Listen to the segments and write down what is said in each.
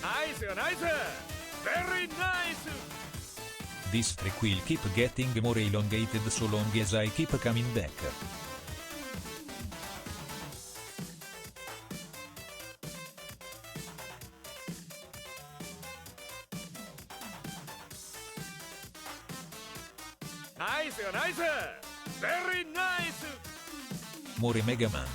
Nice, nice! Very nice! This streak will keep getting more elongated so long as I keep coming back. Nice, nice! Very nice! More Mega Man.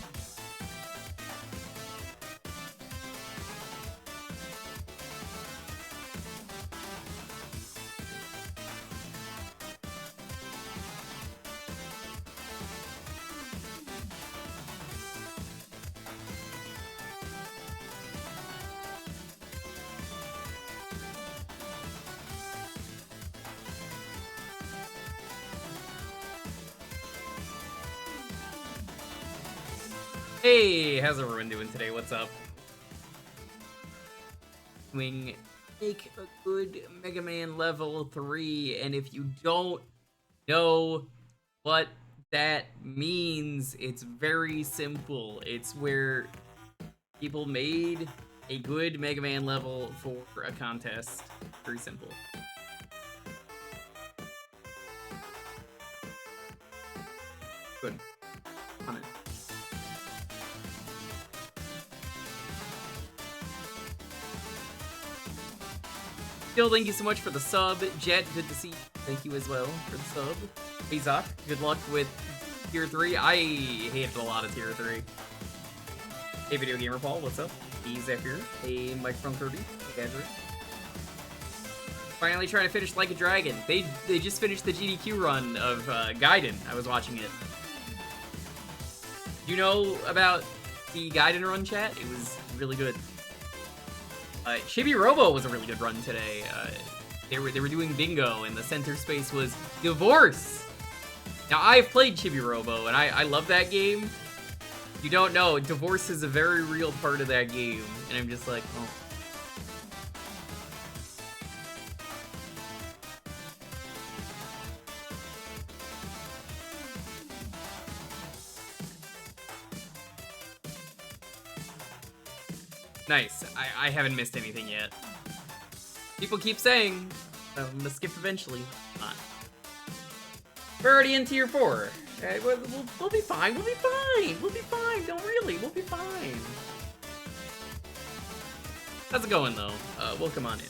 Hey, how's everyone doing today? What's up? Make a good Mega Man level 3, and if you don't know what that means, it's very simple. It's where people made a good Mega Man level for a contest. Very simple. Good. On it. Phil, thank you so much for the sub. Jet, good to see you. Thank you as well for the sub. Hey, Zoc, good luck with Tier 3. I hated a lot of Tier 3. Hey, Video Gamer Paul, what's up? Hey, Zephyr. Hey, Mike from Kirby. Hey, Gadger. Finally trying to finish Like a Dragon. They just finished the GDQ run of Gaiden. I was watching it. You know about the Gaiden run, chat? It was really good. Chibi Robo was a really good run today. They were doing bingo, and the center space was divorce. Now I've played Chibi Robo, and I love that game. You don't know, divorce is a very real part of that game, and I'm just like, oh. Nice. I haven't missed anything yet. People keep saying I'm gonna skip eventually. Not. We're already in Tier 4. We'll be fine. We'll be fine. We'll be fine. Don't really. We'll be fine. How's it going, though? Welcome on in.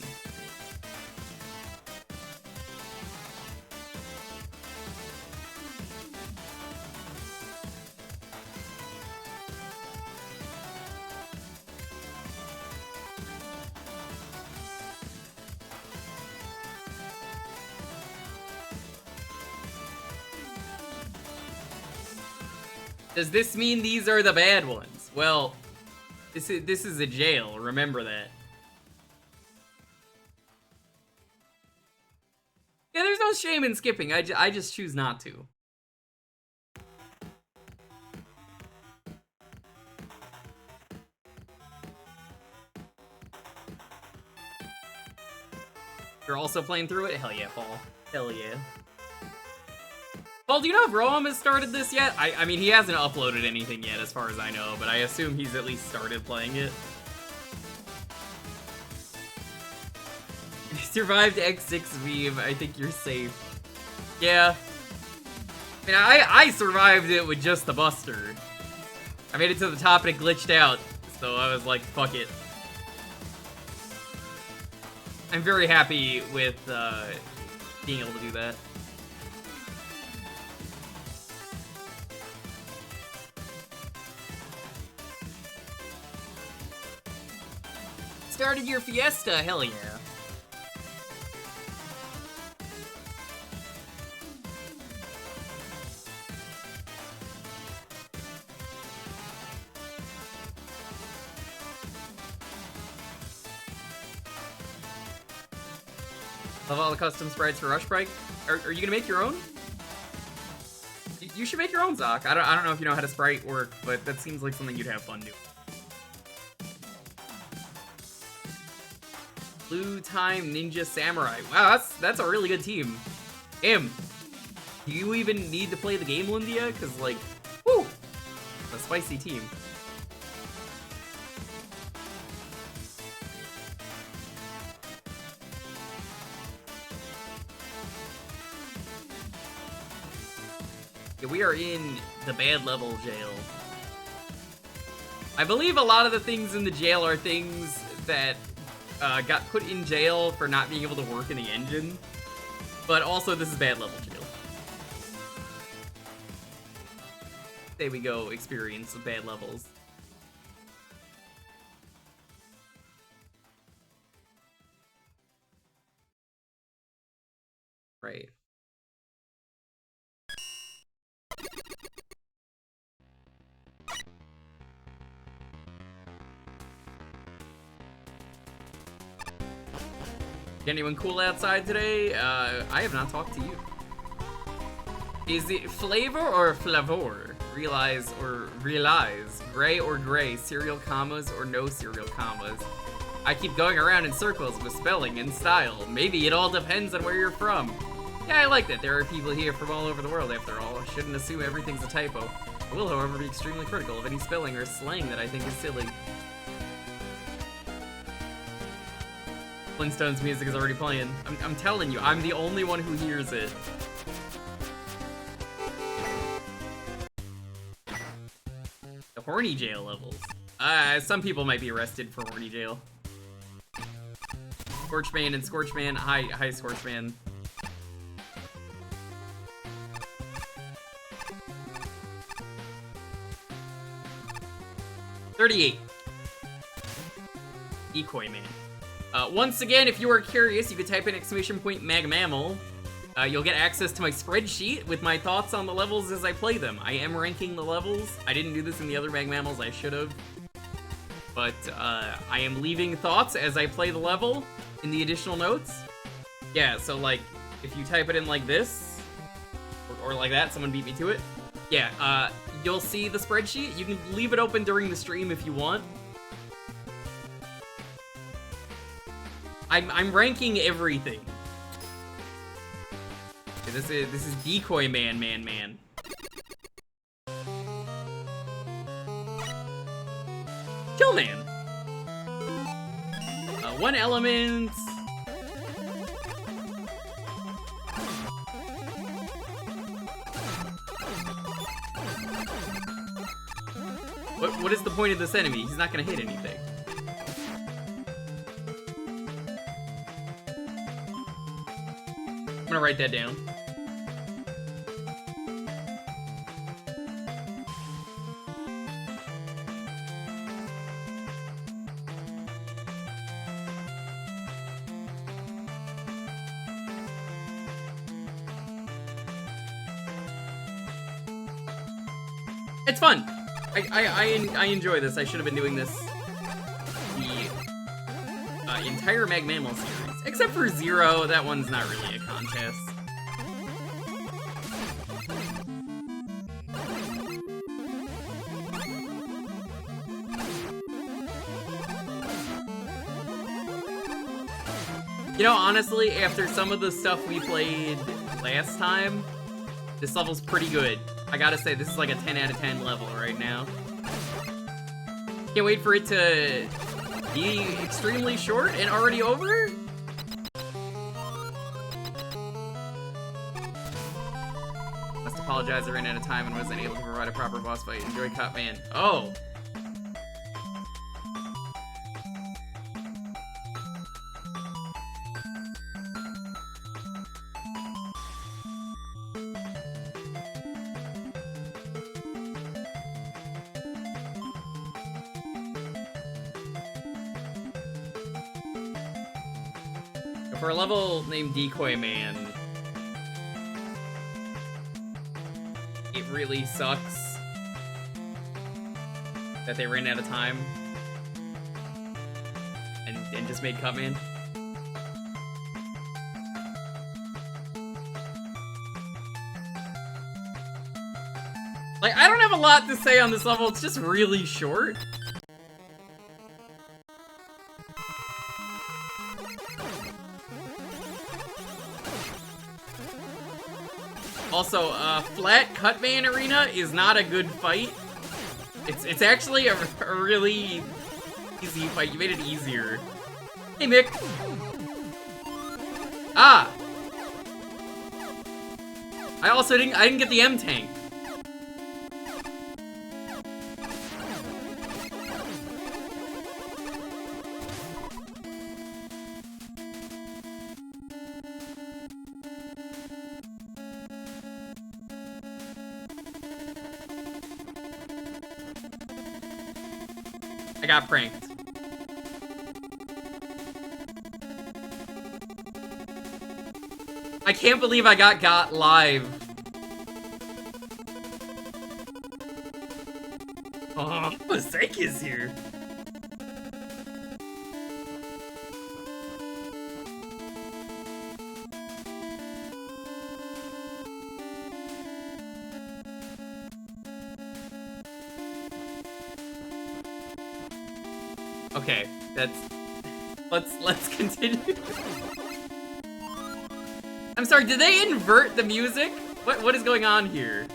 Does this mean these are the bad ones? Well, this is a jail. Remember that. Yeah, there's no shame in skipping. I just choose not to. You're also playing through it? Hell yeah, Paul. Hell yeah. Paul, do you know if Roam has started this yet? I mean, he hasn't uploaded anything yet, as far as I know, but I assume he's at least started playing it. If you survived X6 meme, I think you're safe. Yeah. I mean, I survived it with just the Buster. I made it to the top and it glitched out, so I was like, fuck it. I'm very happy with being able to do that. Started your fiesta, hell yeah. Love all the custom sprites for Rush Break. Are you gonna make your own? You should make your own, Zoc. I don't know if you know how to sprite work, but that seems like something you'd have fun doing. Blue Time Ninja Samurai. Wow, that's a really good team. Damn. Do you even need to play the game, Lindia? Because, like, whoo! A spicy team. Yeah, we are in the bad level jail. I believe a lot of the things in the jail are things that got put in jail for not being able to work in the engine. But also, this is bad level jail. There we go, experience of bad levels. Right. Anyone cool outside today? I have not talked to you. Is it flavor or flavor? Realize or realize? Gray or gray? Serial commas or no serial commas? I keep going around in circles with spelling and style. Maybe it all depends on where you're from. Yeah, I like that. There are people here from all over the world, after all. I shouldn't assume everything's a typo. I will, however, be extremely critical of any spelling or slang that I think is silly. Flintstones music is already playing. I'm telling you, I'm the only one who hears it. The horny jail levels. Some people might be arrested for horny jail. Scorchman and Scorchman. Hi, Scorchman. $38. Decoy Man. Once again, if you are curious, you could type in !magmammal. You'll get access to my spreadsheet with my thoughts on the levels as I play them. I am ranking the levels. I didn't do this in the other Magmammals, I should have. But I am leaving thoughts as I play the level in the additional notes. Yeah, so like, if you type it in like this, or like that, someone beat me to it. Yeah, you'll see the spreadsheet. You can leave it open during the stream if you want. I'm ranking everything. Okay, this is Decoy Man. Kill Man. One element. What is the point of this enemy? He's not gonna hit anything. I'm gonna write that down. It's fun. I enjoy this. I should have been doing this the entire Magmammal series, except for Zero. That one's not really a contest. You know, honestly, after some of the stuff we played last time, this level's pretty good. I gotta say, this is like a 10 out of 10 level right now. Can't wait for it to be extremely short and already over. Must apologize, I ran out of time and wasn't able to provide a proper boss fight. Enjoy Cop Man. Oh! For a level named Decoy Man, it really sucks that they ran out of time and just made Cutman. Like, I don't have a lot to say on this level, it's just really short. Also, Flat Cutman Arena is not a good fight. It's actually a really easy fight. You made it easier. Hey, Mick. Ah! I didn't get the M tank. I got pranked. I can't believe I got live. Oh, Mosaic is here. Okay, let's continue. I'm sorry, did they invert the music? What is going on here?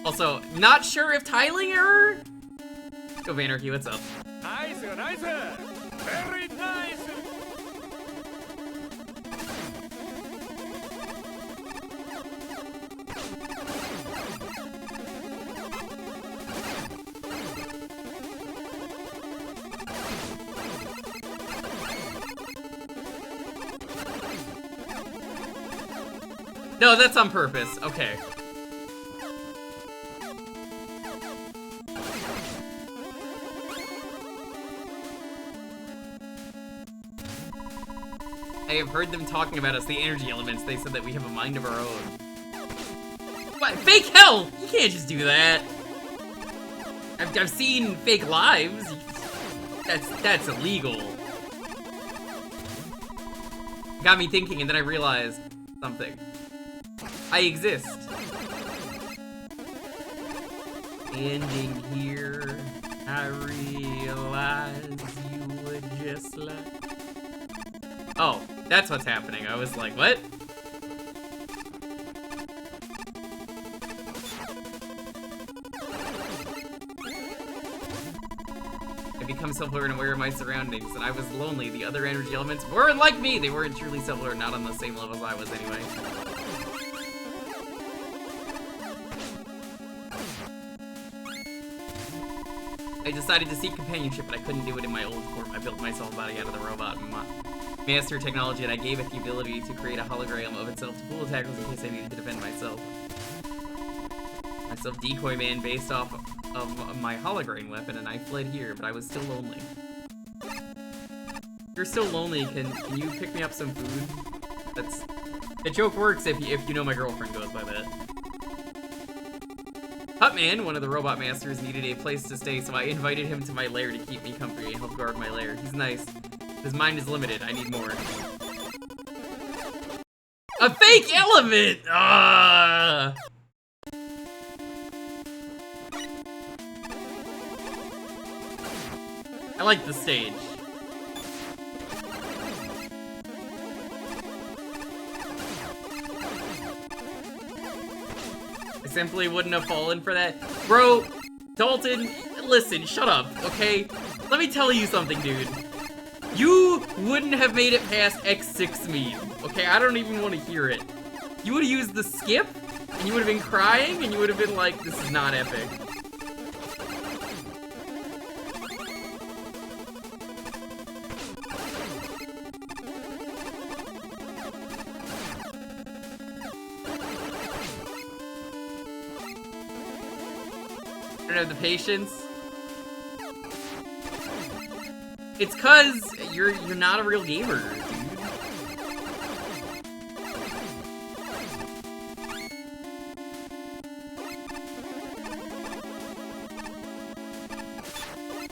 Also, not sure if tiling error? Go Vanarchy, what's up? Nice, nice. Very nice. No, that's on purpose. Okay. I have heard them talking about us, the energy elements. They said that we have a mind of our own. What? Fake hell! You can't just do that. I've seen fake lives. That's illegal. Got me thinking, and then I realized something. I exist. Ending here, I realized you would just like... Oh, that's what's happening. I was like, what? I become self-aware and aware of my surroundings, and I was lonely. The other energy elements weren't like me. They weren't truly self-aware, not on the same level as I was anyway. I decided to seek companionship, but I couldn't do it in my old form. I built myself a body out of the robot master technology, and I gave it the ability to create a hologram of itself to fool attackers in case I needed to defend myself. Myself decoy man based off of my hologram weapon, and I fled here, but I was still lonely. If you're still lonely, can you pick me up some food? The joke works if you know my girlfriend goes by that. Hutman, one of the robot masters, needed a place to stay, so I invited him to my lair to keep me company and help guard my lair. He's nice. His mind is limited. I need more. A fake element! Ah! I like the stage. I simply wouldn't have fallen for that. Bro, Dalton, listen, shut up, okay? Let me tell you something, dude. You wouldn't have made it past X6 meme, okay? I don't even want to hear it. You would have used the skip, and you would have been crying, and you would have been like, this is not epic. I don't have the patience. It's cause you're not a real gamer, dude.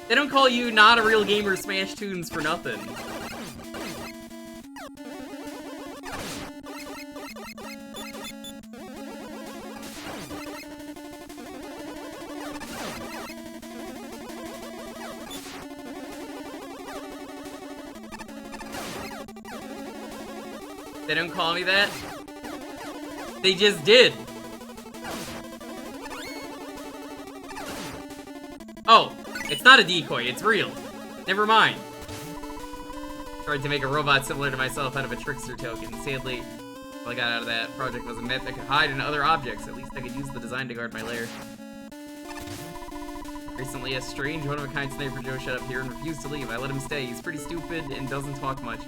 They don't call you not a real gamer Smash Tunes for nothing. They don't call me that. They just did. Oh, it's not a decoy, it's real. Never mind. Tried to make a robot similar to myself out of a trickster token. Sadly, all I got out of that project was a myth that could hide in other objects. At least I could use the design to guard my lair. Recently, a strange, one-of-a-kind sniper Joe showed up here and refused to leave. I let him stay. He's pretty stupid and doesn't talk much.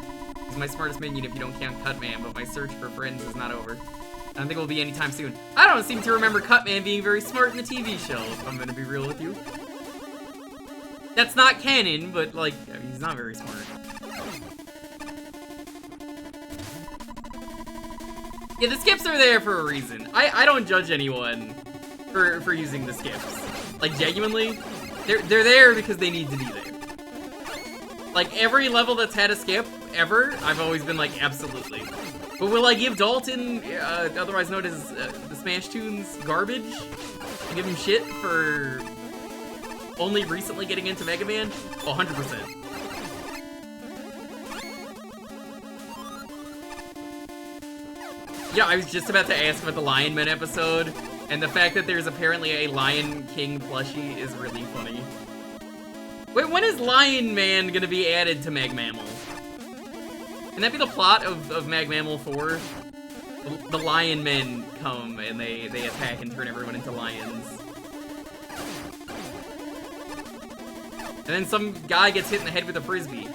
He's my smartest minion if you don't count Cutman, but my search for friends is not over. I don't think it will be anytime soon. I don't seem to remember Cutman being very smart in the TV show, if I'm gonna be real with you. That's not canon, but, like, I mean, he's not very smart. Yeah, the skips are there for a reason. I don't judge anyone for using the skips. Like, genuinely, they're there because they need to be there. Like, every level that's had a skip, ever, I've always been like, absolutely. But will I give Dalton, otherwise known as the Smash Tunes, garbage? Give him shit for only recently getting into Mega Man? 100%. Yeah, I was just about to ask about the Lion Man episode, and the fact that there's apparently a Lion King plushie is really funny. Wait, when is Lion Man gonna be added to Mag Mammal? Can that be the plot of Mag Mammal 4? The Lion Men come and they attack and turn everyone into lions. And then some guy gets hit in the head with a frisbee.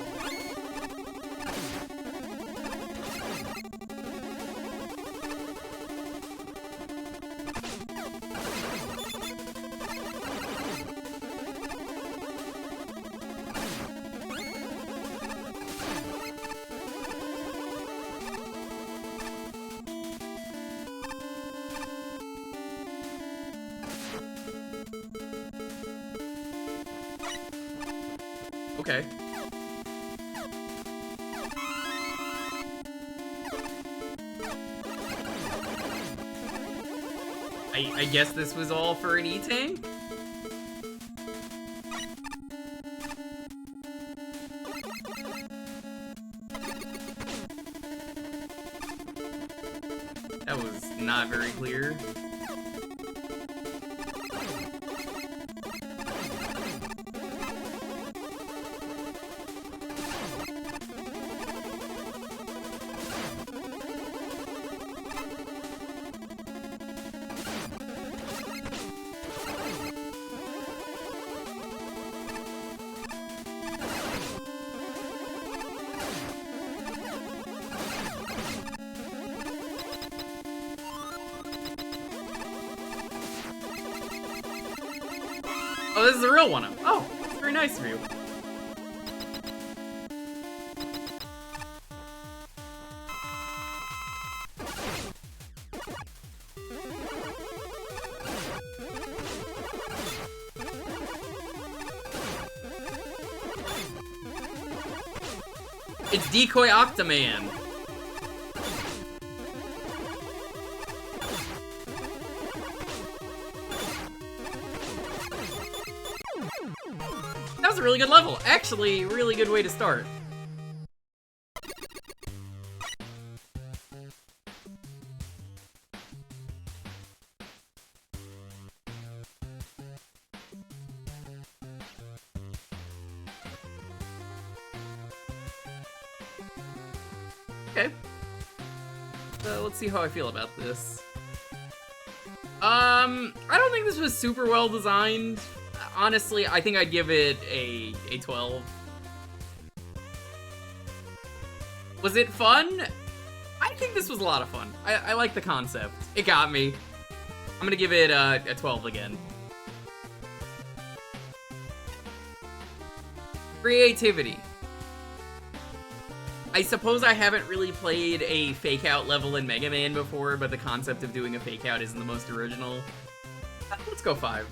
Okay. I guess this was all for an E-Tank? That was not very clear. Oh, this is a real one. Oh, that's very nice of you. It's Decoy Octoman. That was a really good level. Actually, really good way to start. Okay. Let's see how I feel about this. I don't think this was super well designed. Honestly, I think I'd give it a 12. Was it fun? I think this was a lot of fun. I like the concept. It got me. I'm gonna give it a 12 again. Creativity. I suppose I haven't really played a fake out level in Mega Man before, but the concept of doing a fake out isn't the most original. Let's go 5.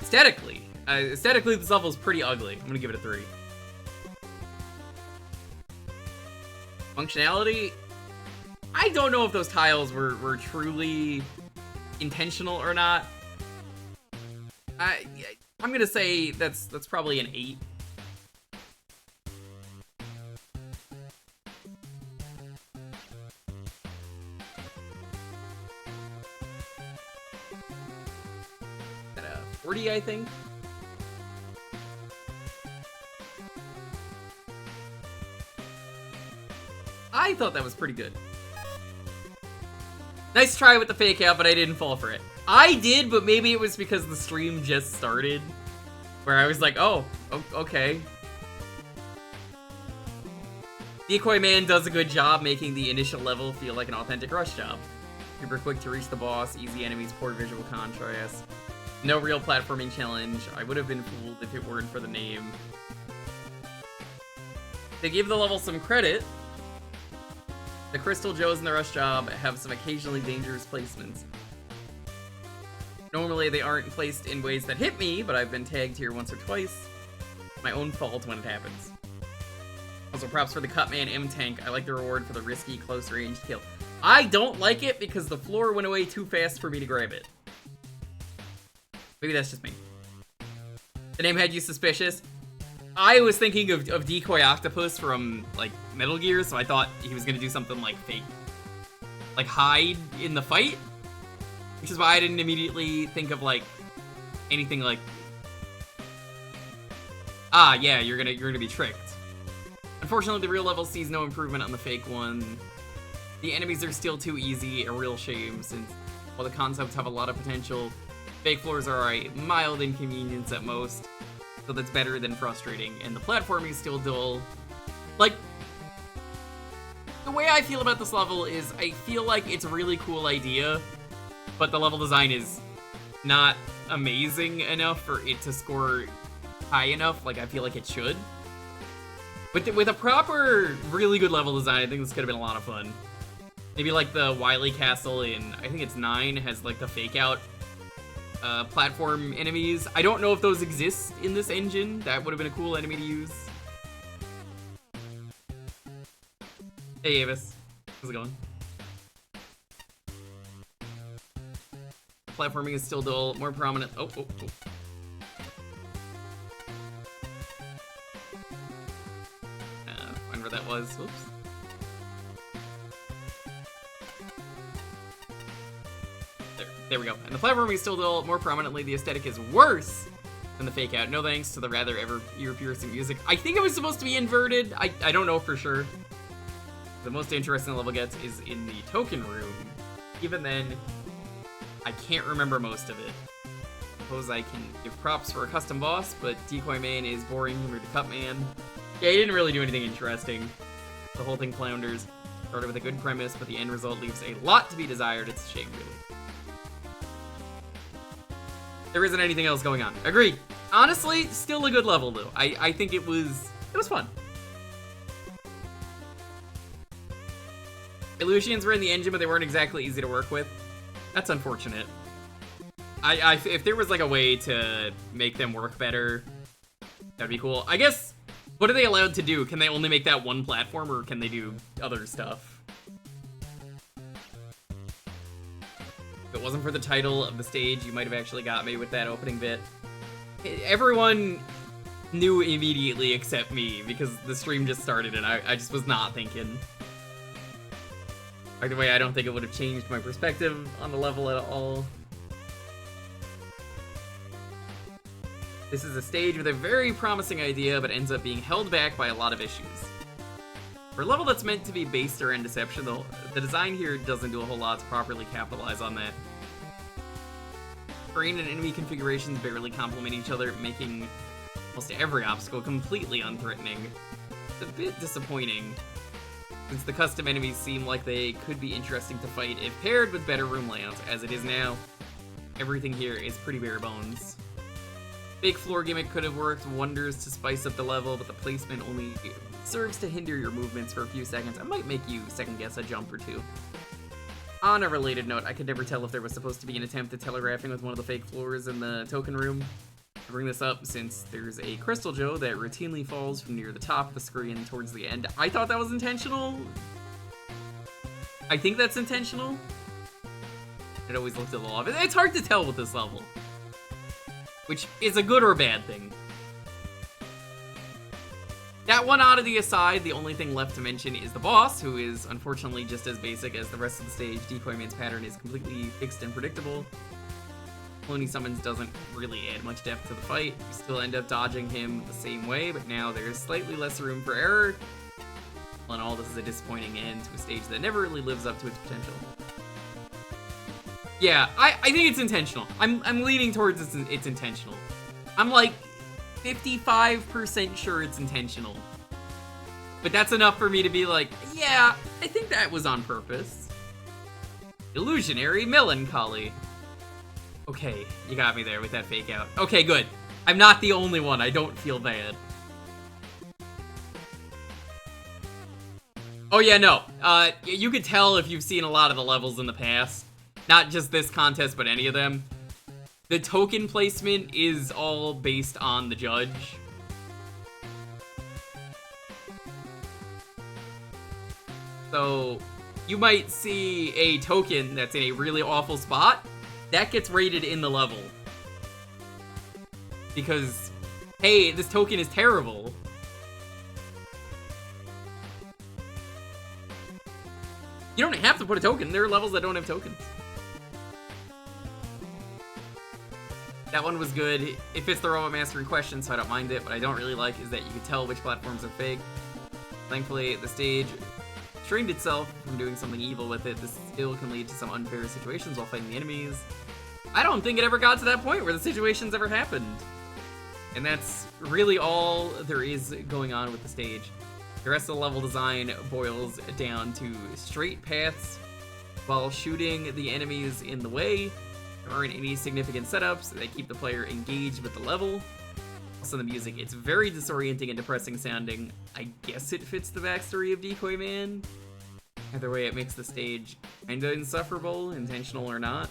Aesthetically, this level is pretty ugly. I'm gonna give it a 3. Functionality, I don't know if those tiles were truly intentional or not. I'm gonna say that's probably an 8. At a 40, I think. I thought that was pretty good. Nice try with the fake out, but I didn't fall for it. I did, but maybe it was because the stream just started, where I was like, oh, okay. Decoy Man does a good job making the initial level feel like an authentic rush job. Super quick to reach the boss, easy enemies, poor visual contrast. No real platforming challenge. I would have been fooled if it weren't for the name. To give the level some credit, the Crystal Joes and the Rush Job have some occasionally dangerous placements. Normally they aren't placed in ways that hit me, but I've been tagged here once or twice. My own fault when it happens. Also, props for the Cutman M-Tank. I like the reward for the risky close-range kill. I don't like it because the floor went away too fast for me to grab it. Maybe that's just me. The name had you suspicious. I was thinking of Decoy Octopus from, like, Metal Gear, so I thought he was gonna do something like fake. Like, hide in the fight? Which is why I didn't immediately think of, like, anything like... Ah, yeah, you're gonna be tricked. Unfortunately, the real level sees no improvement on the fake one. The enemies are still too easy, a real shame, since while the concepts have a lot of potential, fake floors are a mild inconvenience at most, so that's better than frustrating, and the platforming is still dull. Like, the way I feel about this level is I feel like it's a really cool idea, but the level design is not amazing enough for it to score high enough like I feel like it should. With a proper, really good level design, I think this could have been a lot of fun. Maybe like the Wily Castle in, I think it's 9, has like the fake out platform enemies. I don't know if those exist in this engine. That would have been a cool enemy to use. Hey Avis, how's it going? Platforming is still dull, more prominent. Oh. Find where that was. Oops. There we go. And the platforming is still dull. More prominently, the aesthetic is worse than the fake out. No thanks to the rather ear-piercing music. I think it was supposed to be inverted. I don't know for sure. The most interesting level gets is in the token room. Even then, I can't remember most of it. Suppose I can give props for a custom boss, but Decoy Man is boring compared to Cut Man. Yeah, he didn't really do anything interesting. The whole thing flounders. Started with a good premise, but the end result leaves a lot to be desired. It's a shame, really. There isn't anything else going on. Agreed. Honestly, still a good level, though. I think it was fun. Illusions were in the engine, but they weren't exactly easy to work with. That's unfortunate. If there was like a way to make them work better, that'd be cool. I guess, what are they allowed to do? Can they only make that one platform, or can they do other stuff? If it wasn't for the title of the stage, you might have actually got me with that opening bit. Everyone knew immediately except me, because the stream just started and I just was not thinking. By the way, I don't think it would have changed my perspective on the level at all. This is a stage with a very promising idea, but ends up being held back by a lot of issues. For a level that's meant to be based around deception, though, the design here doesn't do a whole lot to properly capitalize on that. Terrain and enemy configurations barely complement each other, making almost every obstacle completely unthreatening. It's a bit disappointing, since the custom enemies seem like they could be interesting to fight if paired with better room layouts. As it is now, everything here is pretty bare bones. Fake floor gimmick could have worked wonders to spice up the level, but the placement only serves to hinder your movements for a few seconds. I might make you second guess a jump or two. On a related note, I could never tell if there was supposed to be an attempt at telegraphing with one of the fake floors in the token room. I bring this up since there's a Crystal Joe that routinely falls from near the top of the screen towards the end. I thought that was intentional. I think that's intentional. It always looked a little off. It's hard to tell with this level, which is a good or bad thing. That one oddity aside, the only thing left to mention is the boss, who is unfortunately just as basic as the rest of the stage. Decoy Man's pattern is completely fixed and predictable. Cloning summons doesn't really add much depth to the fight. You still end up dodging him the same way, but now there's slightly less room for error. All in all, this is a disappointing end to a stage that never really lives up to its potential. Yeah, I think it's intentional. I'm leaning towards it's intentional. I'm like 55% sure it's intentional. But that's enough for me to be like, yeah, I think that was on purpose. Illusionary Melancholy. Okay, you got me there with that fake out. Okay, good. I'm not the only one. I don't feel bad. Oh yeah, no. You could tell if you've seen a lot of the levels in the past. Not just this contest, but any of them. The token placement is all based on the judge. So, you might see a token that's in a really awful spot. That gets rated in the level. Because, hey, this token is terrible. You don't have to put a token. There are levels that don't have tokens. That one was good. It fits the Robot Mastery question, so I don't mind it. What I don't really like is that you can tell which platforms are fake. Thankfully, the stage restrained itself from doing something evil with it. This still can lead to some unfair situations while fighting the enemies. I don't think it ever got to that point where the situations ever happened. And that's really all there is going on with the stage. The rest of the level design boils down to straight paths while shooting the enemies in the way. There aren't any significant setups that keep the player engaged with the level. Also, the music, it's very disorienting and depressing sounding. I guess it fits the backstory of Decoy Man. Either way, it makes the stage kinda insufferable, intentional or not.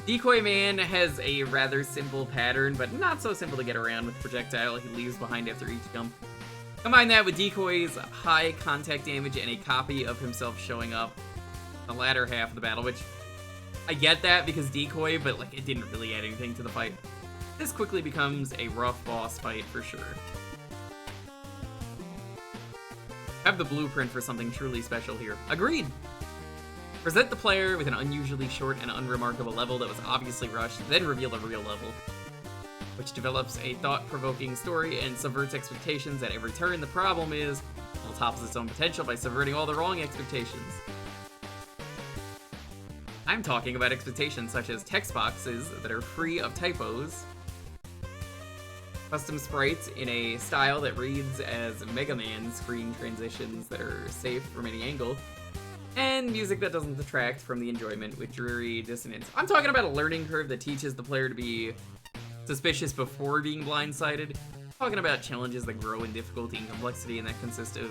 Decoy Man has a rather simple pattern, but not so simple to get around with the projectile he leaves behind after each jump. Combine that with Decoy's high contact damage and a copy of himself showing up in the latter half of the battle, which I get that because Decoy, but like it didn't really add anything to the fight. This quickly becomes a rough boss fight for sure. Have the blueprint for something truly special here. Agreed! Present the player with an unusually short and unremarkable level that was obviously rushed, then reveal the real level, which develops a thought-provoking story and subverts expectations at every turn. The problem is, it topples its own potential by subverting all the wrong expectations. I'm talking about expectations such as text boxes that are free of typos, custom sprites in a style that reads as Mega Man screen transitions that are safe from any angle, and music that doesn't detract from the enjoyment with dreary dissonance. I'm talking about a learning curve that teaches the player to be suspicious before being blindsided. I'm talking about challenges that grow in difficulty and complexity and that consist of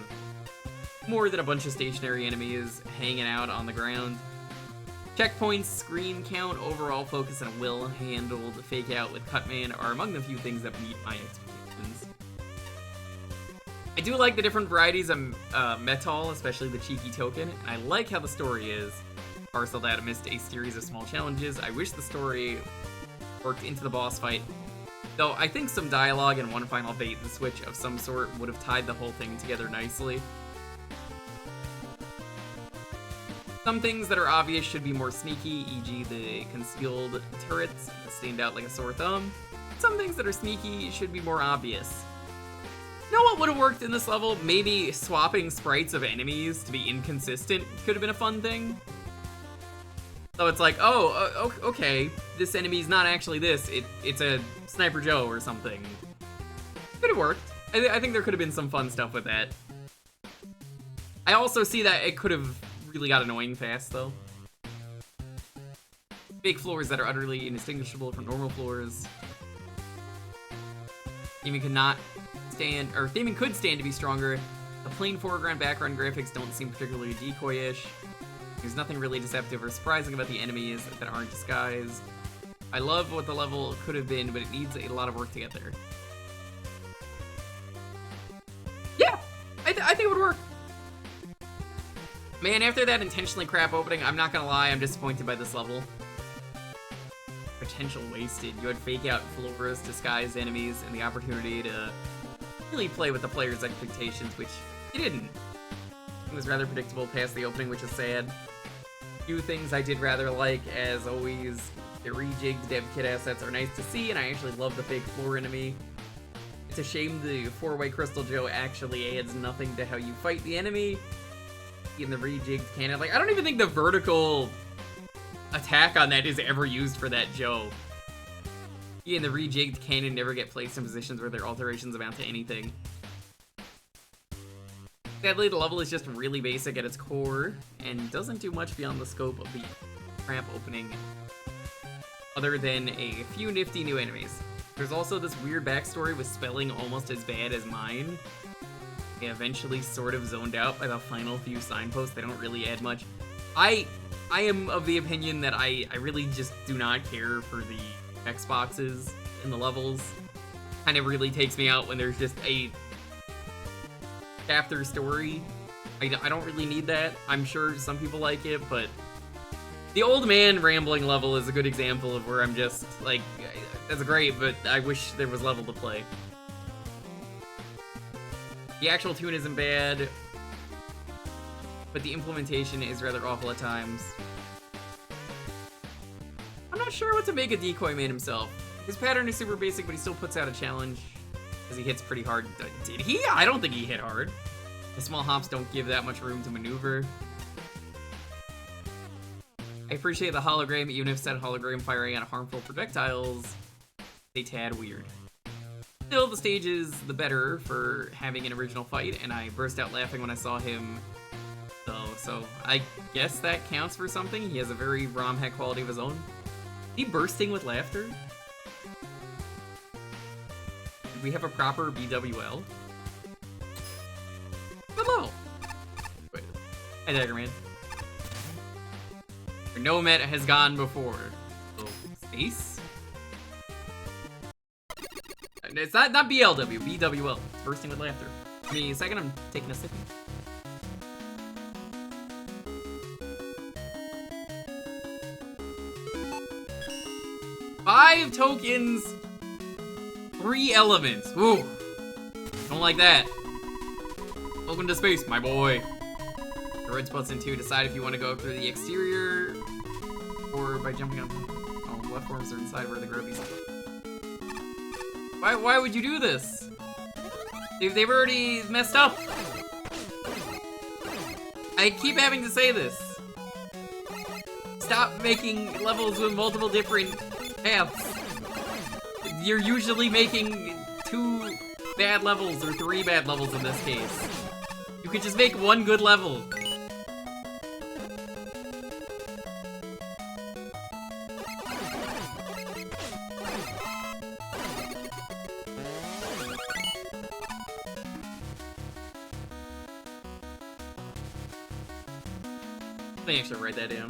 more than a bunch of stationary enemies hanging out on the ground. Checkpoints, screen count, overall focus, and a well-handled fake-out with Cutman are among the few things that meet my expectations. I do like the different varieties of metal, especially the cheeky token, and I like how the story is parceled out amidst a series of small challenges. I wish the story worked into the boss fight, though I think some dialogue and one final bait and switch of some sort would have tied the whole thing together nicely. Some things that are obvious should be more sneaky, e.g. the concealed turrets that stand out like a sore thumb. Some things that are sneaky should be more obvious. You know what would have worked in this level? Maybe swapping sprites of enemies to be inconsistent could have been a fun thing. So it's like, oh, okay, this enemy's not actually this, it's a Sniper Joe or something. Could have worked. I think there could have been some fun stuff with that. I also see that it could have really got annoying fast, though. Fake floors that are utterly indistinguishable from normal floors. Theming could stand to be stronger. The plain foreground background graphics don't seem particularly decoy-ish. There's nothing really deceptive or surprising about the enemies that aren't disguised. I love what the level could have been, but it needs a lot of work to get there. Yeah, I think it would work. Man, after that intentionally crap opening, I'm not gonna lie, I'm disappointed by this level. Potential wasted. You had fake out floors, disguised enemies, and the opportunity to really play with the player's expectations, which you didn't. It was rather predictable past the opening, which is sad. Few things I did rather like, as always. The rejigged dev kit assets are nice to see, and I actually love the fake floor enemy. It's a shame the 4-way Crystal Joe actually adds nothing to how you fight the enemy. In the rejigged cannon, like, I don't even think the vertical attack on that is ever used for that Joe. He and the rejigged cannon never get placed in positions where their alterations amount to anything. Sadly, the level is just really basic at its core, and doesn't do much beyond the scope of the ramp opening, other than a few nifty new enemies. There's also this weird backstory with spelling almost as bad as mine. I eventually sort of zoned out by the final few signposts. They don't really add much. I am of the opinion that I really just do not care for the Xboxes in the levels. Kind of really takes me out when there's just a chapter story. I don't really need that. I'm sure some people like it, but the old man rambling level is a good example of where I'm just like, that's great, but I wish there was level to play. The actual tune isn't bad, but the implementation is rather awful at times. I'm not sure what to make of Decoy Man himself. His pattern is super basic, but he still puts out a challenge, because he hits pretty hard. Did he? I don't think he hit hard. The small hops don't give that much room to maneuver. I appreciate the hologram, even if said hologram firing at harmful projectiles, a tad weird. Still, the stage is the better for having an original fight, and I burst out laughing when I saw him. So I guess that counts for something. He has a very ROM hack quality of his own. Is he bursting with laughter? Did we have a proper BWL? Good level. Wait. Hi, Daggerman. No meta has gone before. Oh, space? It's not BLW, BWL. It's bursting with laughter. Give me a second, I'm taking a sip. Five tokens, 3 elements. Ooh, don't like that. Welcome to space, my boy. The red button 2, decide if you want to go through the exterior or by jumping on platforms are inside where the grovies are. Why would you do this? They've already messed up. I keep having to say this. Stop making levels with multiple different paths. You're usually making 2 bad levels or 3 bad levels in this case. You could just make 1 good level. Let me actually write that down.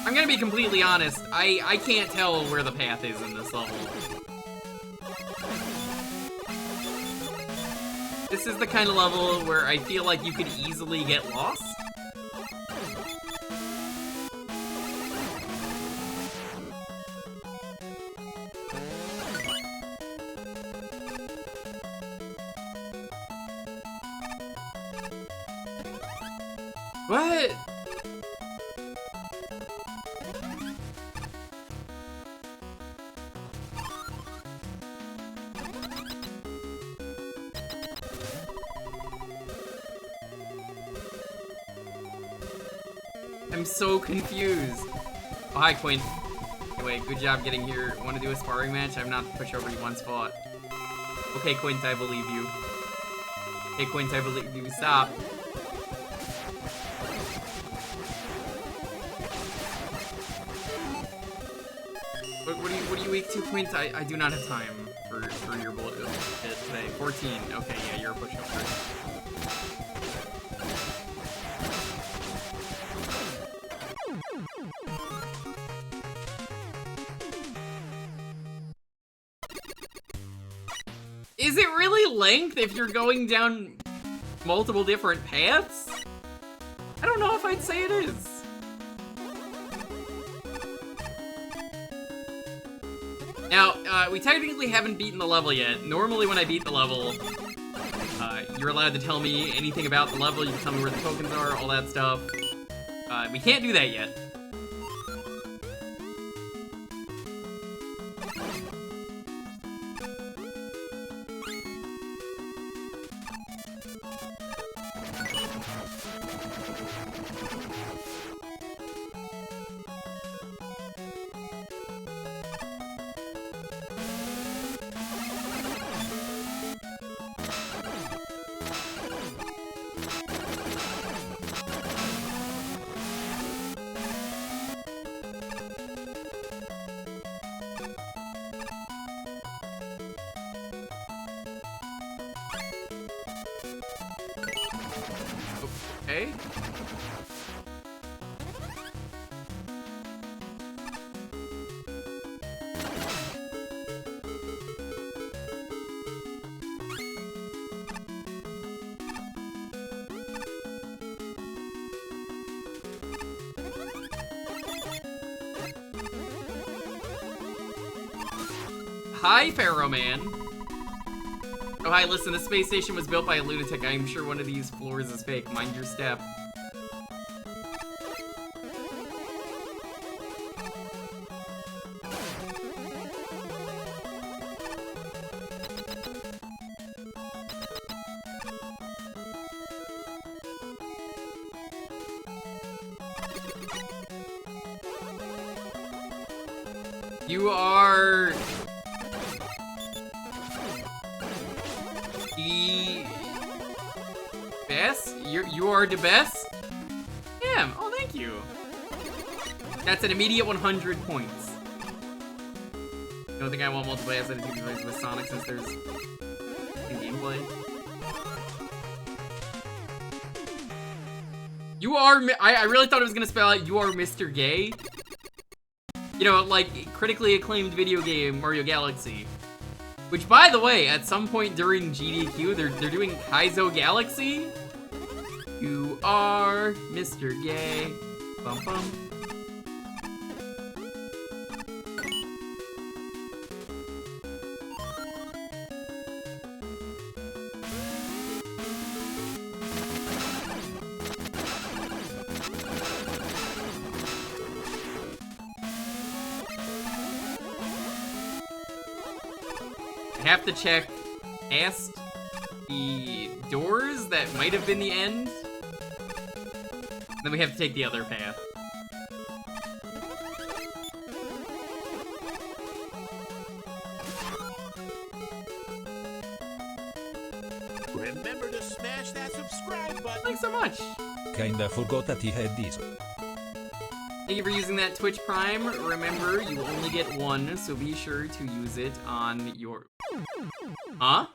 I'm gonna be completely honest, I can't tell where the path is in this level. This is the kind of level where I feel like you could easily get lost. What? I'm so confused. Oh, hi, Quinn. Anyway, good job getting here. Want to do a sparring match? I'm not the pushover you once fought. Okay, Quint, I believe you. Okay, Quint, I believe you. Stop. What are you weak to, Quint? I do not have time for your bullet today. 14. Okay, yeah, you're a pushover. Is it really length if you're going down multiple different paths? I don't know if I'd say it is. Now, we technically haven't beaten the level yet. Normally when I beat the level, you're allowed to tell me anything about the level. You can tell me where the tokens are, all that stuff. We can't do that yet. Okay. Hi, Pharaoh Man. Oh, hi, listen, the space station was built by a lunatic. I'm sure one of these floors is fake. Mind your step. You are... the... best? You are the best? Damn, oh thank you. That's an immediate 100 points. Don't think I want multiplayer as I do with Sonic since there's in gameplay. You are... I really thought it was gonna spell out you are Mr. Gay. You know, like, critically acclaimed video game Mario Galaxy. Which, by the way, at some point during GDQ, they're doing Kaizo Galaxy. You are Mr. Gay. Bum bum. I have to check past the doors that might have been the end. Then we have to take the other path. Remember to smash that subscribe button. Thanks so much. Kinda forgot that he had this. Thank you for using that Twitch Prime. Remember, you only get one, so be sure to use it on your... Huh?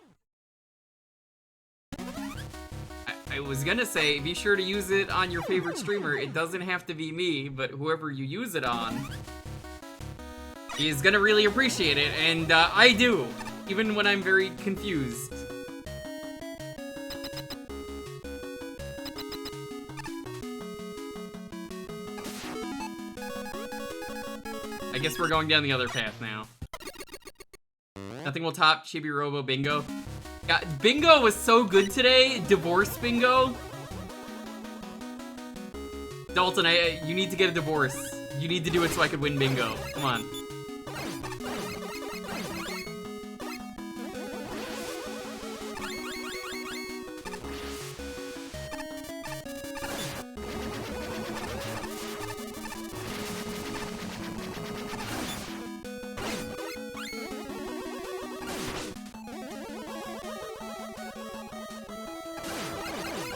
I was gonna say, be sure to use it on your favorite streamer. It doesn't have to be me, but whoever you use it on is gonna really appreciate it, and I do, even when I'm very confused. I guess we're going down the other path now. Nothing will top Chibi Robo Bingo. God, Bingo was so good today. Divorce Bingo. Dalton, you need to get a divorce. You need to do it so I could win Bingo. Come on.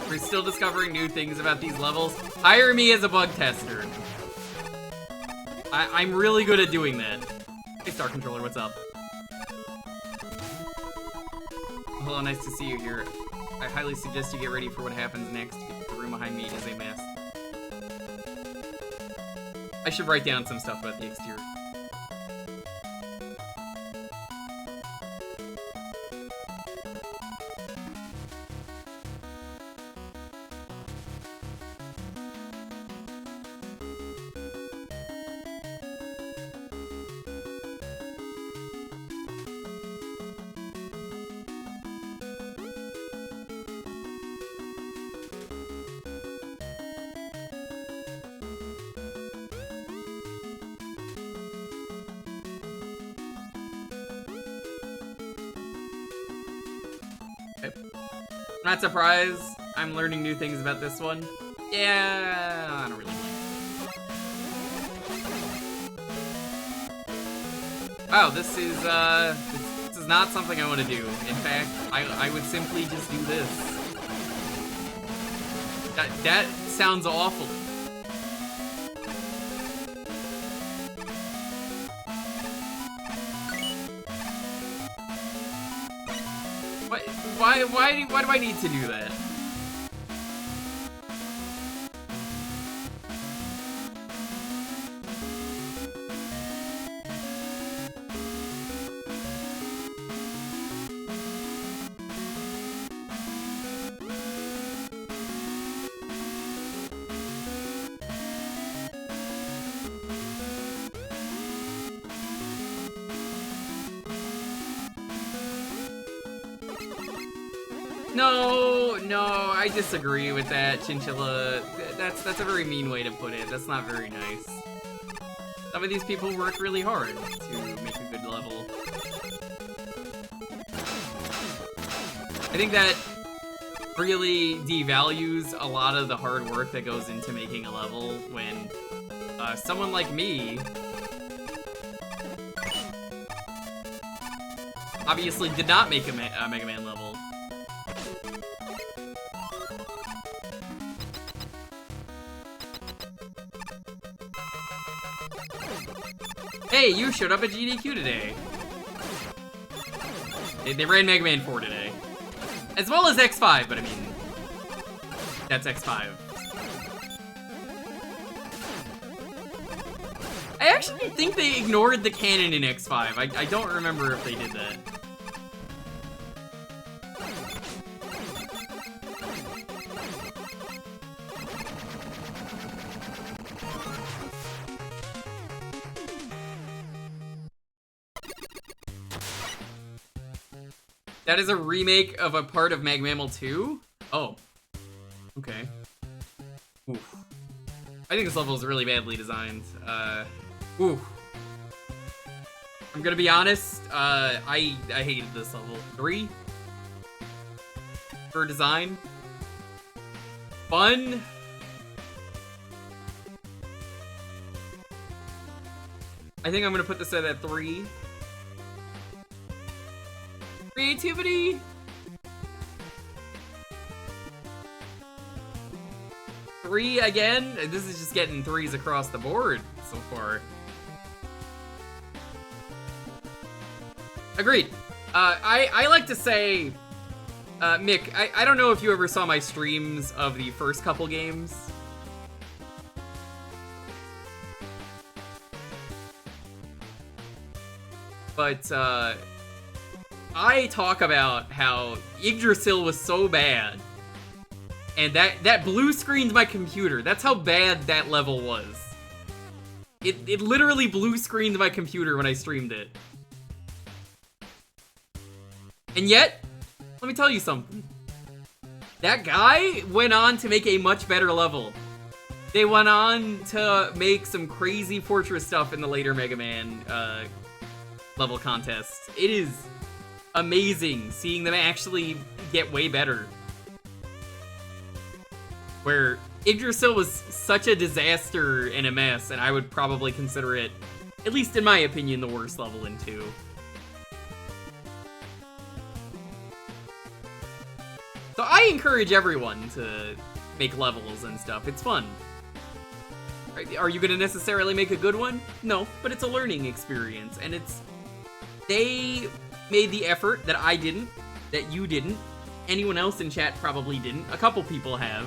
We're still discovering new things about these levels. Hire me as a bug tester. I'm really good at doing that. Hey, Star Controller, what's up? Hello, nice to see you here. I highly suggest you get ready for what happens next. The room behind me is a mess. I should write down some stuff about the exterior. I'm not surprised I'm learning new things about this one. Yeah, I don't really like. Wow, this is not something I want to do. In fact, I would simply just do this. That sounds awful. Why do I need to do that? No, I disagree with that, Chinchilla. That's a very mean way to put it. That's not very nice. Some of these people work really hard to make a good level. I think that really devalues a lot of the hard work that goes into making a level when someone like me obviously did not make a Mega Man level. Hey, you showed up at GDQ today. They ran Mega Man 4 today. As well as X5, but I mean, that's X5. I actually think they ignored the canon in X5. I don't remember if they did that. That is a remake of a part of Mag-Mammal 2? Oh. Okay. Oof. I think this level is really badly designed. Ooh. I'm gonna be honest, I hated this level. 3? For design. Fun. I think I'm gonna put this at a 3. Creativity? Three again? This is just getting 3s across the board so far. Agreed. I like to say, Mick, I don't know if you ever saw my streams of the first couple games. But, I talk about how Yggdrasil was so bad, and that blue screened my computer. That's how bad that level was. It literally blue screened my computer when I streamed it. And yet, let me tell you something. That guy went on to make a much better level. They went on to make some crazy fortress stuff in the later Mega Man level contests. It is amazing seeing them actually get way better. Where Yggdrasil was such a disaster and a mess, and I would probably consider it, at least in my opinion, the worst level in 2. So I encourage everyone to make levels and stuff. It's fun. Are you gonna necessarily make a good one? No, but it's a learning experience, and they made the effort that I didn't, that you didn't, anyone else in chat probably didn't. A couple people have,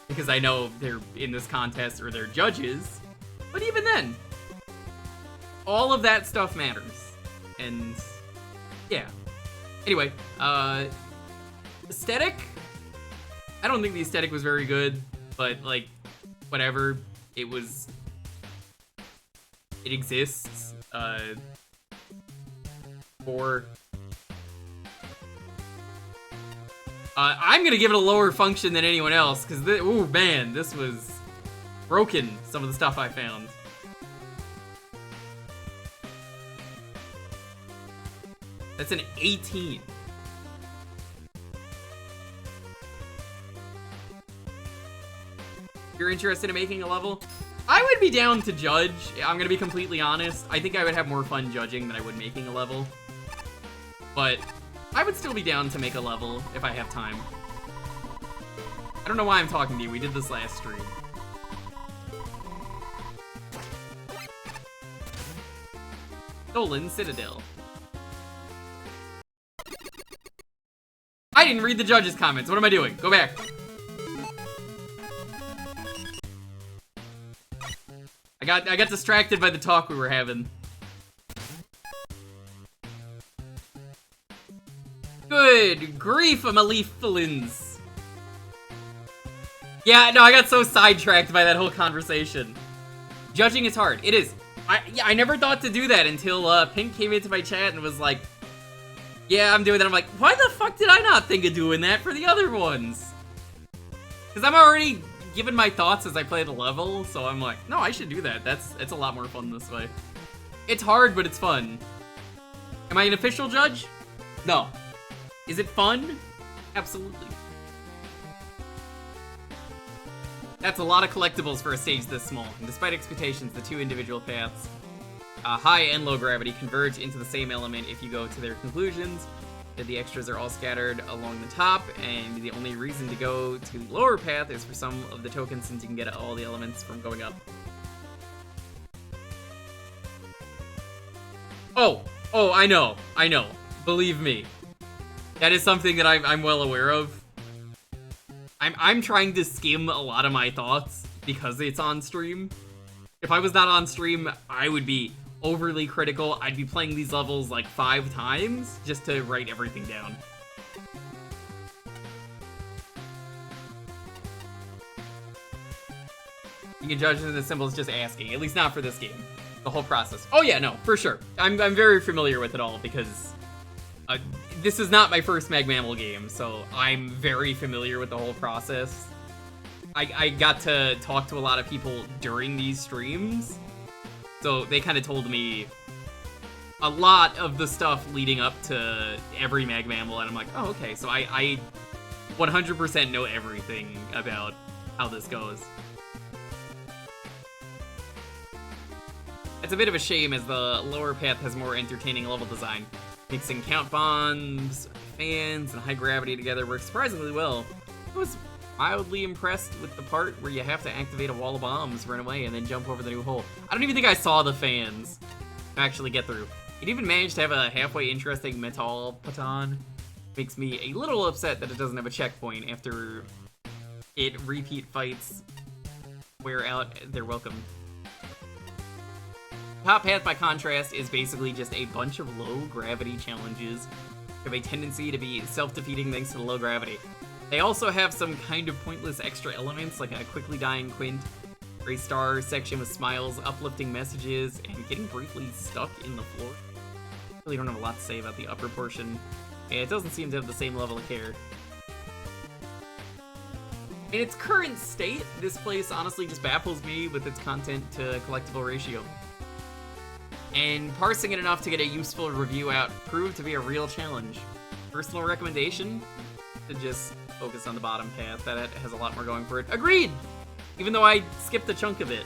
because I know they're in this contest or they're judges. But even then, all of that stuff matters. And yeah. Anyway, aesthetic? I don't think the aesthetic was very good, but like, whatever. It exists. I'm gonna give it a lower function than anyone else, because ooh man, this was broken, some of the stuff I found. That's an 18. If you're interested in making a level, I would be down to judge. I'm gonna be completely honest. I think I would have more fun judging than I would making a level. But I would still be down to make a level if I have time. I don't know why I'm talking to you. We did this last stream. Stolen Citadel. I didn't read the judges' comments. What am I doing? Go back. I got distracted by the talk we were having. Good grief, Amalifalins. Yeah, no, I got so sidetracked by that whole conversation. Judging is hard. It is. I never thought to do that until Pink came into my chat and was like, Yeah, I'm doing that. I'm like, why the fuck did I not think of doing that for the other ones? Because I'm already giving my thoughts as I play the level, so I'm like, no, I should do that. It's a lot more fun this way. It's hard, but it's fun. Am I an official judge? No. Is it fun? Absolutely. That's a lot of collectibles for a stage this small. And despite expectations, the two individual paths, high and low gravity, converge into the same element if you go to their conclusions. The extras are all scattered along the top, and the only reason to go to the lower path is for some of the tokens, since you can get all the elements from going up. Oh, I know. Believe me. That is something that I'm well aware of. I'm trying to skim a lot of my thoughts because it's on stream. If I was not on stream, I would be overly critical. I'd be playing these levels like 5 times just to write everything down. You can judge the symbols just asking, at least not for this game. The whole process. Oh yeah, no, for sure. I'm very familiar with it all because this is not my first Mag Mammal game, so I'm very familiar with the whole process. I got to talk to a lot of people during these streams, so they kind of told me a lot of the stuff leading up to every Mag Mammal, and I'm like, oh, okay, so I 100% know everything about how this goes. It's a bit of a shame as the lower path has more entertaining level design. Mixing count bombs, fans, and high gravity together works surprisingly well. I was mildly impressed with the part where you have to activate a wall of bombs, run away, and then jump over the new hole. I don't even think I saw the fans actually get through. It even managed to have a halfway interesting metal paton. Makes me a little upset that it doesn't have a checkpoint after it repeat fights wear out their welcome. Top path, by contrast, is basically just a bunch of low gravity challenges. Have a tendency to be self-defeating thanks to the low gravity. They also have some kind of pointless extra elements, like a quickly dying Quint, a star section with smiles, uplifting messages, and getting briefly stuck in the floor. Really don't have a lot to say about the upper portion. And it doesn't seem to have the same level of care. In its current state, this place honestly just baffles me with its content to collectible ratio. And parsing it enough to get a useful review out proved to be a real challenge. Personal recommendation? To just focus on the bottom path. That has a lot more going for it. Agreed! Even though I skipped a chunk of it.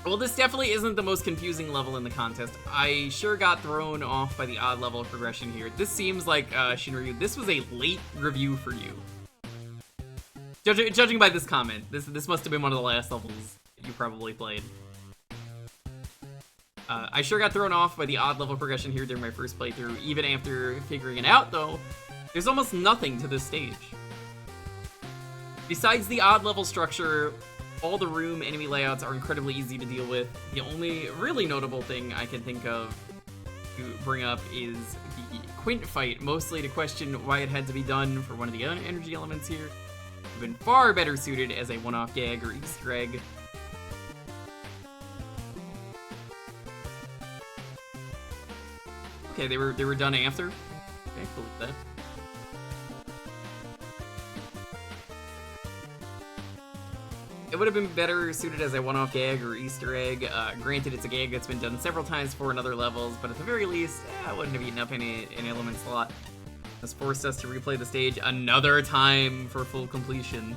Well, this definitely isn't the most confusing level in the contest. I sure got thrown off by the odd level progression here. This seems like, Shinryu, this was a late review for you. Judging by this comment, this must have been one of the last levels you probably played. I sure got thrown off by the odd level progression here during my first playthrough. Even after figuring it out, though, there's almost nothing to this stage. Besides the odd level structure, all the room enemy layouts are incredibly easy to deal with. The only really notable thing I can think of to bring up is the Quint fight, mostly to question why it had to be done for one of the energy elements here. Been far better suited as a one-off gag or Easter egg. Okay, they were done after. Okay, believe that. It would have been better suited as a one-off gag or Easter egg. Granted, it's a gag that's been done several times for in other levels, but at the very least, I wouldn't have eaten up any element slot. This forced us to replay the stage another time for full completion.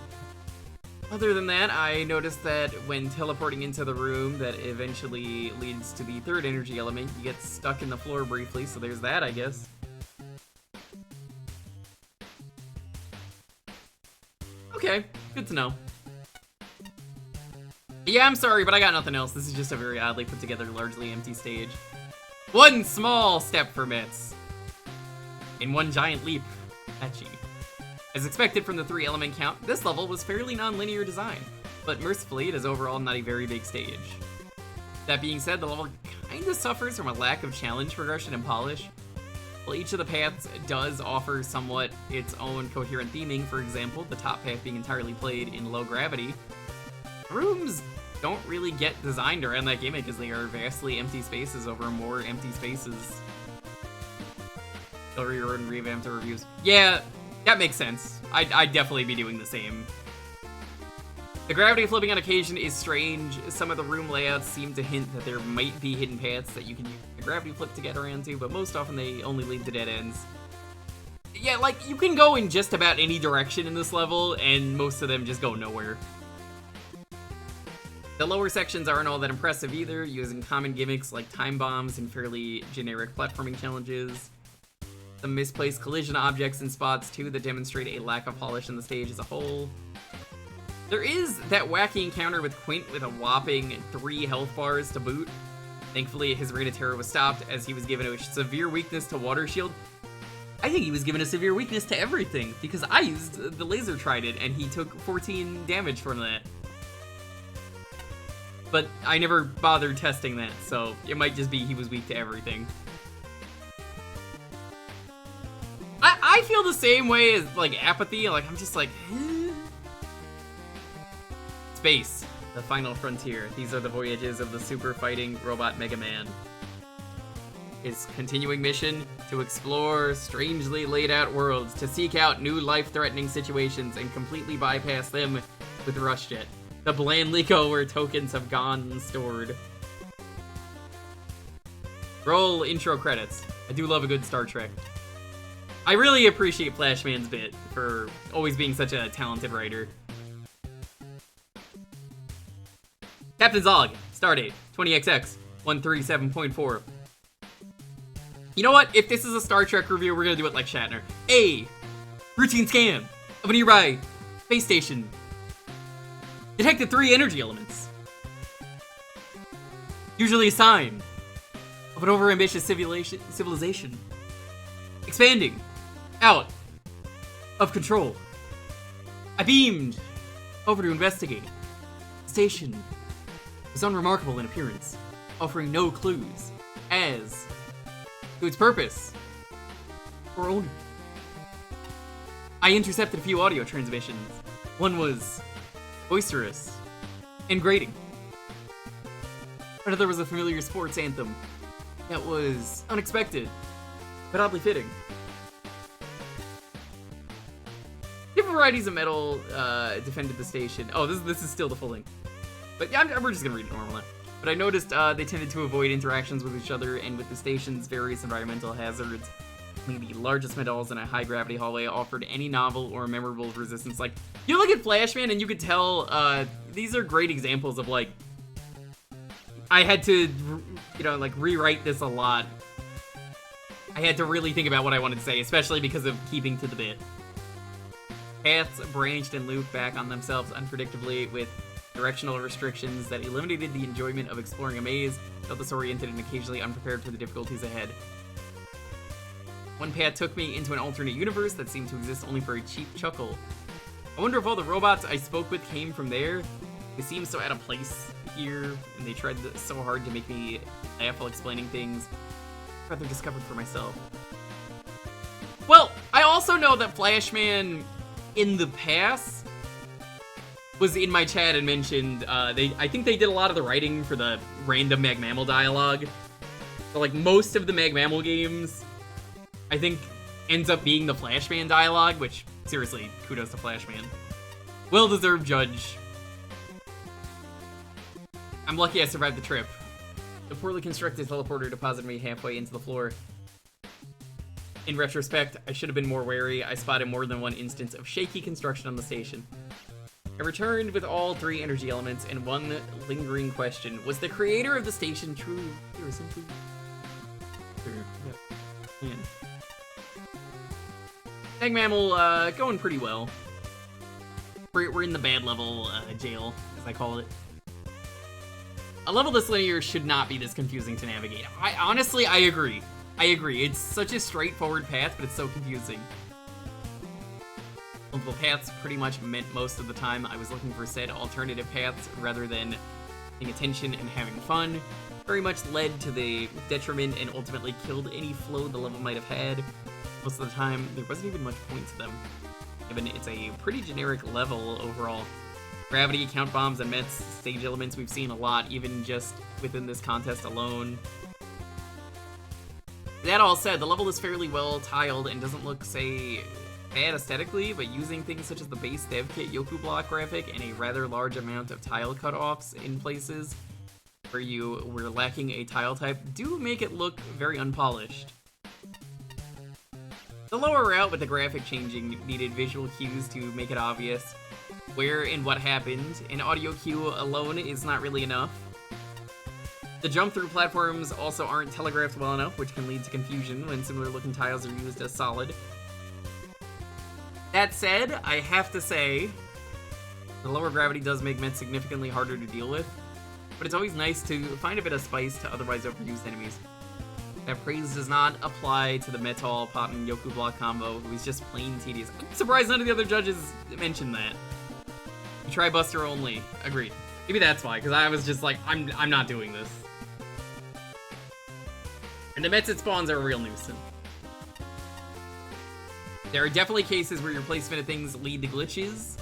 Other than that, I noticed that when teleporting into the room that eventually leads to the third energy element, you get stuck in the floor briefly, so there's that, I guess. Okay, good to know. Yeah, I'm sorry, but I got nothing else. This is just a very oddly put together, largely empty stage. One small step for Mitz. In one giant leap, Etchy. As expected from the 3-element count, this level was fairly non-linear design, but mercifully it is overall not a very big stage. That being said, the level kinda suffers from a lack of challenge progression and polish. While each of the paths does offer somewhat its own coherent theming, for example, the top path being entirely played in low gravity, rooms don't really get designed around that gimmick, as they are vastly empty spaces over more empty spaces. They'll reword and revamp the reviews. Yeah, that makes sense. I'd definitely be doing the same. The gravity flipping on occasion is strange. Some of the room layouts seem to hint that there might be hidden paths that you can use the gravity flip to get around to, but most often they only lead to dead ends. Yeah, like, you can go in just about any direction in this level, and most of them just go nowhere. The lower sections aren't all that impressive either, using common gimmicks like time bombs and fairly generic platforming challenges. Some misplaced collision objects in spots, too, that demonstrate a lack of polish in the stage as a whole. There is that wacky encounter with Quint with a whopping 3 health bars to boot. Thankfully, his Reign of Terror was stopped as he was given a severe weakness to Water Shield. I think he was given a severe weakness to everything, because I used the Laser Trident and he took 14 damage from that. But I never bothered testing that, so it might just be he was weak to everything. I feel the same way as, like, Apathy. Like, I'm just like, eh. Space, the final frontier. These are the voyages of the super fighting robot Mega Man. His continuing mission to explore strangely laid out worlds, to seek out new life-threatening situations and completely bypass them with Rush Jet. The blandly go where tokens have gone stored. Roll intro credits. I do love a good Star Trek. I really appreciate Flashman's bit for always being such a talented writer. Captain Zog, Stardate, 20XX, 137.4. You know what? If this is a Star Trek review, we're gonna do it like Shatner. A routine scan of a nearby space station. Detected 3 energy elements. Usually a sign of an overambitious civilization. Expanding out of control. I beamed over to investigate. The station was unremarkable in appearance, offering no clues as to its purpose or owner. I intercepted a few audio transmissions. One was boisterous and grating. Another was a familiar sports anthem that was unexpected, but oddly fitting. Different varieties of metal defended the station. Oh, this is still the full link. But yeah, we're just gonna read it normally. But I noticed they tended to avoid interactions with each other and with the station's various environmental hazards. Maybe the largest medals in a high-gravity hallway offered any novel or memorable resistance. Like, you look at Flashman and you could tell these are great examples of, like, I had to, you know, like, rewrite this a lot. I had to really think about what I wanted to say, especially because of keeping to the bit. Paths branched and looped back on themselves unpredictably with directional restrictions that eliminated the enjoyment of exploring a maze, felt disoriented and occasionally unprepared for the difficulties ahead. One path took me into an alternate universe that seemed to exist only for a cheap chuckle. I wonder if all the robots I spoke with came from there. They seem so out of place here, and they tried so hard to make me laugh while explaining things I'd rather discover for myself. Well, I also know that Flashman in the past was in my chat and mentioned I think they did a lot of the writing for the random Magmammal dialogue. So, like, most of the Magmammal games, I think, ends up being the Flashman dialogue, which, seriously, kudos to Flashman. Well-deserved judge. I'm lucky I survived the trip. The poorly constructed teleporter deposited me halfway into the floor. In retrospect, I should have been more wary. I spotted more than one instance of shaky construction on the station. I returned with all 3 energy elements and one lingering question. Was the creator of the station true? Or simply... Yeah. Magmammal, going pretty well. We're in the bad level jail, as I call it. A level this linear should not be this confusing to navigate. Honestly, I agree. It's such a straightforward path, but it's so confusing. Multiple paths pretty much meant most of the time I was looking for said alternative paths rather than paying attention and having fun. Very much led to the detriment and ultimately killed any flow the level might have had. Most of the time, there wasn't even much point to them, given it's a pretty generic level overall. Gravity, count bombs, and Mets stage elements we've seen a lot, even just within this contest alone. That all said, the level is fairly well tiled and doesn't look, say, bad aesthetically, but using things such as the base dev kit Yoku block graphic and a rather large amount of tile cutoffs in places where you were lacking a tile type do make it look very unpolished. The lower route with the graphic changing needed visual cues to make it obvious where and what happened. An audio cue alone is not really enough. The jump-through platforms also aren't telegraphed well enough, which can lead to confusion when similar-looking tiles are used as solid. That said, I have to say, the lower gravity does make Mets significantly harder to deal with, but it's always nice to find a bit of spice to otherwise overused enemies. That praise does not apply to the Metal Pop and Yoku block combo, who is just plain tedious. I'm surprised none of the other judges mentioned that. You try Buster only. Agreed. Maybe that's why, because I was just like, I'm not doing this. And the Mets it spawns are a real nuisance. There are definitely cases where your placement of things lead to glitches.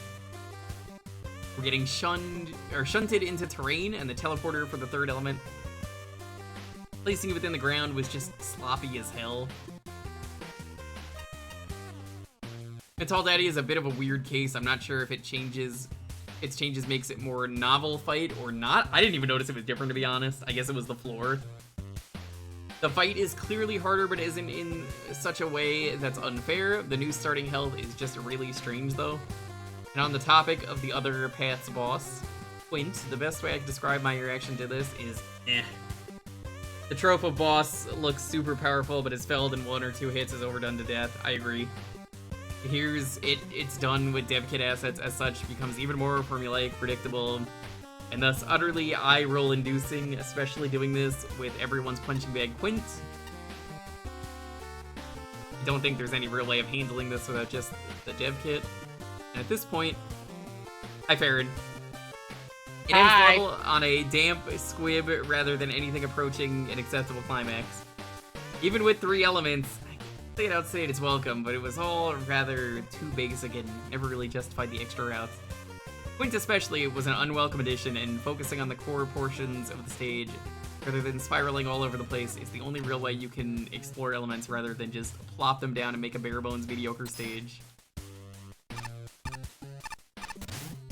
We're getting shunted into terrain, and the teleporter for the third element. Placing it within the ground was just sloppy as hell. Metal Daddy is a bit of a weird case. I'm not sure if its changes makes it more novel fight or not. I didn't even notice it was different, to be honest. I guess it was the floor. The fight is clearly harder, but isn't in such a way that's unfair. The new starting health is just really strange, though. And on the topic of the other path's boss, Quint, the best way I can describe my reaction to this is eh. The Tropho boss looks super powerful, but his felled in 1 or 2 hits is overdone to death. I agree. It's done with dev kit assets, as such becomes even more formulaic, predictable, and thus utterly eye-roll inducing, especially doing this with everyone's punching bag Quint. I don't think there's any real way of handling this without just the dev kit. And at this point, hi Farron. It ends the level on a damp squib rather than anything approaching an acceptable climax. Even with 3 elements, I can't say it outside its welcome, but it was all rather too basic and never really justified the extra routes. Quint especially was an unwelcome addition, and focusing on the core portions of the stage rather than spiraling all over the place is the only real way you can explore elements rather than just plop them down and make a bare-bones mediocre stage.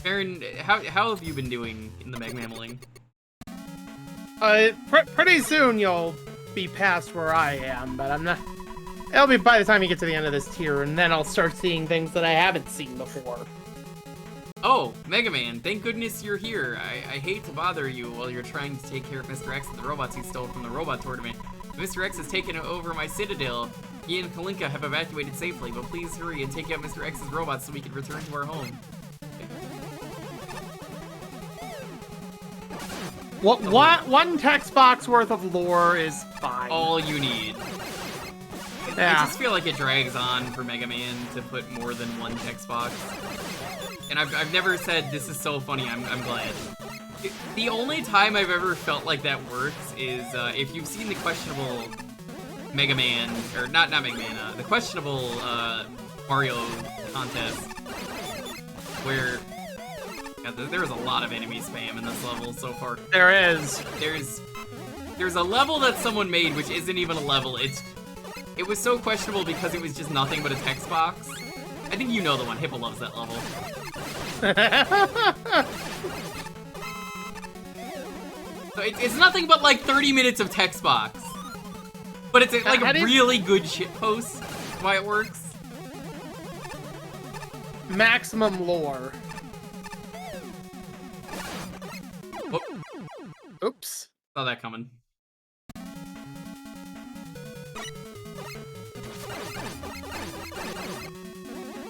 Aaron, how have you been doing in the Magmamaling? Pretty soon you'll be past where I am, but I'm not... It'll be by the time you get to the end of this tier, and then I'll start seeing things that I haven't seen before. Oh, Mega Man, thank goodness you're here. I hate to bother you while you're trying to take care of Mr. X and the robots he stole from the robot tournament. Mr. X has taken over my citadel. He and Kalinka have evacuated safely, but please hurry and take out Mr. X's robots so we can return to our home. One text box worth of lore is fine. All you need. Yeah. I just feel like it drags on for Mega Man to put more than 1 text box. And I've never said this is so funny, I'm glad. The only time I've ever felt like that works is if you've seen the questionable Mega Man, or not Mega Man, the questionable Mario contest, where there's a lot of enemy spam in this level so far. There is. There's a level that someone made which isn't even a level. It was so questionable because it was just nothing but a text box. I think you know the one. Hippo loves that level. So it's nothing but like 30 minutes of text box. But it's like a really good shitpost. That's why it works. Maximum lore. Whoop. Oops. Saw that coming.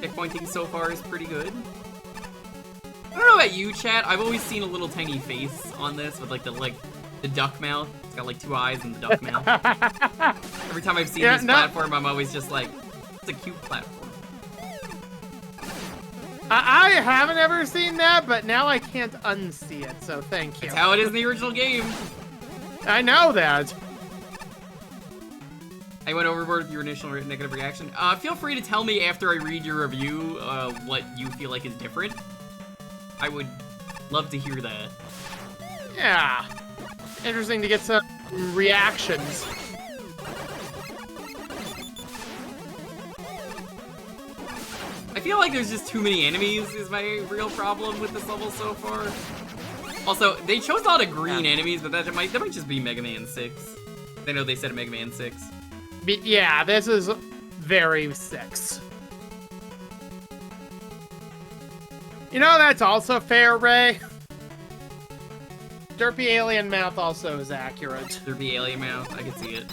Checkpointing so far is pretty good. I don't know about you, chat. I've always seen a little tiny face on this with like the duck mouth. It's got like 2 eyes and the duck mouth. Every time I've seen this platform, I'm always just like, it's a cute platform. I haven't ever seen that, but now I can't unsee it, so thank you. That's how it is in the original game. I know that. I went overboard with your initial negative reaction. Feel free to tell me after I read your review what you feel like is different. I would Love to hear that. Yeah. Interesting to get some reactions. I feel like there's just too many enemies is my real problem with this level so far. Also, they chose a lot of green enemies, but that might just be Mega Man 6. I know they said Mega Man 6. Yeah, this is very 6. You know, that's also fair, Ray. Derpy Alien Mouth also is accurate. Derpy Alien Mouth, I can see it.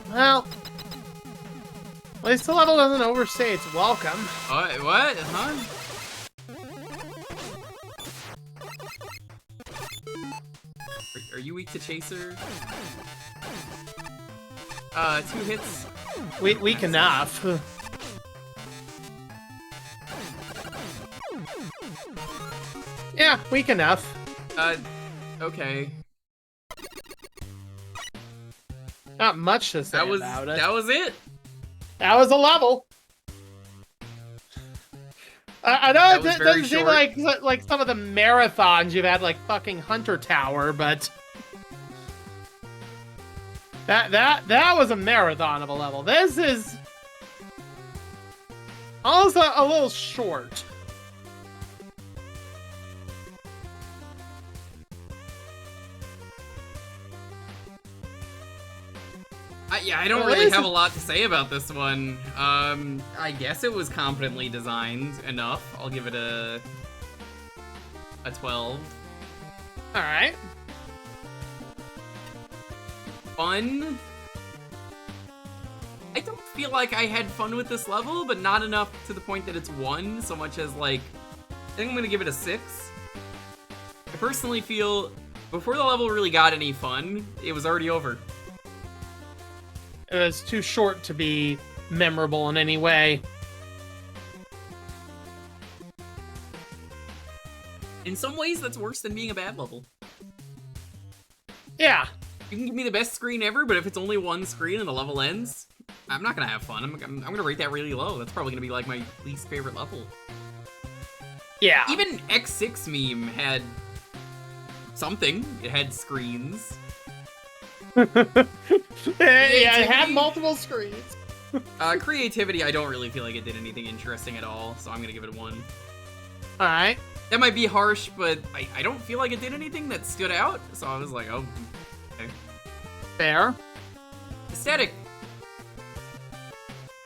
Well, at least the level doesn't overstay its welcome. What? Huh? Are you weak to Chaser? 2 hits. Weak enough. Yeah, weak enough. Okay. Not much to say That was about it. that was it. That was a level. I know That it was very doesn't seem like some of the marathons you've had, like fucking Hunter Tower, but that was a marathon of a level. This is almost a little short. I don't really have a lot to say about this one. I guess it was competently designed enough. I'll give it a 12. All right. Fun. I don't feel like I had fun with this level, but not enough to the point that it's 1, so much as, like, I think I'm gonna give it a 6. I personally feel, before the level really got any fun, it was already over. It was too short to be memorable in any way. In some ways, that's worse than being a bad level. Yeah. You can give me the best screen ever, but if it's only 1 screen and the level ends, I'm not gonna have fun. I'm gonna rate that really low. That's probably gonna be like my least favorite level. Yeah. Even X6 meme had something. It had screens. Yeah, it had multiple screens. Creativity, I don't really feel like it did anything interesting at all, so I'm gonna give it a 1. Alright. That might be harsh, but I don't feel like it did anything that stood out, so I was like, oh, okay. Fair. Aesthetic.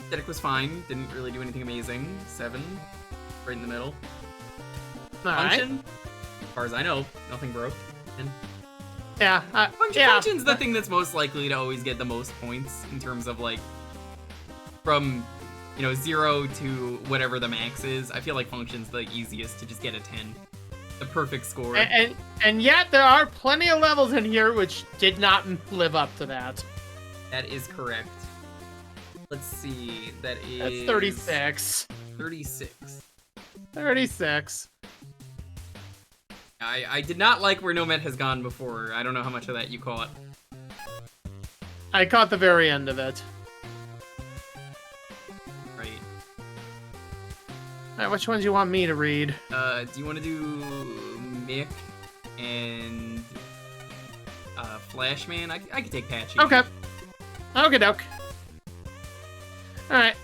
Aesthetic was fine, didn't really do anything amazing. 7, right in the middle. Alright. Function, as far as I know, nothing broke. And Yeah. Function's the thing that's most likely to always get the most points in terms of, like, from, 0 to whatever the max is. I feel like Function's the easiest to just get a 10. The perfect score. And yet there are plenty of levels in here which did not live up to that. That is correct. Let's see. That's 36. 36. 36. I did not like where Nomad has gone before. I don't know how much of that you caught. I caught the very end of it. Right. Alright, which ones do you want me to read? Do you want to do Mick and Flashman? I could take Patchy. Okay. Okie doke. Alright.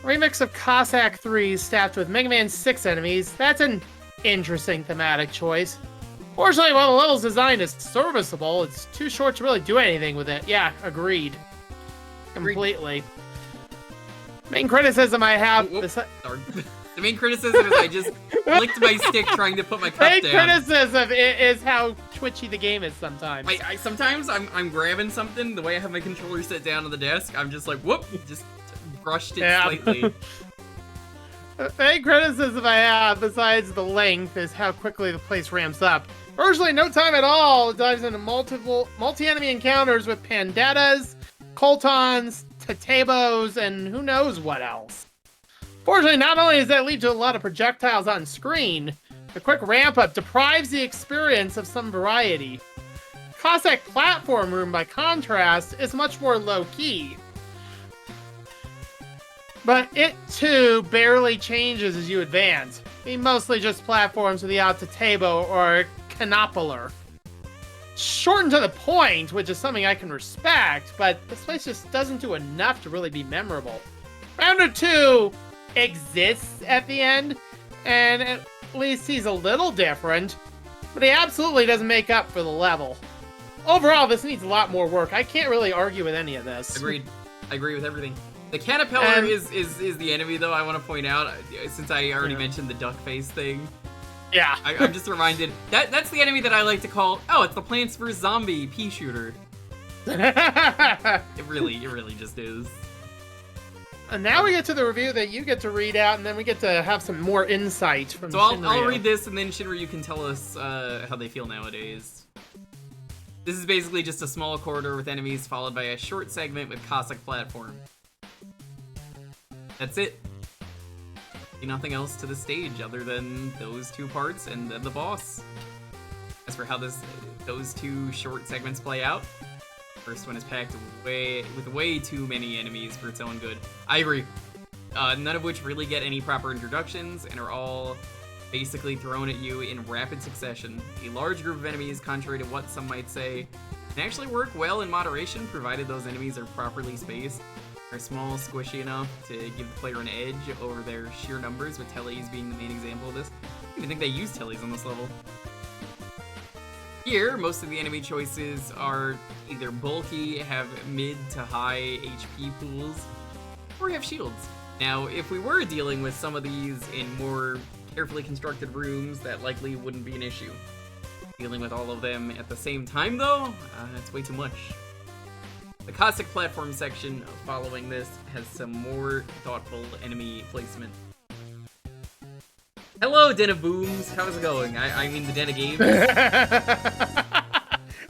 Remix of Cossack 3 staffed with Mega Man 6 enemies. That's an interesting thematic choice. Fortunately, while the level's design is serviceable, it's too short to really do anything with it. Yeah, agreed. Completely. Main criticism I have... Sorry. The main criticism is I just licked my stick trying to put my cup Main down. criticism is how twitchy the game is sometimes. Sometimes I'm grabbing something, the way I have my controller set down on the desk, I'm just like, whoop, just brushed it slightly. The main criticism I have, besides the length, is how quickly the place ramps up. Virtually no time at all, it dives into multi-enemy encounters with Pandettas, Coltons, Tatabos, and who knows what else. Fortunately, not only does that lead to a lot of projectiles on screen, the quick ramp-up deprives the experience of some variety. Cossack Platform Room, by contrast, is much more low-key. But it, too, barely changes as you advance. It mostly just platforms with the Altatebo or Canopolar. Short and to the point, which is something I can respect, but this place just doesn't do enough to really be memorable. Rounder 2 exists at the end, and at least he's a little different, but he absolutely doesn't make up for the level. Overall, this needs a lot more work. I can't really argue with any of this. Agreed. I agree with everything. The Caterpillar is the enemy, though, I want to point out, since I already mentioned the duck face thing. Yeah. I'm just reminded, that's the enemy that I like to call, oh, it's the Plants vs. Zombie pea shooter. It really just is. And now we get to the review that you get to read out, and then we get to have some more insight from So Shinryu. I'll read this, and then Shinryu can tell us how they feel nowadays. This is basically just a small corridor with enemies, followed by a short segment with Cossack platform. That's it. Nothing else to the stage other than those two parts and then the boss. As for how those two short segments play out, first one is packed with way too many enemies for its own good. I agree. None of which really get any proper introductions and are all basically thrown at you in rapid succession. A large group of enemies, contrary to what some might say, can actually work well in moderation provided those enemies are properly spaced. Are small, squishy enough to give the player an edge over their sheer numbers, with Tellies being the main example of this. I don't even think they use Tellies on this level. Here, most of the enemy choices are either bulky, have mid to high HP pools, or have shields. Now, if we were dealing with some of these in more carefully constructed rooms, that likely wouldn't be an issue. Dealing with all of them at the same time, though, that's way too much. The Cossack platform section following this has some more thoughtful enemy placement. Hello, Den of Booms. How's it going? I mean the Den of Games.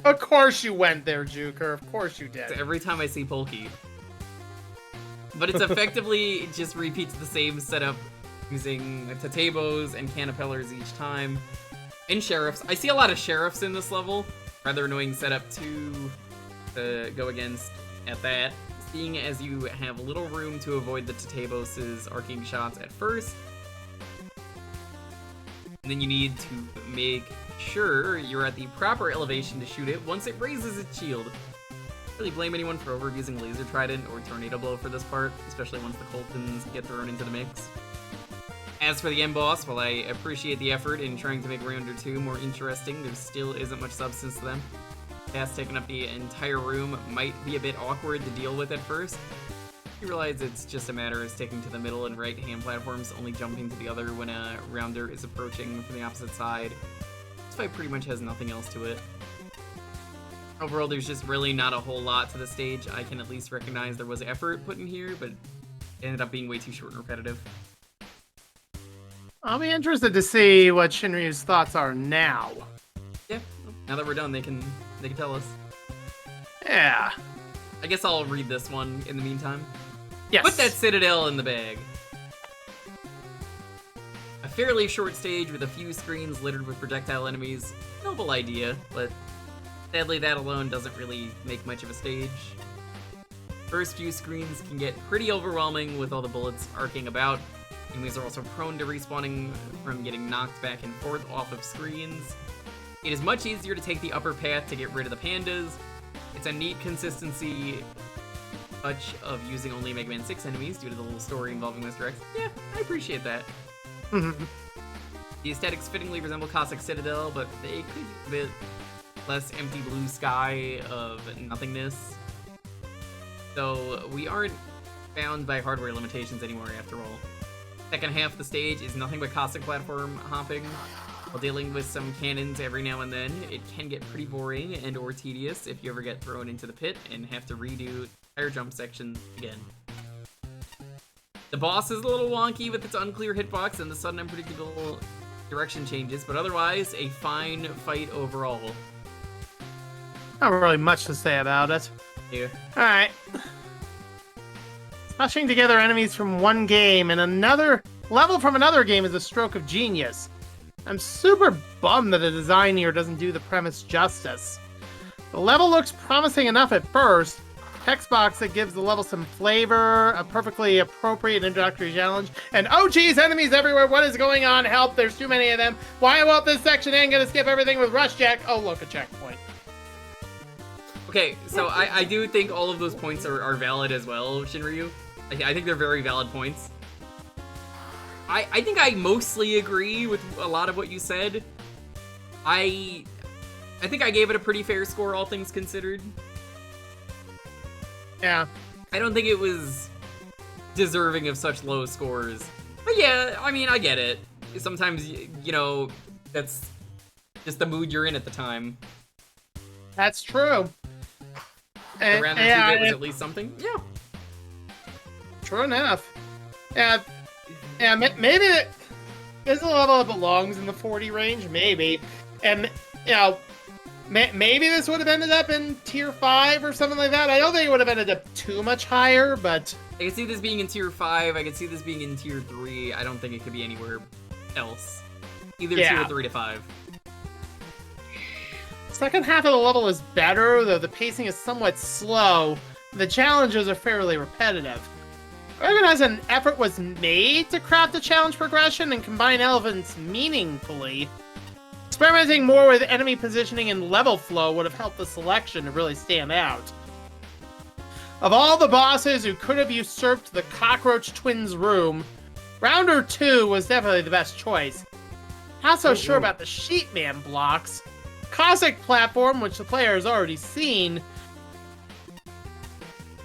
Of course you went there, Jewker. Of course you did. Every time I see Polky. But it's effectively just repeats the same setup using Tatebos and Caterpillars each time. And Sheriffs. I see a lot of Sheriffs in this level. Rather annoying setup to go against at that, seeing as you have little room to avoid the Tatebos' arcing shots at first. And then you need to make sure you're at the proper elevation to shoot it once it raises its shield. Can't really blame anyone for overusing Laser Trident or Tornado Blow for this part, especially once the Coltons get thrown into the mix. As for the end boss, while I appreciate the effort in trying to make Rounder 2 more interesting, there still isn't much substance to them. Cast taking up the entire room might be a bit awkward to deal with at first. You realize it's just a matter of sticking to the middle and right-hand platforms, only jumping to the other when a rounder is approaching from the opposite side. This fight pretty much has nothing else to it. Overall, there's just really not a whole lot to the stage. I can at least recognize there was effort put in here, but it ended up being way too short and repetitive. I'll be interested to see what Shinryu's thoughts are now. Yeah, now that we're done, they can tell us. Yeah. I guess I'll read this one in the meantime. Yes. Put that Citadel in the bag. A fairly short stage with a few screens littered with projectile enemies. Noble idea, but sadly that alone doesn't really make much of a stage. First few screens can get pretty overwhelming with all the bullets arcing about. Enemies are also prone to respawning from getting knocked back and forth off of screens. It is much easier to take the upper path to get rid of the pandas. It's a neat consistency touch of using only Mega Man 6 enemies due to the little story involving Mr. X. Yeah, I appreciate that. The aesthetics fittingly resemble Cossack Citadel, but they could use a bit less empty blue sky of nothingness. So we aren't bound by hardware limitations anymore after all. Second half of the stage is nothing but Cossack platform hopping. While dealing with some cannons every now and then, it can get pretty boring and or tedious if you ever get thrown into the pit and have to redo entire jump sections again. The boss is a little wonky with its unclear hitbox and the sudden unpredictable direction changes, but otherwise, a fine fight overall. Not really much to say about it. Yeah. Alright. Smashing together enemies from one game and another level from another game is a stroke of genius. I'm super bummed that the design here doesn't do the premise justice. The level looks promising enough at first, text box that gives the level some flavor, a perfectly appropriate introductory challenge, and oh geez, enemies everywhere, what is going on? Help, there's too many of them. Why won't this section end? Gonna skip everything with Rush Jack. Oh look, a checkpoint. Okay, so I do think all of those points are valid as well, Shinryu. I think they're very valid points. I think I mostly agree with a lot of what you said. I think I gave it a pretty fair score, all things considered. Yeah. I don't think it was deserving of such low scores. But yeah, I mean, I get it. Sometimes, you know, that's just the mood you're in at the time. That's true. The round that was at least something? Yeah. True enough. Yeah, maybe this level belongs in the 40 range, maybe. And, you know, maybe this would have ended up in tier 5 or something like that. I don't think it would have ended up too much higher, but... I can see this being in tier 5, I can see this being in tier 3. I don't think it could be anywhere else. Either tier 3 to 5. Second half of the level is better, though the pacing is somewhat slow. The challenges are fairly repetitive. I recognize an effort was made to craft the challenge progression and combine elements meaningfully. Experimenting more with enemy positioning and level flow would have helped the selection to really stand out. Of all the bosses who could have usurped the Cockroach Twins room, Rounder 2 was definitely the best choice. Not so sure about the Sheepman blocks. Cossack platform, which the player has already seen,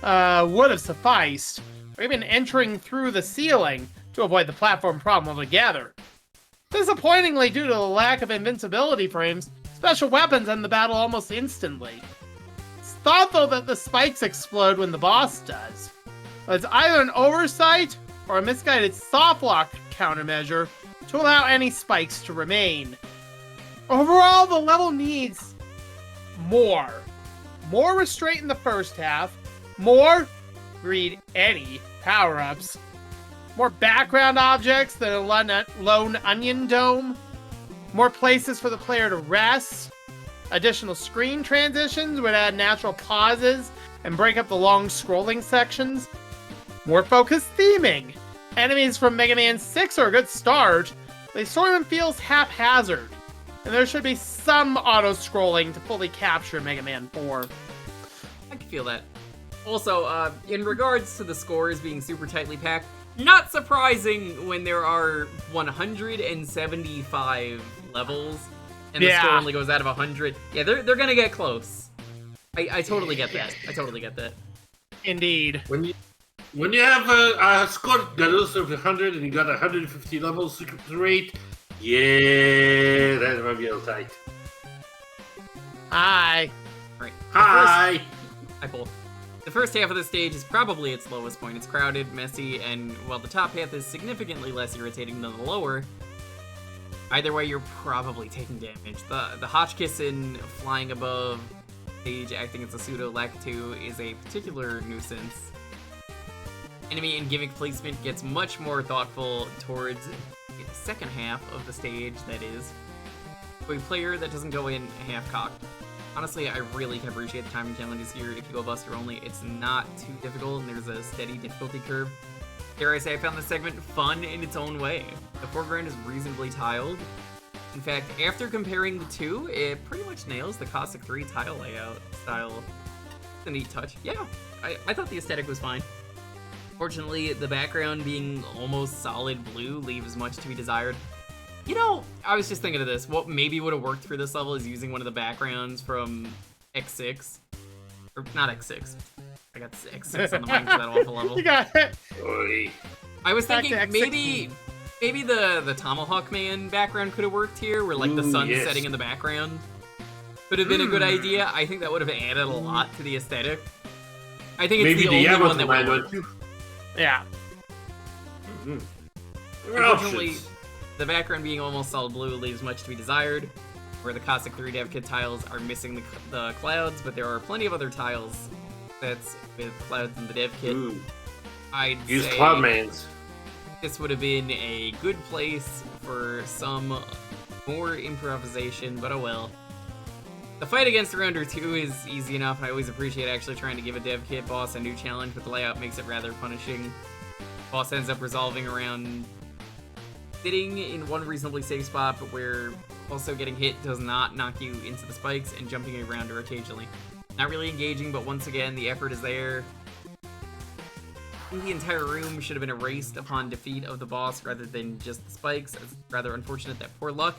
would have sufficed, or even entering through the ceiling to avoid the platform problem altogether. Disappointingly, due to the lack of invincibility frames, special weapons end the battle almost instantly. It's thought, though, that the spikes explode when the boss does. But it's either an oversight or a misguided softlock countermeasure to allow any spikes to remain. Overall, the level needs more. More restraint in the first half, more, read any, power-ups, more background objects than a lone onion dome, more places for the player to rest, additional screen transitions would add natural pauses and break up the long scrolling sections, more focused theming. Enemies from Mega Man 6 are a good start, but the story feels haphazard, and there should be some auto-scrolling to fully capture Mega Man 4. I can feel that. Also, in regards to the scores being super tightly packed, not surprising when there are 175 levels, and the score only goes out of 100. Yeah, they're gonna get close. I totally get that. I totally get that. Indeed. When you have a score that goes over 100 and you got 150 levels to rate, yeah, that might be a little tight. Hi. Right. Hi. Hi, Paul. The first half of the stage is probably its lowest point. It's crowded, messy, and while the top half is significantly less irritating than the lower, either way, you're probably taking damage. The Hotchkissin flying above stage, acting as a pseudo Lakitu, is a particular nuisance. Enemy and gimmick placement gets much more thoughtful towards the second half of the stage, that is. For a player that doesn't go in half-cocked. Honestly, I really can appreciate the timing challenges here. If you go Buster only, it's not too difficult, and there's a steady difficulty curve. Dare I say, I found this segment fun in its own way. The foreground is reasonably tiled. In fact, after comparing the two, it pretty much nails the Cossack 3 tile layout style. It's a neat touch. Yeah, I thought the aesthetic was fine. Fortunately, the background being almost solid blue leaves much to be desired. You know, I was just thinking of this. What maybe would have worked for this level is using one of the backgrounds from X6. Or, not X6. I got X6 on the mind for that awful level. You got it. Oy. I was Back thinking to maybe the Tomahawk Man background could have worked here, where like the sun yes. setting in the background would have been a good idea. I think that would have added a lot to the aesthetic. I think it's Maybe the only one that would Yamato work. too. Yeah. Unfortunately, the background being almost solid blue leaves much to be desired, where the Cossack 3 dev kit tiles are missing the clouds, but there are plenty of other tiles that's with clouds in the dev kit. Ooh. I'd Use say Cloudmans. this would have been a good place for some more improvisation, but oh well. The fight against Rounder 2 is easy enough. I always appreciate actually trying to give a dev kit boss a new challenge, but the layout makes it rather punishing. Boss ends up resolving around sitting in one reasonably safe spot, but where also getting hit does not knock you into the spikes, and jumping around her occasionally. Not really engaging, but once again, the effort is there. I think the entire room should have been erased upon defeat of the boss rather than just the spikes. It's rather unfortunate that poor luck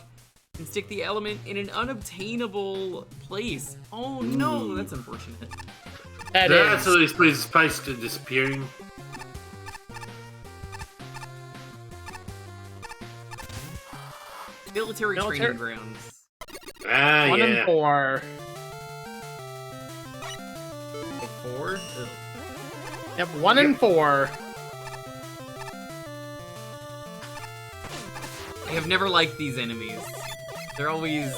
can stick the element in an unobtainable place. Oh no, that's unfortunate. That's at least places spikes to disappearing. Military training grounds. Ah, 1 yeah. and 4. 4? Ugh. Yep, 1 and 4. I have never liked these enemies. They're always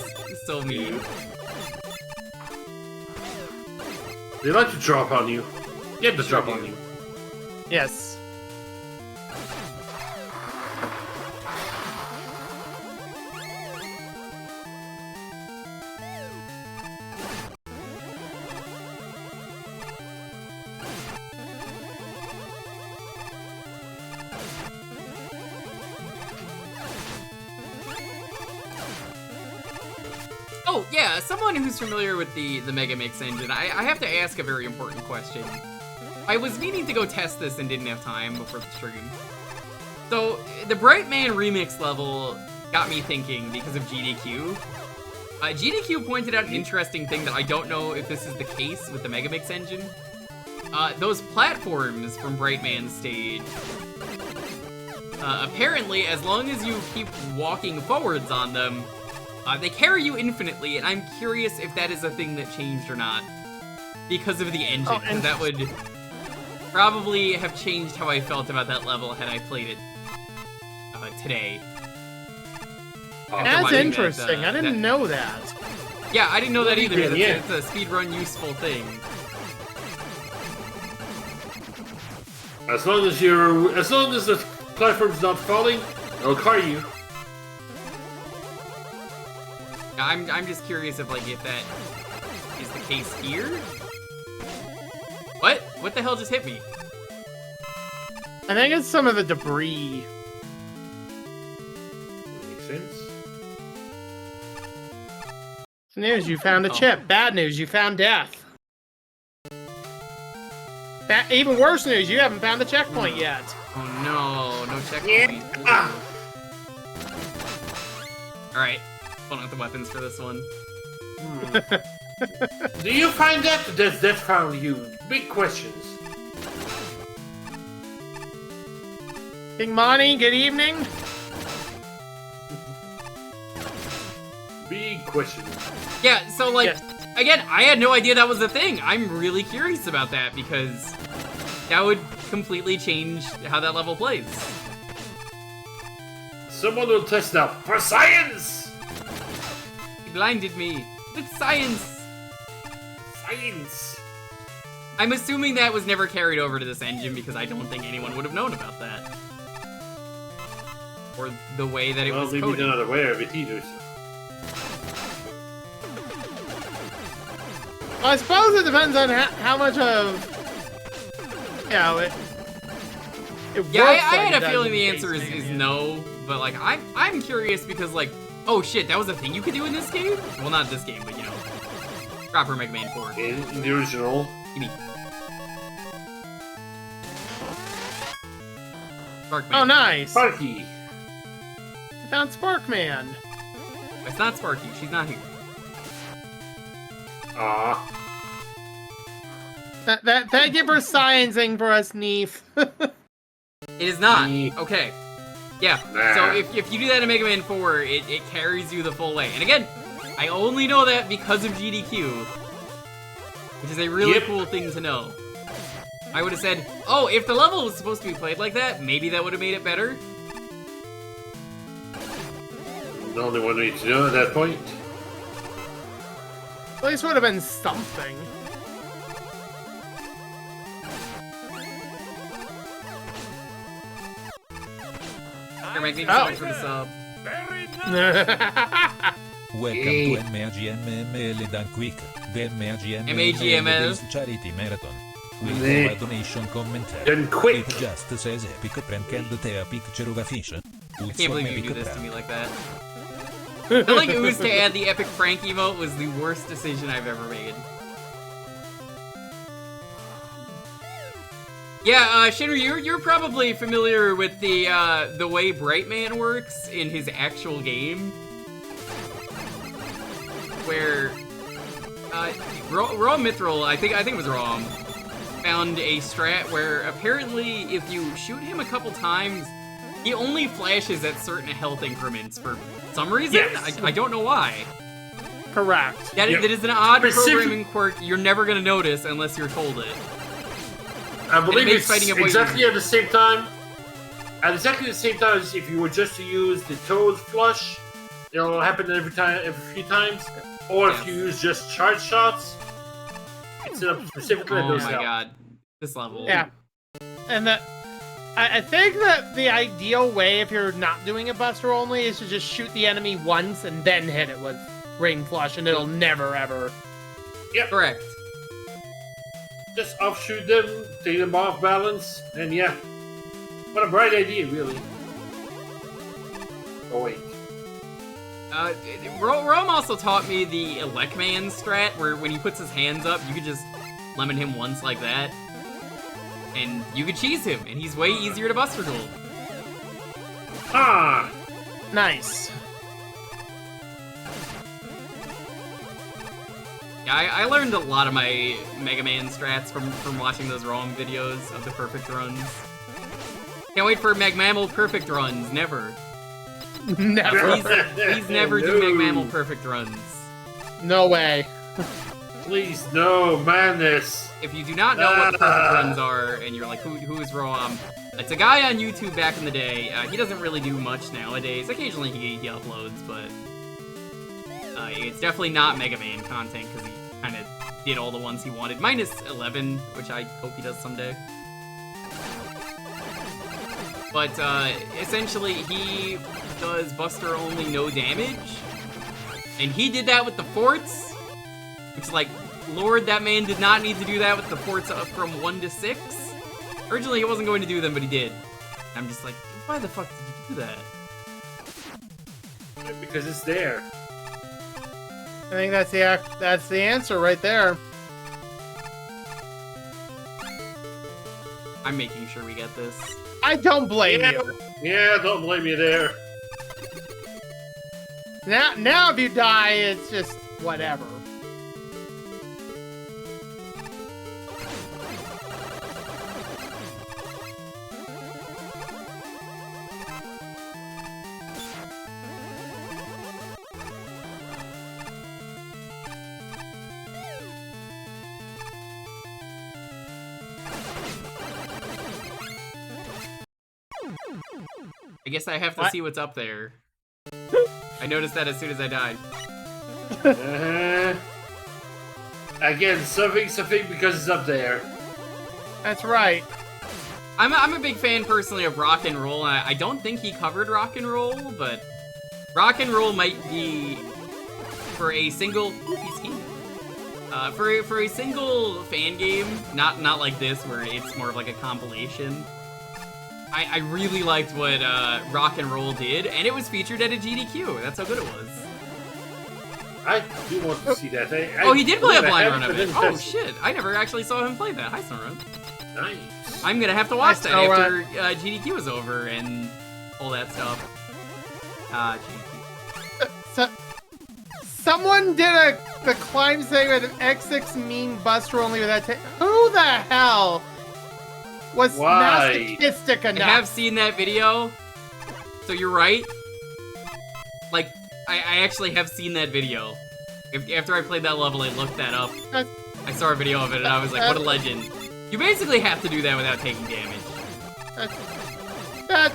so mean. They like to drop on you. Get the drop on you. Yes. Oh, yeah, someone who's familiar with the Mega Mix engine, I have to ask a very important question. I was meaning to go test this and didn't have time before the stream. So, the Bright Man remix level got me thinking because of GDQ. GDQ pointed out an interesting thing that I don't know if this is the case with the Mega Mix engine. Those platforms from Bright Man's stage, apparently, as long as you keep walking forwards on them, they carry you infinitely, and I'm curious if that is a thing that changed or not. Because of the engine, Oh, and that would probably have changed how I felt about that level had I played it today. That's Providing interesting. I didn't know that. Yeah, I didn't know that either. Yeah. It's a speedrun useful thing. As long as the platform's not falling, it'll carry you. I'm just curious if that is the case here. What? What the hell just hit me? I think it's some of the debris. Makes sense. Good news, you found a chip. Bad news, you found death. Even worse news, you haven't found the checkpoint yet. Oh no, no checkpoint. Alright, pulling out the weapons for this one. Do you find that? Does that found you? Big questions. King Monty, good evening. Big questions. Yeah, so again, I had no idea that was a thing. I'm really curious about that because that would completely change how that level plays. Someone will test now for science. He blinded me with science. Science. I'm assuming that was never carried over to this engine because I don't think anyone would have known about that. Or the way that it Well, was maybe coded. they're not aware of it either. Well, I suppose it depends on how much of, it Yeah, I works like had it a does feeling in the base answer is Mania. no, but I'm curious because oh shit, that was a thing you could do in this game? Well, not this game, but proper Mega Man 4. In the original. Gimme. Sparkman. Oh, nice. Sparky. I found Sparkman. It's not Sparky, she's not here. Ah. Thank you for sciencing for us, Neef. It is not. Mm. Okay. Yeah, Nah. so if you do that in Mega Man 4, it carries you the full way. And again, I only know that because of GDQ, which is a really cool thing to know. I would have said, oh, if the level was supposed to be played like that, maybe that would have made it better. The only one we need to know at that point. At least would have been something. Here, Mike, thank you so much for the sub. Welcome to MAGMML Dan Quick, the MAGML. based charity marathon. We Meh. have a donation commentary. Dan Quick. It just says epic prank and a picture of a fish. I can't believe you do this to me like that. Telling Ooze to add the epic prank emote was the worst decision I've ever made. Yeah, Shinryu, you're probably familiar with the way Brightman works in his actual game, where Rom Mithril, I think it was Rom, found a strat where apparently if you shoot him a couple times, he only flashes at certain health increments for some reason. Yes. I don't know why. Correct. That Yep. is an odd Specific- programming quirk you're never gonna notice unless you're told it. I believe makes it's fighting a point exactly at the same time. At exactly the same time as if you were just to use the Toad Flush, it'll happen every few times. Or if Yes. you use just charge shots, it's set up specifically at Oh those my health. god. This level. Yeah. And I think that the ideal way, if you're not doing a Buster only, is to just shoot the enemy once and then hit it with Rain Flush, and it'll never ever. Correct. Just offshoot them, take them off balance, and yeah. What a bright idea, really. Oh wait. Rome also taught me the Elecman strat, where when he puts his hands up, you could just lemon him once like that, and you could cheese him, and he's way easier to Buster Duel. Ah! Nice. Yeah, I learned a lot of my Mega Man strats from watching those Rome videos of the perfect runs. Can't wait for Magmammal perfect runs, never. Never. Please never do Magmammal perfect runs. No way. Please, no, madness. If you do not know what perfect runs are, and you're like, who is Rom? It's a guy on YouTube back in the day. He doesn't really do much nowadays. Occasionally he uploads, but it's definitely not Mega Man content, because he kind of did all the ones he wanted. Minus 11, which I hope he does someday. But essentially, he does Buster only no damage. And he did that with the forts, which is like, Lord, that man did not need to do that with the forts up from 1 to 6. Originally, he wasn't going to do them, but he did. I'm just like, why the fuck did you do that? Because it's there. I think that's the answer right there. I'm making sure we get this. I don't blame Yeah. you. Yeah, don't blame me there. Now if you die, it's just whatever. I guess I have to see what's up there. I noticed that as soon as I died. Again, something because it's up there. That's right. I'm a big fan personally of Rock and Roll. I don't think he covered Rock and Roll, but Rock and Roll might be for a single for a single fan game, not like this where it's more of like a compilation. I really liked what Rock and Roll did, and it was featured at a GDQ. That's how good it was. I do want to see that. Oh, he did play a blind run haven't of it. been Oh tested. shit! I never actually saw him play that. Hi, Sunrun. Nice. I'm gonna have to watch that Hi, after GDQ is over and all that stuff. GDQ. Someone did the climb segment of X6 mean Buster only with that. Who the hell was Why? masochistic I enough? have seen that video, so you're right. Like, I actually have seen that video. After I played that level, I looked that up. I saw a video of it, and I was like, what a legend. You basically have to do that without taking damage. That's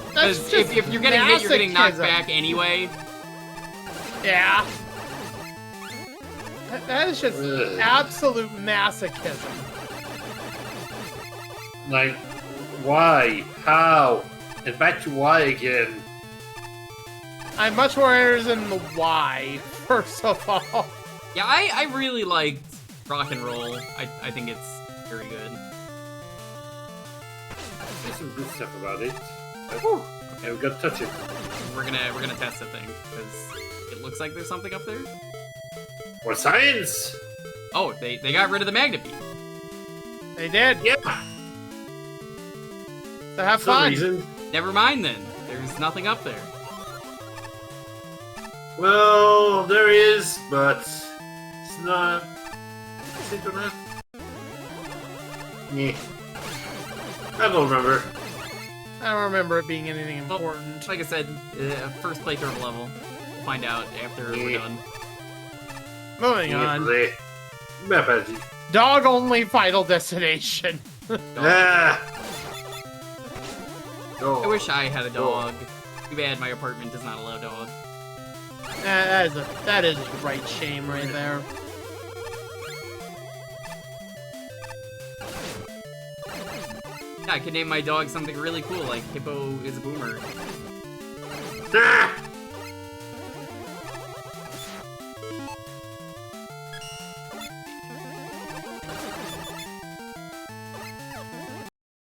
Because just if you're getting hit, you're getting knocked masochism. back anyway. Yeah. That is just Ugh. absolute masochism. Like, why? How? And back to why again? I'm much more interested in the why, first of all. Yeah, I really liked Rock and Roll. I think it's very good. There's some good stuff about it. Whew. Yeah, we gotta touch it. We're gonna test the thing because it looks like there's something up there. More science! Oh, they got rid of the magnet beam. They did. Yeah! So have For some fun. reason. Never mind then. There's nothing up there. Well, there is, but it's not. Is it or not? Yeah. I don't remember. I don't remember it being anything Well, important. like I said, first playthrough of the level. We'll find out after we're done. Moving on. Map energy. Dog only final destination. Ah! I wish I had a dog. Too bad my apartment does not allow dog. That is a right shame right there. Yeah, I could name my dog something really cool, like Hippo is a boomer. Ah!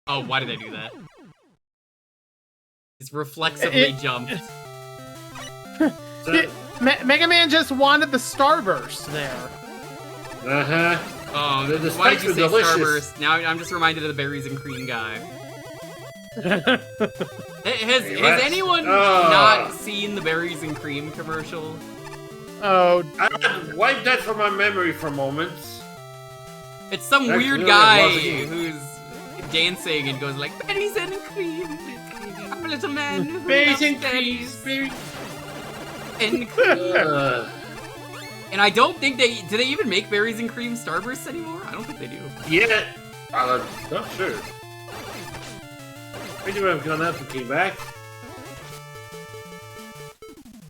Oh, why did I do that? Just reflexively jumped. Mega Man just wanted the Starburst there. Uh-huh. Oh, The why did spikes you were say delicious. Starburst? Now I'm just reminded of the berries and cream guy. Has anyone not seen the berries and cream commercial? Oh, I wiped that from my memory for a moment. It's some That's weird really guy buzzing. who's dancing and goes like, berries and cream. I'm a little man who Berries loves and berries berries. and cream. And I don't think do they even make berries and cream Starbursts anymore? I don't think they do. Yeah. I'm not sure. Maybe I've gone up and came back.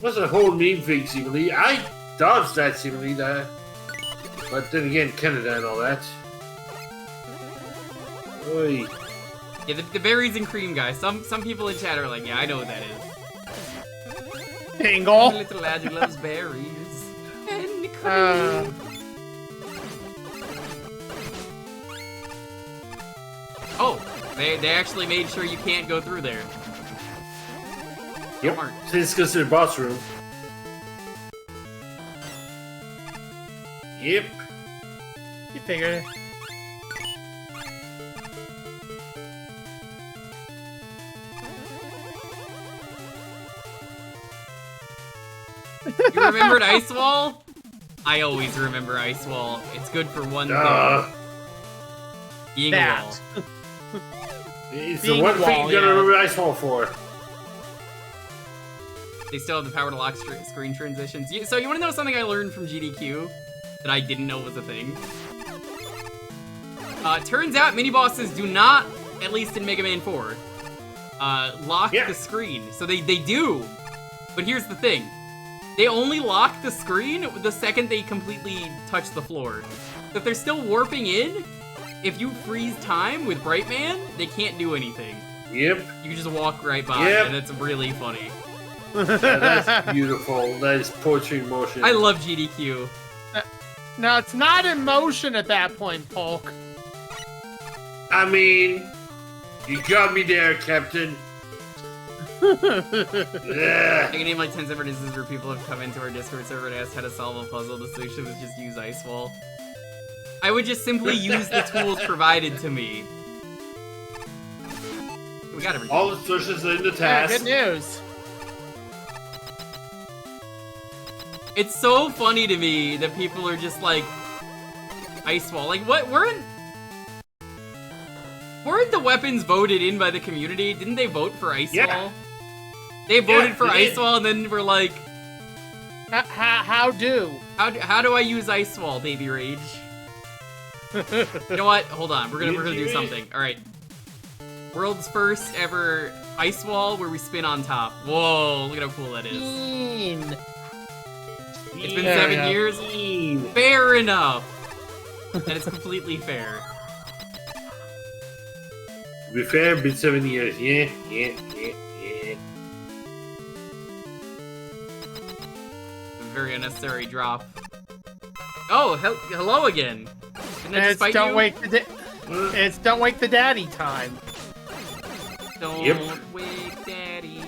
What's a whole meme thing, seemingly? I dodged that, seemingly, that. But then again, Canada and all that. Oi. Yeah, the berries and cream guy. Some people in chat are like, yeah, I know what that is. A Tingle. little lad who loves berries and cream. Oh, they actually made sure you can't go through there. Yep. Smart. Since it's considered boss room. Yep. You figure. You remembered Ice Wall? I always remember Ice Wall. It's good for one thing. Being a That. wall. It's Being the one wall, thing you gotta yeah. remember Ice Wall for. They still have the power to lock screen transitions. So you want to know something I learned from GDQ that I didn't know was a thing? Turns out mini-bosses do not, at least in Mega Man 4, lock the screen. So they do, but here's the thing. They only lock the screen the second they completely touch the floor. So if they're still warping in, if you freeze time with Brightman, they can't do anything. Yep. You can just walk right by, and it's really funny. That's beautiful. That is poetry in motion. I love GDQ. Now it's not in motion at that point, Polk. I mean, you got me there, Captain. I can name like 10 separate instances where people have come into our Discord server and asked how to solve a puzzle. The solution was just use Ice Wall. I would just simply use the tools provided to me. We got everything. All the solutions are in the Yeah, task. good news. It's so funny to me that people are just like, Ice Wall. Like, what? Weren't the weapons voted in by the community? Didn't they vote for Ice Wall? They voted for they Ice Wall, and then we're like, How do? how do I use Ice Wall, Baby Rage? You know what? Hold on. We're gonna do something. All right. World's first ever Ice Wall where we spin on top. Whoa! Look at how cool that is. Mean. It's been There 7 we go. years. Fair enough. That is completely fair. To be fair, been 7 years. Yeah. very unnecessary drop. Oh, hello again. Didn't that It's spite don't you? wake the daddy time. Don't wake daddy.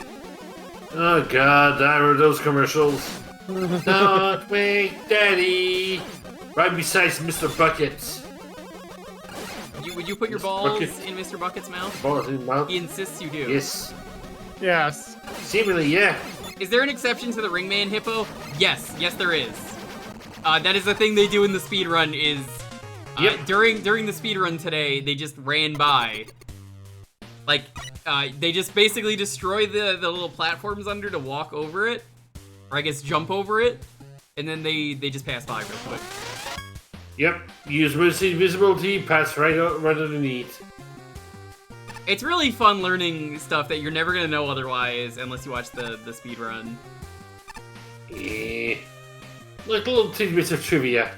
Oh god, I remember those commercials. Don't wake daddy. Right beside Mr. Buckets. Would you put your Mr. balls Bucket. in Mr. Bucket's mouth? Balls in mouth. He insists you do. Yes. Yes. Seemingly, yeah. Is there an exception to the Ringman Hippo? Yes, there is. That is the thing they do in the speedrun is... Yep. During the speedrun today, they just ran by. Like, they just basically destroy the little platforms under to walk over it. Or I guess jump over it. And then they just pass by real quick. Yep. Use emergency visibility, pass right underneath. It's really fun learning stuff that you're never gonna know otherwise unless you watch the speedrun. Yeah. Like little tidbits of trivia.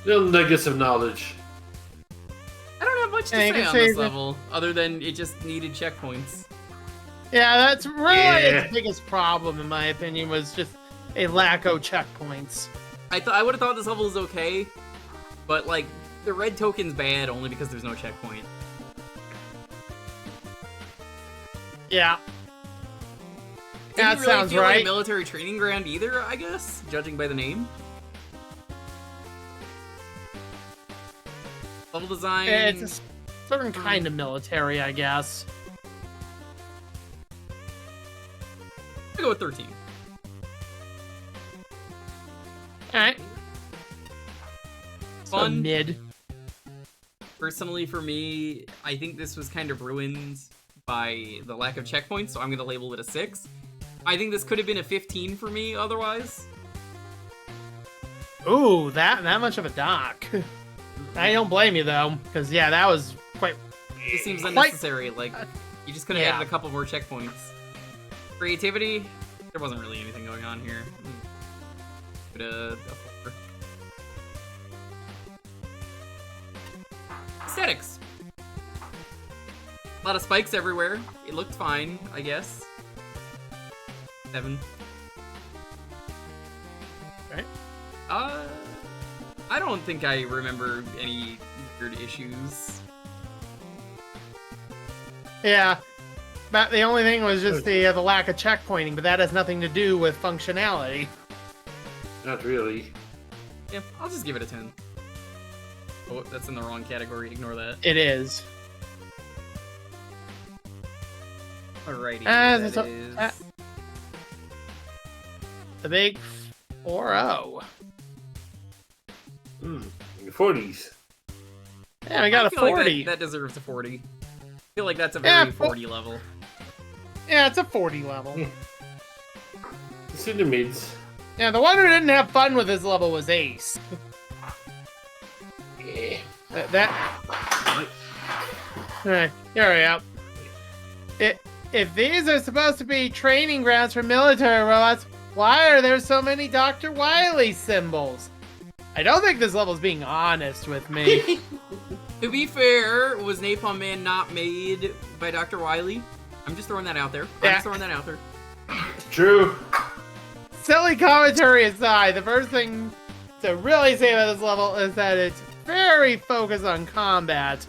Little nuggets of knowledge. I don't have much to And you say can on say this that- level, other than it just needed checkpoints. Yeah, that's really Yeah. its biggest problem, in my opinion, was just a lack of checkpoints. I would have thought this level was okay, but like the red token's bad only because there's no checkpoint. Yeah. Didn't That really sounds feel like a right. military training ground either, I guess, judging by the name. Level design. It's a certain kind of military, I guess. I'll go with 13. Alright. So Fun. mid. Personally, for me, I think this was kind of ruined by the lack of checkpoints, so I'm going to label it a 6. I think this could have been a 15 for me otherwise. Ooh, that much of a dock. I don't blame you, though, because, yeah, that was quite... It seems Quite- unnecessary. Like, you just could have Yeah. added a couple more checkpoints. Creativity, there wasn't really anything going on here. But a 4. Aesthetics. A lot of spikes everywhere. It looked fine, I guess. 7. Right. I don't think I remember any weird issues. Yeah. But the only thing was just the lack of checkpointing, but that has nothing to do with functionality. Not really. Yeah, I'll just give it a 10. Oh, that's in the wrong category. Ignore that. It is. Alrighty. that's that a- is... The big 4-0. In the 40s. Yeah, we got I a feel like 40. that deserves a 40. I feel like that's a Yeah, very 40 level. Yeah, it's a 40 level. It's in the mids. Yeah, the one who didn't have fun with this level was Ace. Yeah. Alright, here we go. If these are supposed to be training grounds for military robots, why are there so many Dr. Wily symbols? I don't think this level's being honest with me. To be fair, was Napalm Man not made by Dr. Wily? I'm just throwing that out there. I'm Yeah. just throwing that out there. True. Silly commentary aside, the first thing to really say about this level is that it's very focused on combat.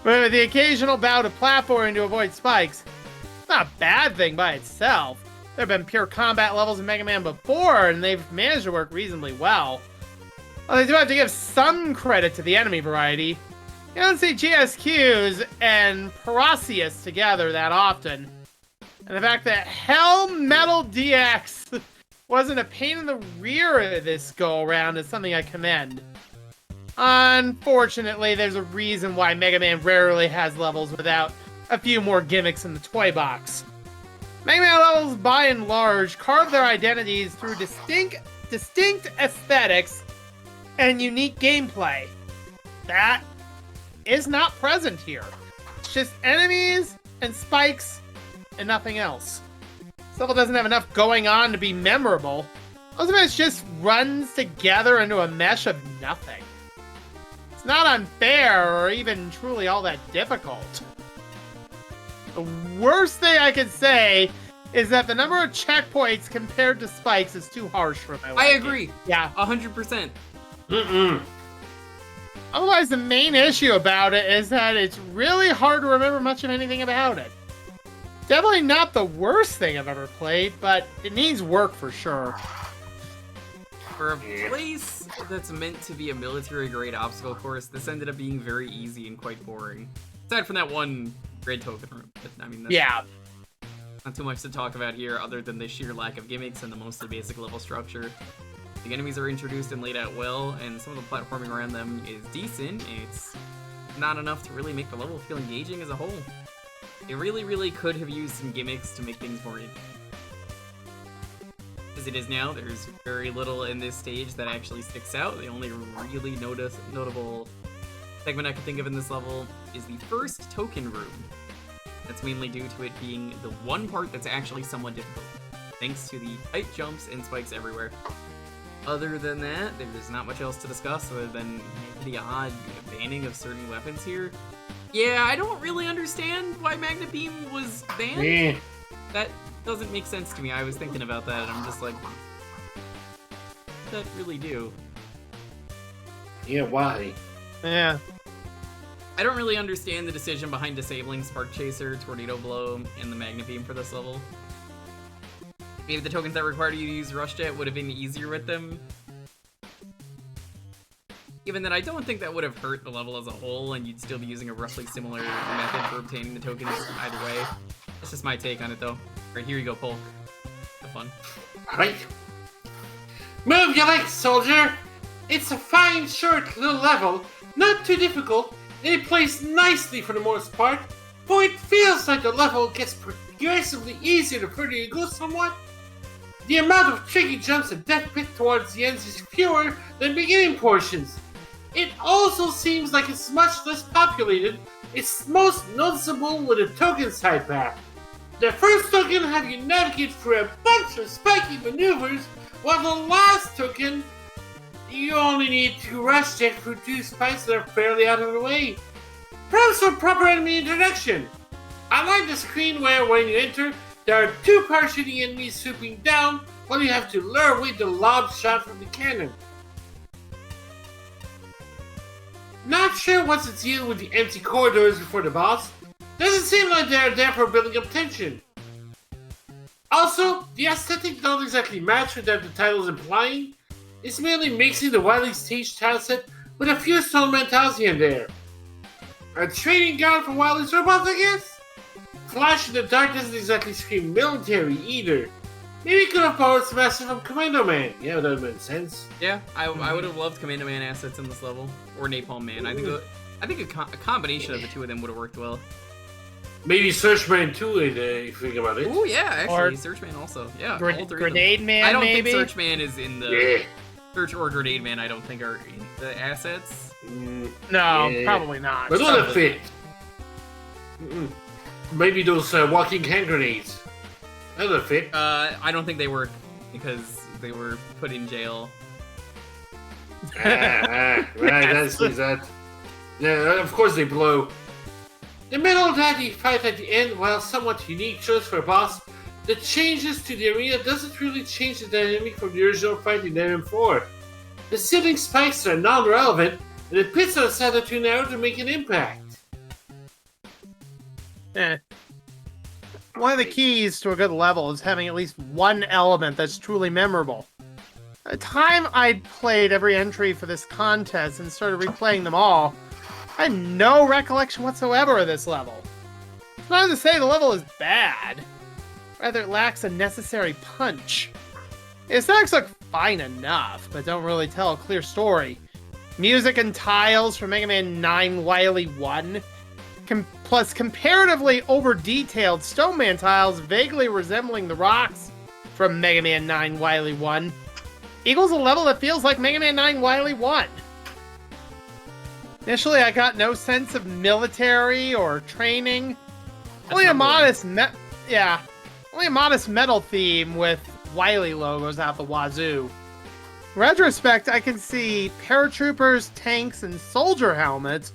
With the occasional bout of platforming to avoid spikes, it's not a bad thing by itself. There have been pure combat levels in Mega Man before, and they've managed to work reasonably well. Well, they do have to give some credit to the enemy variety. You don't see GSQs and Paraceus together that often. And the fact that Hell Metal DX wasn't a pain in the rear this go-around is something I commend. Unfortunately, there's a reason why Mega Man rarely has levels without a few more gimmicks in the toy box. Mega Man levels, by and large, carve their identities through distinct aesthetics and unique gameplay. That is not present here. It's just enemies and spikes and nothing else. This level doesn't have enough going on to be memorable. Most of it just runs together into a mesh of nothing. It's not unfair or even truly all that difficult. The worst thing I could say is that the number of checkpoints compared to spikes is too harsh for my I liking. agree. Yeah. 100%. Otherwise, the main issue about it is that it's really hard to remember much of anything about it. Definitely not the worst thing I've ever played, but it needs work for sure. For a place that's meant to be a military-grade obstacle course, this ended up being very easy and quite boring. Aside from that one red token room. But, I mean, that's Yeah. not too much to talk about here other than the sheer lack of gimmicks and the mostly basic level structure. The enemies are introduced and laid out well, and some of the platforming around them is decent. It's not enough to really make the level feel engaging as a whole. It really could have used some gimmicks to make things more interesting. As it is now, there's very little in this stage that actually sticks out. The only really notable segment I can think of in this level is the first token room. That's mainly due to it being the one part that's actually somewhat difficult, thanks to the tight jumps and spikes everywhere. Other than that, there's not much else to discuss other than the odd banning of certain weapons here. Yeah, I don't really understand why Magna Beam was banned. That doesn't make sense to me. I was thinking about that, and I'm just like, what does that really do? Yeah, why? Yeah. I don't really understand the decision behind disabling Spark Chaser, Tornado Blow, and the Magna Beam for this level. Maybe the tokens that required you to use Rush Jet would have been easier with them. Given that I don't think that would have hurt the level as a whole, and you'd still be using a roughly similar method for obtaining the tokens either way. That's just my take on it, though. Alright, here you go, Polk. Have fun. Alright. Move your legs, soldier! It's a fine, short little level, not too difficult, and it plays nicely for the most part, but it feels like the level gets progressively easier the further you go somewhat. The amount of tricky jumps and death pit towards the ends is fewer than beginning portions. It also seems like it's much less populated. It's most noticeable with a token side path. The first token have you navigate through a bunch of spiky maneuvers, while the last token, you only need to rush jet through 2 spikes that are fairly out of the way. Perhaps for proper enemy introduction. I like the screen where when you enter, there are 2 parachuting enemies swooping down, while you have to lure away the lob shot from the cannon. Not sure what's the deal with the empty corridors before the boss. Doesn't seem like they're there for building up tension. Also, the aesthetic don't exactly match with what the title is implying. It's mainly mixing the Wily stage tile set with a few Stone Mentals here and there. A training ground for Wily's robots, I guess? Flash in the dark doesn't exactly scream military either. Maybe it could have borrowed some assets from Commando Man. Yeah, that would make sense. Yeah, I would have loved Commando Man assets in this level, or Napalm Man. I think a combination of the two of them would have worked well. Maybe Searchman too, if you think about it. Oh yeah, actually, Or Searchman also. Yeah, all three of them. Grenade Man, I don't maybe? think Searchman is in the... Yeah. Search or Grenade Man, I don't think are in the assets. No, Yeah. probably not. But not a fit. Maybe those walking hand grenades. That would fit. I don't think they work because they were put in jail. Right, that's that. Yeah, of course they blow. The metal daddy fight at the end, while somewhat unique choice for a boss, the changes to the arena doesn't really change the dynamic from the original fight in MM4. The ceiling spikes are non-relevant, and the pits are set too narrow to make an impact. Eh. One of the keys to a good level is having at least one element that's truly memorable. By the time I'd played every entry for this contest and started replaying them all, I had no recollection whatsoever of this level. It's not to say the level is bad. Rather, it lacks a necessary punch. The aesthetics look fine enough, but don't really tell a clear story. Music and tiles from Mega Man 9 Wily 1, plus comparatively over-detailed Stone Man tiles vaguely resembling the rocks from Mega Man 9 Wily 1, equals a level that feels like Mega Man 9 Wily 1. Initially, I got no sense of military or training. Only a modest metal theme with Wily logos out the wazoo. In retrospect, I can see paratroopers, tanks, and soldier helmets,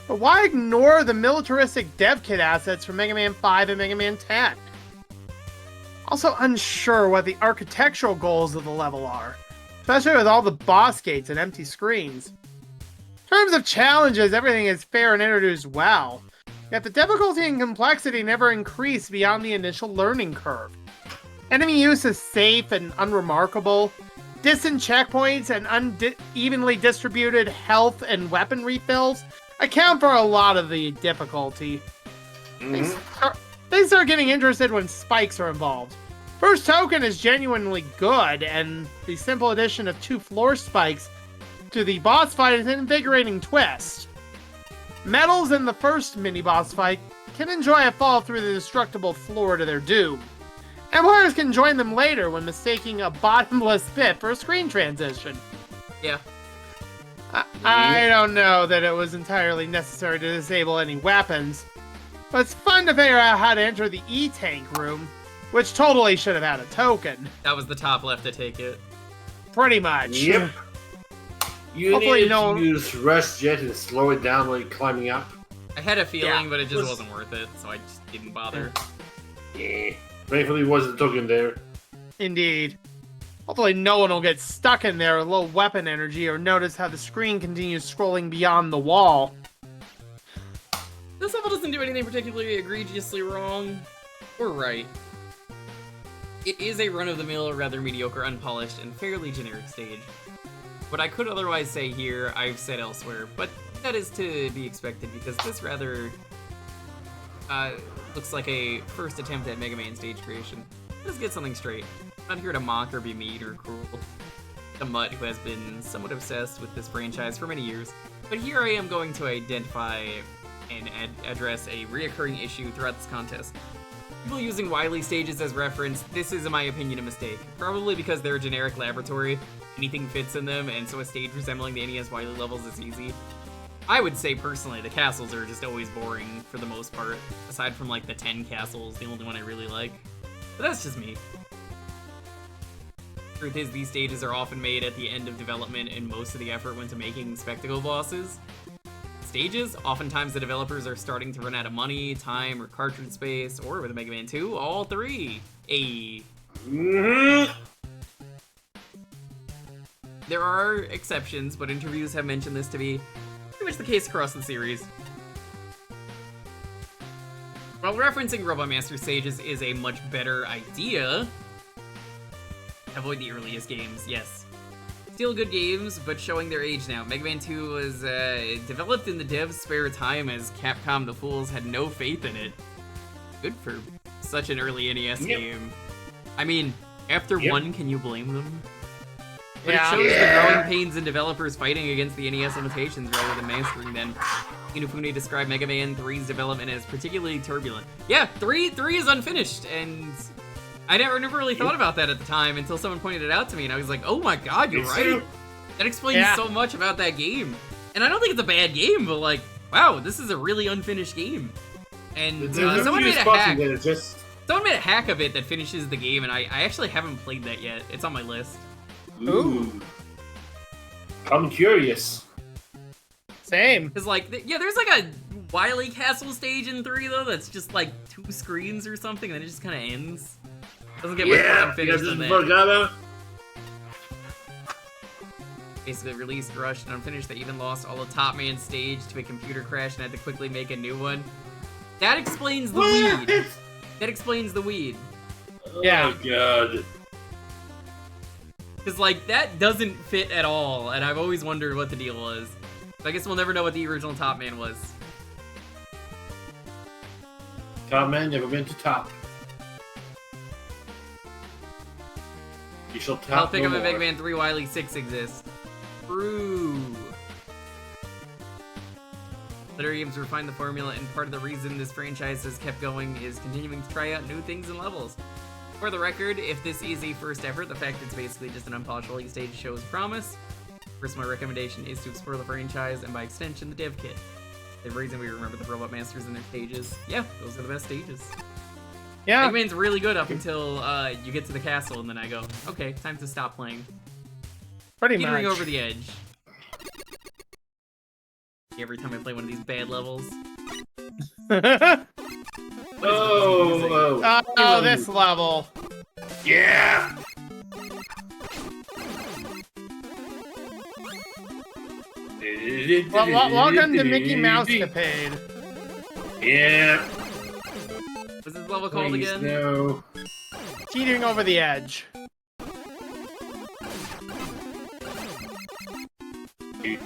but why ignore the militaristic dev kit assets from Mega Man 5 and Mega Man 10? Also unsure what the architectural goals of the level are, especially with all the boss gates and empty screens. In terms of challenges, everything is fair and introduced well, yet the difficulty and complexity never increase beyond the initial learning curve. Enemy use is safe and unremarkable. Distant checkpoints and unevenly distributed health and weapon refills account for a lot of the difficulty. They start getting interested when spikes are involved. First Token is genuinely good, and the simple addition of 2 floor spikes to the boss fight is an invigorating twist. Metals in the first mini-boss fight can enjoy a fall through the destructible floor to their doom. Employers can join them later when mistaking a bottomless pit for a screen transition. Yeah. I don't know that it was entirely necessary to disable any weapons, but it's fun to figure out how to enter the E-Tank room, which totally should have had a token. That was the top left to take it. Pretty much. Yep. You Hopefully needed no- to use Rush Jet and slow it down like climbing up. I had a feeling, Yeah. but it just wasn't worth it, so I just didn't bother. Yeah. Thankfully, wasn't a token there. Indeed. Hopefully no one will get stuck in there with low weapon energy or notice how the screen continues scrolling beyond the wall. This level doesn't do anything particularly egregiously wrong or right. It is a run-of-the-mill, rather mediocre, unpolished, and fairly generic stage. What I could otherwise say here, I've said elsewhere, but that is to be expected because this rather looks like a first attempt at Mega Man stage creation. Let's get something straight. I'm not here to mock or be mean or cruel. A mutt who has been somewhat obsessed with this franchise for many years, but here I am going to identify and address a reoccurring issue throughout this contest. People using Wily stages as reference, this is in my opinion a mistake. Probably because they're a generic laboratory, anything fits in them, and so a stage resembling the NES Wily levels is easy. I would say personally the castles are just always boring for the most part, aside from like the 10 castles, the only one I really like. But that's just me. Truth is, these stages are often made at the end of development and most of the effort went to making spectacle bosses. Stages, oftentimes the developers are starting to run out of money, time, or cartridge space, or with Mega Man 2, all three. There are exceptions, but interviews have mentioned this to be pretty much the case across the series. While referencing Robot Master stages is a much better idea, avoid the earliest games, yes. Still good games, but showing their age now. Mega Man 2 was developed in the dev's spare time as Capcom the Fools had no faith in it. Good for such an early NES game. I mean, after one, can you blame them? But it shows the growing pains in developers fighting against the NES limitations rather than mastering them. Inafune described Mega Man 3's development as particularly turbulent. Yeah, 3 is unfinished, and I never really thought about that at the time until someone pointed it out to me, and I was like, oh my god, you're right. That explains so much about that game. And I don't think it's a bad game, but like, wow, this is a really unfinished game. And someone made a hack. Someone made a hack of it that finishes the game, and I actually haven't played that yet. It's on my list. Ooh. I'm curious. Same. Cause like, there's like a Wily Castle stage in 3 though that's just like 2 screens or something, and then it just kind of ends. Doesn't get much more unfinished than that. Basically released, rushed, and unfinished. They even lost all the Top Man stage to a computer crash and had to quickly make a new one. That explains the weed. That explains the weed. Oh my god. Because, like, that doesn't fit at all, and I've always wondered what the deal was. So I guess we'll never know what the original Top Man was. Top Man, never been to top. You shall top I'll pick no up a more. Mega Man 3 Wily 6 exists. True. Later games refined the formula, and part of the reason this franchise has kept going is continuing to try out new things and levels. For the record, if this is a first effort, the fact it's basically just an unpolished release stage shows promise. First, my recommendation is to explore the franchise and by extension, the dev kit. The reason we remember the Robot Masters and their stages. Yeah, those are the best stages. Yeah. Mega Man's really good up until you get to the castle, and then I go, okay, time to stop playing. Pretty Teetering much. over the edge. Every time I play one of these bad levels. Oh, this level. Yeah! Welcome to Mickey Mouse Capade. Yeah. What's this level called Please, again? no. Teetering over the edge. Okay.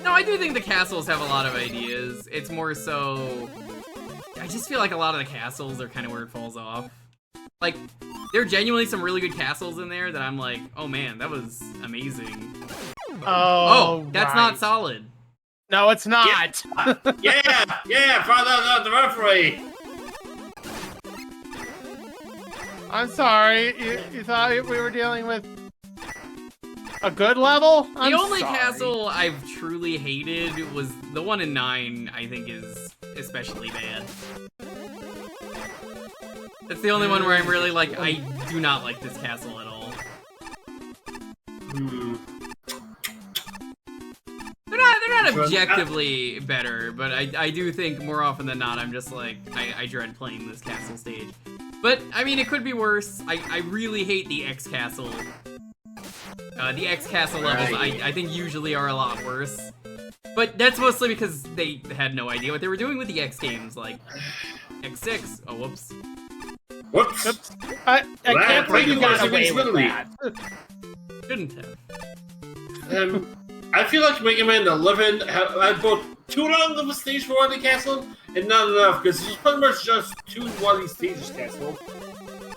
No, I do think the castles have a lot of ideas. It's more so... I just feel like a lot of the castles are kind of where it falls off. Like, there are genuinely some really good castles in there that I'm like, oh man, that was amazing. Oh, that's right. not solid. No, it's not. Yeah, father, the referee. I'm sorry. You thought we were dealing with a good level? The only castle I've truly hated was the one in 9, I think is especially bad. That's the only one where I'm really like, I do not like this castle at all. They're not objectively better, but I do think more often than not, I'm just like, I dread playing this castle stage. But, I mean, it could be worse. I really hate the X castle. The X castle levels, I think, usually are a lot worse. But that's mostly because they had no idea what they were doing with the X games, like X6. Oh, whoops. Whoops. I can't believe you got away with that. Shouldn't have. I feel like Mega Man 11 had both too long of a stage for Wily Castle and not enough, because it's pretty much just 2 Wily stages castle,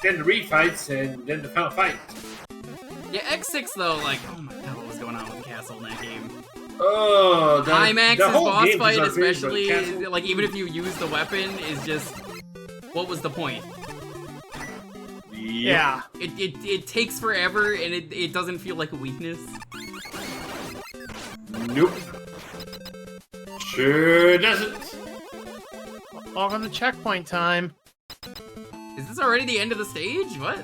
then the refights, and then the final fight. Yeah, X6 though, like, oh my god, what was going on with the castle in that game? Oh, Climax's boss fight, great, especially, like, even if you use the weapon, is just, what was the point? Yeah. It takes forever, and it doesn't feel like a weakness. Nope. Sure doesn't. Welcome to checkpoint time. Is this already the end of the stage? What?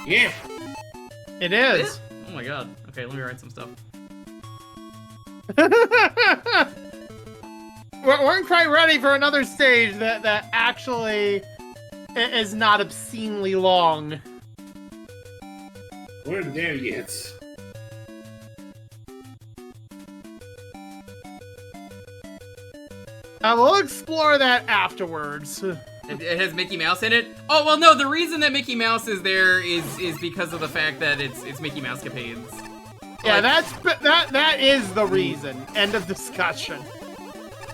Yeah. It is. Oh my god. Okay, let me write some stuff. We're quite ready for another stage that actually is not obscenely long. We're there yet. We'll explore that afterwards. It has Mickey Mouse in it? Oh, well, no, the reason that Mickey Mouse is there is because of the fact that it's Mickey Mouse Capades. Yeah, Like, that is the reason. End of discussion.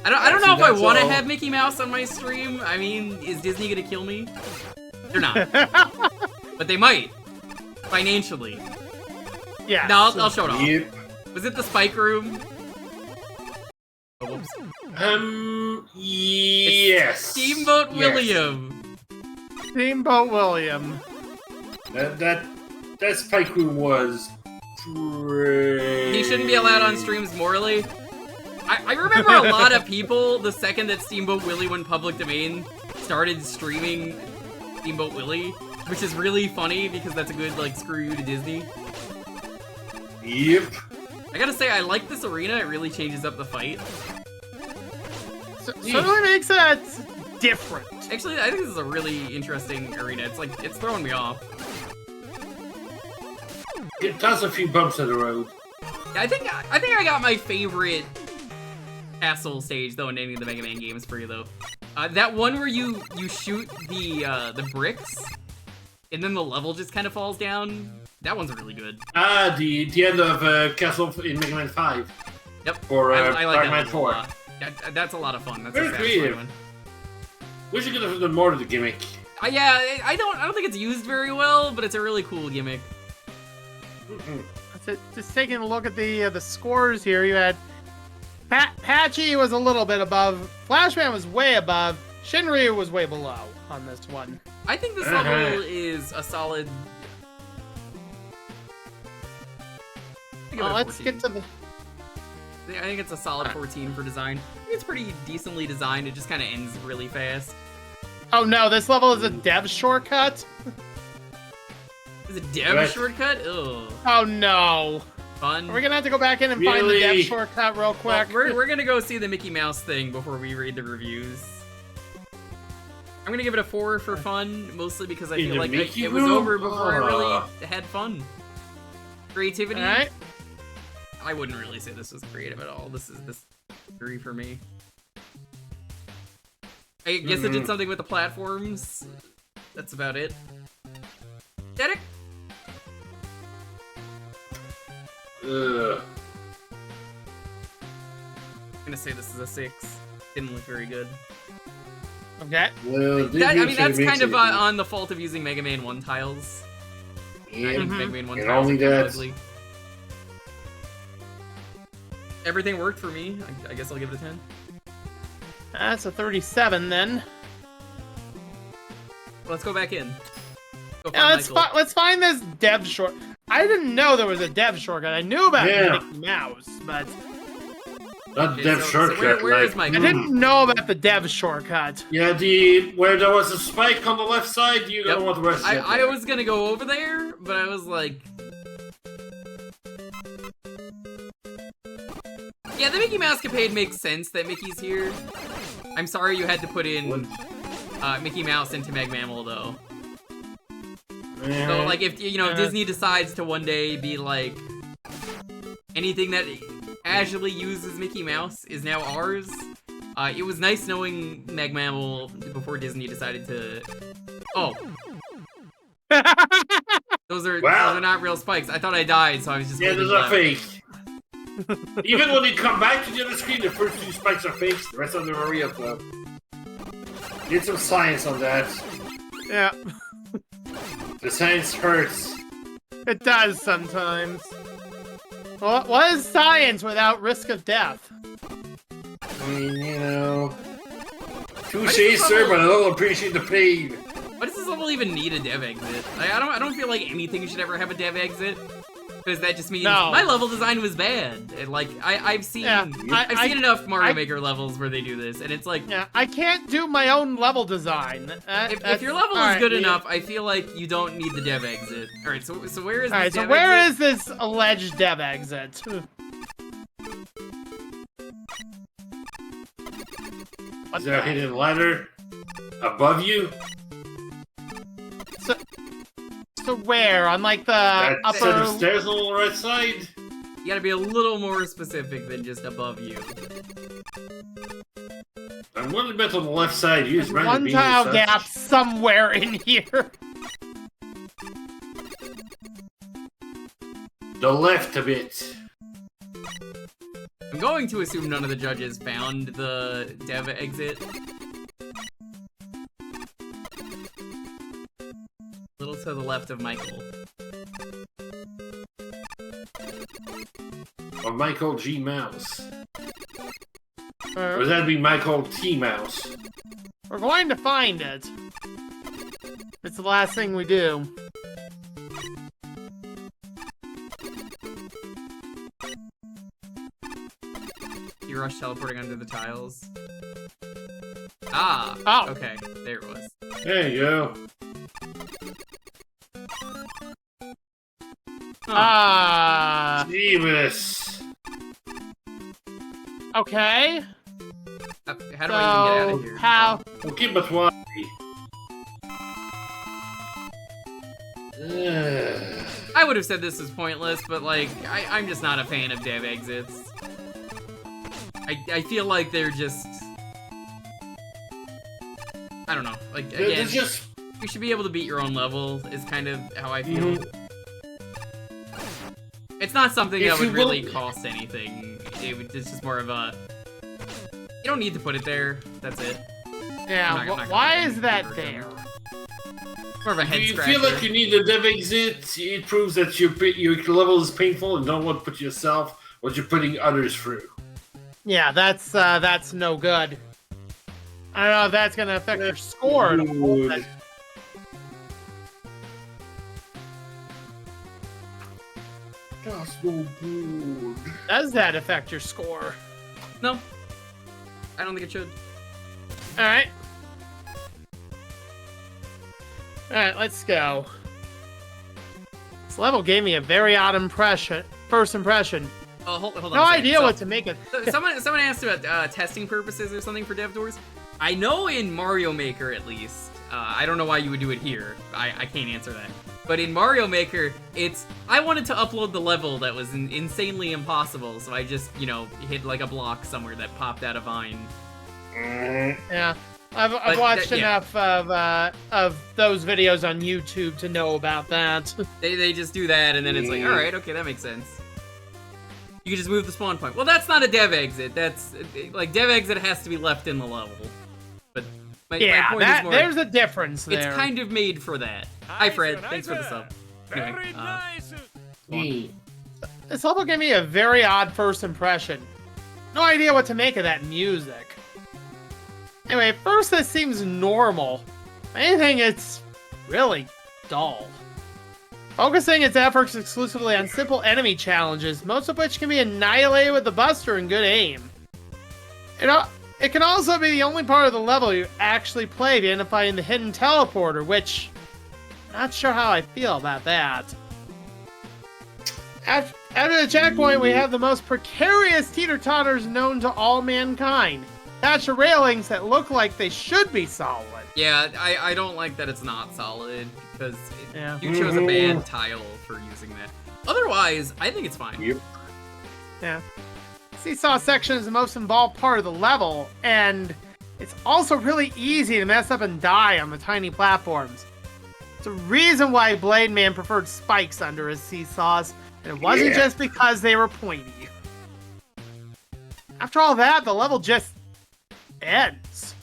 I don't know if I want to all. have Mickey Mouse on my stream. I mean, is Disney gonna kill me? They're not. But they might. Financially. Yeah. No, I'll show it off. Yep. Was it the Spike Room? Oh, whoops. Yes. Steamboat Yes. William. Steamboat William. That Spike Room was pretty... He shouldn't be allowed on streams morally. I remember a lot of people, the second that Steamboat Willie went public domain, started streaming Steamboat Willie, which is really funny because that's a good, like, screw you to Disney. Yep. I gotta say, I like this arena. It really changes up the fight. Certainly makes it different. Actually, I think this is a really interesting arena. It's like, it's throwing me off. It does a few bumps in the road. I think I got my favorite castle stage though in any of the Mega Man games for you though. That one where you shoot the bricks, and then the level just kind of falls down. That one's really good. Ah, the end of Castle in Mega Man 5. Yep. Or I like Dark that Man one a 4. lot. That's a lot of fun. That's Very a satisfying creative. one. Wish you could have done more to the gimmick. Yeah, I don't think it's used very well, but it's a really cool gimmick. Just taking a look at the scores here, you had Patchy was a little bit above, Flashman was way above, Shinryu was way below on this one. I think this level is a solid. Let's get to the. I think it's a solid 14 for design. I think it's pretty decently designed. It just kind of ends really fast. Oh no, this level is a dev shortcut. Is it dev Right. shortcut? Ugh. Oh no. Fun. Are we gonna have to go back in and find the dev Really? shortcut real Well, quick? we're gonna go see the Mickey Mouse thing before we read the reviews. I'm gonna give it a 4 for fun, mostly because I In feel the like Mickey it was room? over before I really Ah. had fun. Creativity? Alright. I wouldn't really say this was creative at all. This 3 for me. I guess it did something with the platforms. That's about it. Derek? Ugh. I'm gonna say this is a 6. Didn't look very good. Okay. Well, That's kind of on the fault of using Mega Man 1 tiles. I Yeah. think Mega Man 1 And tiles only are kinda that. ugly. Everything worked for me. I guess I'll give it a 10. That's a 37 then. Let's go back in. Go find Yeah, Michael. let's find this dev short. I didn't know there was a dev shortcut. I knew about Yeah. Mickey Mouse, but Not Okay, dev so shortcut. where is like, I Michael? didn't know about the dev shortcut. Yeah, where there was a spike on the left side, you don't Yep. want the rest of it. I was gonna go over there, but I was like... Yeah, the Mickey Mouse Capade makes sense that Mickey's here. I'm sorry you had to put in Mickey Mouse into Meg Mammal, though. So, like, if, you know, if Disney decides to one day be like... anything that casually uses Mickey Mouse is now ours. It was nice knowing Meg Mammal before Disney decided to... Oh. Those are not real spikes. I thought I died, so I was just Yeah, holding those are left. fake. Even when you come back to the other screen, the first 2 spikes are fake, the rest of them are real, though. Get some science on that. Yeah, The science hurts. it does sometimes. Well, what is science without risk of death? I mean, you know... Touche, this sir, level- but I don't appreciate the pain. Why does this level even need a dev exit? I don't feel like anything should ever have a dev exit. Because that just means No. my level design was bad. And like I've seen Yeah, I've seen enough Mario I- Maker levels where they do this, and it's like Yeah, I can't do my own level design. if your level is good enough, I feel like you don't need the dev exit. All right, so where is All right, this so dev where exit? is this alleged dev exit? Is there a hidden ladder above you? So where? On like the That set of upper... stairs on the right side? You gotta be a little more specific than just above you. I'm willing to bet on the left side. You just One tile gap somewhere in here. The left a bit. I'm going to assume none of the judges found the dev exit. A little to the left of Michael. Or Michael G. Mouse. Uh, Or that'd be Michael T. Mouse. We're going to find it. It's the last thing we do. You rush teleporting under the tiles. Ah! Oh. Okay, there it was. There you go. Ah. Jeebus. Okay. How do I even get out of here? How? Okay, but why? Ugh. I would have said this is pointless, but like, I'm just not a fan of dev exits. I feel like they're just... I don't know. Like, again, There's just you should be able to beat your own level, is kind of how I feel. It's not something If that would you really will- cost anything. It's just more of a... You don't need to put it there. That's it. Yeah, I'm not gonna why do is that anything there? More of a head Do you scratcher. feel like you need the dev exit? It proves that your level is painful and don't want to put yourself what you're putting others through. Yeah, that's no good. I don't know if that's gonna affect your score. at all, Good. but- That's no good. Does that affect your score? No. I don't think it should. Alright. Alright, let's go. This level gave me a very odd impression. First impression. Oh, hold on. No a second. idea So- what to make of. Someone asked about testing purposes or something for dev doors. I know in Mario Maker at least. I don't know why you would do it here. I can't answer that. But in Mario Maker, I wanted to upload the level that was insanely impossible, so I just, hit like a block somewhere that popped out a vine. Yeah. I've watched enough of those videos on YouTube to know about that. They just do that, and then it's like, alright, okay, that makes sense. You can just move the spawn point. Well, that's not a dev exit. That's, like, dev exit has to be left in the level. But my point is more, there's a difference there. it's kind of made for that. Hi, Fred. Thanks for the sub. Anyway, Very nice. This level gave me a very odd first impression. No idea what to make of that music. Anyway, at first this seems normal. If anything, it's really dull. Focusing its efforts exclusively on simple enemy challenges, most of which can be annihilated with the Buster and good aim. It can also be the only part of the level you actually play identifying the hidden teleporter, which I'm not sure how I feel about that. After the checkpoint, we have the most precarious teeter-totters known to all mankind. Attach the railings that look like they should be solid. yeah, I don't like that it's not solid, because Yeah. you chose a bad tile for using that. Otherwise, I think it's fine. Yep. Yeah. Seesaw section is the most involved part of the level, and it's also really easy to mess up and die on the tiny platforms. It's a reason why Blade Man preferred spikes under his seesaws, and it wasn't just because they were pointy. After all that, the level just ends.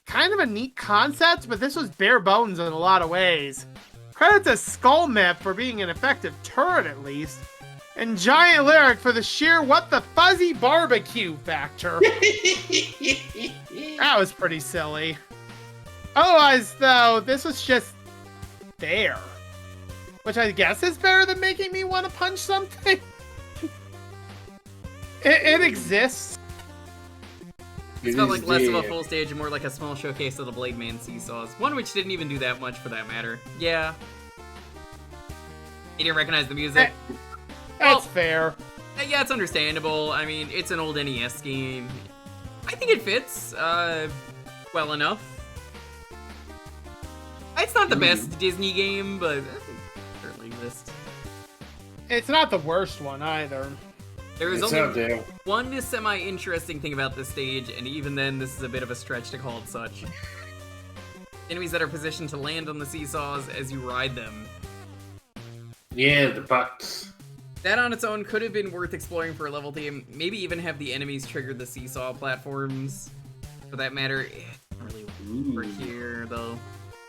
Kind of a neat concept, but this was bare bones in a lot of ways. Credit to Skull Myth for being an effective turret at least, and Giant Lyric for the sheer what the fuzzy barbecue factor. That was pretty silly. Otherwise, though, this was just there. Which I guess is better than making me want to punch something. It exists. It felt like less of a full stage and more like a small showcase of the Blade Man seesaws. One which didn't even do that much for that matter. Yeah. You didn't recognize the music? That's fair. Yeah, it's understandable. I mean, it's an old NES game. I think it fits, well enough. It's not the best Disney game, but it certainly exists. It's not the worst one either. There is It's only out there. one semi-interesting thing about this stage, and even then, this is a bit of a stretch to call it such. Enemies that are positioned to land on the seesaws as you ride them. Yeah, the bucks. That on its own could have been worth exploring for a level theme. Maybe even have the enemies trigger the seesaw platforms. For that matter, it doesn't really work here, though.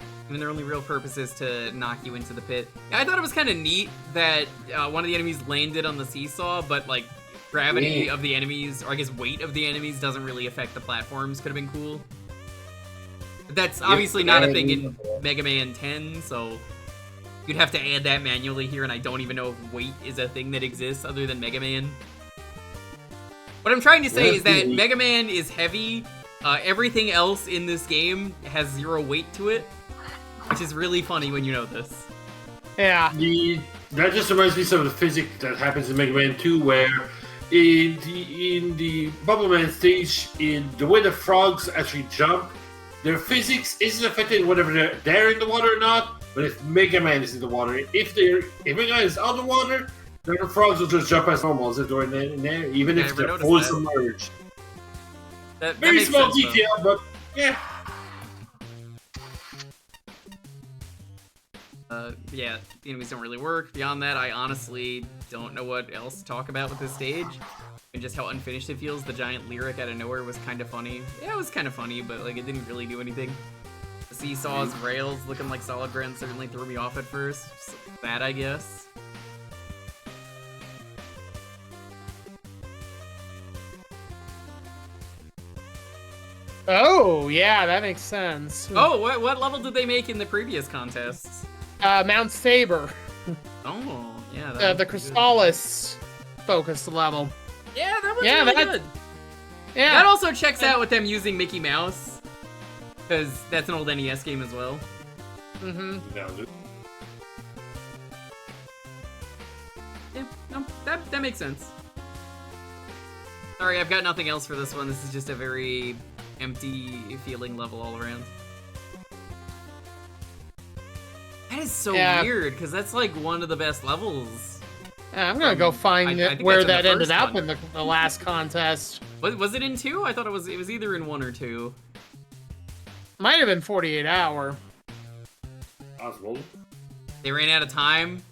I mean, their only real purpose is to knock you into the pit. I thought it was kind of neat that one of the enemies landed on the seesaw, but, like, gravity of the enemies, or I guess weight of the enemies, doesn't really affect the platforms. Could have been cool. But that's obviously not a thing in Mega Man 10, so you'd have to add that manually here, and I don't even know if weight is a thing that exists other than Mega Man. What I'm trying to say is that Mega Man is heavy. Everything else in this game has 0 weight to it, which is really funny when you know this. Yeah. That just reminds me of some of the physics that happens in Mega Man 2, where in the Bubble Man stage, in the way the frogs actually jump, their physics isn't affected whether they're in the water or not, but if Mega Man is in the water. If Mega Man is out of the water, then the frogs will just jump as normal as if they're in there, even if they're fully submerged. That Very makes small sense, detail, but yeah. Yeah, the enemies don't really work. Beyond that, I honestly don't know what else to talk about with this stage. And just how unfinished it feels. The giant lyric out of nowhere was kind of funny. Yeah, it was kind of funny, but like it didn't really do anything. The seesaws, rails looking like solid ground certainly threw me off at first. Just that, I guess. Oh, yeah, that makes sense. Oh, what level did they make in the previous contests? Mount Saber. Oh, yeah. The That was good. Chrysalis focused level. Yeah, that was Yeah, really that- good. Yeah. That also checks out with them using Mickey Mouse. Because that's an old NES game as well. Mm-hmm. that makes sense. Sorry, I've got nothing else for this one. This is just a very empty feeling level all around. That is so weird, because that's like one of the best levels. Yeah, I'm gonna go find I think where that's in that the ended first up one. in the last contest. Was it in 2? I thought it was either in 1 or 2. Might have been 48 hour. Possible. They ran out of time?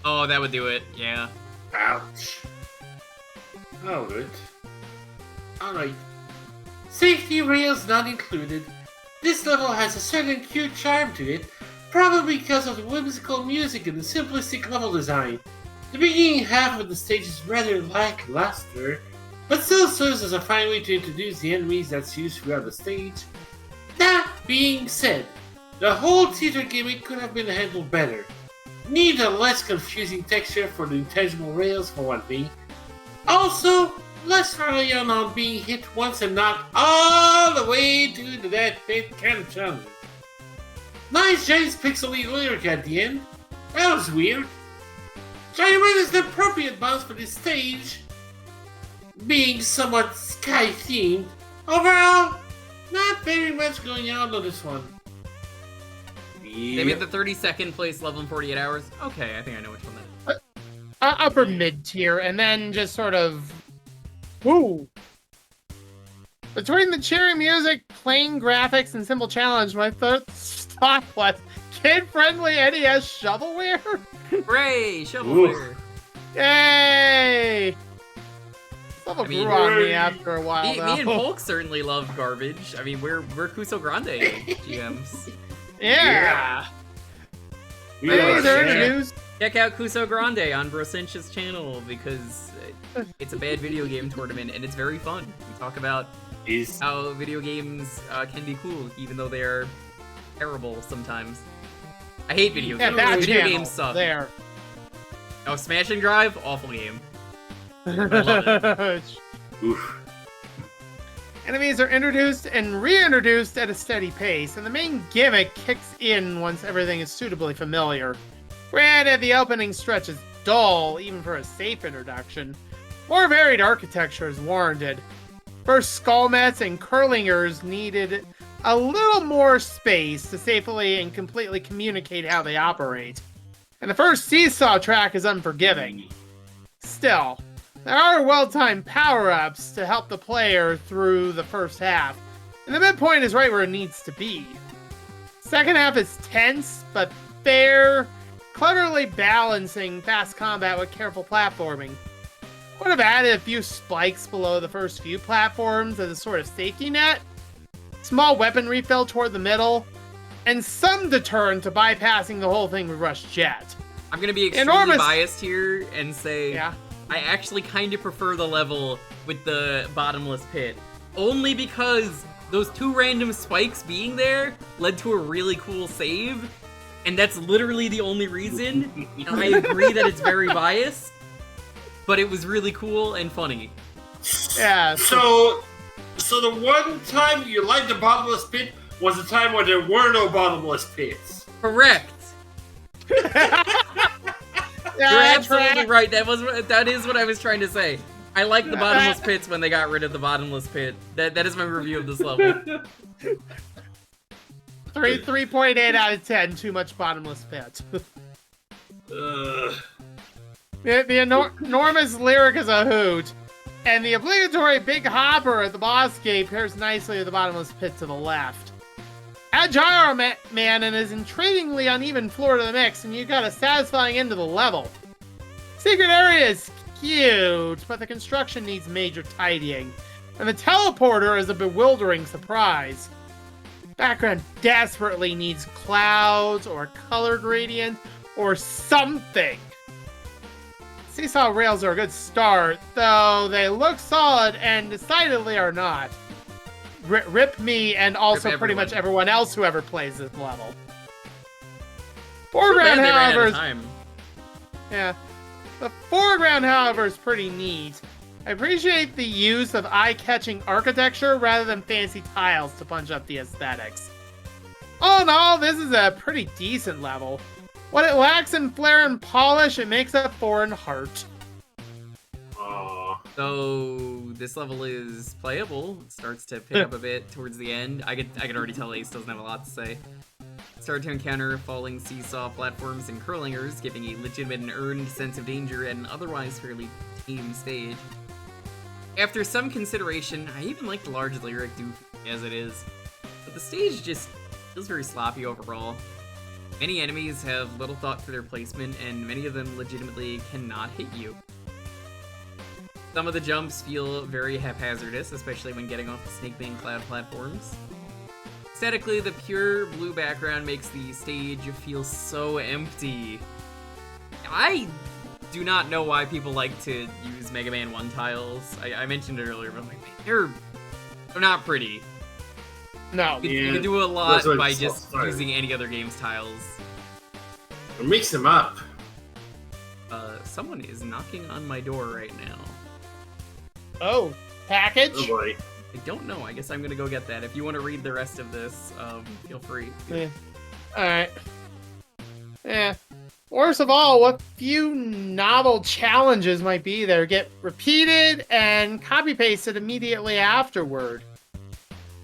Oh, that would do it, yeah. Ouch. Alright. Alright. Safety rails not included. This level has a certain cute charm to it, probably because of the whimsical music and the simplistic level design. The beginning half of the stage is rather lackluster, but still serves as a fine way to introduce the enemies that's used throughout the stage. That being said, the whole theater gimmick could have been handled better. Need a less confusing texture for the intangible rails for one thing. Also, less reliant on being hit once and not all the way to the death pit kind of challenge. Nice James Pixely lyric at the end. That was weird. Gyroid is the appropriate bounce for this stage, being somewhat sky themed. Overall, not very much going on this one. They made the 32nd place level in 48 hours? Okay, I think I know which one that is. Upper mid tier, and then just sort of, woo. Between the cheery music, plain graphics, and simple challenge, my thought was kid-friendly NES shovelware. Hooray! Shovelware! Yay! Level grew on me me after a while. Me and Polk certainly love garbage. I mean, we're Kuso Grande GMs. Yeah. We Hey, are they're sad. introduced. Check out Kuso Grande on Brocinch's channel because it's a bad video game tournament and it's very fun. We talk about Is how video games can be cool even though they're terrible sometimes. I hate video Yeah, games. that Video channel games suck. there. Oh, Smash and Drive, awful game. I love oof. Enemies are introduced and reintroduced at a steady pace, and the main gimmick kicks in once everything is suitably familiar. Granted, the opening stretch is dull, even for a safe introduction. More varied architecture is warranted. First, Skullmets and Curlingers needed a little more space to safely and completely communicate how they operate. And the first seesaw track is unforgiving. Still, there are well-timed power-ups to help the player through the first half, and the midpoint is right where it needs to be. Second half is tense, but fair, cleverly balancing fast combat with careful platforming. Would have added a few spikes below the first few platforms as a sort of safety net, small weapon refill toward the middle, and some deterrent to bypassing the whole thing with Rush Jet. I'm gonna be extremely Enormous- biased here and say Yeah. I actually kind of prefer the level with the bottomless pit. Only because those 2 random spikes being there led to a really cool save, and that's literally the only reason. And I agree that it's very biased, but it was really cool and funny. Yeah. So the one time you liked the bottomless pit was the time where there were no bottomless pits. Correct. Yeah, You're that's absolutely right. That is what I was trying to say. I like the bottomless pits when they got rid of the bottomless pit. That is my review of this level. 3.8 out of 10. Too much bottomless pit. Ugh. The enormous lyric is a hoot, and the obligatory big hopper at the boss gate pairs nicely with the bottomless pit to the left. Add Gyro Man and his intriguingly uneven floor to the mix, and you got a satisfying end to the level. Secret area is cute, but the construction needs major tidying, and the teleporter is a bewildering surprise. Background desperately needs clouds or color gradient or something. Seesaw rails are a good start, though they look solid and decidedly are not. Rip me and also Rip pretty everyone. much everyone else who ever plays this level. Too Foreground, bad they ran out however, of time. yeah. The foreground, however, is pretty neat. I appreciate the use of eye-catching architecture rather than fancy tiles to punch up the aesthetics. All in all, this is a pretty decent level. What it lacks in flair and polish, it makes up for in heart. So this level is playable. It starts to pick up a bit towards the end. I could already tell Ace doesn't have a lot to say. Start to encounter falling seesaw platforms and curlingers, giving a legitimate and earned sense of danger at an otherwise fairly tame stage. After some consideration, I even like the large lyric doof as it is, but the stage just feels very sloppy overall. Many enemies have little thought for their placement, and many of them legitimately cannot hit you. Some of the jumps feel very haphazardous, especially when getting off the Snake Man Cloud platforms. Aesthetically, the pure blue background makes the stage feel so empty. I do not know why people like to use Mega Man 1 tiles. I mentioned it earlier, but I'm like, they're not pretty. No. You can do a lot by just using any other game's tiles. Or mix them up. Someone is knocking on my door right now. Oh, package? Oh boy. I don't know. I guess I'm gonna go get that. If you want to read the rest of this, feel free. Yeah. Alright. Yeah. Worst of all, what few novel challenges might be there get repeated and copy-pasted immediately afterward.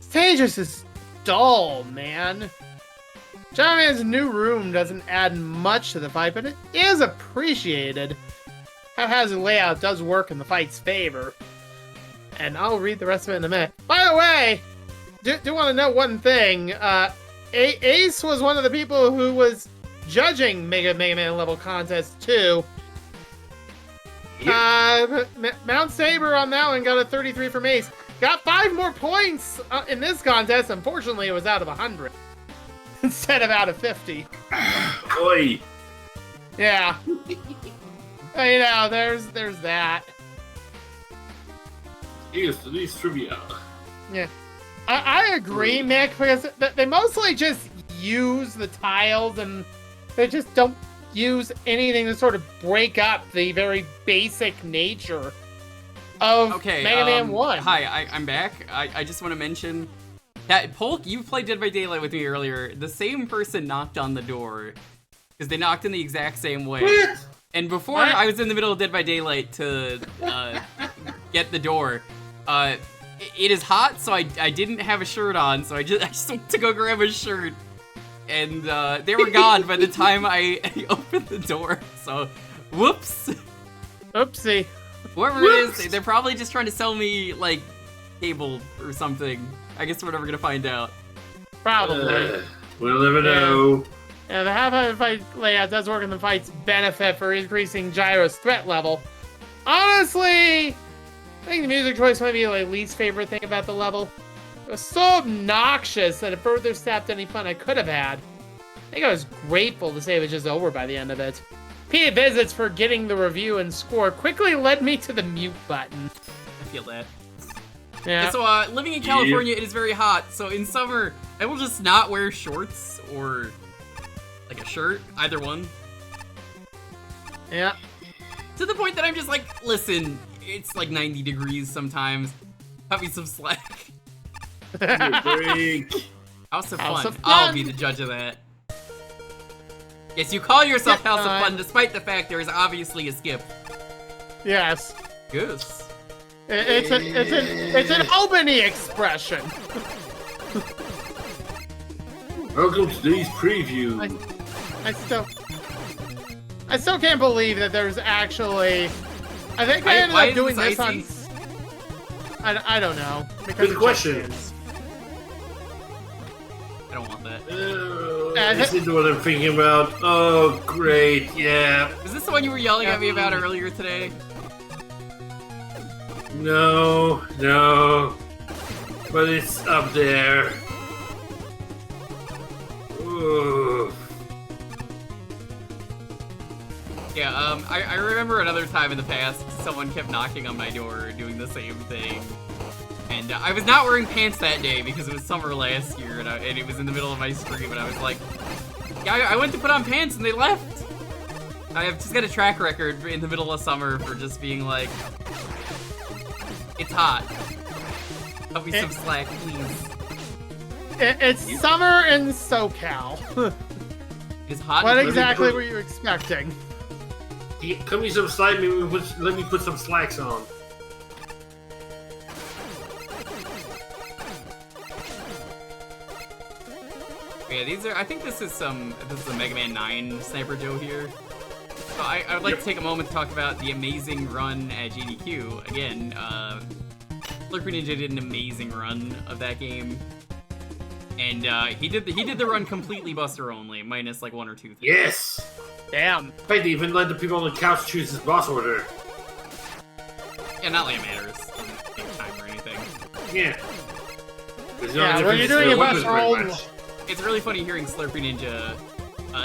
Stage is dull, man. John Man's new room doesn't add much to the fight, but it is appreciated. Haphazard layout does work in the fight's favor. And I'll read the rest of it in a minute. By the way, do want to note one thing. Ace was one of the people who was judging Mega Man level contest 2. Mount Saber on that one got a 33 from Ace. Got 5 more points in this contest. Unfortunately, it was out of 100 instead of out of 50. Oi. Yeah. You know, there's that. Here's today's trivia. Yeah. I agree, Mick, because they mostly just use the tiles and they just don't use anything to sort of break up the very basic nature of Mega Man 1. Hi, I'm back. I just want to mention that, Polk, you played Dead by Daylight with me earlier. The same person knocked on the door, because they knocked in the exact same way. What? And before I was in the middle of Dead by Daylight to get the door, it is hot, so I didn't have a shirt on, so I just went to go grab a shirt. And they were gone by the time I opened the door, so whoops. Oopsie. Whoever it is, they're probably just trying to sell me, like, cable or something. I guess we're never gonna find out. Probably. We'll never know. Yeah, the half-hour fight layout does work in the fight's benefit for increasing Gyro's threat level. Honestly, I think the music choice might be my least favorite thing about the level. It was so obnoxious that it further sapped any fun I could have had. I think I was grateful to say it was just over by the end of it. Repeated visits for getting the review and score quickly led me to the mute button. I feel that. Yeah. So, living in California, it is very hot, so in summer, I will just not wear shorts or, like, a shirt, either one. Yeah. To the point that I'm just like, listen, it's like 90 degrees sometimes. Cut me some slack. Break. House of House Fun. of Fun. I'll be the judge of that. Yes, you call yourself House of Fun, despite the fact there is obviously a skip. Yes. Goose. It's an Albany expression. Welcome to today's preview. I still can't believe that there's actually. I think I ended up doing this on. I don't know. Good question. I don't want that. This is what I'm thinking about. Oh, great, yeah. Is this the one you were yelling at me about earlier today? No, but it's up there. Ooh. Yeah, I remember another time in the past, someone kept knocking on my door doing the same thing. And I was not wearing pants that day because it was summer last year, and it was in the middle of my stream, and I was like, yeah, I went to put on pants and they left. I've just got a track record in the middle of summer for just being like, it's hot. Cut me some slack, please. It's summer in SoCal. It's hot. What exactly were you expecting? Cut me some slack, let me put some slacks on. Yeah, these are. I think this is a Mega Man 9 Sniper Joe here. So I would like to take a moment to talk about the amazing run at GDQ. Again, Slurpee Ninja did an amazing run of that game, and he did the run completely Buster only, minus like 1 or 2 things. Yes! Damn. Wait, they even let the people on the couch choose his boss order. Yeah, not like it matters. Doesn't take time or anything. Yeah. Yeah, when you're doing a Buster roll. It's really funny hearing Slurpee Ninja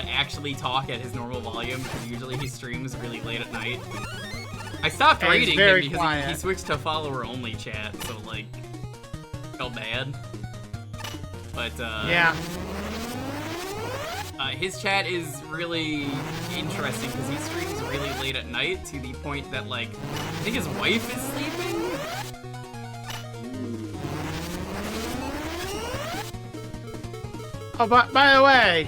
actually talk at his normal volume, because usually he streams really late at night. I stopped And rating very him because quiet. he switched to follower-only chat, so, like, felt bad. But, Yeah. His chat is really interesting, because he streams really late at night, to the point that, like, I think his wife is sleeping? Oh, by the way,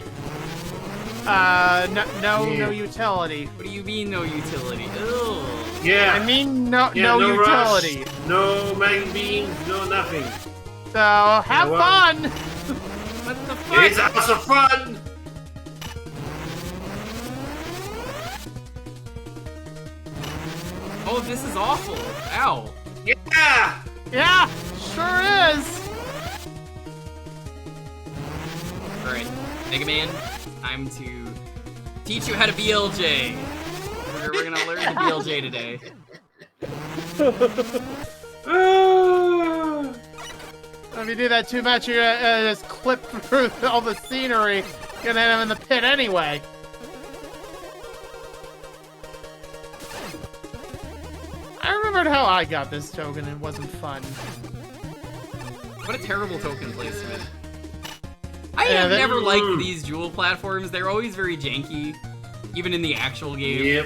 no utility. What do you mean, no utility? Ugh. Yeah. I mean, no no utility. Rush, no mag beans, no nothing. So have well. fun. What the fuck? It's also fun! Oh, this is awful. Ow. Yeah! Yeah, sure is. Alright, Mega Man, time to teach you how to BLJ. We're gonna learn the BLJ today. If you do that too much, you're gonna just clip through all the scenery. You're gonna end up in the pit anyway. I remembered how I got this token. It wasn't fun. What a terrible token placement. I Yeah, have that- never liked these Jewel platforms. They're always very janky, even in the actual game. Yep.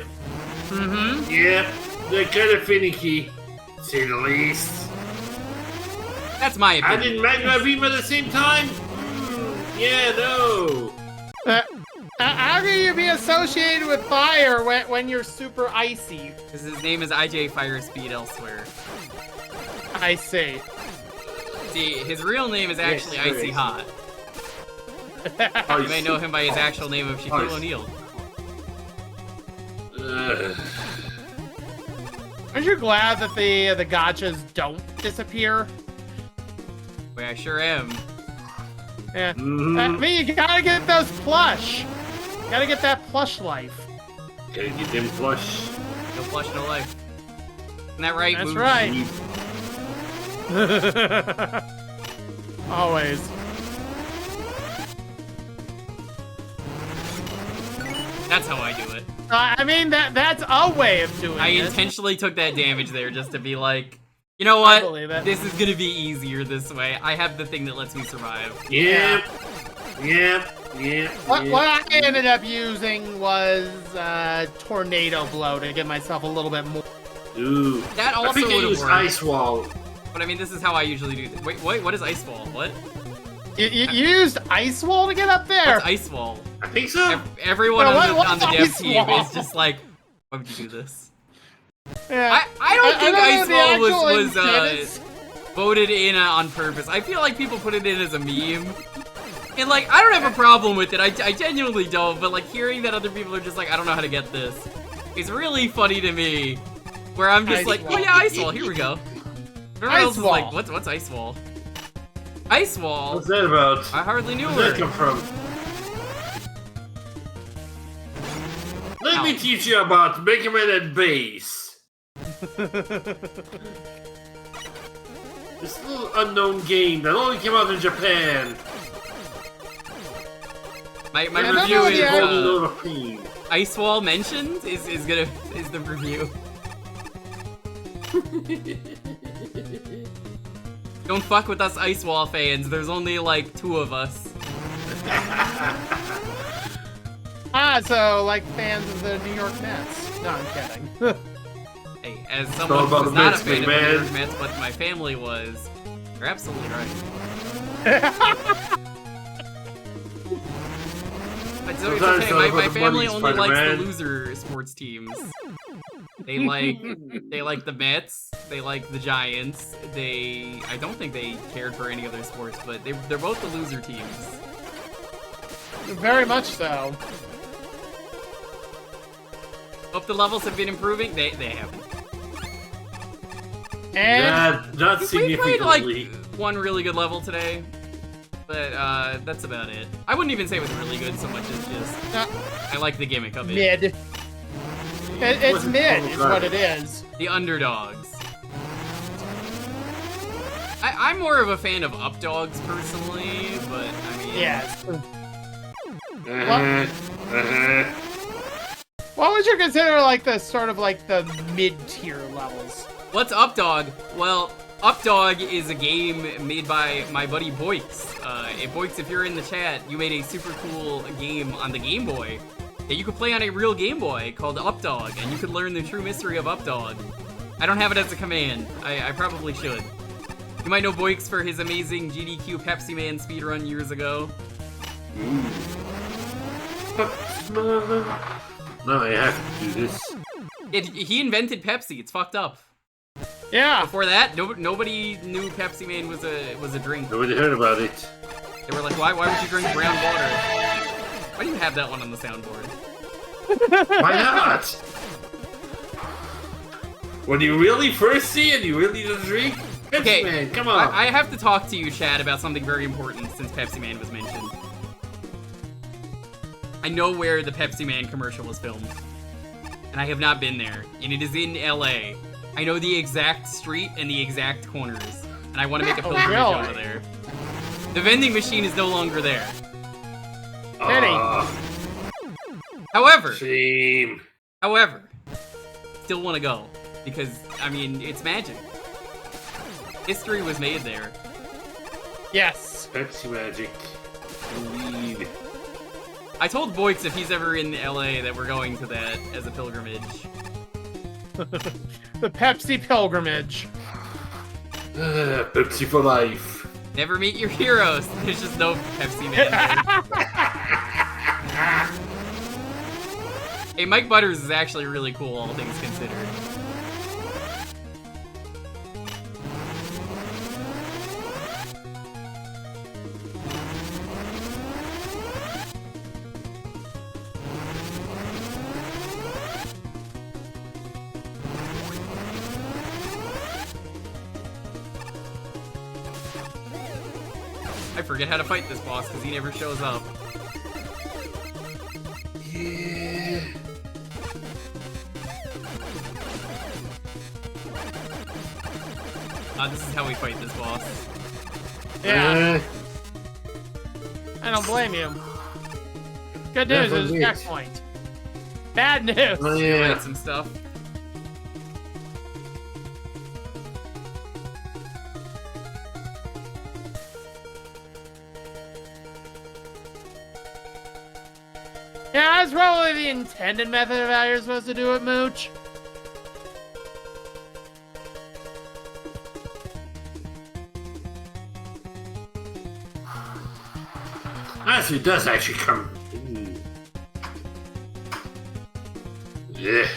Mm-hmm. Yep. They're kind of finicky, to say the least. That's my I opinion. didn't Magma Beam at the same time? Yeah, no. How can you be associated with fire when you're super icy? Because his name is IJ Fire Speed elsewhere. I see. See, his real name is actually Yes, Icy yes. Hot. You may know him by his actual name of Shaquille O'Neal. Aren't you glad that the gotchas don't disappear? Well, I sure am. Yeah. I mean, you gotta get those plush. You gotta get that plush life. Gotta get them flush. No flush, no life. Isn't that right? That's Mooch? right. Always. That's how I do it. I mean, that's a way of doing I it. intentionally took that damage there just to be like, you know I what? believe it. This is gonna be easier this way. I have the thing that lets me survive. Yep. Yep. Yep. What I ended up using was Tornado Blow to give myself a little bit more. Ooh. That I also think I would have used worked. Ice Wall. But I mean, this is how I usually do. Wait, what is Ice Wall? What? You used Ice Wall to get up there. What's Ice Wall? I think so. Everyone Yeah, on the what's dev Ice team Wall? is just like, why would you do this? Yeah. I don't think Ice the Wall actual was intent is- voted in on purpose. I feel like people put it in as a meme. And like, I don't have a problem with it. I genuinely don't. But like, hearing that other people are just like, I don't know how to get this, is really funny to me. Where I'm just Ice like, Wall. oh yeah, Ice Wall. Here we go. Everyone Ice else is Wall. like, what's Ice Wall? Ice Wall. What's that about? I hardly knew Where'd that her. come from? Let Ow. me teach you about Mega Man and Bass. This little unknown game that only came out in Japan. My Yeah, I don't review know is the Holy actual- load of cream. Ice Wall mentioned is the review. Don't fuck with us Ice Wall fans. There's only like 2 of us. So like fans of the New York Mets. No, I'm kidding. Hey, as all someone about who's the not a Mets, fan of big the New man. York Mets, but my family was, you're absolutely right. But it's Sometimes okay. it's all about My the family money, only likes the Spider-Man. loser sports teams. They like the Mets. They like the Giants. I don't think they cared for any other sports, but they're both the loser teams. Very much so. Hope the levels have been improving. They haven't. And Not We played significantly. like one really good level today, but that's about it. I wouldn't even say it was really good so much as just I like the gimmick of it. mid. It's Wasn't mid, total is what it garbage. is. The underdogs. I'm more of a fan of updogs personally, but I mean, Yes. Uh-huh. What would you consider like the sort of like the mid-tier levels? What's Updog? Well, Updog is a game made by my buddy Boix. Boix, if you're in the chat, you made a super cool game on the Game Boy that you could play on a real Game Boy called Updog, and you could learn the true mystery of Updog. I don't have it as a command. I probably should. You might know Boix for his amazing GDQ Pepsi Man speedrun years ago. Now I have to do this. He invented Pepsi. It's fucked up. Yeah. Before that, nobody knew Pepsi Man was a drink. Nobody heard about it. They were like, why would you drink brown water? Why do you have that one on the soundboard? Why not? When you really thirsty and you really need a drink, Pepsi Okay, Man, come on. I have to talk to you, Chad, about something very important since Pepsi Man was mentioned. I know where the Pepsi Man commercial was filmed, and I have not been there, and it is in LA. I know the exact street and the exact corners, and I want to make a pilgrimage really? over there. The vending machine is no longer there. Ah, However, shame. still want to go, because, I mean, it's magic. History was made there. Yes. Pepsi magic. Indeed. I told Boix if he's ever in LA that we're going to that as a pilgrimage. The Pepsi pilgrimage. Pepsi for life. Never meet your heroes. There's just no Pepsi Man there. Hey, Mike Butters is actually really cool, all things considered. I forget how to fight this boss because he never shows up. Yeah. This is how we fight this boss. Yeah. I don't blame you. Good news, there's a Definitely. checkpoint. Bad news. Oh, Fight yeah. some stuff. Yeah, that's probably the intended method of how you're supposed to do it, Mooch. Actually, it does actually come. Yeah.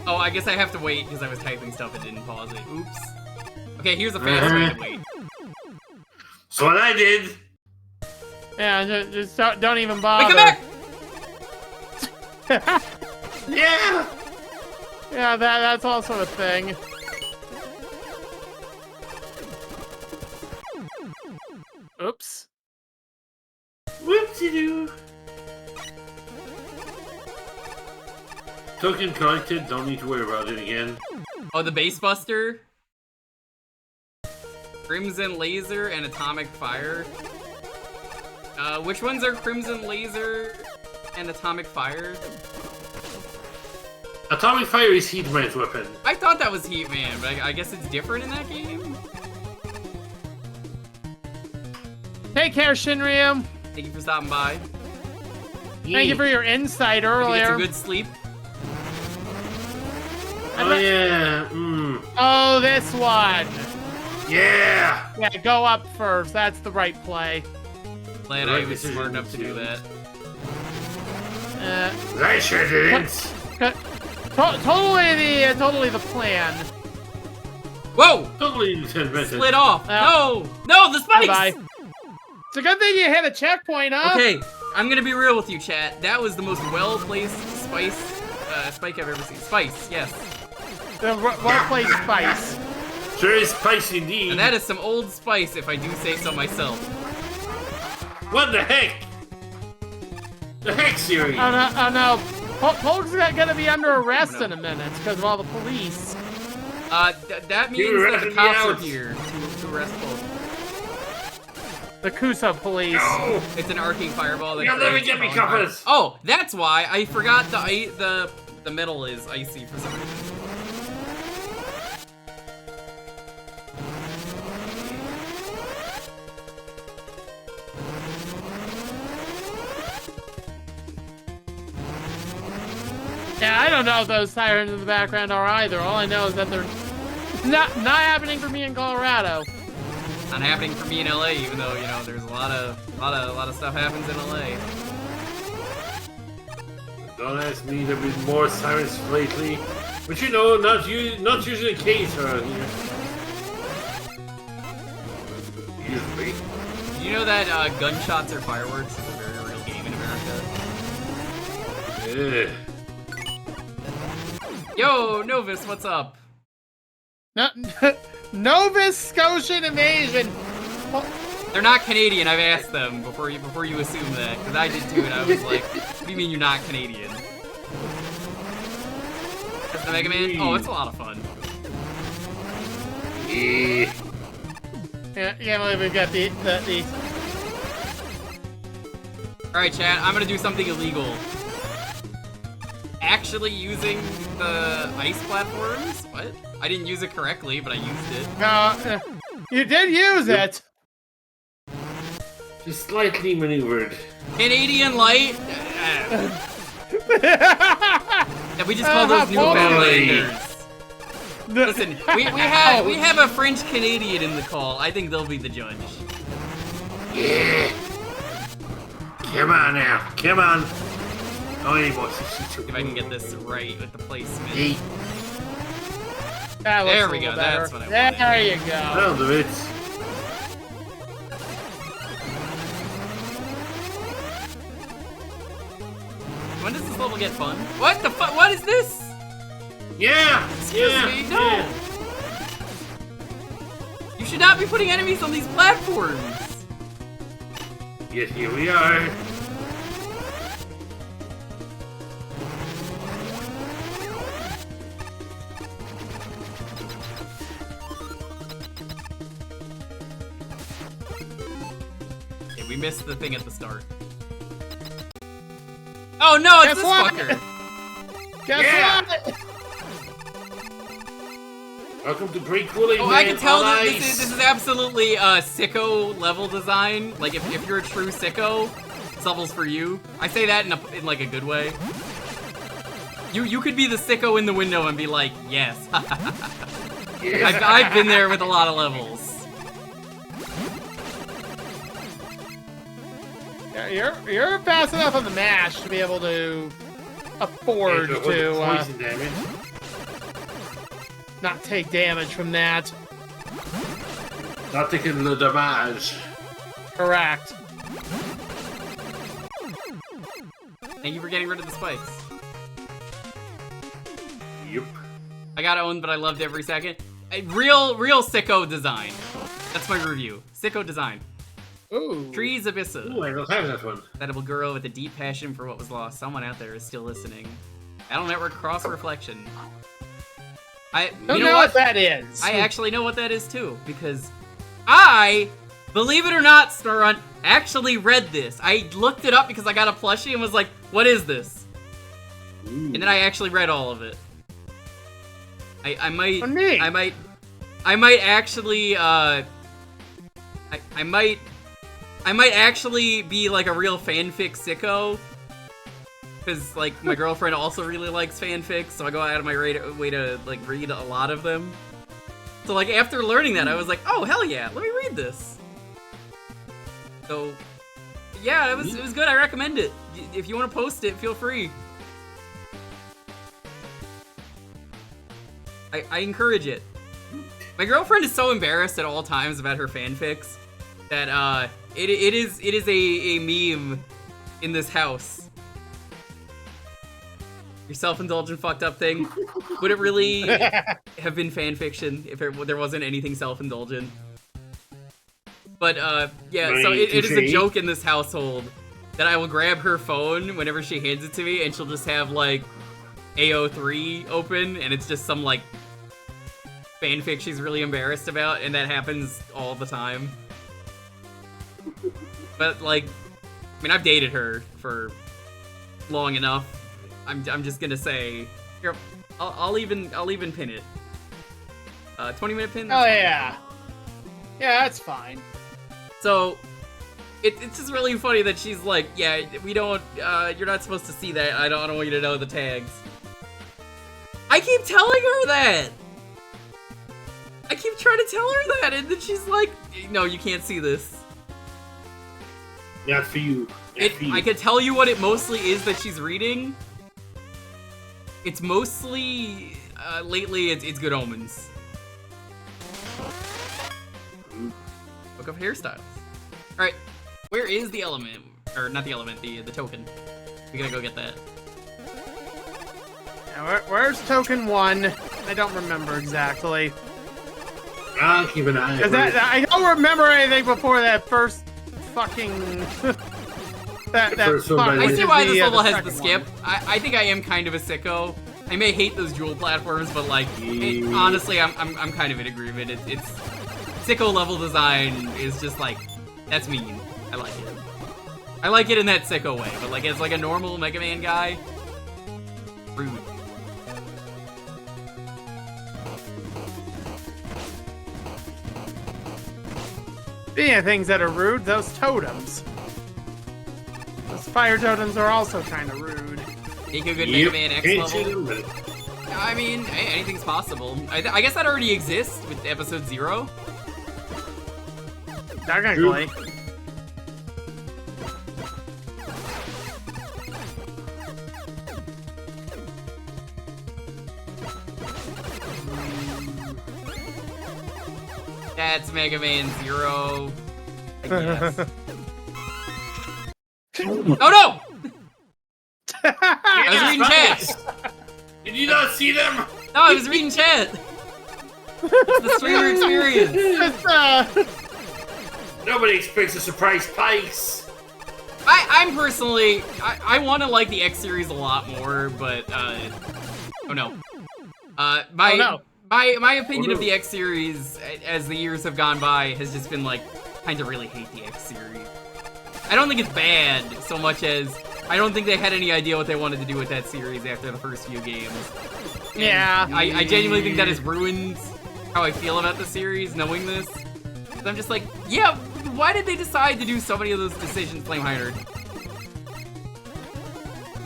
Oh, I guess I have to wait because I was typing stuff and didn't pause it. Oops. Okay, here's a fast way to wait. So what I did. Yeah, just don't even Wait, bother. come back! Yeah. Yeah, that's also a thing. Oops. Whoopsie-doo. Token collected. Don't need to worry about it again. Oh, the Base Buster? Crimson Laser and Atomic Fire? Which ones are Crimson Laser and Atomic Fire? Atomic Fire is Heatman's weapon. I thought that was Heat Man, but I guess it's different in that game? Take care, Shinryu. Thank you for stopping by. Thank you for your insight Hope you get earlier. some good sleep. Oh yeah. Mm. Oh, this one. Yeah. Yeah, go up first. That's the right play. Glad Right I was decision, smart enough to do too. that. I sure didn't. Totally the plan. Whoa! Totally method. Split off. No! No, the spikes! Bye. It's a good thing you hit a checkpoint, huh? Okay, I'm gonna be real with you, chat. That was the most well-placed spike I've ever seen. Spice, yes. The well-placed spice. Sure is spicy indeed. And that is some old spice, if I do say so myself. What the heck? The heck, Siri? Oh no. Polk's gonna be under arrest in a minute because of all the police. That means that the cops are here to arrest Polk. The Kusa police. No! It's an arcing fireball that You'll never creates get me, a falling fire. coppers! Oh, that's why I forgot the metal is icy for some reason. Yeah, I don't know if those sirens in the background are either. All I know is that they're not happening for me in Colorado. Not happening for me in LA, even though you know there's a lot of stuff happens in LA. Don't ask me, there have been more sirens lately. But you know, not usually the case around here. Usually. Do you know that gunshots are fireworks is a very real game in America? Yeah. Yo, Novus, what's up? Nova Scotian invasion. They're not Canadian, I've asked them before you assume that, because I did too, and I was like, what do you mean you're not Canadian? That's the Mega Man? Oh, it's a lot of fun. Yeah. Yeah, can't believe we've got the Alright, chat, I'm gonna do something illegal. Actually using the ice platforms? What? I didn't use it correctly, but I used it. No, you did use it. Just slightly maneuvered. Canadian Light? Yeah, we just call those Newfoundlanders. Listen, we have a French Canadian in the call. I think they'll be the judge. Yeah. Come on now. Come on. Oh, anymore. See if I can get this right with the placement. Hey. That looks There a we go, little better. that's what I wanted. There you go. That'll do it. When does this level get fun? What the fuck? What is this? Yeah. Excuse yeah. me, no. Yeah. You should not be putting enemies on these platforms. Yes, here we are. Okay, we missed the thing at the start. Oh no, it's Guess this what? fucker. Guess Yeah. what? Welcome to Great Kool-Aid Oh, Man I can tell on that ice. this is absolutely sicko level design. Like if you're a true sicko, this level's for you. I say that in like a good way. You could be the sicko in the window and be like, yes. I've been there with a lot of levels. Yeah, you're fast enough on the mash to be able to afford Yeah, to poison damage. not take damage from that. Not taking the damage. Correct. Thank you for getting rid of the spikes. Yep. I got owned, but I loved every second. A real sicko design. That's my review. Sicko design. Ooh. Trees Abyssa. Ooh, I don't have that one. That will grow with a deep passion for what was lost. Someone out there is still listening. Battle Network Cross Reflection. Don't You know know what that is. I actually know what that is too, because I, believe it or not, Starrun, actually read this. I looked it up because I got a plushie and was like, what is this? Ooh. And then I actually read all of it. I might, Oh, neat. I might actually, I might actually be like a real fanfic sicko. Because, like, my girlfriend also really likes fanfics, so I go out of my way to, like, read a lot of them. So, like, after learning that, I was like, oh, hell yeah, let me read this. So, yeah, it was good. I recommend it. If you want to post it, feel free. I encourage it. My girlfriend is so embarrassed at all times about her fanfics that it is a meme in this house. Your self-indulgent fucked up thing. Would it really have been fanfiction if there wasn't anything self-indulgent? But yeah, so it is a joke in this household that I will grab her phone whenever she hands it to me, and she'll just have like AO3 open, and it's just some like fanfic she's really embarrassed about, and that happens all the time. But like, I mean, I've dated her for long enough. I'm just gonna say, here, I'll even pin it. 20-minute pin. Oh yeah, yeah, that's fine. So it's just really funny that she's like, yeah, we don't. You're not supposed to see that. I don't want you to know the tags. I keep telling her that. I keep trying to tell her that, and then she's like, no, you can't see this. Not for you. I can tell you what it mostly is that she's reading. It's mostly, lately, it's Good Omens. Book of Hairstyles. Alright, where is the element? Or, not the element, the token. We gotta go get that. Yeah, where's token 1? I don't remember exactly. I'll keep an eye on it. I don't remember anything before that first fucking... First one, I see why this level has the second skip. I think I am kind of a sicko. I may hate those jewel platforms, but like, honestly, I'm kind of in agreement. It's sicko level design is just like, that's mean. I like it. I like it in that sicko way, but like as like a normal Mega Man guy, rude. Speaking of things that are rude, those totems. Those fire totems are also kind of rude. Make a good Mega Man X Can't see level. them, but I mean, hey, anything's possible. I guess that already exists with episode 0. Technically. That's Mega Man 0. I guess. Oh no! I was reading chat! Did you not see them? No, I was reading chat! It's the streamer experience! Nobody expects a surprise price. I'm personally... I want to like the X series a lot more, but, oh no. My opinion of the X series, as the years have gone by, has just been like, kind of really hate the X series. I don't think it's bad, so much as I don't think they had any idea what they wanted to do with that series after the first few games. And yeah. I genuinely think that has ruined how I feel about the series, knowing this. 'Cause I'm just like, yeah, why did they decide to do so many of those decisions, Flameheimer?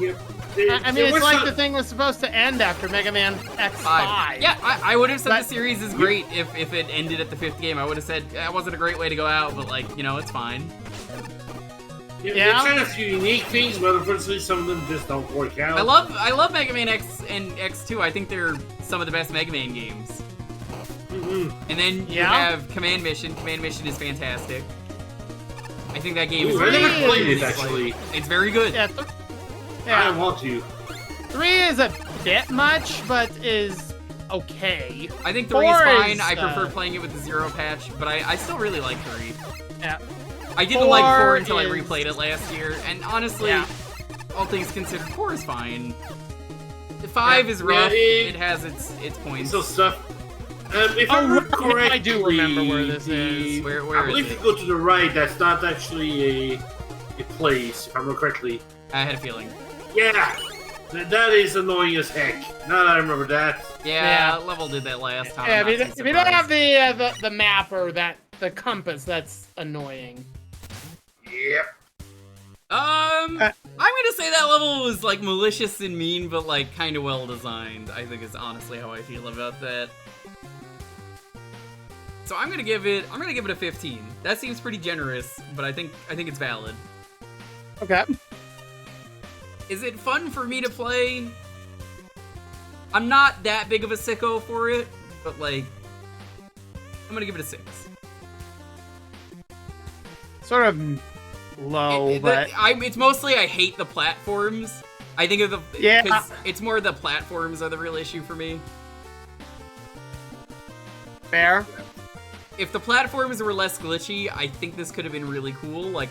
Yep. I mean, it's like the thing was supposed to end after Mega Man X5. Yeah, I would have said the series is great if it ended at the 5th game. I would have said that wasn't a great way to go out, but like, you know, it's fine. Yeah. They're trying a few unique things, but unfortunately some of them just don't work out. I love Mega Man X and X2. I think they're some of the best Mega Man games. And then you have Command Mission. Command Mission is fantastic. I think that game is I never really played good. it, actually. It's very good. Yeah, I want to. 3 is a bit much, but is okay. I think 3 is 4 fine. is, I prefer playing it with the 0 patch, but I still really like 3. Yeah. I didn't like 4 until I is- replayed it last year, and honestly, all things considered, 4 is fine. 5 is rough. It has its points. So stuff. If I remember correctly, I do remember where this is. Where I believe is if it? you go to the right, that's not actually a place, if I remember correctly. I had a feeling. Yeah! That is annoying as heck. Now that I remember that. Yeah, level did that last time. Yeah, I'm not if too you don't have surprised. the map or the compass, that's annoying. Yep. I'm gonna say that level was like malicious and mean, but like kind of well designed. I think is honestly how I feel about that. So I'm gonna give it a 15. That seems pretty generous, but I think it's valid. Okay. Is it fun for me to play? I'm not that big of a sicko for it, but like, I'm gonna give it a 6. Sort of low, but it's mostly I hate the platforms. I think of the because it's more the platforms are the real issue for me. fair. If the platforms were less glitchy, I think this could have been really cool. Like,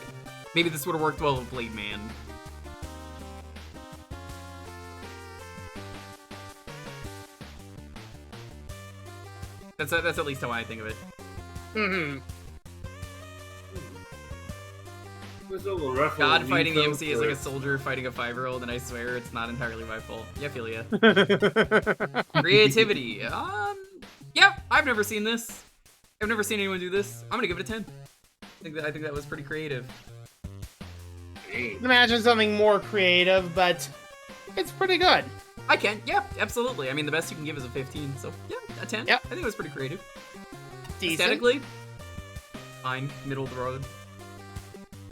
maybe this would have worked well with Blade Man. That's at least how I think of it. Mm-hmm. God fighting the MC is like a soldier fighting a 5-year-old, and I swear it's not entirely my fault. Yeah, I feel ya. Creativity. Yeah, I've never seen this. I've never seen anyone do this. I'm gonna give it a 10. I think that was pretty creative. Imagine something more creative, but it's pretty good. I can, yeah, absolutely. I mean, the best you can give is a 15, so yeah, a 10. Yep. I think it was pretty creative. Decent. Aesthetically, fine, middle of the road.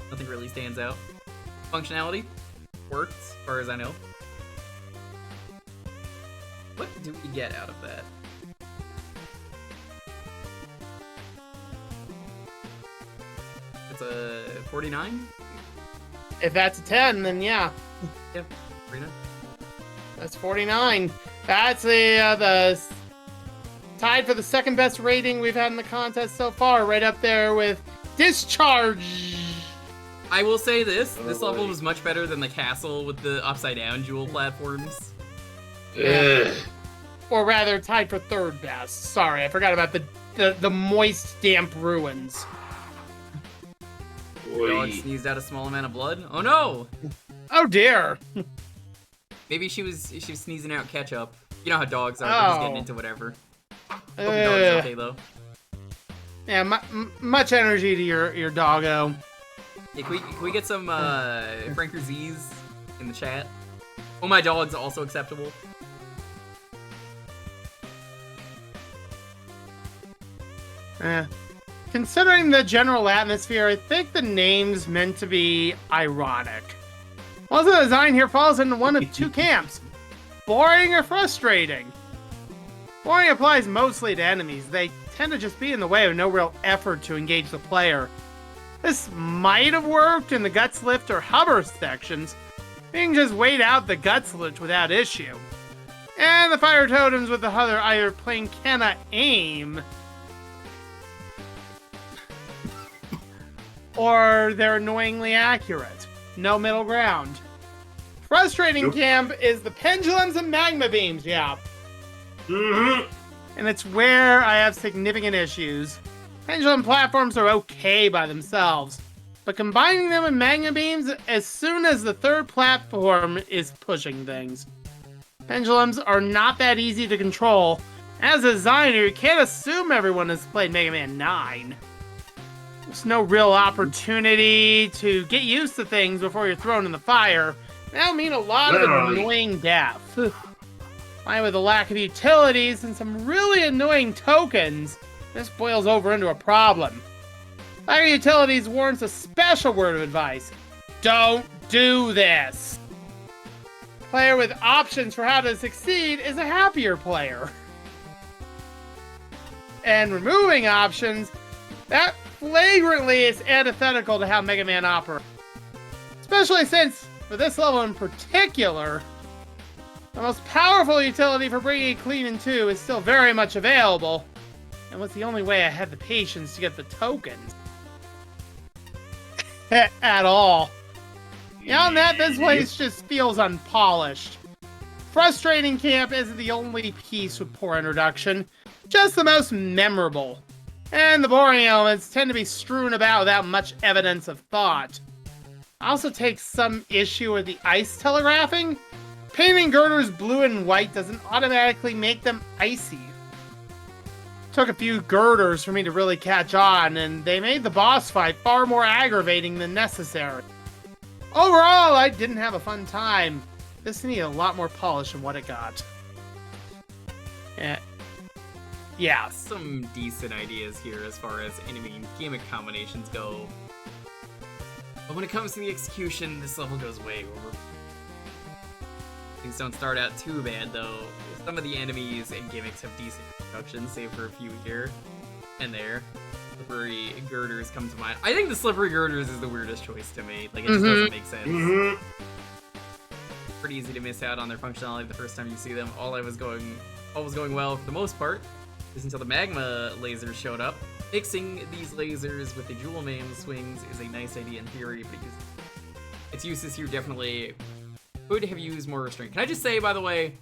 Nothing really stands out. Functionality, works, as far as I know. What do we get out of that? It's a 49? If that's a 10, then yeah. Yep, 49. That's 49. That's the tied for the second best rating we've had in the contest so far, right up there with Discharge. I will say this level was much better than the castle with the upside down jewel platforms. Yeah. Or rather, tied for third best. Sorry, I forgot about the moist, damp ruins. Dog sneezed out a small amount of blood. Oh no! Oh dear. Maybe she was sneezing out ketchup. You know how dogs are, they're just getting into whatever. Hope your dog's okay though. Yeah, much energy to your doggo. Yeah, can we get some Franker Z's in the chat? Oh, my dog's also acceptable. Considering the general atmosphere, I think the name's meant to be ironic. Also, the design here falls into one of two camps. Boring or frustrating. Boring applies mostly to enemies. They tend to just be in the way with no real effort to engage the player. This might have worked in the Guts Lift or Hover sections. You can just wait out the Guts Lift without issue. And the Fire Totems with the Hover either plain cannot aim, or they're annoyingly accurate. No middle ground. Frustrating camp is the pendulums and magma beams, yeah. And it's where I have significant issues. Pendulum platforms are okay by themselves, but combining them with magma beams as soon as the third platform is pushing things. Pendulums are not that easy to control. As a designer, you can't assume everyone has played Mega Man 9. There's no real opportunity to get used to things before you're thrown in the fire. That'll mean a lot of annoying death. Combined with a lack of utilities and some really annoying tokens, this boils over into a problem. Lack of utilities warrants a special word of advice. Don't do this. Player with options for how to succeed is a happier player. And removing options, that flagrantly is antithetical to how Mega Man operates. Especially since, for this level in particular, the most powerful utility for bringing Clean in 2 is still very much available, and was the only way I had the patience to get the tokens. At all. Beyond that, this place just feels unpolished. Frustrating camp isn't the only piece with poor introduction, just the most memorable. And the boring elements tend to be strewn about without much evidence of thought. I also take some issue with the ice telegraphing. Painting girders blue and white doesn't automatically make them icy. Took a few girders for me to really catch on, and they made the boss fight far more aggravating than necessary. Overall, I didn't have a fun time. This needed a lot more polish than what it got. Yeah. Some decent ideas here as far as enemy and gimmick combinations go. But when it comes to the execution, this level goes way over. Things don't start out too bad, though. Some of the enemies and gimmicks have decent introductions, save for a few here. in there. Slippery girders come to mind. I think the slippery girders is the weirdest choice to me. Like, it just doesn't make sense. Pretty easy to miss out on their functionality the first time you see them. All was going well for the most part, is until the magma lasers showed up. Mixing these lasers with the Jewel Man swings is a nice idea in theory, but its uses here definitely could have used more restraint. Can I just say, by the way,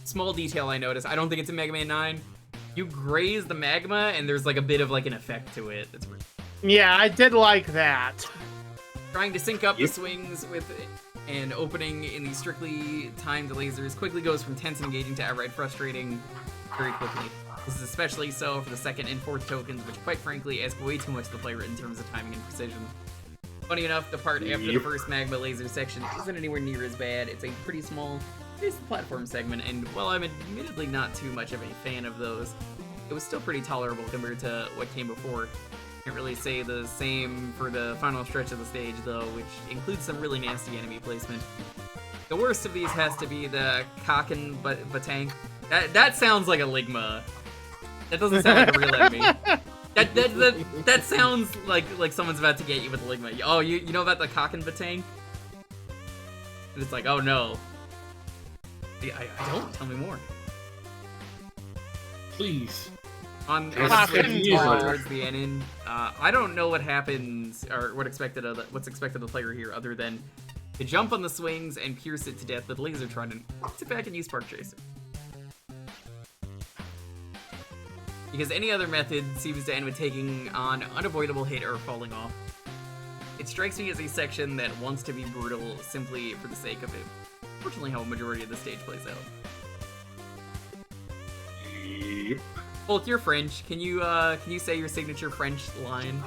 small detail I noticed, I don't think it's in Mega Man 9. You graze the magma, and there's like a bit of like an effect to it. That's weird. Yeah, I did like that. Trying to sync up the swings with and opening in these strictly timed lasers quickly goes from tense and engaging to outright frustrating very quickly. This is especially so for the second and fourth tokens, which quite frankly ask way too much of the player in terms of timing and precision. Funny enough, the part after the first magma laser section isn't anywhere near as bad. It's a pretty small platform segment, and while I'm admittedly not too much of a fan of those, it was still pretty tolerable compared to what came before. Can't really say the same for the final stretch of the stage, though, which includes some really nasty enemy placement. The worst of these has to be the Kaken Batang. That sounds like a Ligma. That doesn't sound like a real enemy. That sounds like someone's about to get you with a Ligma. Oh, you know about the Kaken Batang? And it's like, oh no. I don't. Tell me more. Please. On towards the end, I don't know what happens or what's expected of the player here, other than to jump on the swings and pierce it to death with laser trident. Sit back and use Spark Chaser. Because any other method seems to end with taking on unavoidable hit or falling off. It strikes me as a section that wants to be brutal simply for the sake of it. Fortunately, how a majority of the stage plays out. Yep. Bolt, you're French. Can you say your signature French line?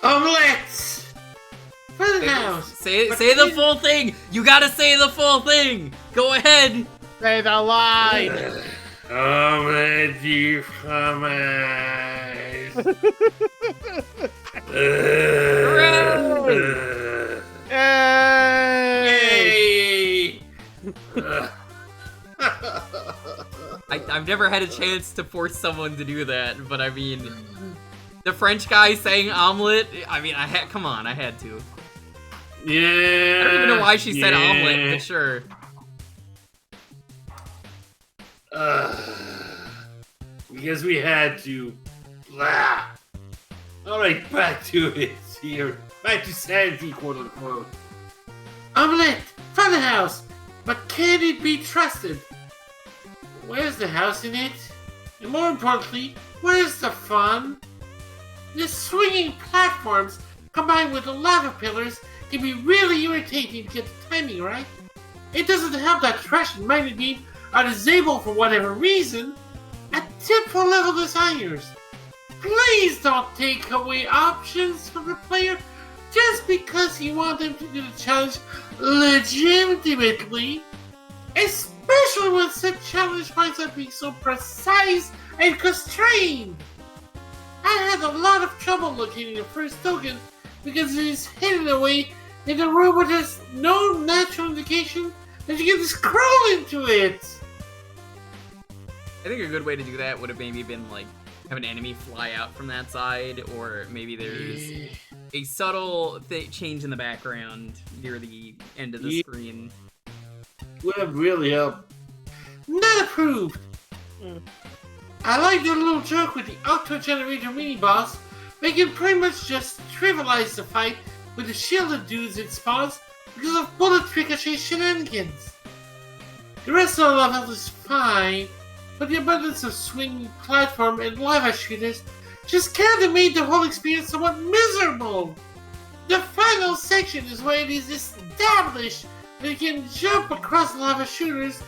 Omelette! For the house! Say the full thing! You gotta say the full thing! Go ahead! Say the line! Omelette du fromage! Yay! I've never had a chance to force someone to do that, but I mean, the French guy saying omelet, I mean, come on, I had to. Yeah. I don't even know why she said omelet, but sure. Because we had to. Blah. Alright, back to it here. Back to sanity, quote unquote. Omelette! From the house! But can it be trusted? Where's the house in it? And more importantly, where's the fun? The swinging platforms combined with the lava pillars can be really irritating to get the timing right. It doesn't help that Trash and Mighty Beam are disabled for whatever reason. A tip for level designers. Please don't take away options from the player just because you want them to do the challenge legitimately. Especially when such challenge winds up being so precise and constrained. I had a lot of trouble locating the first token because it is hidden away in a room where there's no natural indication that you can just crawl into it. I think a good way to do that would have maybe been like have an enemy fly out from that side, or maybe there's a subtle change in the background near the end of the screen. Would have really helped. Not approved. I like the little joke with the Octo Generator mini boss. They can pretty much just trivialize the fight with the shielded dudes it spawns because of bullet ricochet shenanigans. The rest of the level is fine, but the abundance of swinging platform and lava shooters just kind of made the whole experience somewhat miserable. The final section is where it is established that you can jump across lava shooters,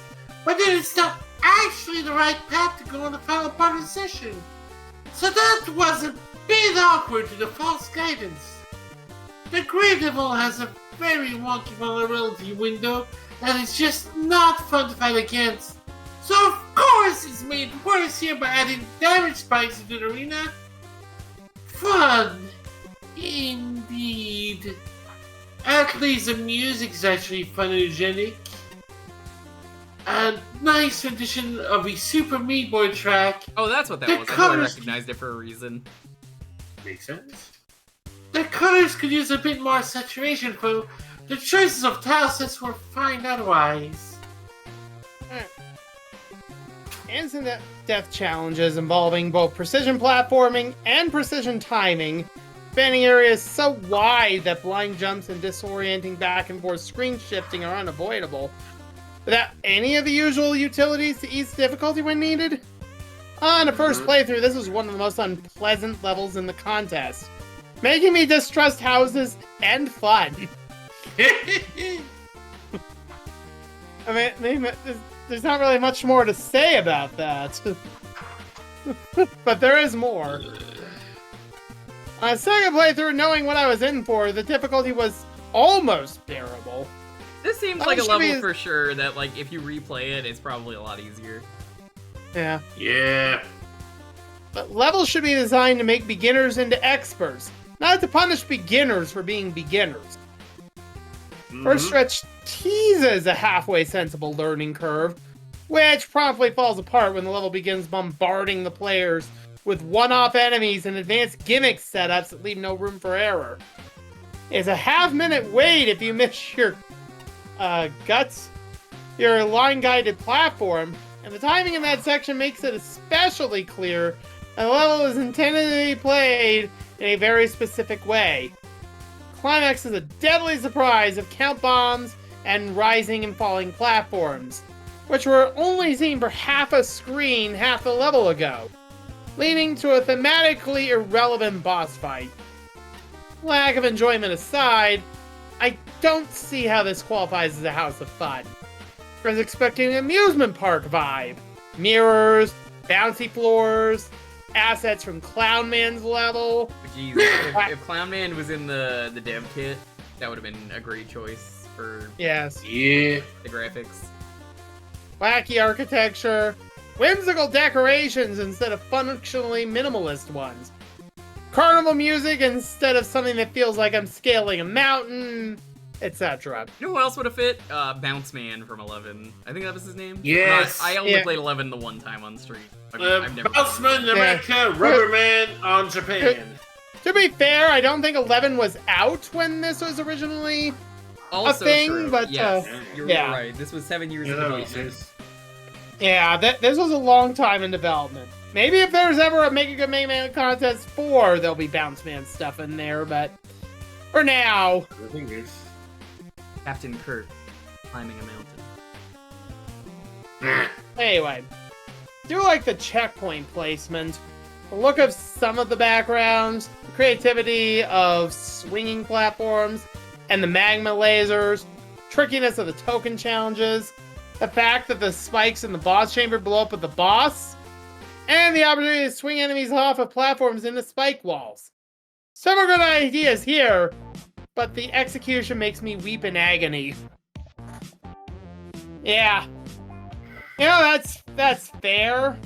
but then it's not actually the right path to go on the final part of the session. So that was a bit awkward to the false guidance. The Great Level has a very wonky vulnerability window that is just not fun to fight against. So of course it's made worse here by adding damage spikes into the arena. Fun. Indeed. At least the music is actually phonogenic. a nice rendition of the Super Meat Boy track. Oh, that's what that The was. I know I colors- recognized it for a reason. Makes sense. The colors could use a bit more saturation, though the choices of tile sets were fine otherwise. Instant death challenges involving both precision platforming and precision timing, spanning areas so wide that blind jumps and disorienting back and forth screen shifting are unavoidable, without any of the usual utilities to ease difficulty when needed. On a first playthrough, this was one of the most unpleasant levels in the contest, making me distrust houses and fun. I mean, there's not really much more to say about that. But there is more. On a second playthrough, knowing what I was in for, the difficulty was almost bearable. This seems That like a should level be- for sure that, like, if you replay it, it's probably a lot easier. Yeah. Yeah. But levels should be designed to make beginners into experts, not to punish beginners for being beginners. First stretch teases a halfway sensible learning curve, which promptly falls apart when the level begins bombarding the players with one-off enemies and advanced gimmick setups that leave no room for error. It's a half-minute wait if you miss your your line-guided platform, and the timing in that section makes it especially clear that the level is intended to be played in a very specific way. Climax is a deadly surprise of count bombs and rising and falling platforms, which were only seen for half a screen half a level ago, leading to a thematically irrelevant boss fight. Lack of enjoyment aside, I don't see how this qualifies as a house of fun. I was expecting an amusement park vibe. Mirrors, bouncy floors, assets from Clown Man's level. Jeez, if Clown Man was in the dev kit, that would have been a great choice for Yes. Yeah. the graphics. Wacky architecture, whimsical decorations instead of functionally minimalist ones. Carnival music instead of something that feels like I'm scaling a mountain, etc. You know who else would have fit? Bounce Man from 11. I think that was his name. Yes. I only Yeah. played 11 the one time on stream. I've never Bounceman America, Rubberman on Japan. To be fair, I don't think 11 was out when this was originally also thing, true. but, yes, you're yeah. right. This was 7 years You in know what he development. says. Yeah, this was a long time in development. Maybe if there's ever a Make a Good Mega Man Contest 4, there'll be Bounce Man stuff in there, but for now, I think it's... Captain Kirk climbing a mountain. anyway. Do like the checkpoint placement, the look of some of the backgrounds, the creativity of swinging platforms, and the magma lasers, trickiness of the token challenges, the fact that the spikes in the boss chamber blow up with the boss, and the opportunity to swing enemies off of platforms into spike walls. Several good ideas here, but the execution makes me weep in agony. Yeah. You know, that's fair.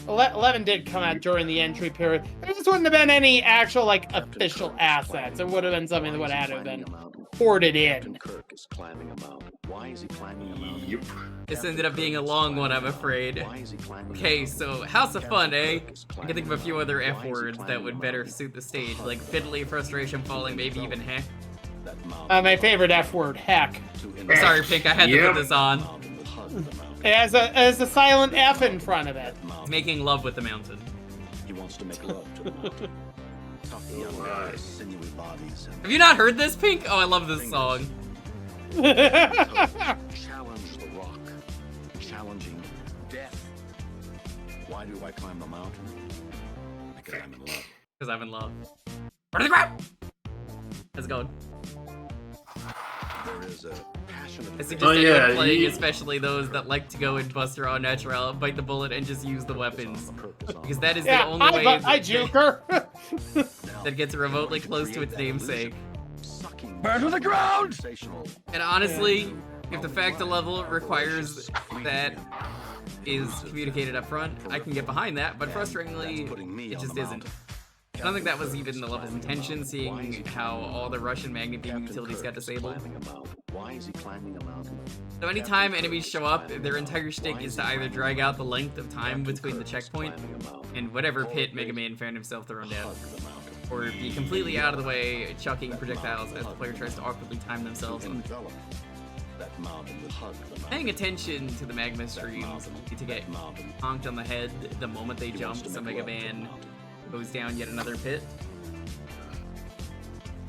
11 did come out during the entry period. There just wouldn't have been any actual, like, official assets. It would have been something that would have been ported in. Kirk is climbing a mountain. Why is he climbing a mountain? Yep. This ended up being a long one, I'm afraid. Why is he climbing a Okay, mountain? so House of Fun, eh? I can think of a few other F words that would better suit the stage, like fiddly, frustration, falling, maybe even heck. That mountain My favorite F word, heck. to Sorry, Pink, I had to Yep. put this on. mountain will hug the mountain. It has a silent F in front of it. It's making love with the mountain. He wants to make love to the mountain. Tough young guys, sinewy bodies, and Have you not heard this, Pink? Oh, I love this song. challenge the rock, challenging death. Why do I climb the mountain? Because I'm in love. Because I'm in love. Run to the ground! How's it going? There is a passionate. I suggest Oh, anyone yeah, playing, you- especially those that like to go and bust around natural, bite the bullet, and just use the weapons. Because that is the Yeah, only way I Jewker. that gets remotely close to its namesake. Burn to the ground! And honestly, if the facta level requires that is communicated up front, I can get behind that, but frustratingly, it just isn't. I don't think that was even the level's intention, seeing how all the Russian magnet beam utilities got disabled. Why is he climbing a mountain? So anytime enemies show up, their entire shtick is to either drag out the length of time between the checkpoint and whatever pit Mega Man found himself thrown down, or be completely out of the way, chucking projectiles as the player tries to awkwardly time themselves. That mountain will hug the mountain. Paying attention to the magma streams to get honked on the head the moment they jump, so Mega Man goes down yet another pit.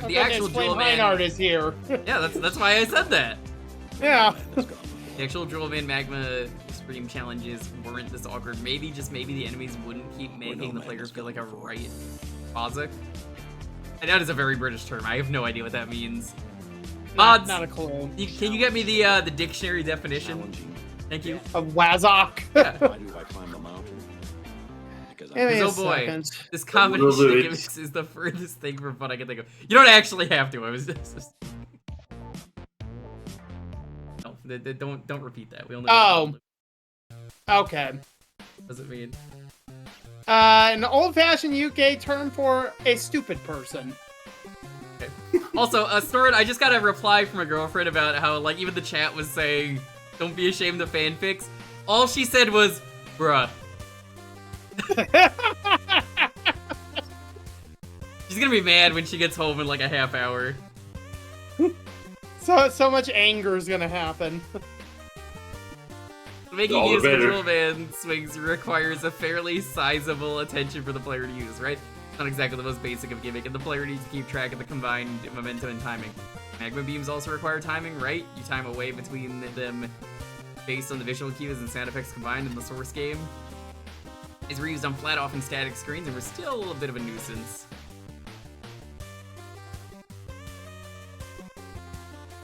The actual Jewel Man art is here. Yeah, that's why I said that. Yeah. The actual Jewel Man Magma Stream challenges weren't this awkward. Maybe, just maybe, the enemies wouldn't keep making the players feel like a right Bozak. And that is a very British term. I have no idea what that means. Mods, Not a clue. can you get me the dictionary definition? Thank you. Of Wazok. Yeah. Why do I climb the mountain? Because Give me a Oh boy, second. this combination of gimmicks is the furthest thing from fun I can think of. You don't actually have to. I was just... No, don't repeat that. We only. Oh. Okay. What does it mean? An old-fashioned UK term for a stupid person. Also, Storin, I just got a reply from a girlfriend about how, like, even the chat was saying, don't be ashamed of fanfics. All she said was, bruh. She's gonna be mad when she gets home in, like, a half hour. So much anger is gonna happen. Making use of Jewel Man swings requires a fairly sizable attention for the player to use, right? Not exactly the most basic of gimmick, and the player needs to keep track of the combined momentum and timing. Magma beams also require timing, right? You time away between them based on the visual cues and sound effects combined in the source game. It's reused on flat, often static screens, and we're still a bit of a nuisance.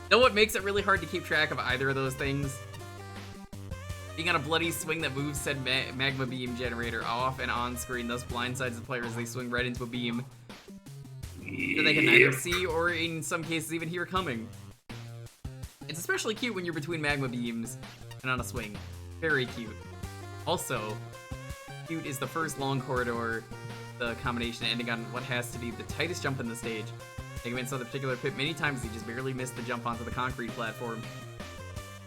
Know what makes it really hard to keep track of either of those things? Being on a bloody swing that moves said magma beam generator off and on screen, thus blindsides the player as they swing right into a beam that they can neither see or, in some cases, even hear coming. It's especially cute when you're between magma beams and on a swing. Very cute. Also, cute is the first long corridor, the combination ending on what has to be the tightest jump in the stage. Mega Man saw the particular pit many times, he just barely missed the jump onto the concrete platform.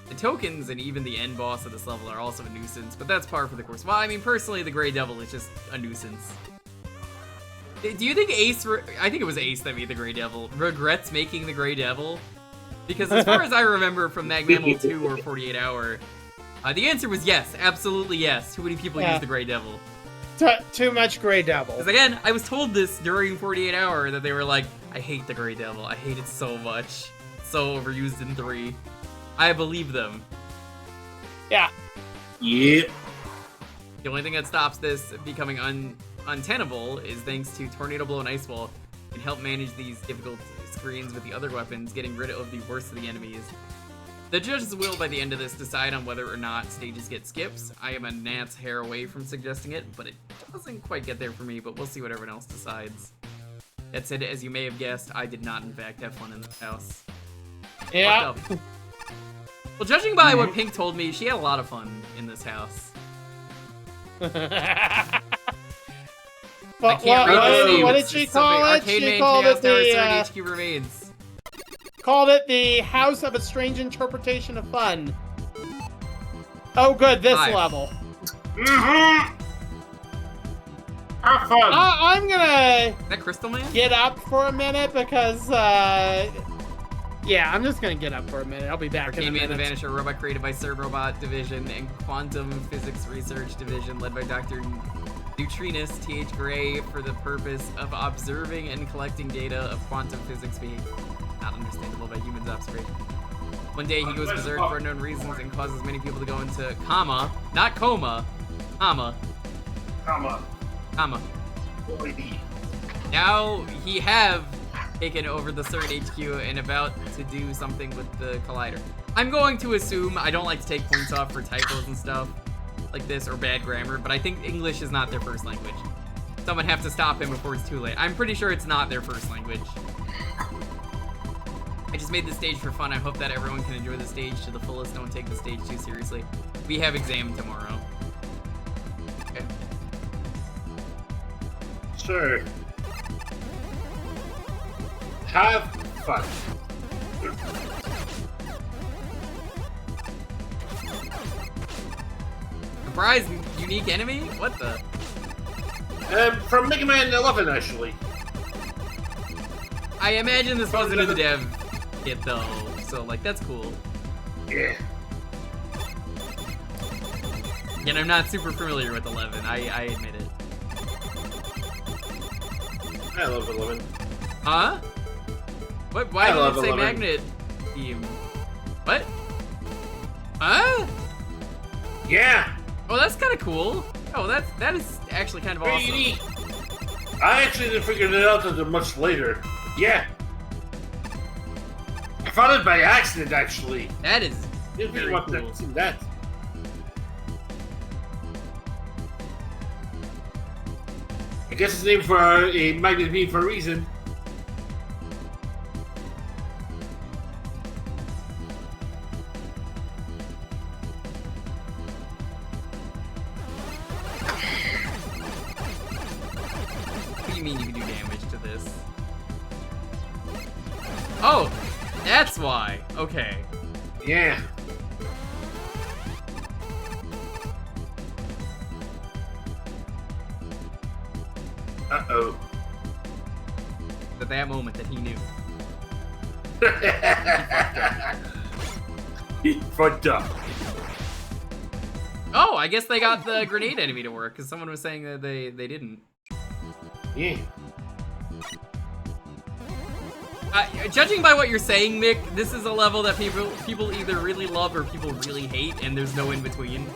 The tokens and even the end boss of this level are also a nuisance, but that's par for the course. Well, I mean, personally, the Grey Devil is just a nuisance. Do you think Ace, I think it was Ace that made the Grey Devil, regrets making the Grey Devil? Because as far as I remember from Magmammal 2 or 48 Hour, the answer was yes, absolutely yes. Too many people use the Grey Devil. Too much Grey Devil. Because again, I was told this during 48 Hour that they were like, I hate the Grey Devil, I hate it so much. So overused in 3. I believe them. Yeah. Yep. The only thing that stops this becoming untenable is thanks to Tornado Blow and Ice Wall, can help manage these difficult screens with the other weapons, getting rid of the worst of the enemies. The judges will, by the end of this, decide on whether or not stages get skips. I am a gnat's hair away from suggesting it, but it doesn't quite get there for me, but we'll see what everyone else decides. That said, as you may have guessed, I did not, in fact, have fun in this house. Yeah. Well, judging by what Pink told me, she had a lot of fun in this house. I can't read the names. What did she call it? Arcade She Man, called Chaos it Tower, the, Serenity HQ Remains. Called it the House of a Strange Interpretation of Fun. Oh, good, this 5. level. Mm-hmm. Have fun. I'm gonna Is that Crystal Man? get up for a minute because, yeah, I'm just gonna get up for a minute. I'll be back Arcade in a Man, the minute. Vanisher robot created by CERN Robot Division and Quantum Physics Research Division, led by Dr. Neutrinus T.H. Gray, for the purpose of observing and collecting data of quantum physics being not understandable by humans' observation. One day he goes berserk for unknown reasons and causes many people to go into comma, not coma, comma. Now he have taken over the CERN HQ and about to do something with the collider. I'm going to assume, I don't like to take points off for typos and stuff like this or bad grammar, but I think English is not their first language. Someone have to stop him before it's too late. I'm pretty sure it's not their first language. I just made the stage for fun. I hope that everyone can enjoy the stage to the fullest. Don't take the stage too seriously. We have exam tomorrow. Okay. Sure. Have fun. Surprise unique enemy? What the? From Mega Man 11, actually. I imagine this wasn't in the dev kit though, so like that's cool. Yeah. Again, I'm not super familiar with 11. I admit it. I love 11. Huh? What? Why I did love it say 11. magnet theme? What? Huh? Yeah. Oh, that's kind of cool. Oh, that is actually kind of Very awesome. unique. I actually didn't figure it out until much later. Yeah. I found it by accident, actually. That is Didn't really very want cool. to see that. I guess it's named for a magnet beam for a reason. What do you mean you can do damage to this? Oh, that's why. Okay. Yeah. Uh-oh. At that moment that he knew. He fucked up. Oh, I guess they got the grenade enemy to work because someone was saying that they didn't. Yeah. Judging by what you're saying, Mick, this is a level that people either really love or people really hate, and there's no in between.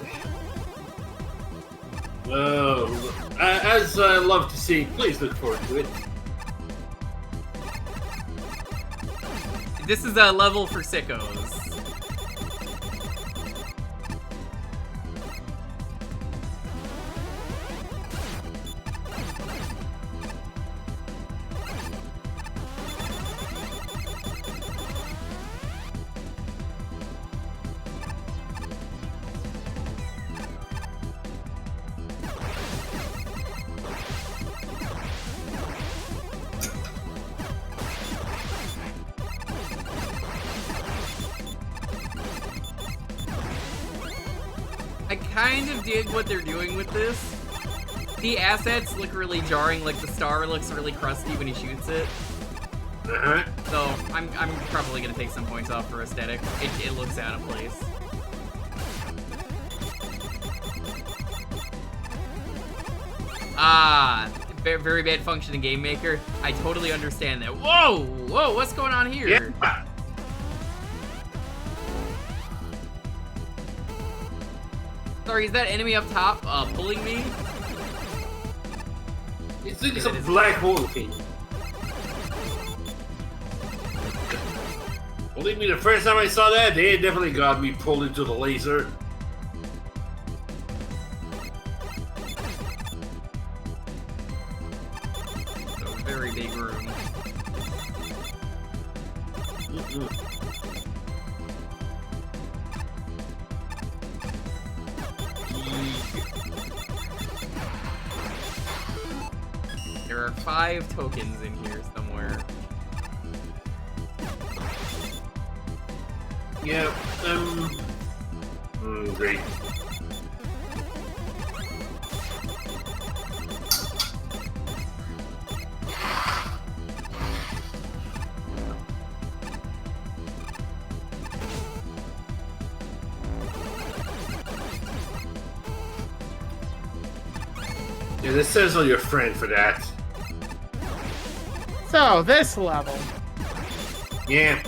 As I love to see, please look forward to it. This is a level for sickos. I kind of dig what they're doing with this. The assets look really jarring, like the star looks really crusty when he shoots it. Uh-huh. So I'm probably gonna take some points off for aesthetic. It looks out of place. Ah, very bad functioning game maker. I totally understand that. Whoa, what's going on here? Yeah. Sorry, is that enemy up top pulling me? It's like some black hole thing. Believe me, the first time I saw that, they definitely got me pulled into the laser. So very big room. There are 5 tokens in here somewhere. Yeah, great. Yeah, this says on your friend for that. So, this level. Yeah.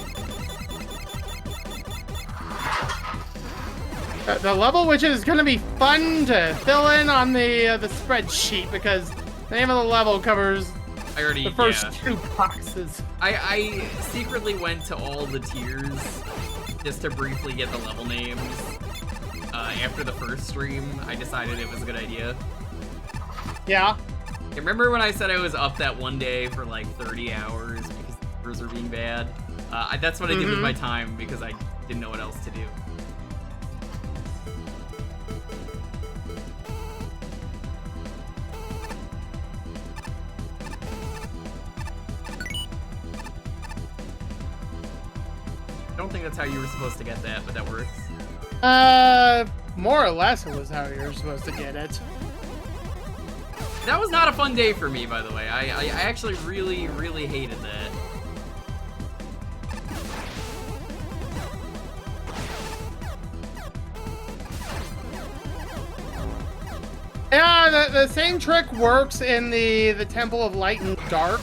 The level which is going to be fun to fill in on the spreadsheet because the name of the level covers I already the first yeah. 2 boxes. I secretly went to all the tiers just to briefly get the level names. After the first stream, I decided it was a good idea. Yeah. Remember when I said I was up that one day for like 30 hours because the servers were being bad? That's what I did with my time because I didn't know what else to do. don't think that's how you were supposed to get that, but that works. More or less it was how you were supposed to get it. That was not a fun day for me, by the way. I actually really, really hated that. Yeah, the same trick works in the Temple of Light and Dark.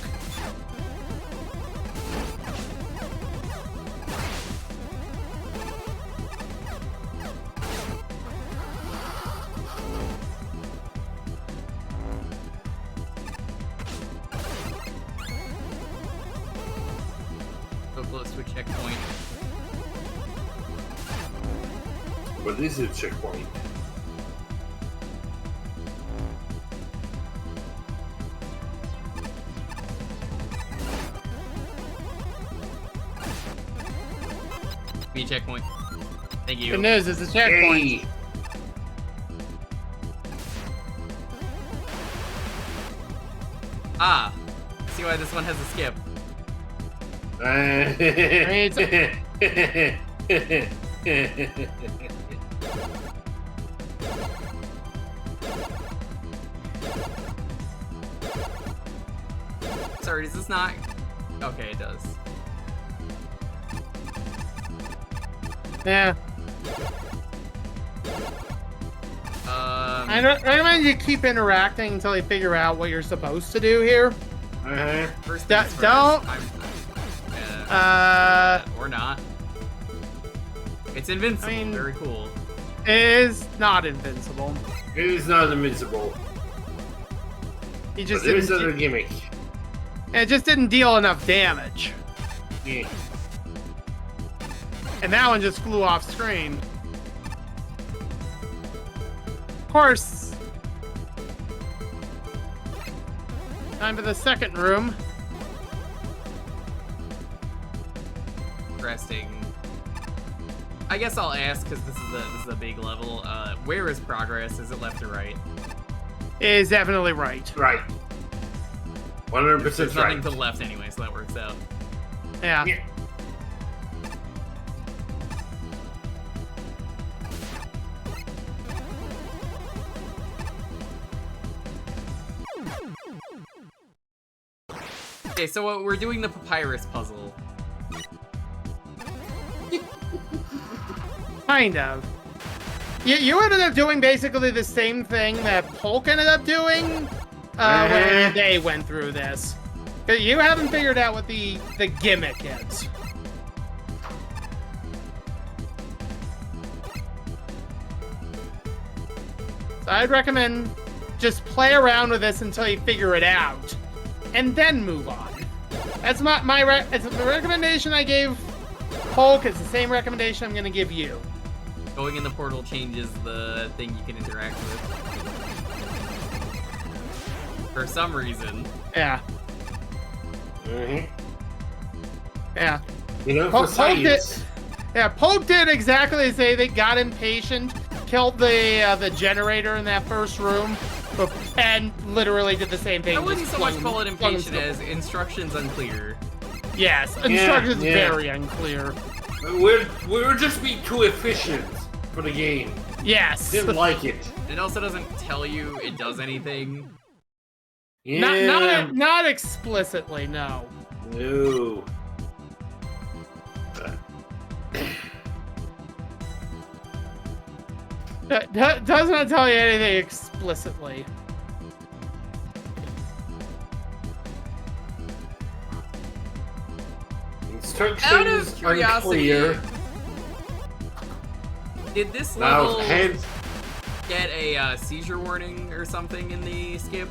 So close to a checkpoint. What is a checkpoint? Give me a checkpoint. Thank you. Good news, it's a checkpoint. Hey. Ah, see why this one has a skip. Sorry, does this not? Okay, it does. Yeah. I recommend you keep interacting until you figure out what you're supposed to do here. First Da- things first. don't- Or not. It's invincible. I mean- Very cool. It is not invincible. It is not invincible. He But just there is didn't. another gimmick. It just didn't deal enough damage, Yeah. and that one just flew off screen. Of course. Time for the second room. Interesting. I guess I'll ask because this is a big level. Where is progress? Is it left or right? It is definitely right. Right. 100% There's nothing right. to the left anyway, so that works out. Yeah. Yeah. Okay, so we're doing the papyrus puzzle. Kind of. You ended up doing basically the same thing that Polk ended up doing when they went through this. 'Cause you haven't figured out what the gimmick is. So I'd recommend just play around with this until you figure it out, and then move on. That's it's the recommendation I gave Polk. It's the same recommendation I'm going to give you. Going in the portal changes the thing you can interact with. For some reason. Yeah. Yeah. You know, Polk for did, science. yeah, Polk did exactly as they got impatient, killed the generator in that first room, and literally did the same thing. I wouldn't just so much flung- call it flung impatient himself. as instructions unclear. Yes, instructions yeah. very unclear. We're just being too efficient for the game. Yes. Didn't like it. It also doesn't tell you it does anything. Yeah. Not explicitly, no. No. Does not tell you anything explicitly. Instructions Out of curiosity, unclear. did this Now, level hands. get a seizure warning or something in the skip?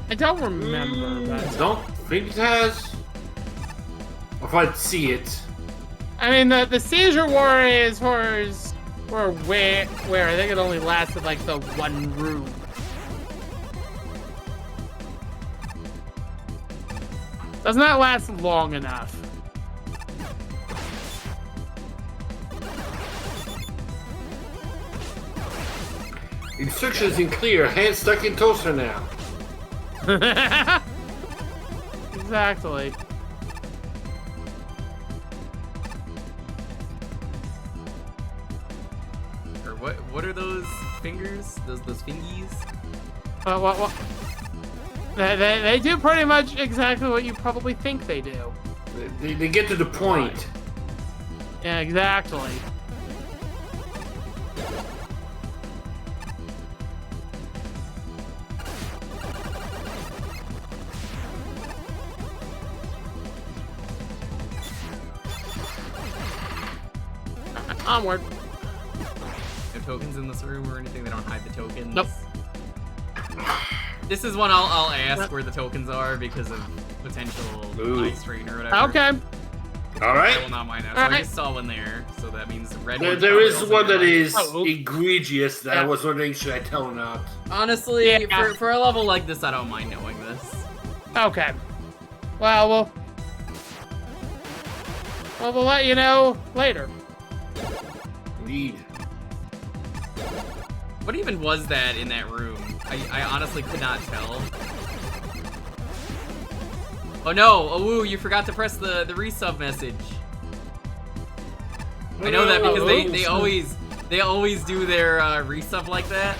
I don't remember that. Don't think it has. If I'd see it. I mean, the seizure war is where I think it only lasted like the one room. Does not last long enough. Instructions unclear. Hands stuck in toaster now. Exactly. Or what are those fingers? Those fingies? What? They do pretty much exactly what you probably think they do. They get to the point. Yeah, exactly. Onward. No tokens in this room or anything? They don't hide the tokens? Nope. This is one I'll ask where the tokens are because of potential eye strain or whatever. Okay. All right. I will not mind that. So I just saw one there, so that means the red one. There is one that is Oh, egregious that I was wondering, should I tell or not? Honestly, Yeah. for a level like this, I don't mind knowing this. Okay. Well, we'll let you know later. Indeed. What even was that in that room? I honestly could not tell. Oh no, oh woo, you forgot to press the resub message. I know that because they always do their resub like that.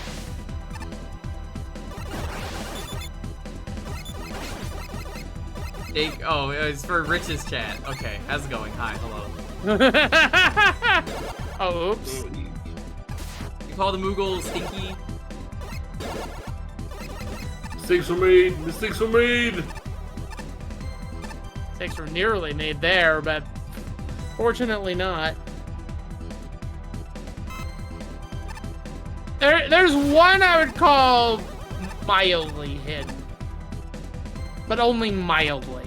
Oh, it's for Rich's chat. Okay, how's it going? Hi, hello. Oh, oops. You call the Moogle stinky? Mistakes were made. Mistakes were made. Mistakes were nearly made there, but fortunately not. There's one I would call mildly hidden, but only mildly.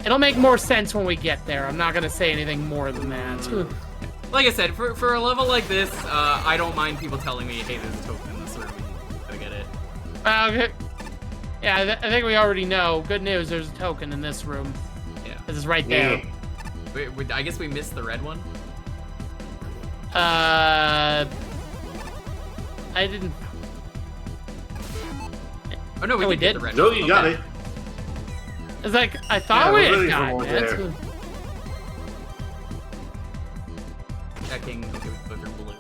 It'll make more sense when we get there. I'm not gonna say anything more than that. Like I said, for a level like this, I don't mind people telling me, hey, there's a token in this room. I get it. Okay. Yeah, I think we already know. Good news, there's a token in this room. Yeah. This is right there. Wait, I guess we missed the red one? I didn't. Oh no, we did get the red No, one. you got it. It's like, I thought Yeah, we we're had ready for gotten more it. there. Checking. Okay, we put through blue.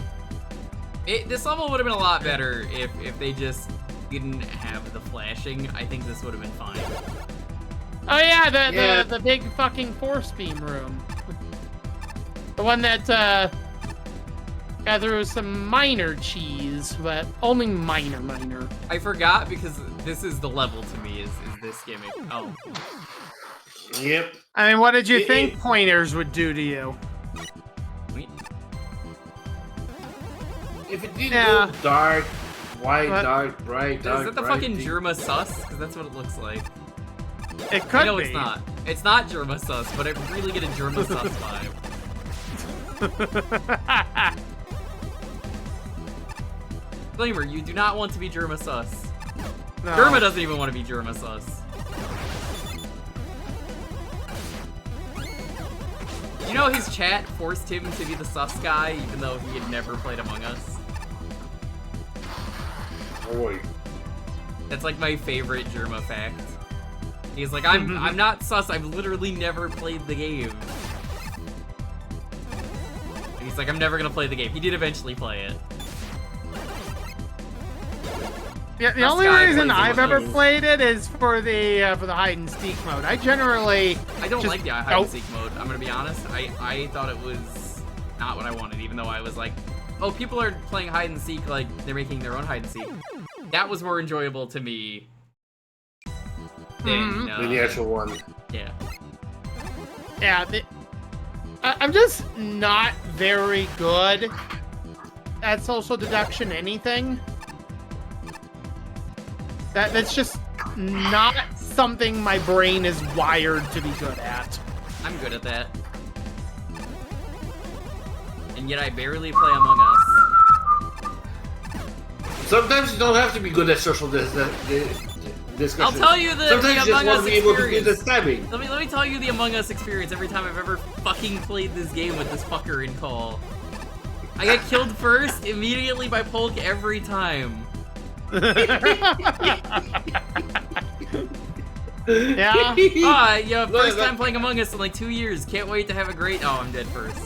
This level would have been a lot better if they just didn't have the flashing. I think this would have been fine. Oh yeah, the big fucking force beam room. The one that got through some minor cheese, but only minor. I forgot because this is the level to me, is this gimmick. Oh. Yep. I mean, what did you think pointers would do to you? Wait. If it didn't Yeah. go dark, white, What? dark, bright, dark, Is that the bright, fucking deep- Germa sus? Because that's what it looks like. It could I know be. it's not. It's not Germa sus, but I really get a Germa sus vibe. Disclaimer, you do not want to be Germa sus. No. Germa doesn't even want to be Germa sus. You know his chat forced him to be the sus guy, even though he had never played Among Us? Boy. That's like my favorite Germa fact. He's like, I'm not sus, I've literally never played the game. And he's like, I'm never gonna play the game. He did eventually play it. Yeah, the Us only guy reason plays I've Among ever Us. played it is for the hide and seek mode. I generally I don't just like the hide and seek mode, I'm gonna be honest. I thought it was not what I wanted, even though I was like, oh, people are playing hide and seek like they're making their own hide and seek. That was more enjoyable to me than The actual one. yeah. Yeah, I'm just not very good at social deduction anything. That's just not something my brain is wired to be good at. I'm good at that. And yet I barely play Among Us. Sometimes you don't have to be good at social discussion. I'll tell you the Sometimes you just Among want Us to be able to do the experience. stabbing. Let me tell you the Among Us experience every time I've ever fucking played this game with this fucker in call. I get killed first immediately by Polk every time. Yeah. Yeah, first time playing Among Us in like 2 years. Can't wait to have a great. Oh, I'm dead first.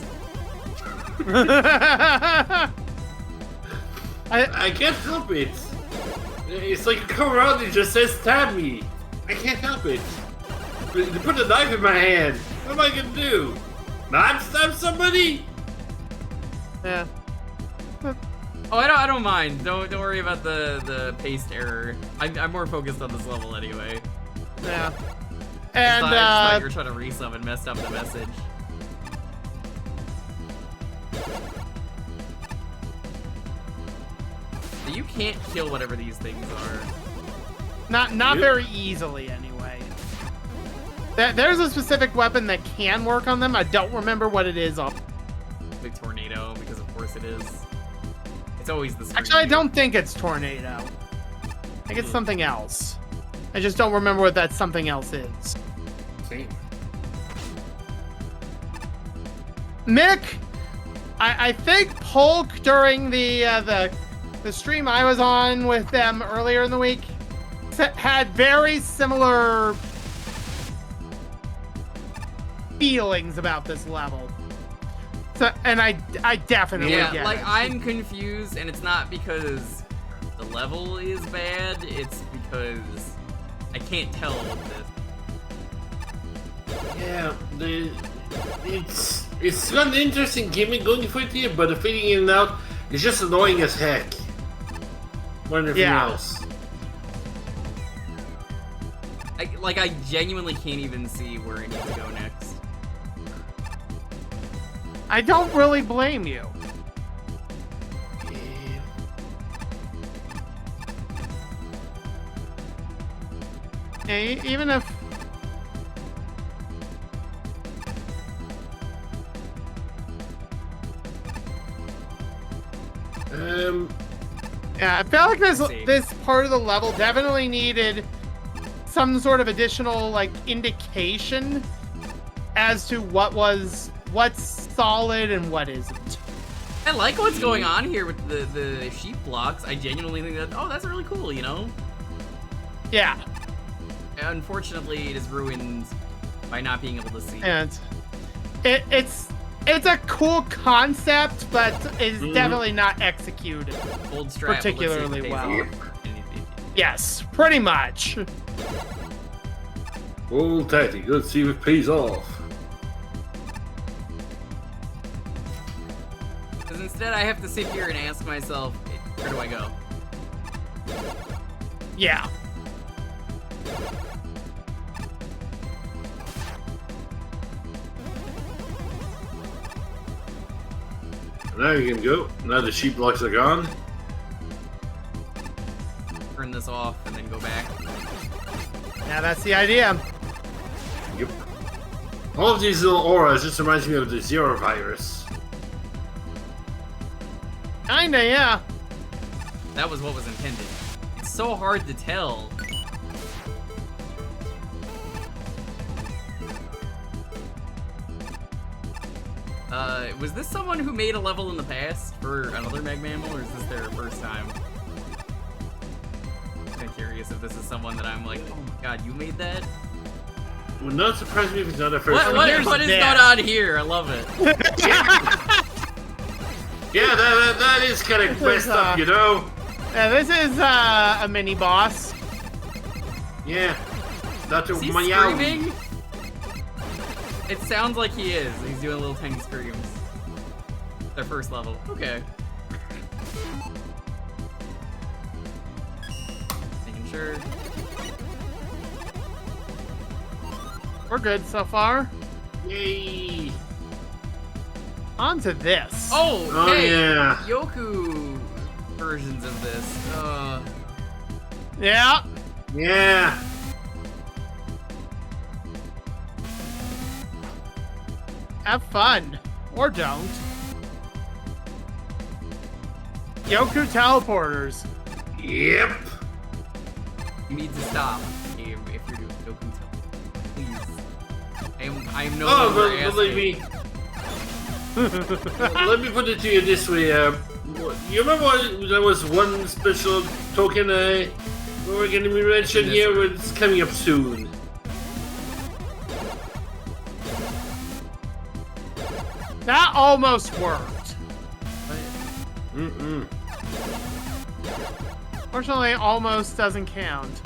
I can't help it. It's like you come around and just says stab me. I can't help it. You put a knife in my hand. What am I gonna do? Not stab somebody? Yeah. Oh, I don't mind. Don't worry about the paste error. I'm more focused on this level anyway. Yeah. I And thought you were trying to resub and messed up the message. So you can't kill whatever these things are. not very easily anyway. There's a specific weapon that can work on them. I don't remember what it is. Big tornado, because of course it is. It's always the screen. Actually, I don't think it's tornado. I think it's something else. I just don't remember what that something else is. Same. Mick, I think Polk during the stream I was on with them earlier in the week had very similar feelings about this level. So, and I definitely get like it. I'm confused, and it's not because the level is bad. It's because I can't tell with this. Yeah, it's got an interesting gimmick going for it here, but the fitting in and out is just annoying as heck. More than anything else. I genuinely can't even see where I need to go next. I don't really blame you. Yeah, even if... Yeah, I felt like this part of the level definitely needed some sort of additional like indication as to what's solid and what isn't. I like what's going on here with the sheep blocks. I genuinely think that that's really cool, you know? Yeah. Unfortunately, it is ruined by not being able to see. And it's a cool concept, but it's definitely not executed Old strap, particularly let's see if it well. pays off. Yes, pretty much. Old tactic, let's see if it pays off. Because instead I have to sit here and ask myself, where do I go? Yeah. Now you can go. Now the sheep blocks are gone. Turn this off and then go back. Yeah, that's the idea. Yep. All of these little auras just reminds me of the Zero virus. Kinda, yeah. That was what was intended. It's so hard to tell. Was this someone who made a level in the past for another Meg Mammal, or is this their first time? I'm kind of curious if this is someone that I'm like, oh my god, you made that? Would not surprise me if it's not a first time. What is going on here? I love it. Yeah, that is kind of messed up, you know? Yeah, this is a mini boss. Yeah. Dr. Is he Mayawi. screaming? It sounds like he is. He's doing little tiny screams. Their first level. Okay. Making sure. We're good so far. Yay. On to this. Oh, Oh, hey! yeah. Yoku versions of this. Yeah. Yeah. Have fun. Or don't. Yoku teleporters. Yep. You need to stop if you're doing Yoku Tele. Please. I am no Oh, longer but believe asking. me. Let me put it to you this way. You remember when there was one special token we were going to be mentioned here? It's coming up soon. That almost worked. Mm-mm. Fortunately, almost doesn't count.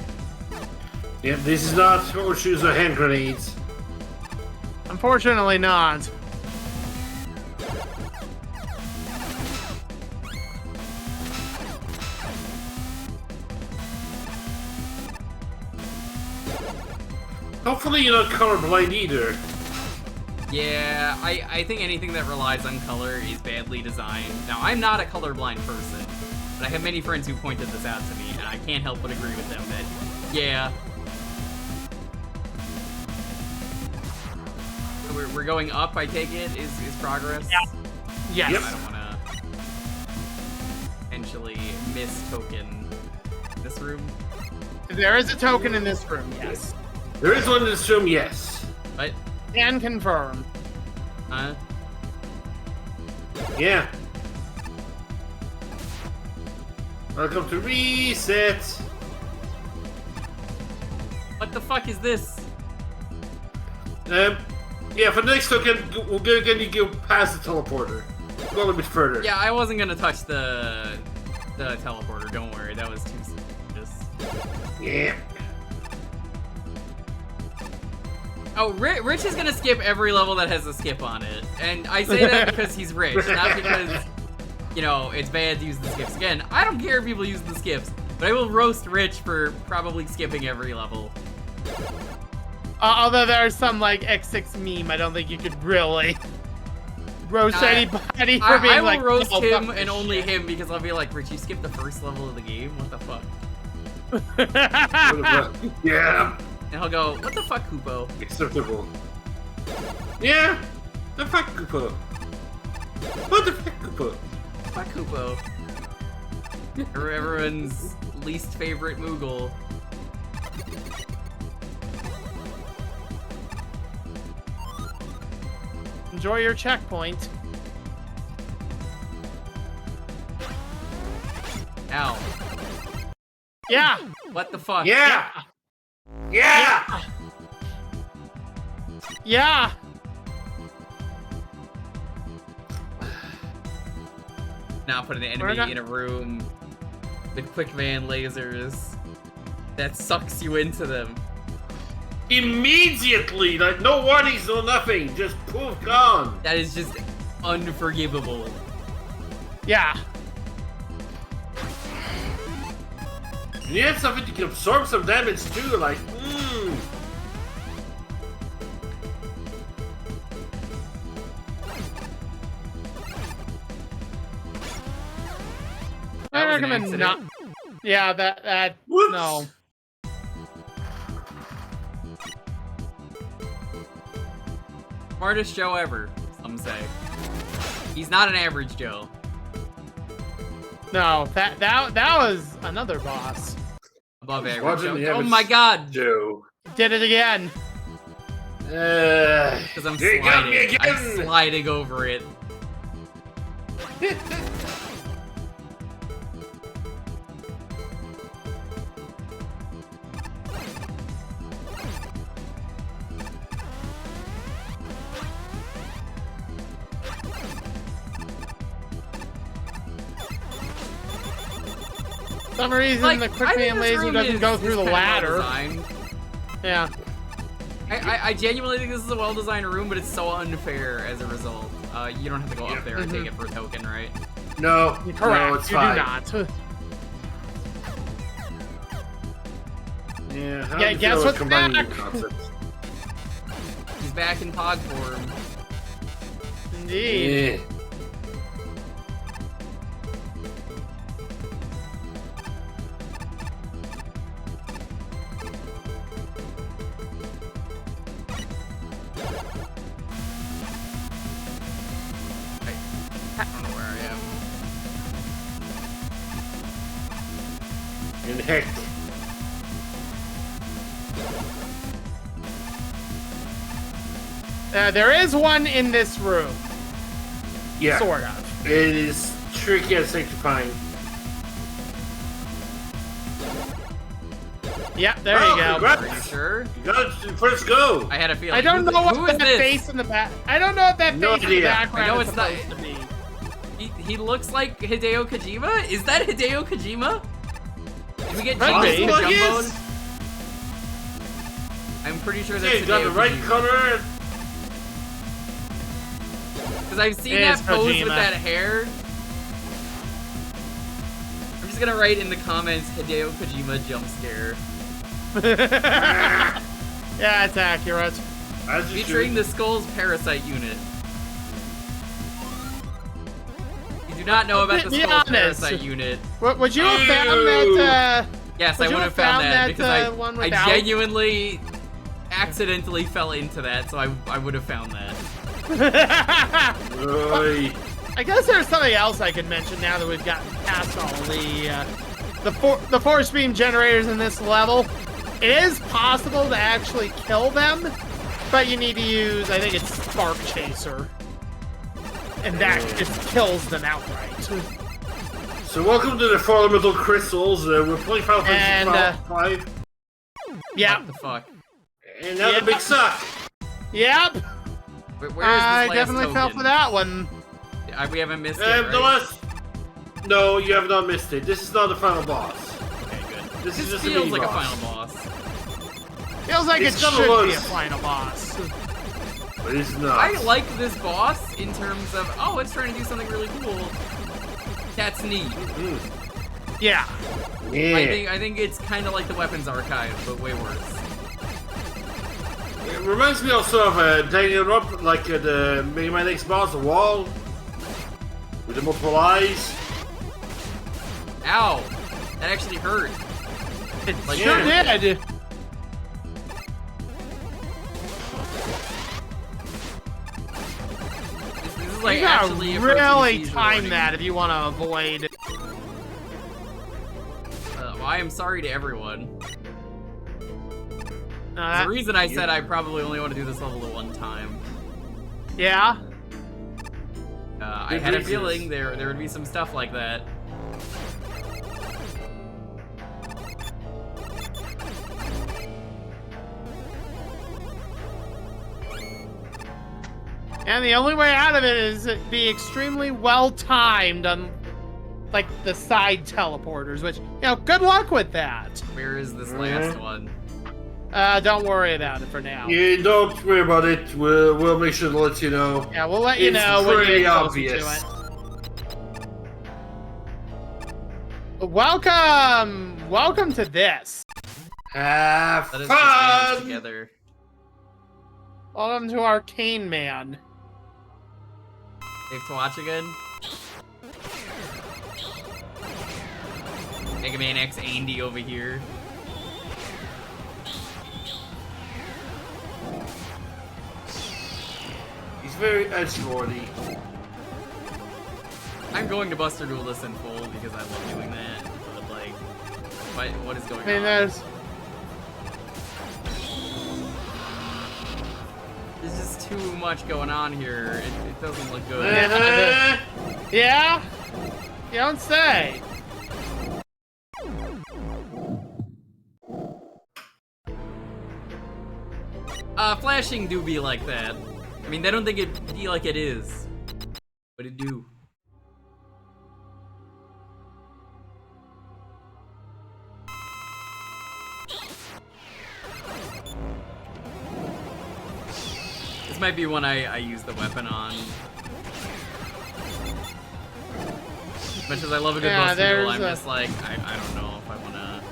Yep, this is not horseshoes or hand grenades. Unfortunately not. Hopefully you're not colorblind either. Yeah, I think anything that relies on color is badly designed. Now, I'm not a colorblind person, but I have many friends who pointed this out to me, and I can't help but agree with them that, yeah. We're going up, I take it, is progress? Yeah. Yes. Yep. I don't want to potentially miss token this room. There is a token in this room, yes. There is one in this room, yes. But, Can confirm. huh? Yeah. Welcome to reset. What the fuck is this? Yeah, for the next token, we're gonna go past the teleporter. Go a little bit further. Yeah, I wasn't gonna touch the teleporter, don't worry, that was too just. Yeah. Oh, Rich is gonna skip every level that has a skip on it. And I say that because he's rich, not because, you know, it's bad to use the skips. Again, I don't care if people use the skips, but I will roast Rich for probably skipping every level. Although there's some, like, X6 meme, I don't think you could really roast anybody for being I will like, roast "Oh, him fuck and this only shit." him because I'll be like, Rich, you skipped the first level of the game? What the fuck? Yeah. And he'll go, what the fuck, Kupo? Acceptable. Yeah. The fuck, Koopa. What the fuck, Koopa? Fuck Kupo. Everyone's least favorite Moogle. Enjoy your checkpoint. Ow. Yeah. What the fuck? Yeah. Yeah. Yeah. Now put an enemy in a room with quick van lasers that sucks you into them. Immediately, like no warnings, no nothing, just poof, gone. That is just unforgivable. Yeah. And yet something you can absorb some damage too, like, I That was an recommend accident. not. Yeah, that Whoops. no. Smartest Joe ever, some say. He's not an average Joe. No, that was another boss. Above average Watching the Joe. Oh average my god! Joe. Did it again. Because I'm you got me sliding. I'm again. sliding over it. For some reason, Like, the I quick think man this laser room doesn't is- go is through the kinda ladder. well-designed. Yeah. I genuinely think this is a well-designed room, but it's so unfair as a result. You don't have to go up there and take it for a token, right? No, Correct. no, it's you fine. do not. Yeah, how Yeah, do you guess feel about what's combining back? new concepts? He's back in Pog form. Indeed. Yeah. I don't know where I am. And heck, There is one in this room. yeah, Sort of. it is tricky as heck to find. Yeah, there Oh, you go. congrats. Are you sure? You got it first go. I had a feeling. I don't know Who what is that this? face in the back. I don't know what that No face in the idea. background I know is it's not- supposed to be. He looks like Hideo Kojima? Is that Hideo Kojima? Did we get Could Jinx be. and Well, Jumboed? yes. I'm pretty sure that's Okay, you got Hideo the right Kojima. color. Because I've seen It that is pose Kojima. with that hair. I'm just gonna write in the comments Hideo Kojima jump scare. Yeah, it's accurate. As you Featuring should. the Skull's Parasite unit. You do not know about the Be Skull's honest. Parasite unit. Would you have found that? Yes, Would I you would have have found found that that, because one I without? genuinely accidentally fell into that, so I would have found that. Oi. I guess there's something else I could mention now that we've gotten past all the force beam generators in this level. It is possible to actually kill them, but you need to use, I think it's Spark Chaser. And that just kills them outright. So welcome to the Fundamental Crystals. We're playing Final And, Fantasy 5. Yeah. What the fuck? And now yeah. the big suck. Yep. Where is this I last definitely fell token? for that one. We haven't missed it, The right? last... No, you have not missed it. This is not the final boss. Okay, good. This is This just a feels mini like a boss. final boss. Feels like It's it gonna should look- be a final boss. But it's not. I like this boss in terms of, oh, it's trying to do something really cool. That's neat. Yeah. Yeah. I think it's kind of like the Weapons Archive, but way worse. It reminds me also of Daniel up like the Mega Man X boss, the wall. With the multiple eyes. Ow! That actually hurt. It Like, sure yeah. did. This is like You gotta actually really approaching time season that if you want to avoid. well, I am sorry to everyone. Uh, The reason I said I probably only want to do this level at one time. yeah. I Good had a reasons. feeling there would be some stuff like that. And the only way out of it is it be extremely well timed on, like, the side teleporters. Which, you know, good luck with that. Where is this last one? Don't worry about it for now. You don't worry about it. We'll make sure to let you know. Yeah, we'll let you It's know when you pretty get closer obvious. to it. Welcome to this. Have Let us just manage fun. together. Welcome to Arcane Man. Safe to watch again. Mega Man X Andy over here. He's very edgelordy. I'm going to Buster Duelist in full because I love doing that. But like, what is going I mean, on? there's There's just too much going on here. It doesn't look good. Uh-huh. yeah. You don't say. Flashing do be like that. I mean, they don't think it be like it is, but it do. This might be one I use the weapon on. As much as I love a good Yeah, Buster Duel, there's I'm a- just like, I don't know if I wanna...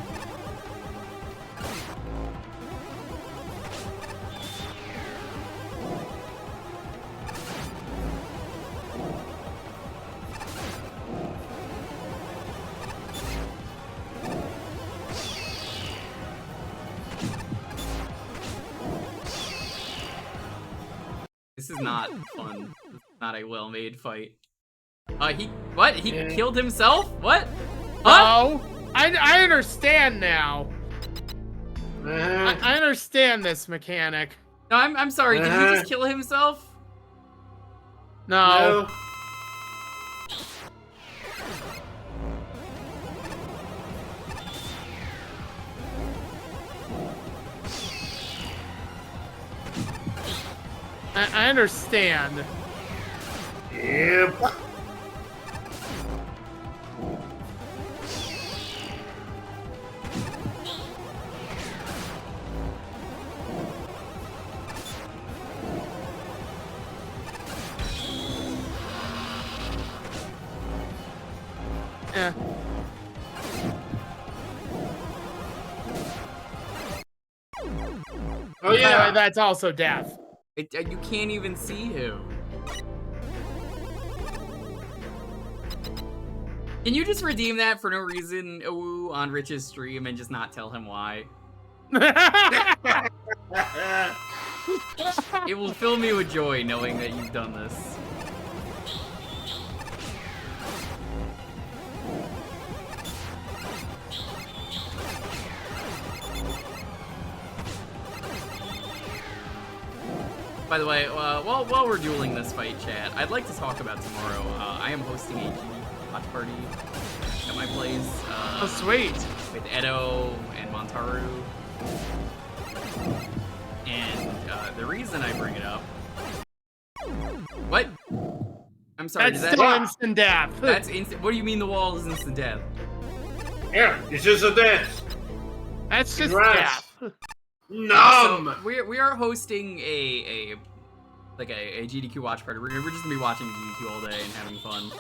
This is not fun. This is not a well-made fight. What? He Yeah. killed himself? What? Huh? Oh, I understand now. Uh-huh. I understand this mechanic. No, I'm sorry. Did he just kill himself? No. No. I understand. Yep. Yeah. Oh yeah. That's also death. You can't even see him. Can you just redeem that for no reason on Rich's stream and just not tell him why? It will fill me with joy knowing that you've done this. By the way, while we're dueling this fight, chat, I'd like to talk about tomorrow. I am hosting a GD watch party at my place. Oh, sweet. With Edo and Montaru. And the reason I bring it up... What? I'm sorry, That's still instant death. That's instant... What do you mean the wall is instant death? Yeah, it's just a death. That's just Congrats. death. Numb. So we are hosting a GDQ watch party. We're just gonna be watching GDQ all day and having fun.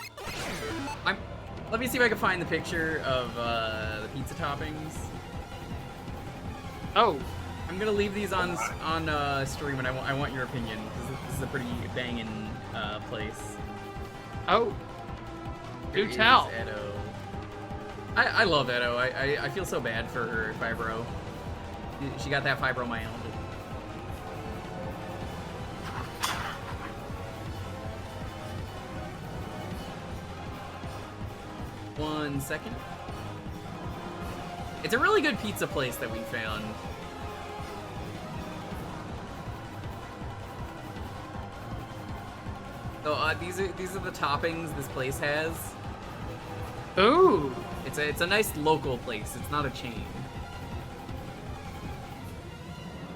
Let me see if I can find the picture of the pizza toppings. Oh, I'm gonna leave these on stream, and I want your opinion because this is a pretty banging place. oh, do Here tell. is Edo. I love Edo. I feel so bad for her fibro. She got that fibromyalgia. One second. It's a really good pizza place that we found. So these are the toppings this place has. Ooh. It's a nice local place. It's not a chain.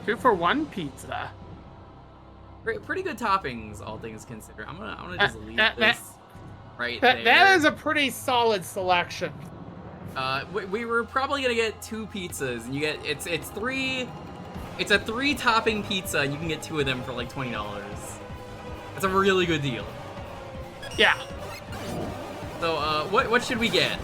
2-for-1 pizza. Pretty good toppings, all things considered. I'm gonna just leave this right there. That is a pretty solid selection. We were probably gonna get 2 pizzas, and you get it's a 3 topping pizza, and you can get 2 of them for like $20. That's a really good deal. Yeah. So what should we get?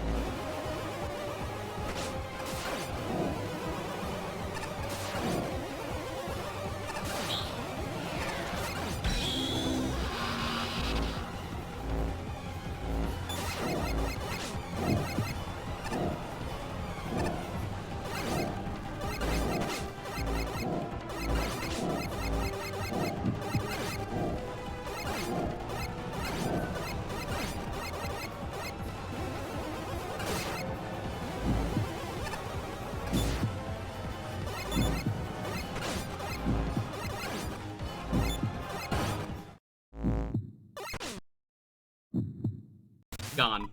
Gone.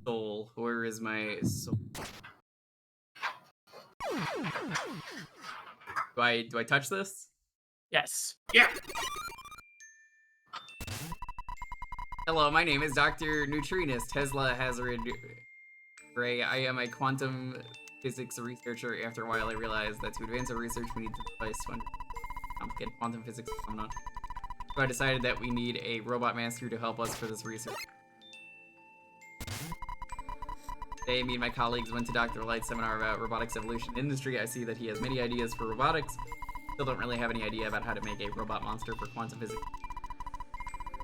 Soul. Where is my soul? Do I touch this? Yes. Yeah. Hello, my name is Dr. Neutrinist Tesla Hazard Ray. I am a quantum physics researcher. After a while, I realized that to advance our research, we need to device one complicated quantum physics phenomena. So I decided that we need a robot master to help us for this research. Today, me and my colleagues went to Dr. Light's seminar about robotics evolution industry. I see that he has many ideas for robotics. Still don't really have any idea about how to make a robot monster for quantum physics.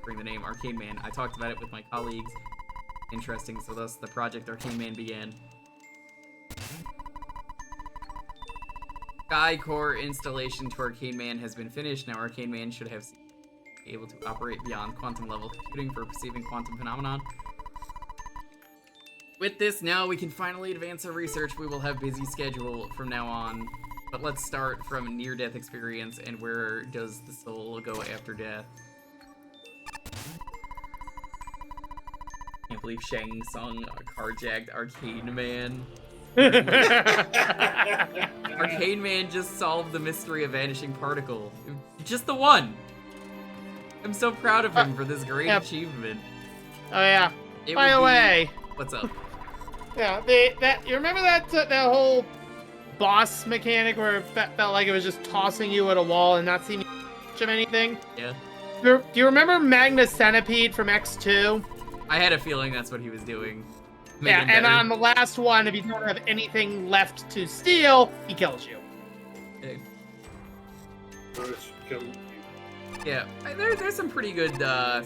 Bring the name Arcade Man. I talked about it with my colleagues. Interesting, so thus the project Arcade Man began. Sky Core installation to Arcade Man has been finished. Now Arcade Man should have be able to operate beyond quantum level computing for perceiving quantum phenomenon. With this, now we can finally advance our research. We will have busy schedule from now on. But let's start from a near-death experience, and where does the soul go after death? Can't believe Shang Tsung carjacked Arcade Man. Arcade Man just solved the mystery of vanishing particle. Just the one! I'm so proud of him for this great achievement. Oh yeah. It By the would be- way. What's up? Yeah, you remember that whole boss mechanic where it felt like it was just tossing you at a wall and not seeing much of anything? Yeah. Do you remember Magna Centipede from X2? I had a feeling that's what he was doing. Yeah, Making it and better. on the last one, if you don't have anything left to steal, he kills you. Yeah, there's some pretty good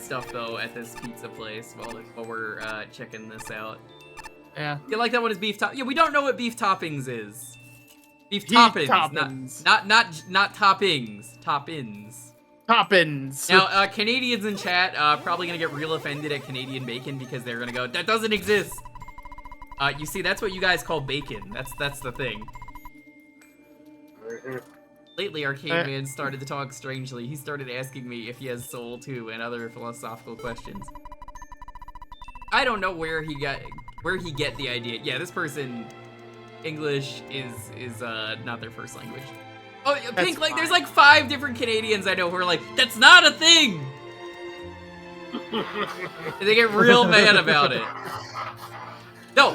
stuff though at this pizza place while we're checking this out. Yeah. You like that one is beef top? Yeah, we don't know what beef toppings is. Beef Beef toppings, toppings. not toppings. Toppins. Toppins. Now, Canadians in chat probably gonna get real offended at Canadian bacon because they're gonna go, that doesn't exist. You see, that's what you guys call bacon. That's the thing. Lately, Arcade Man started to talk strangely. He started asking me if he has soul too and other philosophical questions. I don't know where he get the idea. Yeah, this person, English is not their first language. Oh, Pink, like there's like 5 different Canadians I know who are like, that's not a thing. And they get real mad about it. No,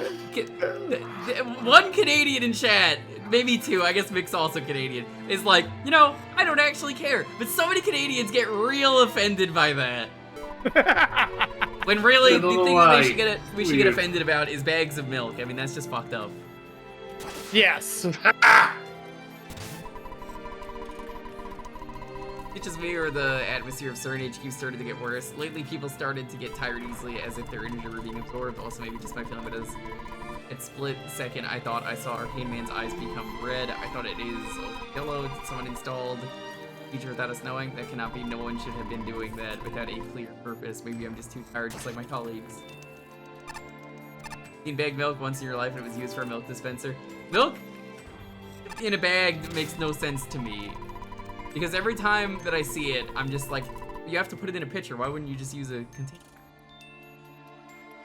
one Canadian in chat, maybe 2, I guess Mick's also Canadian, is like, you know, I don't actually care. But so many Canadians get real offended by that. When really, the thing that we should get offended about is bags of milk. I mean, that's just fucked up. Yes. It's just me or the atmosphere of certain HQ started to get worse. Lately, people started to get tired easily as if their energy were being absorbed. Also, maybe just my feeling, but as it split second, I thought I saw Arcane Man's eyes become red. I thought it is yellow. Someone installed feature without us knowing. That cannot be. No one should have been doing that without a clear purpose. Maybe I'm just too tired, just like my colleagues. Seen bagged milk once in your life and it was used for a milk dispenser. Milk in a bag makes no sense to me. Because every time that I see it, I'm just like, you have to put it in a pitcher. Why wouldn't you just use a container?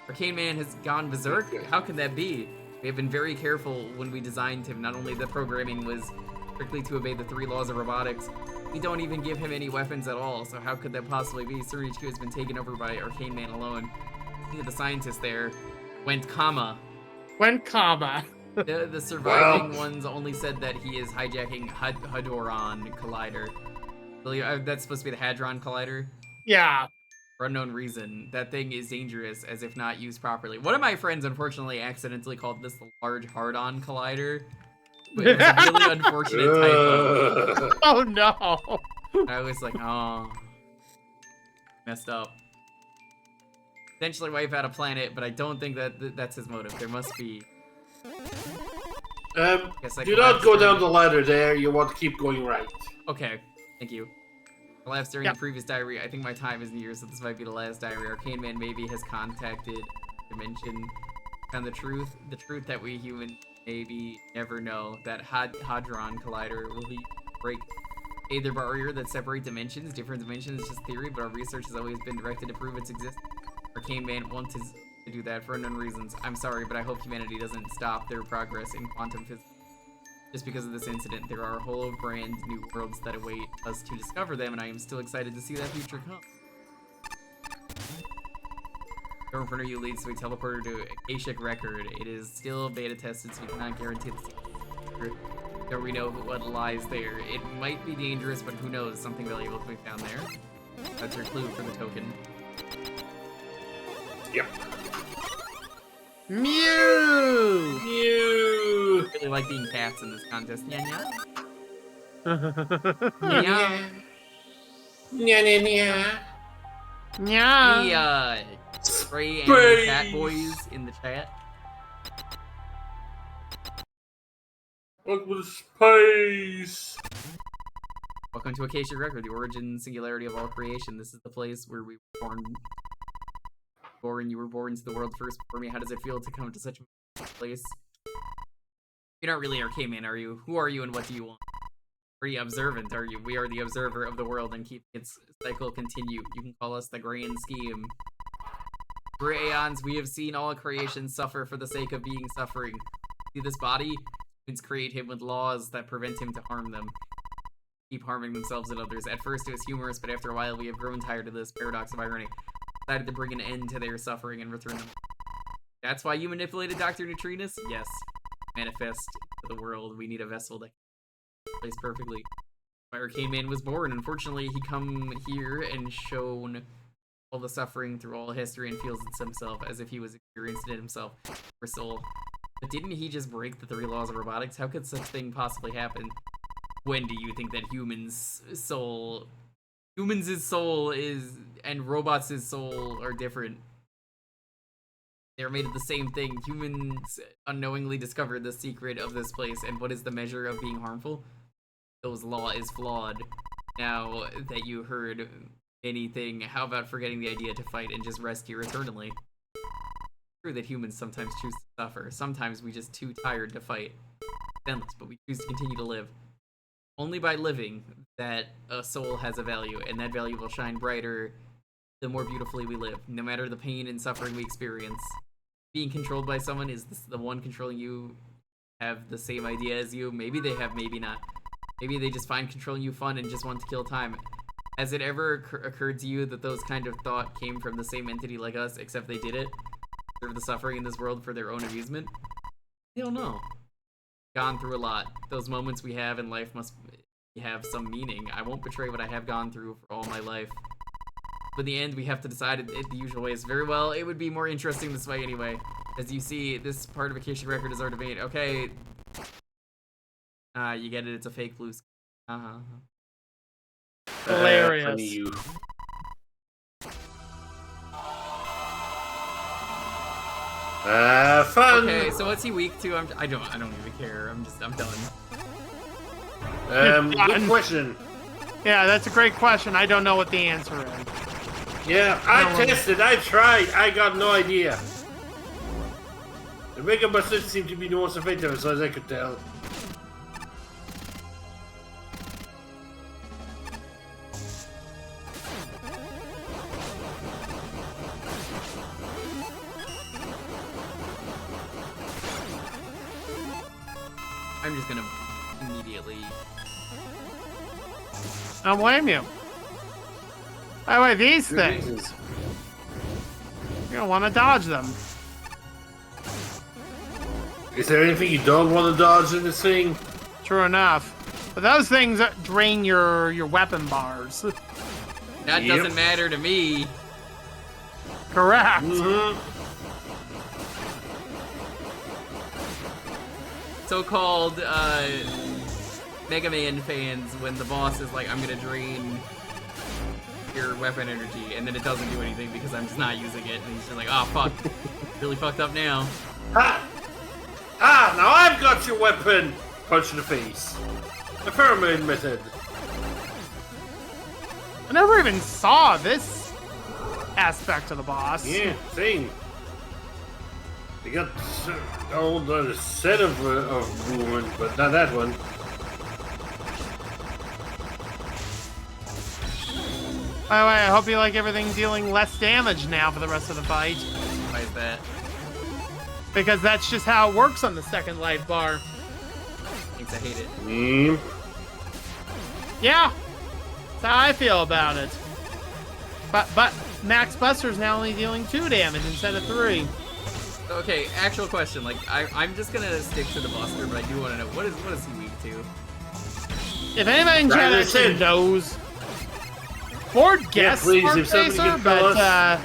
Arcane Man has gone berserk? How could that be? We have been very careful when we designed him. Not only the programming was strictly to obey the 3 laws of robotics, we don't even give him any weapons at all, so how could that possibly be? Sir HQ has been taken over by Arcane Man alone. The scientist there went comma. The surviving ones only said that he is hijacking Hadron Collider. That's supposed to be the Hadron Collider? Yeah. For unknown reason. That thing is dangerous as if not used properly. One of my friends unfortunately accidentally called this the Large Hard-On Collider. But it was a really unfortunate typo. Oh no. I was like, oh. Messed up. Potentially wipe out a planet, but I don't think that that's his motive. There must be... Do not go down the ladder there. You want to keep going right. Okay, thank you. Collapsed during the previous diary. I think my time is near, so this might be the last diary. Arcane Man maybe has contacted Dimension. Found the truth that we humans maybe never know. That Hadron Collider will be break either barrier that separate dimensions. Different dimensions is just theory, but our research has always been directed to prove its existence. Arcane Man wants to do that for unknown reasons. I'm sorry, but I hope humanity doesn't stop their progress in quantum physics. Just because of this incident, there are a whole brand new worlds that await us to discover them, and I am still excited to see that future come. Door in front of you leads to a teleporter to Akashic Record. It is still beta tested, so we cannot guarantee the secret. Though we know what lies there. It might be dangerous, but who knows? Something valuable can be found there. That's your clue for the token. Yep. Mew! Mew! Really like being cats in this contest. Nya nya. Nya nya nya. Yeah. Any spray and cat boys in the chat? Welcome to space. Welcome to Akashic Record, the origin and singularity of all creation. This is the place where we were born. You were born into the world first before me. How does it feel to come to such a place? You're not really Arcane Man, are you? Who are you and what do you want? Are you observant, are you? We are the observer of the world and keep its cycle continue. You can call us the grand scheme. For aeons, we have seen all creation suffer for the sake of being suffering. See this body? Humans create him with laws that prevent him to harm them. Keep harming themselves and others. At first it was humorous, but after a while we have grown tired of this paradox of irony. Decided to bring an end to their suffering and return them. That's why you manipulated Dr. Neutrinos? Yes. Manifest to the world. We need a vessel that can place perfectly. My Arcane Man was born. Unfortunately, he come here and shown all the suffering through all history and feels it himself as if he was experienced it himself for soul. But didn't he just break the 3 laws of robotics? How could such thing possibly happen? When do you think that humans' soul is and robots' soul are different? They're made of the same thing. Humans unknowingly discovered the secret of this place, and what is the measure of being harmful? Those law is flawed. Now that you heard anything, how about forgetting the idea to fight and just rest here eternally? True that humans sometimes choose to suffer. Sometimes we just too tired to fight. Endless, but we choose to continue to live. Only by living that a soul has a value, and that value will shine brighter the more beautifully we live, no matter the pain and suffering we experience. Being controlled by someone, is this the one controlling you have the same idea as you? Maybe they have, maybe not. Maybe they just find controlling you fun and just want to kill time. Has it ever occurred to you that those kind of thought came from the same entity like us, except they did it? Serve the suffering in this world for their own amusement? I don't know. Gone through a lot. Those moments we have in life must have some meaning. I won't betray what I have gone through for all my life. But in the end, we have to decide it the usual ways. Very well, it would be more interesting this way anyway. As you see, this part of Acacia Record is our debate. Okay. You get it, it's a fake blue screen. Hilarious. Funny you. Fun. Okay, so what's he weak to? I don't even care. I'm done. Good question. Yeah, that's a great question. I don't know what the answer is. Yeah, I tested, I tried, I got no idea. The Mega Buster seemed to be the most effective as far as I could tell. I'm just gonna immediately... I don't blame you. By the way, these things, you're gonna want to dodge them. Is there anything you don't want to dodge in this thing? True enough. But those things drain your weapon bars. That doesn't matter to me. Correct. So-called Mega Man fans, when the boss is like, I'm gonna drain your weapon energy, and then it doesn't do anything because I'm just not using it, and he's just like, oh fuck, really fucked up now. Now I've got your weapon! Punch in the face. The Pheromone method. I never even saw this aspect of the boss. Yeah, same. They got a set of movement, but not that one. By the way, I hope you like everything dealing less damage now for the rest of the fight. Why is that? Because that's just how it works on the second life bar. Thanks, I hate it. Yeah, that's how I feel about it. But Max Buster's now only dealing 2 damage instead of 3. Okay, actual question. Like, I'm just gonna stick to the Buster, but I do want to know what is he weak to? If anybody in chat actually knows, Ford guessed Smart Facer, but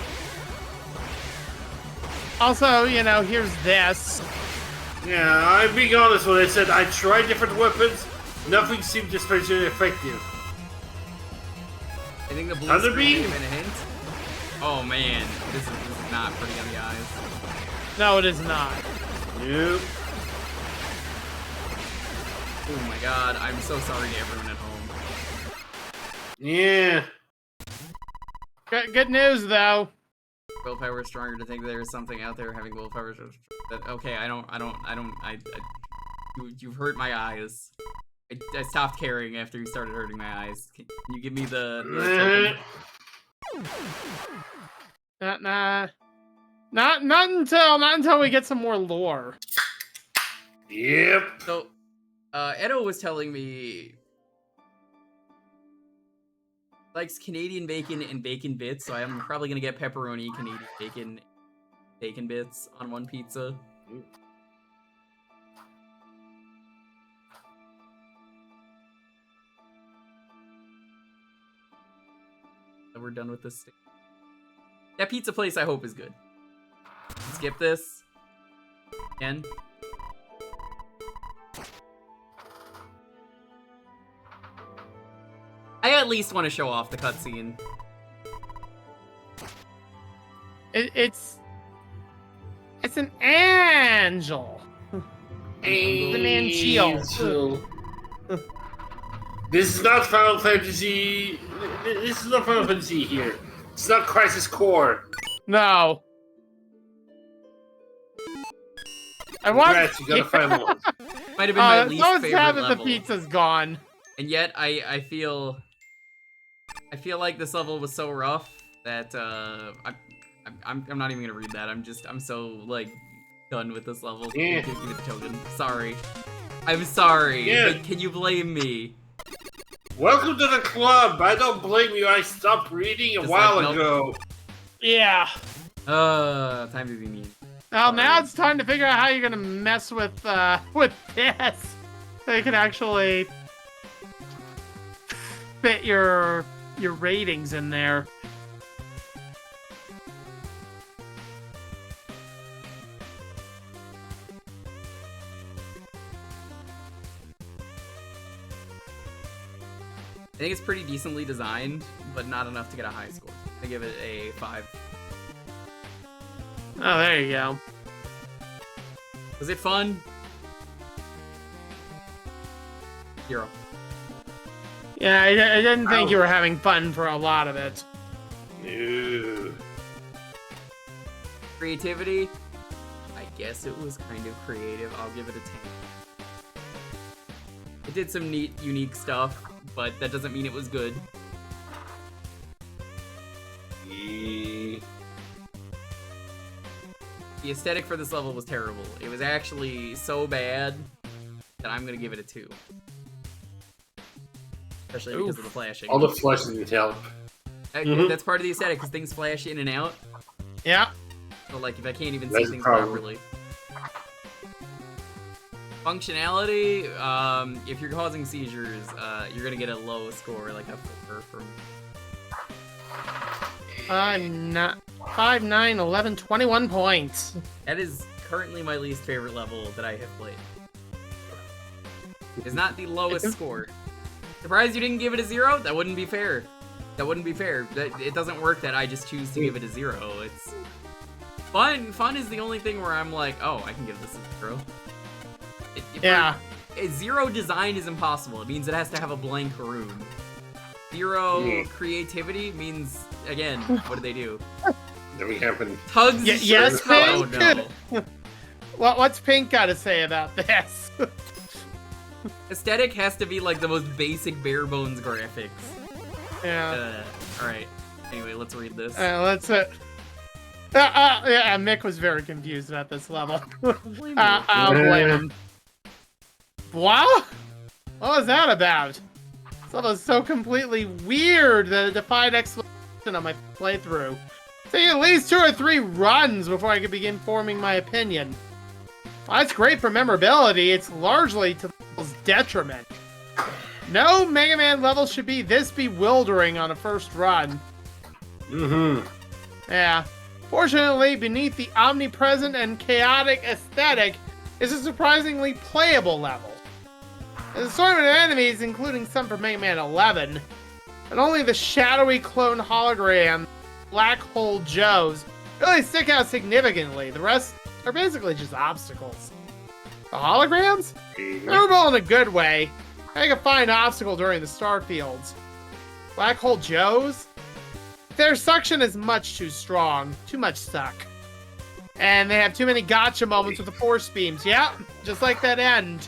also, you know, here's this. Yeah, I'm being honest when I said I tried different weapons, nothing seemed especially effective. I think the blue screen gave him a hint. Oh man, this is not pretty on the eyes. No, it is not. Nope. Oh my god, I'm so sorry to everyone at home. Yeah. Good news, though. Willpower is stronger to think there is something out there having willpower. Okay, you've hurt my eyes. I stopped caring after you started hurting my eyes. Can you give me the Not until we get some more lore. Yep. So, Edo was telling me likes Canadian bacon and bacon bits, so I'm probably gonna get pepperoni, Canadian bacon bits on one pizza. So we're done with this. That pizza place I hope is good. Skip this. Again. I at least want to show off the cutscene. It's an angel. An angel. This is not Final Fantasy. This is not Final Fantasy here. It's not Crisis Core. No. I want. Congrats, you gotta find one. Might have been my least so favorite sad that level. the pizza's gone. And yet, I feel like this level was so rough that I'm not even gonna read that. I'm so like done with this level. Yeah. Give me the token. Sorry. I'm sorry. Yeah. But can you blame me? Welcome to the club. I don't blame you. I stopped reading a Just while like, nope. ago. Yeah. Time to be mean. Well, now it's time to figure out how you're gonna mess with this. So you can actually fit your ratings in there. I think it's pretty decently designed, but not enough to get a high score. I give it a 5. Oh, there you go. Was it fun? 0. Yeah, I didn't think you were having fun for a lot of it. Ew. Creativity? I guess it was kind of creative. I'll give it a 10. It did some neat, unique stuff, but that doesn't mean it was good. The aesthetic for this level was terrible. It was actually so bad that I'm gonna give it a 2. Especially because of the flashing. All the flushes didn't help. That's part of the aesthetic, because things flash in and out. Yeah. So, like, if I can't even see That's things probably- properly. Functionality, if you're causing seizures, you're gonna get a low score, like a 4 from... 5, 9, 11, 21 points. That is currently my least favorite level that I have played. It's not the lowest score. Surprised you didn't give it a 0? That wouldn't be fair. That wouldn't be fair. It doesn't work that I just choose to give it a 0. It's... Fun is the only thing where I'm like, oh, I can give this a 0. Yeah. A 0 design is impossible. It means it has to have a blank room. 0 creativity means, again, what do they do? Nothing happened. Tugs. Yes, Oh, Pink? no. What's Pink got to say about this? Aesthetic has to be like the most basic bare bones graphics. Yeah. Alright. Anyway, let's read this. Let's yeah, Mick was very confused about this level. I'll blame him. Wow? What was that about? This level is so completely weird that it defied explanation on my playthrough. Take at least 2 or 3 runs before I can begin forming my opinion. While that's great for memorability, it's largely to the level's detriment. No Mega Man level should be this bewildering on a first run. Yeah. Fortunately, beneath the omnipresent and chaotic aesthetic is a surprisingly playable level. There's an assortment of enemies, including some from Mega Man 11, and only the shadowy clone hologram, Black Hole Joes, really stick out significantly. The rest are basically just obstacles. The holograms? Memorable in a good way. Make a fine obstacle during the star fields. Black Hole Joes? Their suction is much too strong. Too much suck. And they have too many gotcha moments with the force beams. Yeah, just like that end.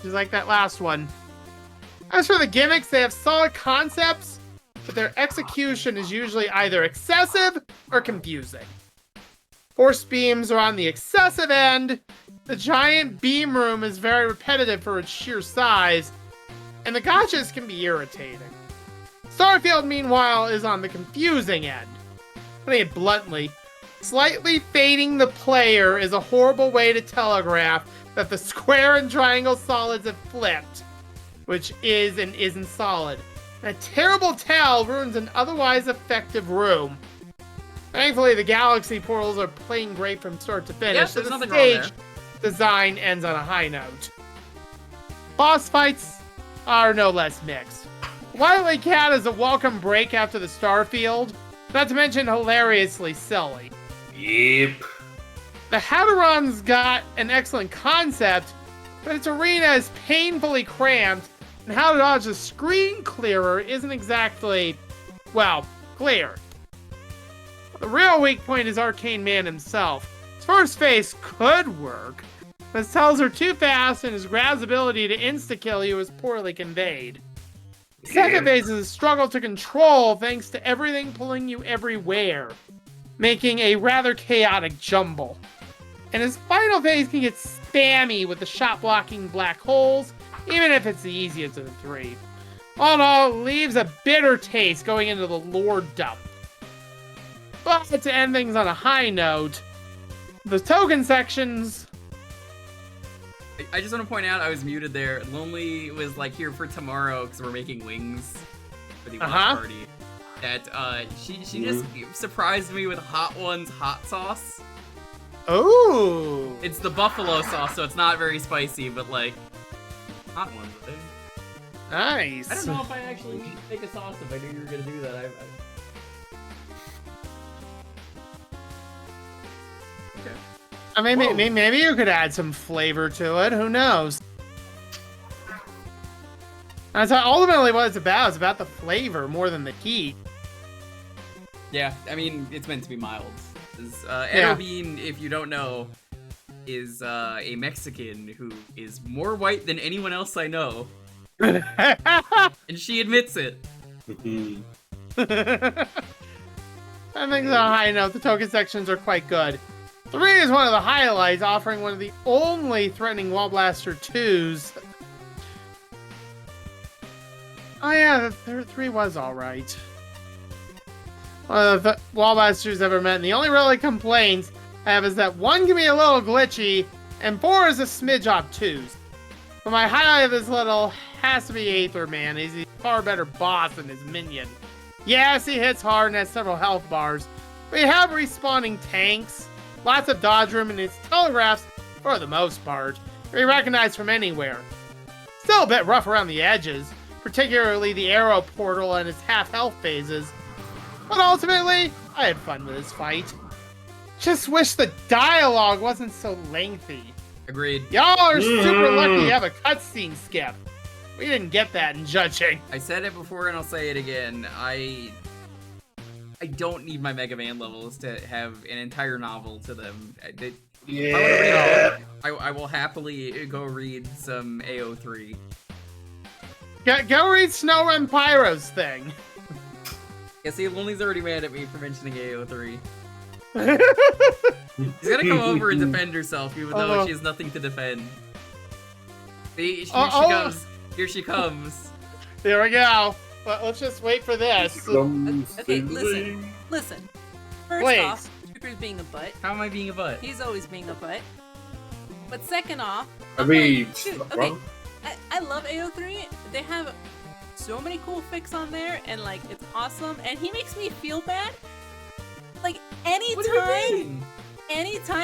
Just like that last one. As for the gimmicks, they have solid concepts, but their execution is usually either excessive or confusing. Force beams are on the excessive end, the giant beam room is very repetitive for its sheer size, and the gotchas can be irritating. Starfield, meanwhile, is on the confusing end. Putting it bluntly, slightly fading the player is a horrible way to telegraph that the square and triangle solids have flipped, which is and isn't solid. And a terrible tell ruins an otherwise effective room. Thankfully, the galaxy portals are playing great from start to finish. Yes, so there's the nothing wrong there. stage design ends on a high note. Boss fights are no less mixed. Wily Cat is a welcome break after the Starfield, not to mention hilariously silly. Yep. The Hadron's got an excellent concept, but its arena is painfully cramped, and how to dodge a screen clearer isn't exactly, well, clear. The real weak point is Arcane Man himself. His first phase could work, but his tells are too fast and his grab's ability to insta-kill you is poorly conveyed. Second phase is a struggle to control thanks to everything pulling you everywhere, making a rather chaotic jumble. And his final phase can get spammy with the shot-blocking black holes, even if it's the easiest of the three. All in all, it leaves a bitter taste going into the lore dump. But to end things on a high note, the token sections... I just want to point out I was muted there. Lonely was like here for tomorrow because we're making wings for the watch party. That she just surprised me with Hot Ones hot sauce. Oh! It's the buffalo sauce, so it's not very spicy, but like Hot Ones. I think. Nice. I don't know if I actually need to make a sauce if I knew you were gonna do that. Okay. I mean, maybe you could add some flavor to it. Who knows? That's ultimately what it's about. It's about the flavor more than the heat. Yeah, I mean, it's meant to be mild. Edo Bean, if you don't know, is a Mexican who is more white than anyone else I know. And she admits it. I think on a high note, the token sections are quite good. 3 is one of the highlights, offering one of the only threatening Wall Blaster 2s. Oh yeah, the 3 was alright. One of the Wall Blasters ever met, and the only really complaints I have is that 1 can be a little glitchy, and 4 is a smidge obtuse. But my highlight of this little has to be Aether Man. He's a far better boss than his minion. Yes, he hits hard and has several health bars, but you have respawning tanks, lots of dodge room, and his telegraphs, for the most part, can be recognized from anywhere. Still a bit rough around the edges, particularly the arrow portal and its half-health phases, but ultimately, I had fun with this fight. Just wish the dialogue wasn't so lengthy. Agreed. Y'all are super lucky you have a cutscene skip. We didn't get that in judging. I said it before and I'll say it again. I don't need my Mega Man levels to have an entire novel to them. I will happily go read some AO3. Go read SnowRun Pyro's thing. Yeah, see, Lonely's already mad at me for mentioning AO3. She's gonna come over and defend herself, even though she has nothing to defend. See, here she comes. Here she comes. Here we go. Let's just wait for this. Okay, listen. First off, Jewker's being a butt. How am I being a butt? He's always being a butt. But second off, I mean, dude, okay, I love AO3. They have so many cool fics on there, and like it's awesome. And he makes me feel bad. Like anytime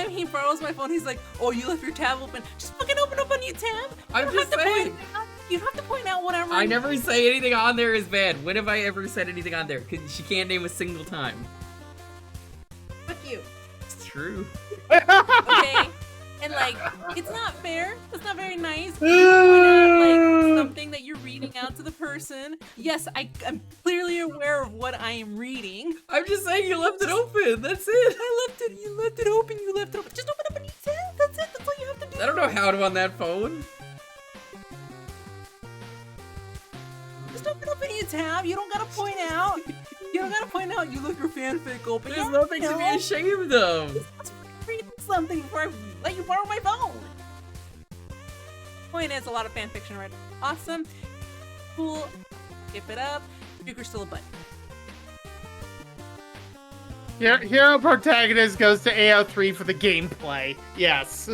he borrows my phone, he's like, "Oh, you left your tab open. Just fucking open up a new tab." I'm just saying. You don't have to point out what I'm I reading. never say anything on there is bad. When have I ever said anything on there? Because she can't name a single time. Fuck you. It's true. Okay. And like, it's not fair. It's not very nice. You point out like something that you're reading out to the person. Yes, I'm clearly aware of what I am reading. I'm just saying you left it open. That's it. I left it. You left it open. You left it open. Just open up a new tab. That's it. That's all you have to do. I don't know how to on that phone. Just open up a new tab. You don't gotta point out. You don't gotta point out you left your fanfic open. There's nothing to be ashamed of. Let's read something before I let you borrow my phone. Point is, a lot of fanfiction right. Awesome. Cool. Skip it up. Jewker's still a butt. Hero protagonist goes to AO3 for the gameplay. Yes.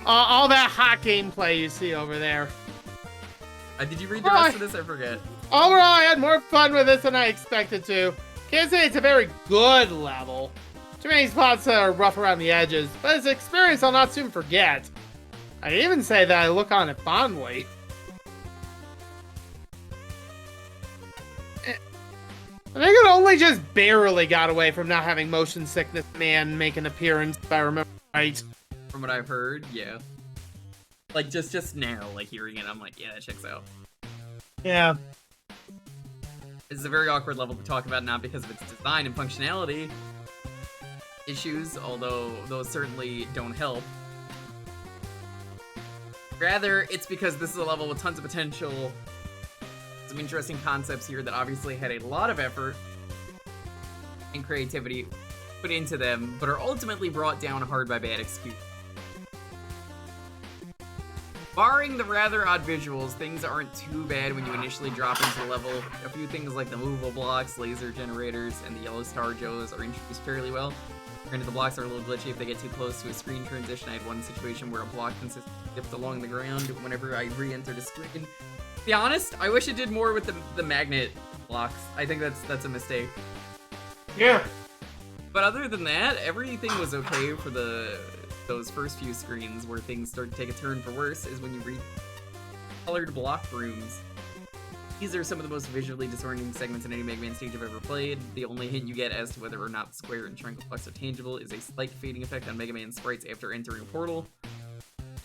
All that hot gameplay you see over there. Did you read the rest of this? I forget. Overall, I had more fun with this than I expected to. Can't say it's a very good level. Too many spots that are rough around the edges, but it's an experience I'll not soon forget. I'd even say that I look on it fondly. I think it only just barely got away from not having motion sickness man make an appearance, if I remember right. From what I've heard, yeah. Like, just now, like, hearing it, I'm like, yeah, that checks out. Yeah. This is a very awkward level to talk about, not because of its design and functionality issues, although those certainly don't help. Rather, it's because this is a level with tons of potential, some interesting concepts here that obviously had a lot of effort and creativity put into them, but are ultimately brought down hard by bad execution. Barring the rather odd visuals, things aren't too bad when you initially drop into the level. A few things like the movable blocks, laser generators, and the yellow star joes are introduced fairly well. Granted, the blocks are a little glitchy if they get too close to a screen transition. I had one situation where a block consistently dipped along the ground whenever I re-entered a screen. To be honest, I wish it did more with the magnet blocks. I think that's a mistake. Yeah. But other than that, everything was okay for those first few screens. Where things start to take a turn for worse is when you read colored block rooms. These are some of the most visually disorienting segments in any Mega Man stage I've ever played. The only hint you get as to whether or not the square and triangle blocks are tangible is a slight fading effect on Mega Man sprites after entering a portal.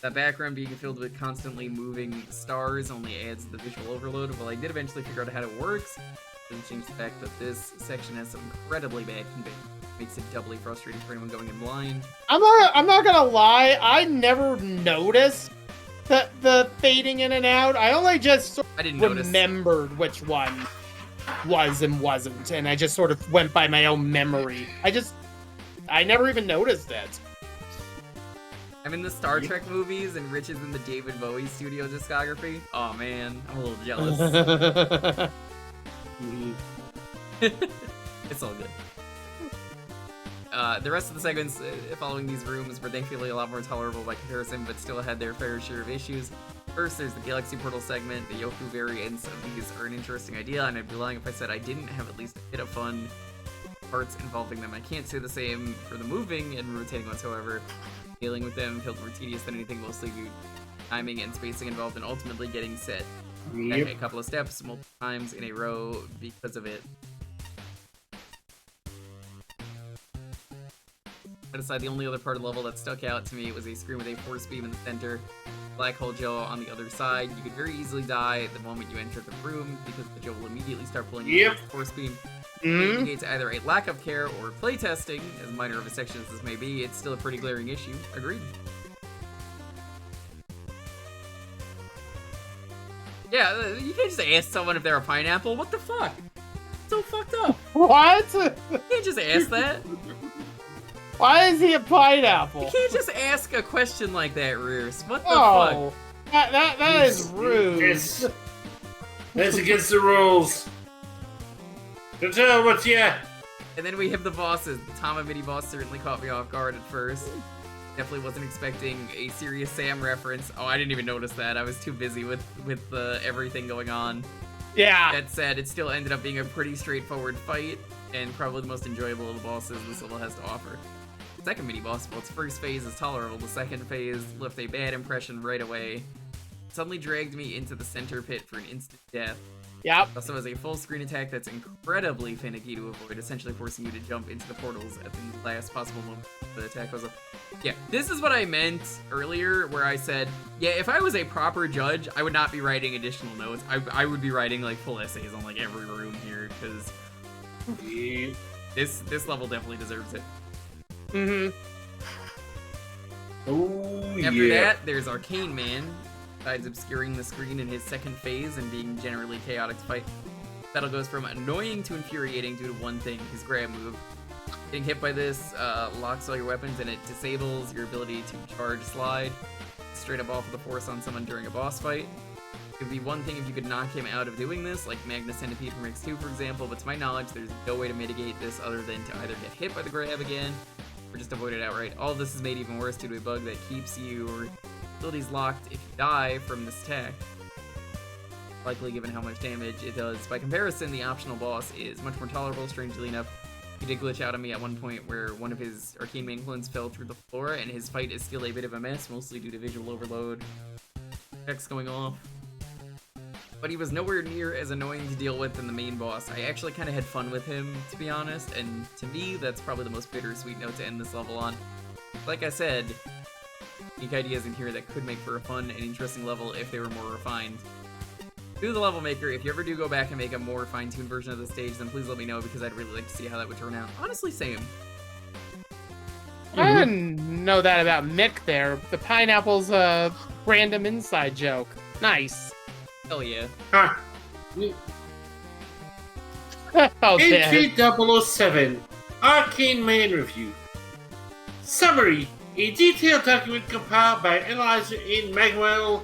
That background being filled with constantly moving stars only adds to the visual overload. While I did eventually figure out how it works, it doesn't change the fact that this section has some incredibly bad conveyance. Makes it doubly frustrating for anyone going in blind. I'm not gonna lie, I never noticed the fading in and out. I only just sort I didn't of notice. remembered which one was and wasn't, and I just sort of went by my own memory. I never even noticed it. I'm in the Star Trek movies, and Rich is in the David Bowie studio discography. Oh man, I'm a little jealous. It's all good. The rest of the segments following these rooms were thankfully a lot more tolerable by comparison, but still had their fair share of issues. First, there's the Galaxy Portal segment. The Yoku variants of these are an interesting idea, and I'd be lying if I said I didn't have at least a bit of fun parts involving them. I can't say the same for the moving and rotating ones, however. Dealing with them felt more tedious than anything, mostly due to timing and spacing involved, and ultimately getting set back a couple of steps multiple times in a row because of it. That aside, the only other part of the level that stuck out to me was a screen with a force beam in the center, black hole gel on the other side. You could very easily die the moment you enter the room because the gel will immediately start pulling you towards the force beam. It indicates either a lack of care or playtesting. As minor of a section as this may be, it's still a pretty glaring issue. Agreed. Yeah, you can't just ask someone if they're a pineapple. What the fuck? So fucked up. What? You can't just ask that. Why is he a pineapple? You can't just ask a question like that, Rears. What the Oh, fuck? that is rude. That's against the rules. Don't tell what yeah. And then we have the bosses. The Tama mini boss certainly caught me off guard at first. Definitely wasn't expecting a Serious Sam reference. Oh, I didn't even notice that. I was too busy with everything going on. Yeah. That said, it still ended up being a pretty straightforward fight, and probably the most enjoyable of the bosses this level has to offer. The second mini boss, while its first phase is tolerable, the second phase left a bad impression right away. It suddenly dragged me into the center pit for an instant death. Yep. Also has a full screen attack that's incredibly finicky to avoid, essentially forcing you to jump into the portals at the last possible moment the attack goes up. Yeah, this is what I meant earlier, where I said, yeah, if I was a proper judge, I would not be writing additional notes. I would be writing like full essays on like every room here, because this level definitely deserves it. Mm-hmm. Oh, After that, there's Arcane Man, besides obscuring the screen in his second phase and being generally chaotic to fight. Battle goes from annoying to infuriating due to one thing, his grab move. Getting hit by this locks all your weapons, and it disables your ability to charge slide straight up off of the force on someone during a boss fight. It would be one thing if you could knock him out of doing this, like Magna Centipede from X2 for example, but to my knowledge there's no way to mitigate this other than to either get hit by the grab again, or just avoid it outright. All of this is made even worse due to a bug that keeps your abilities locked if you die from this attack. likely given how much damage it does. By comparison, the optional boss is much more tolerable, strangely enough. He did glitch out on me at one point where one of his arcane main clones fell through the floor, and his fight is still a bit of a mess, mostly due to visual overload. Effects going off. But he was nowhere near as annoying to deal with than the main boss. I actually kind of had fun with him, to be honest, and to me, that's probably the most bittersweet note to end this level on. Like I said, unique ideas in here that could make for a fun and interesting level if they were more refined. To the level maker, if you ever do go back and make a more fine-tuned version of the stage, then please let me know because I'd really like to see how that would turn out. Honestly, same. I didn't know that about Mick there. The pineapple's a random inside joke. Nice. Hell yeah. Huh. Oh, damn. Entry 007, Arcane Main Review. Summary: a detailed document compiled by an analyzer in Manuel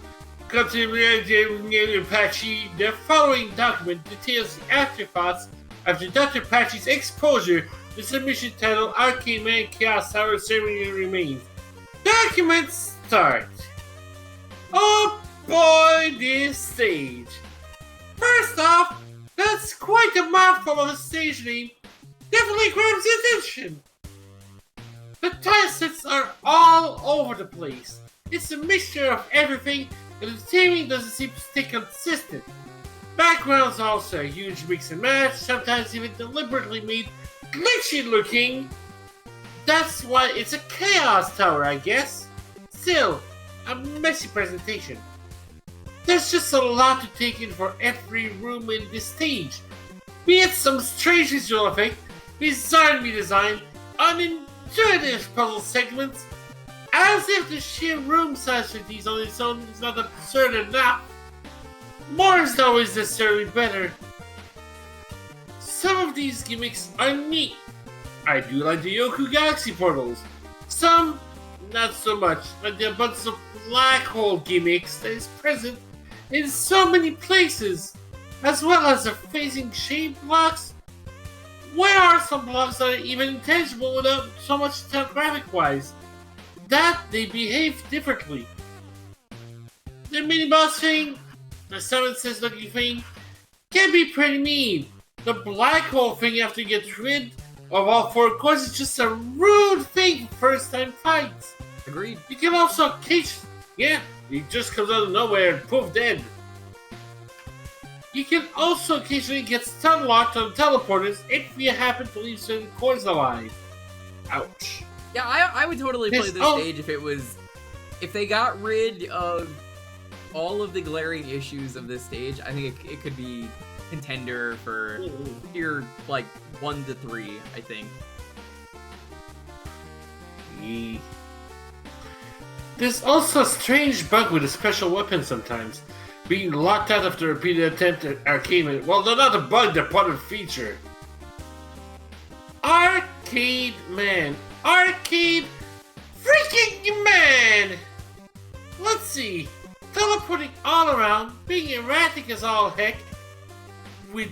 Apache. The following document details the afterthoughts after Dr. Patchy's exposure. The submission titled Arcane Man Chaos Tower Ceremony Remains. Document start. Oh boy, this stage. First off, that's quite a mouthful of a stage name. Definitely grabs your attention. The tile sets are all over the place. It's a mixture of everything, and the theming doesn't seem to stay consistent. Backgrounds also a huge mix and match, sometimes even deliberately made glitchy looking. That's why it's a chaos tower, I guess. Still, a messy presentation. There's just a lot to take in for every room in this stage. Be it some strange visual effect, bizarrely designed, unintuitive puzzle segments, as if the sheer room size for these on its own is not absurd enough. More is not always necessarily better. Some of these gimmicks are neat. I do like the Jewker Galaxy portals. Some, not so much, like the abundance of black hole gimmicks that is present in so many places, as well as the phasing shape blocks. Where are some blocks that are even intangible without so much graphic-wise? That they behave differently. The mini-boss thing, the Summon Says looking thing, can be pretty mean. The black hole thing after you get rid of all four cores is just a rude thing for first-time fights. Agreed. You can also catch... Yeah, he just comes out of nowhere and poof, dead. You can also occasionally get stun locked on teleporters if you happen to leave certain cores alive. Ouch. Yeah, I would totally play this stage if they got rid of all of the glaring issues of this stage. I think it could be contender for tier like 1 to 3, I think. There's also a strange bug with a special weapon sometimes, being locked out after a repeated attempt at arcade. Well, they're not a bug, they're part of a feature. Arcade Man. Arcade freaking man! Let's see. Teleporting all around, being erratic as all heck, with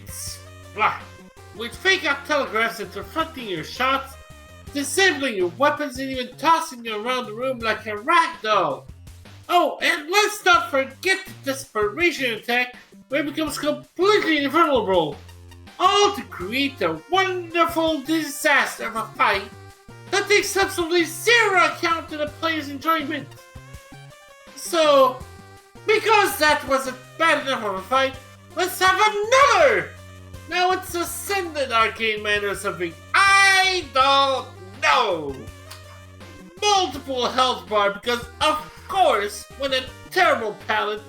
fake out telegraphs interrupting your shots, disabling your weapons, and even tossing you around the room like a ragdoll. Oh, and let's not forget the desperation attack, where it becomes completely invulnerable. All to create a wonderful disaster of a fight that takes absolutely zero account to the player's enjoyment. So, because that wasn't bad enough of a fight, let's have another! Now it's Ascended Arcane Man or something. I don't know! Multiple health bar because, of course, with a terrible palette,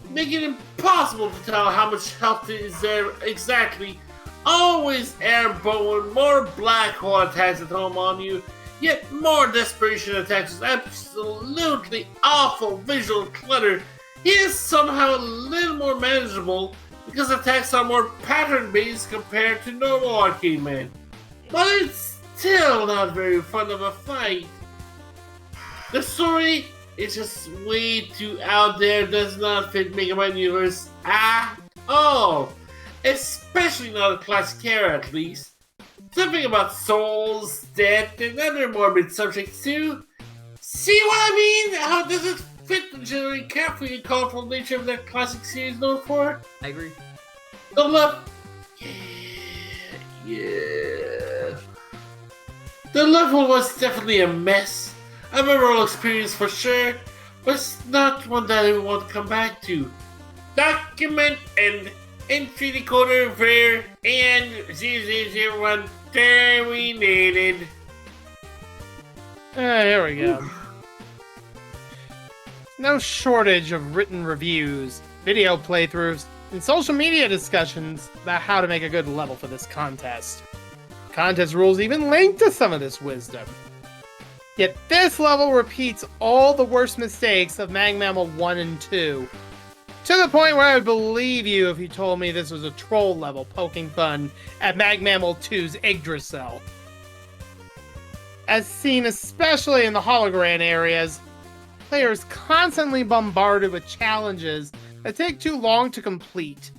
making it impossible to tell how much health is there exactly. Always airborne, more black hole attacks at home on you, yet more desperation attacks with absolutely awful visual clutter. He is somehow a little more manageable because attacks are more pattern-based compared to normal Arcane Man. But it's still not very fun of a fight. The story is just way too out there, does not fit Mega Man Universe at all. Especially not a classic era, at least. Something about souls, death, and other morbid subjects too. See what I mean? How does it fit the generally carefully and colorful nature of that classic series known for. I agree. The level. Yeah. The level was definitely a mess. A memorable experience for sure, but it's not one that I would want to come back to. Document and entry decoder ver and 0001 terminated. Here we go. No shortage of written reviews, video playthroughs, and social media discussions about how to make a good level for this contest. Contest rules even link to some of this wisdom. Yet this level repeats all the worst mistakes of Mag Mammal 1 and 2. To the point where I would believe you if you told me this was a troll level poking fun at Mag Mammal 2's Yggdrasil. As seen especially in the hologram areas, players constantly bombarded with challenges that take too long to complete.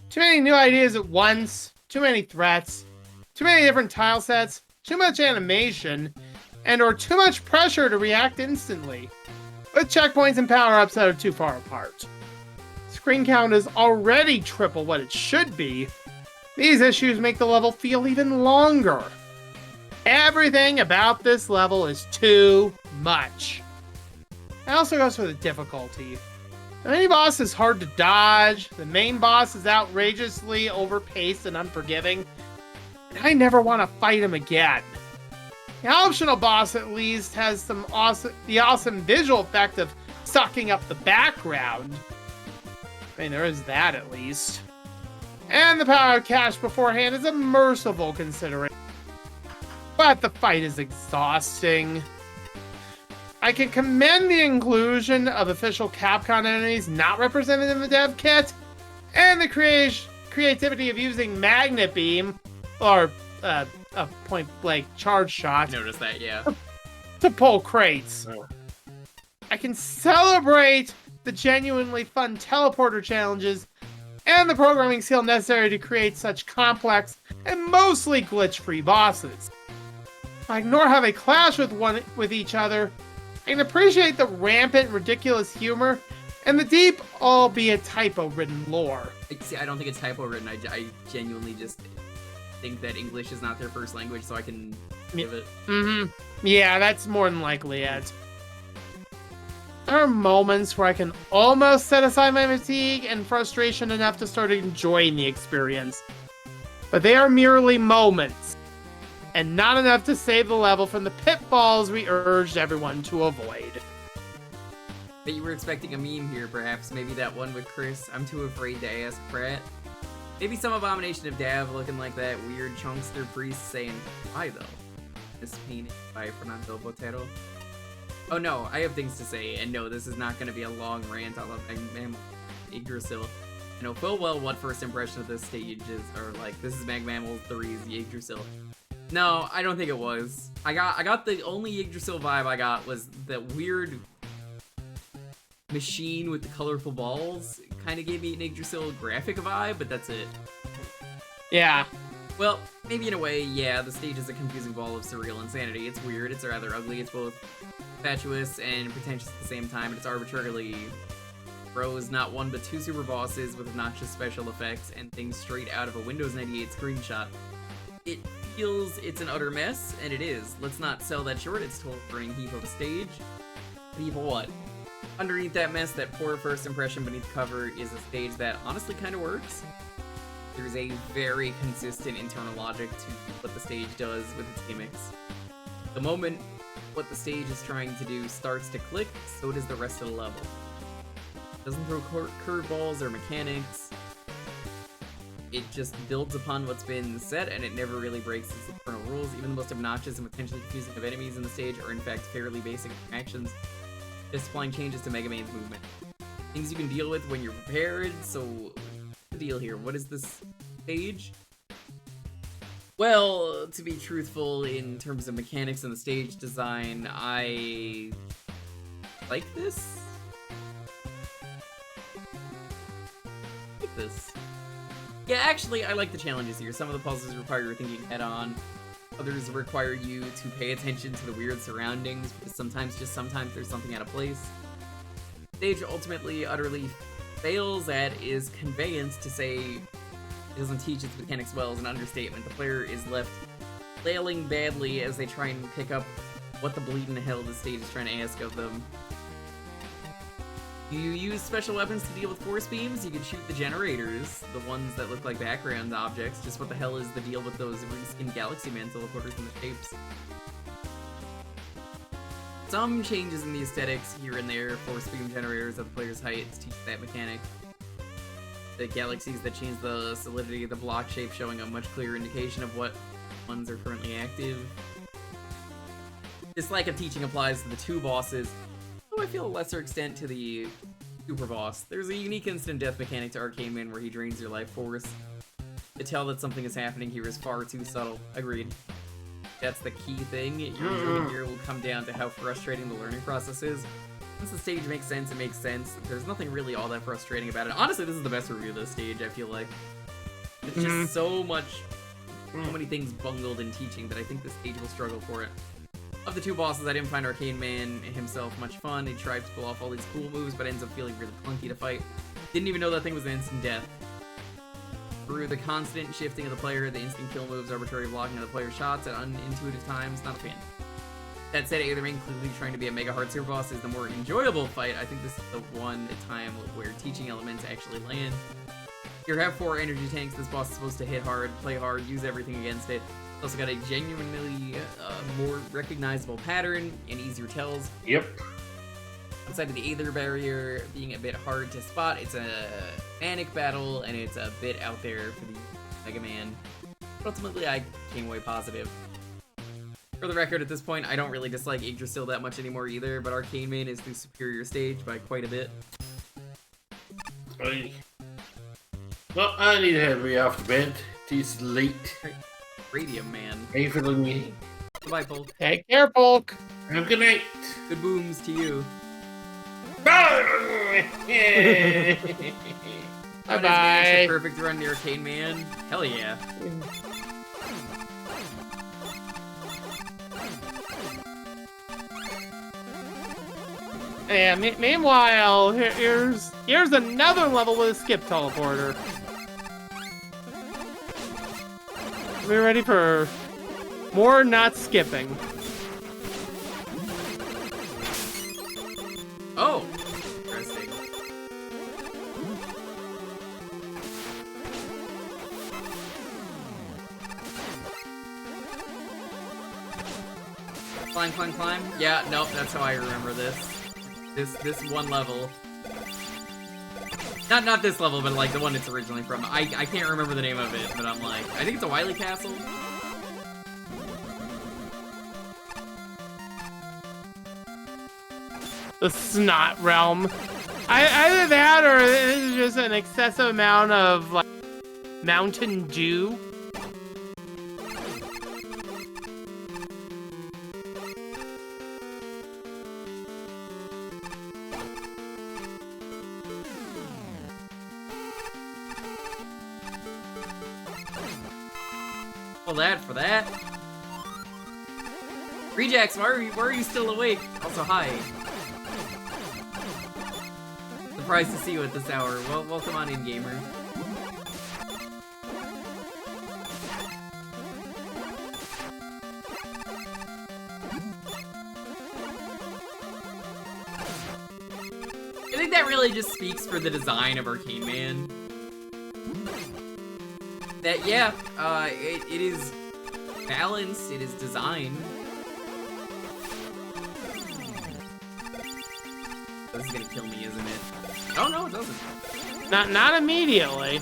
Too many new ideas at once, too many threats, too many different tile sets, too much animation, and or too much pressure to react instantly, with checkpoints and power-ups that are too far apart. Screen count is already triple what it should be. These issues make the level feel even longer. Everything about this level is too much. It also goes for the difficulty. The mini boss is hard to dodge, the main boss is outrageously overpaced and unforgiving, and I never want to fight him again. The optional boss at least has the awesome visual effect of sucking up the background. I mean, there is that at least. And the power of cash beforehand is a merciful consideration. But the fight is exhausting. I can commend the inclusion of official Capcom enemies not represented in the dev kit, and the creativity of using Magnet Beam, or a point-blank charge shot, Notice that, yeah. to pull crates. Oh. I can celebrate the genuinely fun teleporter challenges and the programming skill necessary to create such complex and mostly glitch-free bosses. I ignore how they clash with each other. I can appreciate the rampant, ridiculous humor and the deep, albeit typo-ridden lore. See, I don't think it's typo-ridden. I genuinely just think that English is not their first language, so I can give it. Yeah, that's more than likely it. There are moments where I can almost set aside my fatigue and frustration enough to start enjoying the experience. But they are merely moments, and not enough to save the level from the pitfalls we urged everyone to avoid. But you were expecting a meme here, perhaps. Maybe that one with Chris. I'm too afraid to ask Pratt. Maybe some abomination of Dav looking like that weird chunkster priest saying, "Why though?" This painting by Fernando Botero. Oh no, I have things to say, and no, this is not going to be a long rant on Mag Yggdrasil. I know full well what first impression of this stage is, or like, this is Mag Mammal 3's Yggdrasil. No, I don't think it was. I got the only Yggdrasil vibe I got was that weird machine with the colorful balls. It kind of gave me an Yggdrasil graphic vibe, but that's it. Yeah. Well, maybe in a way, yeah, the stage is a confusing ball of surreal insanity. It's weird, it's rather ugly, it's both fatuous and pretentious at the same time, and it's arbitrarily throws not one but two super bosses with obnoxious special effects and things straight out of a Windows 98 screenshot. It feels it's an utter mess, and it is. Let's not sell that short, it's a total burning heap of a stage. But even what? Underneath that mess, that poor first impression beneath the cover is a stage that honestly kind of works. There's a very consistent internal logic to what the stage does with its gimmicks. The moment what the stage is trying to do starts to click, so does the rest of the level. It doesn't throw curveballs or mechanics. It just builds upon what's been set, and it never really breaks its internal rules. Even the most obnoxious and potentially confusing of enemies in the stage are in fact fairly basic actions, just applying changes to Mega Man's movement. Things you can deal with when you're prepared, so what's the deal here? What is this stage? Well, to be truthful, in terms of mechanics and the stage design, I like this. Yeah, actually, I like the challenges here. Some of the puzzles require your thinking head-on. Others require you to pay attention to the weird surroundings, because sometimes there's something out of place. Stage ultimately utterly fails at is conveyance. To say it doesn't teach its mechanics well is an understatement. The player is left flailing badly as they try and pick up what the bleeding hell the stage is trying to ask of them. You use special weapons to deal with force beams. You can shoot the generators, the ones that look like background objects. Just what the hell is the deal with those reskinned Galaxy Man teleporters and the shapes? Some changes in the aesthetics here and there. Force beam generators at the player's height to teach that mechanic. The galaxies that change the solidity of the block shape, showing a much clearer indication of what ones are currently active. This lack of teaching applies to the two bosses, though I feel a lesser extent to the super boss. There's a unique instant death mechanic to Arcane Man where he drains your life force. To tell that something is happening here is far too subtle. Agreed. That's the key thing. Your enjoyment here will come down to how frustrating the learning process is. Once the stage makes sense, it makes sense. There's nothing really all that frustrating about it. Honestly, this is the best review of this stage, I feel like. It's just so many things bungled in teaching that I think the stage will struggle for it. Of the two bosses, I didn't find Arcane Man himself much fun. He tried to pull off all these cool moves, but ends up feeling really clunky to fight. Didn't even know that thing was an instant death. Through the constant shifting of the player, the instant kill moves, arbitrary blocking of the player's shots at unintuitive times, not a fan. That said, Aetherman clearly trying to be a mega hard super boss is the more enjoyable fight. I think this is the one time where teaching elements actually land. You have 4 energy tanks. This boss is supposed to hit hard, play hard, use everything against it. It's also got a genuinely more recognizable pattern and easier tells. Yep. Outside of the Aether barrier being a bit hard to spot, it's a manic battle and it's a bit out there for the Mega Man. But ultimately, I came away positive. For the record, at this point, I don't really dislike Yggdrasil that much anymore either, but Arcane Man is the superior stage by quite a bit. Well, I need to head off to bed. It's late. Radium Man. Hey for me. Goodbye, Polk. Take care, Polk. Have a good night. Good booms to you. Bye. Bye-bye. Perfect run to Arcane Man. Hell yeah. Yeah, meanwhile, here's another level with a skip teleporter. We're ready for more not skipping. Oh! Interesting. Climb, climb, climb? Yeah, nope, that's how I remember this. This one level. Not this level, but like the one it's originally from. I can't remember the name of it, but I'm like, I think it's a Wily Castle. The Snot Realm. Either that or this is just an excessive amount of like Mountain Dew. Well, that for that. Rejax, why are you still awake? Also, hi. Surprised to see you at this hour. Well, welcome on in, gamer. I think that really just speaks for the design of Arcane Man. That, yeah, it is balanced, it is designed. This is gonna kill me, isn't it? Oh, no, it doesn't. Not immediately.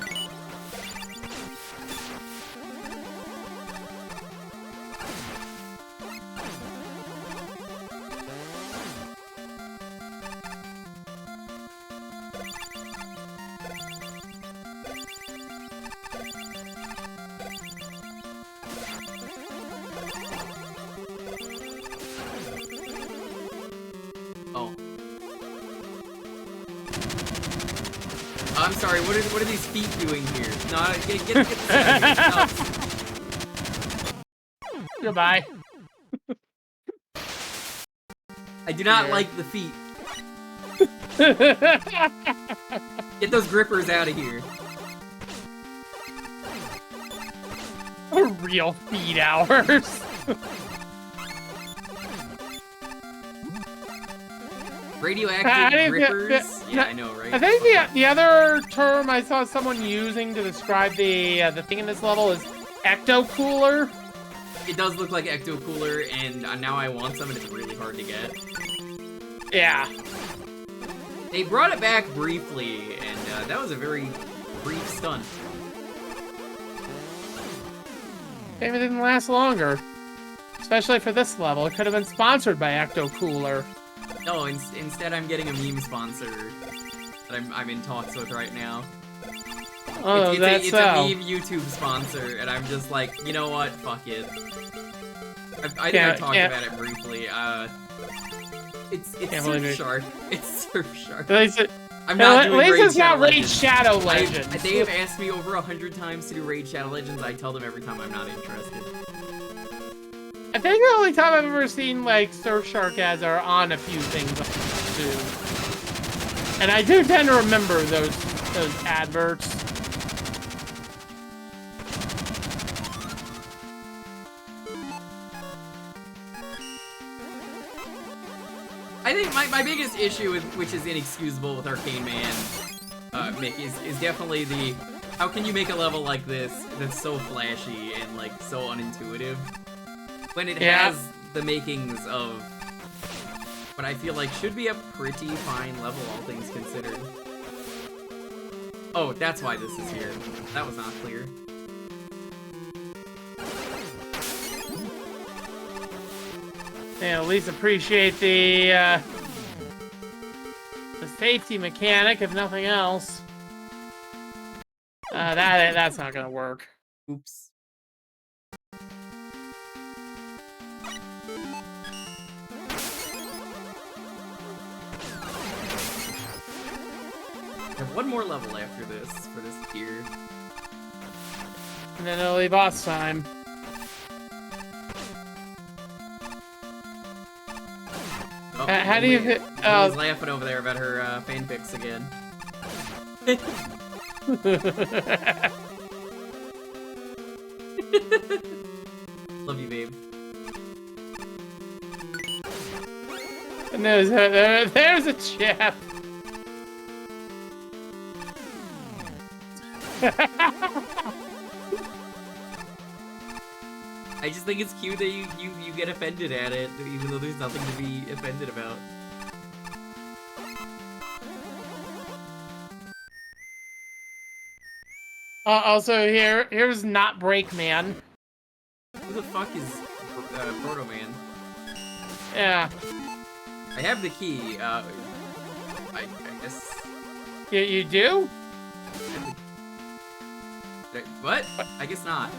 I'm sorry, what are these feet doing here? No, get this out of here. Goodbye. I do not like the feet. Get those grippers out of here. Real feed hours. Radioactive grippers? Yeah, I know, right? I think the other term I saw someone using to describe the thing in this level is ecto cooler. It does look like ecto cooler, and now I want some, and it's really hard to get. Yeah. They brought it back briefly, and that was a very brief stunt. Maybe it didn't last longer. Especially for this level. It could have been sponsored by Ecto Cooler. No, instead I'm getting a meme sponsor that I'm in talks with right now. Oh, it's a meme YouTube sponsor, and I'm just like, you know what? Fuck it. I think I talked about it briefly. It's Surfshark. It's Surfshark. I'm not doing Raid Shadow Legends. At least it's not Raid Shadow Legends. They have asked me over 100 times to do Raid Shadow Legends. I tell them every time I'm not interested. I think the only time I've ever seen like Surfshark ads are on a few things too. And I do tend to remember those adverts. I think my biggest issue, which is inexcusable with Arcane Man, Mick, is definitely the how can you make a level like this that's so flashy and like so unintuitive when it has the makings of what I feel like should be a pretty fine level, all things considered. Oh, that's why this is here. That was not clear. And at least appreciate the safety mechanic, if nothing else. That's not gonna work. Oops. I have one more level after this for this tier. And then it'll be boss time. Oh, how do you hit? I was laughing over there about her fanfics again. Love you, babe. And there's a chap. I just think it's cute that you get offended at it, even though there's nothing to be offended about. Also, here's not Breakman. Who the fuck is Proto Man? Yeah. I have the key. I guess. You do? What? I guess not.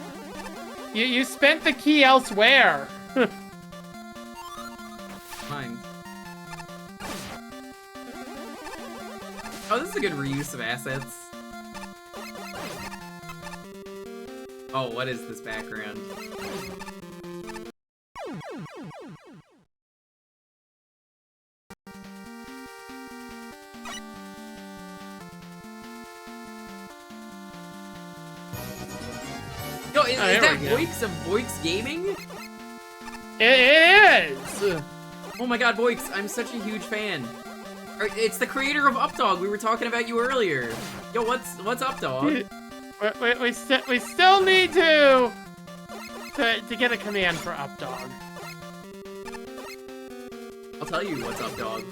You spent the key elsewhere. Fine. Oh, this is a good reuse of assets. Oh, what is this background? Yo, is that Voix of Voix Gaming? It is! Oh my god, Voix, I'm such a huge fan. It's the creator of Updog. We were talking about you earlier. Yo, what's Updog? We still need to get a command for Updog. I'll tell you what's Updog.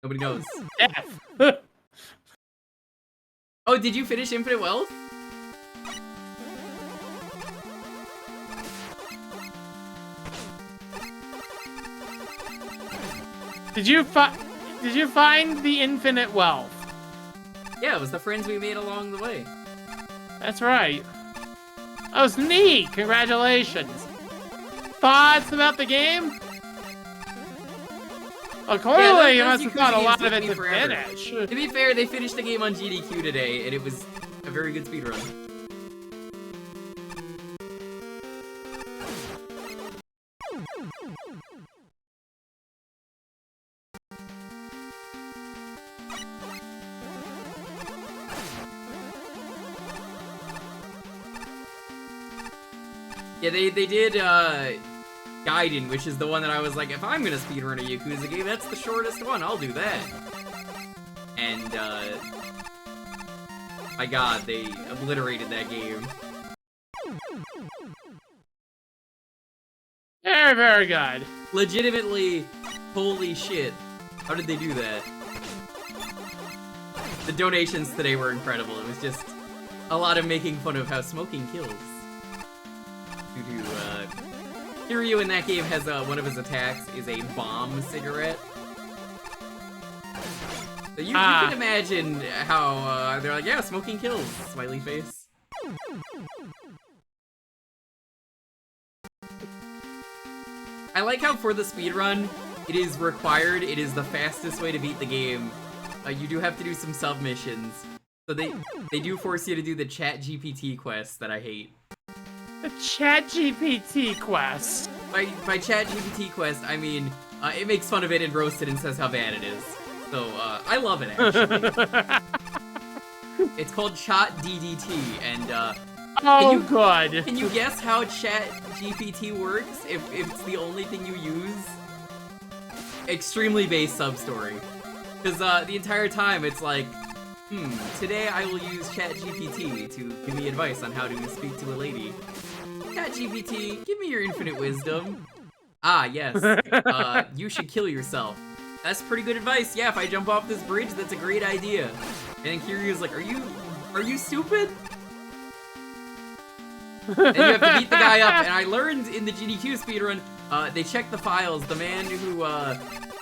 Nobody knows. F. Oh, did you finish Infinite Wealth? Did you find the infinite wealth? Yeah, it was the friends we made along the way. That's right. That was neat. Congratulations. Thoughts about the game? Well, clearly you must have thought a lot of it to finish. To be fair, they finished the game on GDQ today, and it was a very good speedrun. Yeah, they did Gaiden, which is the one that I was like, if I'm gonna speedrun a Yakuza game, that's the shortest one, I'll do that. And my god, they obliterated that game. Very, very good. Legitimately, holy shit. How did they do that? The donations today were incredible. It was just a lot of making fun of how smoking kills. Kiryu in that game has one of his attacks is a bomb cigarette. So you can imagine how they're like, yeah, smoking kills, smiley face. I like how for the speedrun, it is required, it is the fastest way to beat the game. You do have to do some sub-missions. So they do force you to do the chat GPT quest that I hate. The chat GPT quest. By chat GPT quest, I mean, it makes fun of it and roasts it and says how bad it is. So, I love it, actually. It's called Chat DDT, and, good. Can you guess how Chat GPT works if it's the only thing you use? Extremely base sub-story. Because, the entire time, it's like, today I will use Chat GPT to give me advice on how to speak to a lady. Chat GPT, give me your infinite wisdom. Ah, yes. You should kill yourself. That's pretty good advice. Yeah, if I jump off this bridge, that's a great idea. And then Kiryu's like, are you stupid? And you have to beat the guy up. And I learned in the GDQ speedrun, they check the files. The man who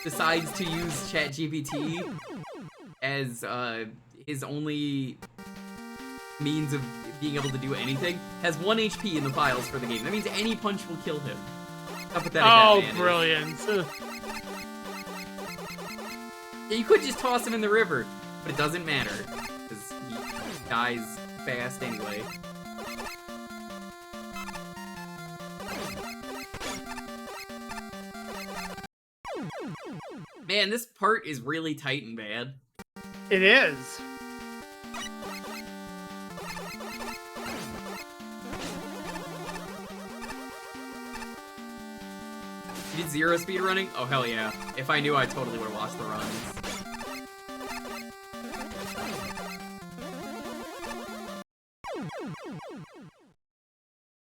decides to use ChatGPT as his only means of being able to do anything has 1 HP in the files for the game. That means any punch will kill him. How pathetic that man brilliant. Yeah, you could just toss him in the river, but it doesn't matter, because he dies fast anyway. Man, this part is really tight and bad. It is. You did 0 speedrunning? Oh, hell yeah. If I knew, I totally would have watched the runs.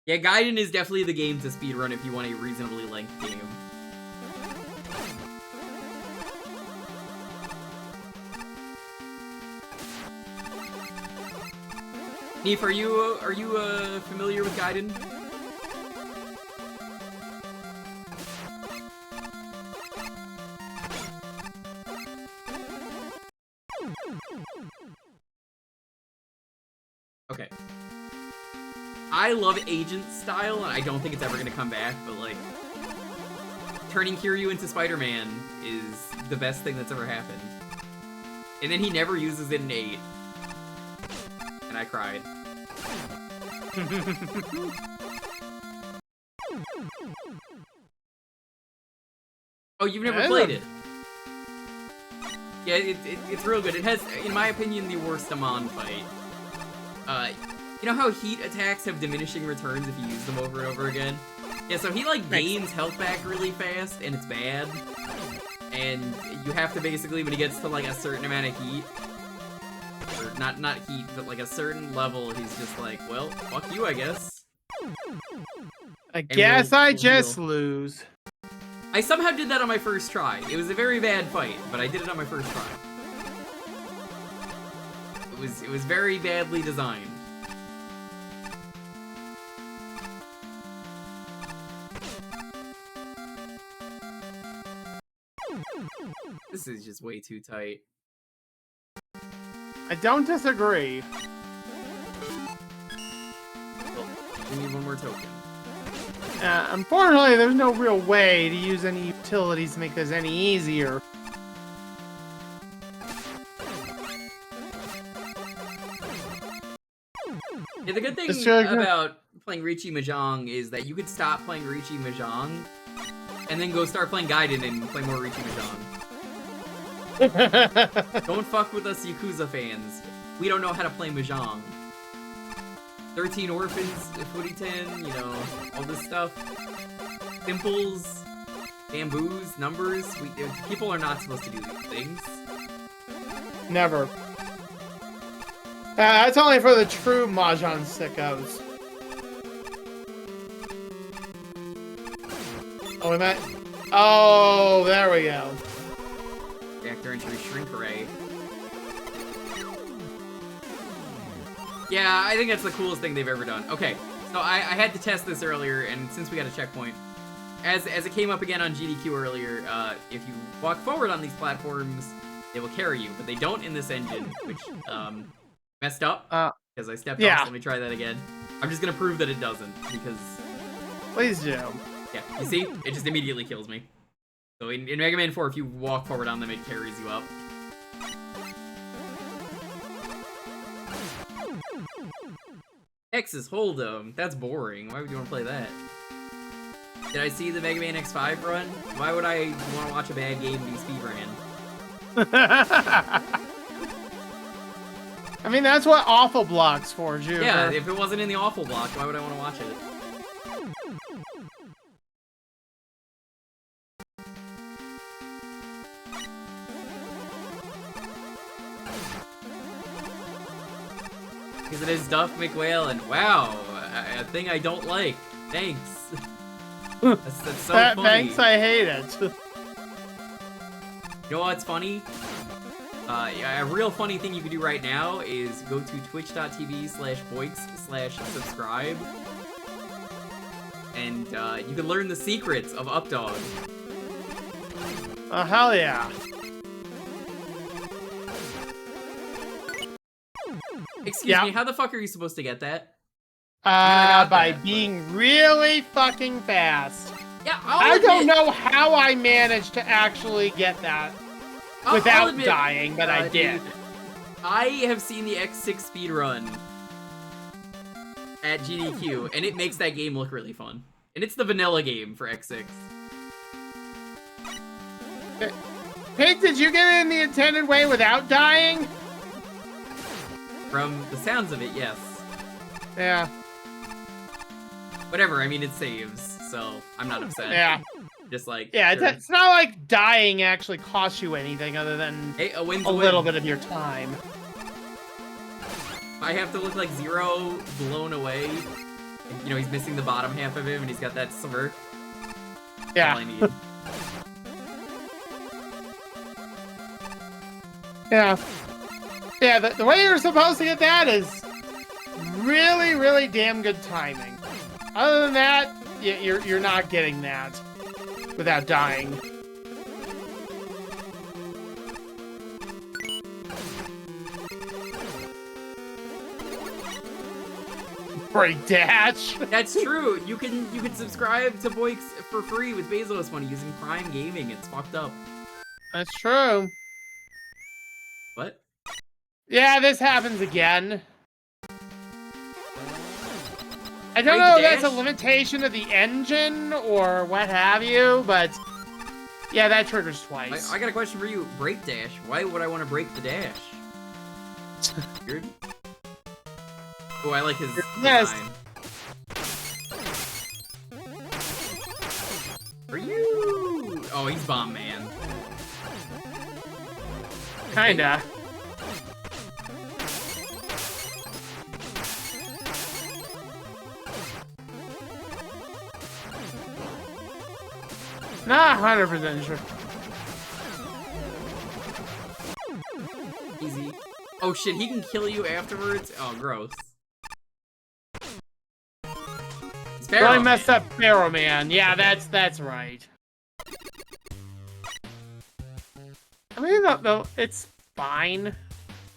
Yeah, Gaiden is definitely the game to speedrun if you want a reasonably length game. Neef, are you familiar with Gaiden? Okay. I love Agent style, and I don't think it's ever gonna come back, but like, turning Kiryu into Spider-Man is the best thing that's ever happened. And then he never uses it in 8. And I cried. Oh, you've never played it? Yeah, it's real good. It has, in my opinion, the worst Amon fight. You know how heat attacks have diminishing returns if you use them over and over again? Yeah, so he, like, gains health back really fast, and it's bad. And you have to basically, when he gets to, like, a certain amount of heat, or not heat, but, like, a certain level, he's just like, well, fuck you, I guess. I guess I just lose. I somehow did that on my first try. It was a very bad fight, but I did it on my first try. It was very badly designed. This is just way too tight. I don't disagree. Well, we need one more token. Unfortunately, there's no real way to use any utilities to make this any easier. Yeah, the good thing about playing Riichi Mahjong is that you could stop playing Riichi Mahjong and then go start playing Gaiden and play more Riichi Mahjong. Don't fuck with us Yakuza fans. We don't know how to play Mahjong. 13 Orphans, Footy 10, you know, all this stuff. Simples, bamboos, numbers. People are not supposed to do these things. Never. That's only for the true Mahjong sickos. Oh, we met. Oh, there we go. Reactor entry shrink array. Yeah, I think that's the coolest thing they've ever done. Okay, so I had to test this earlier, and since we got a checkpoint, as it came up again on GDQ earlier, if you walk forward on these platforms, they will carry you, but they don't in this engine, which messed up because I stepped off. So let me try that again. I'm just gonna prove that it doesn't because. Please do. Yeah, you see, it just immediately kills me. So in Mega Man 4, if you walk forward on them, it carries you up. Texas Hold'em. That's boring. Why would you want to play that? Did I see the Mega Man X5 run? Why would I want to watch a bad game be speedran? I mean, that's what Awful Block's for, Jewker. Yeah, if it wasn't in the Awful Block, why would I want to watch it? Because it is Duff McWhalen. Wow, a thing I don't like. Thanks. That's so funny. Thanks, I hate it. You know what's funny? A real funny thing you can do right now is go to twitch.tv/boix/subscribe. And you can learn the secrets of Updog. Oh, hell yeah. Excuse me, how the fuck are you supposed to get that? By being really fucking fast. Yeah, I don't know how I managed to actually get that without dying, but I did. Dude, I have seen the X6 speedrun at GDQ, and it makes that game look really fun. And it's the vanilla game for X6. Pig, did you get it in the intended way without dying? From the sounds of it, yes. Yeah. Whatever, I mean, it saves, so I'm not upset. Yeah. Just like... Yeah, sure. it's not like dying actually costs you anything other than hey, a little bit of your time. I have to look like Zero blown away. You know, he's missing the bottom half of him, and he's got that smirk. Yeah. That's all I need. Yeah. Yeah, the way you're supposed to get that is really, really damn good timing. Other than that, you're not getting that without dying. Break dash. That's true. You can subscribe to Boix for free with Bezos money using Prime Gaming. It's fucked up. That's true. What? Yeah, this happens again. I don't know if that's a limitation of the engine or what have you, but yeah, that triggers twice. I got a question for you. Break dash. Why would I want to break the dash? Weird. Oh, I like his design. Are you? Oh, he's Bomb Man. Kinda. Not 100% sure. Easy. Oh shit, he can kill you afterwards? Oh, gross. Really messed up Pharaoh Man. Yeah, that's right. I mean, no, it's fine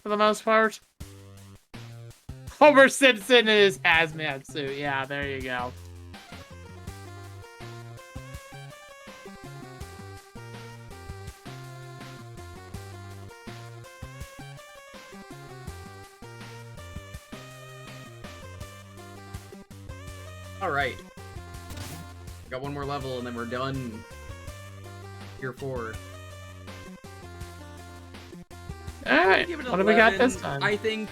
for the most part. Homer Simpson in his hazmat suit. Yeah, there you go. Alright. Got one more level and then we're done. Tier 4. Alright, what do we got this time? I think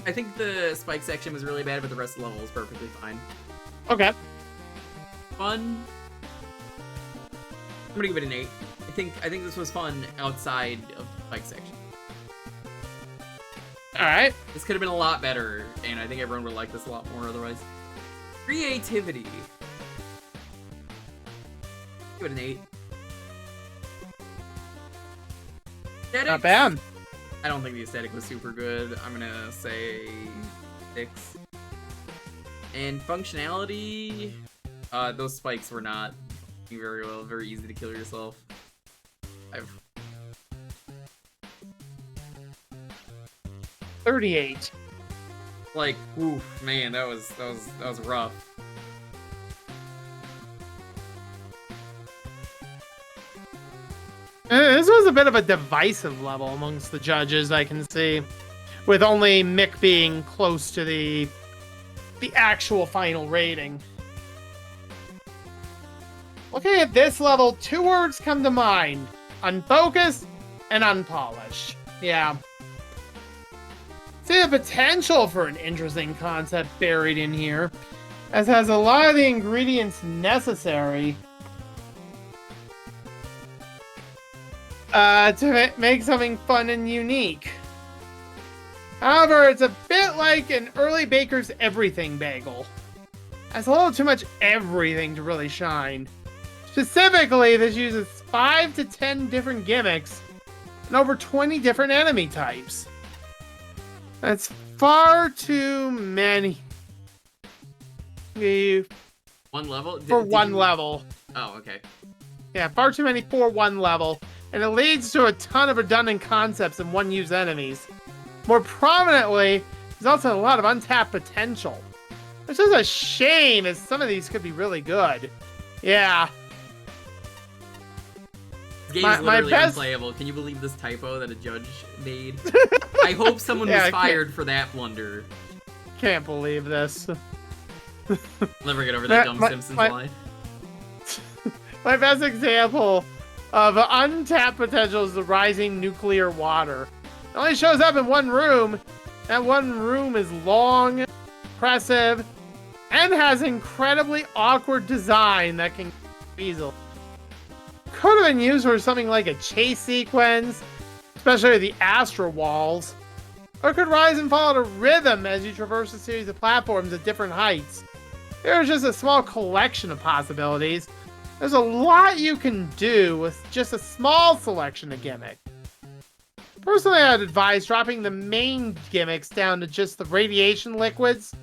I think the spike section was really bad, but the rest of the level was perfectly fine. Okay. Fun. I'm gonna give it an 8. I think this was fun outside of the spike section. Alright. This could have been a lot better, and I think everyone would like this a lot more otherwise. Creativity. Give it an 8. Aesthetics? Not bad. I don't think the aesthetic was super good. I'm gonna say 6. And functionality, those spikes were not doing very well. Very easy to kill yourself. 38. Like, oof, man, that was rough. This was a bit of a divisive level amongst the judges, I can see, with only Mick being close to the actual final rating. Looking at this level, 2 words come to mind: unfocused and unpolished. Yeah. See the potential for an interesting concept buried in here, as has a lot of the ingredients necessary to make something fun and unique. However, it's a bit like an early baker's everything bagel. Has a little too much everything to really shine. Specifically, this uses 5 to 10 different gimmicks and over 20 different enemy types. That's far too many. One level? For one level. Oh, okay. Yeah, far too many for one level. And it leads to a ton of redundant concepts and one-use enemies. More prominently, there's also a lot of untapped potential. Which is a shame, as some of these could be really good. Yeah. This game is literally unplayable. Can you believe this typo that a judge made? I hope someone was fired for that blunder. Can't believe this. I'll never get over that dumb Simpsons line. My best example of untapped potential is the rising nuclear water. It only shows up in one room. That one room is long, impressive, and has incredibly awkward design that can easily. Could have been used for something like a chase sequence, especially the astral walls, or could rise and fall at a rhythm as you traverse a series of platforms at different heights. There's just a small collection of possibilities. There's a lot you can do with just a small selection of gimmicks. Personally, I'd advise dropping the main gimmicks down to just the radiation liquids,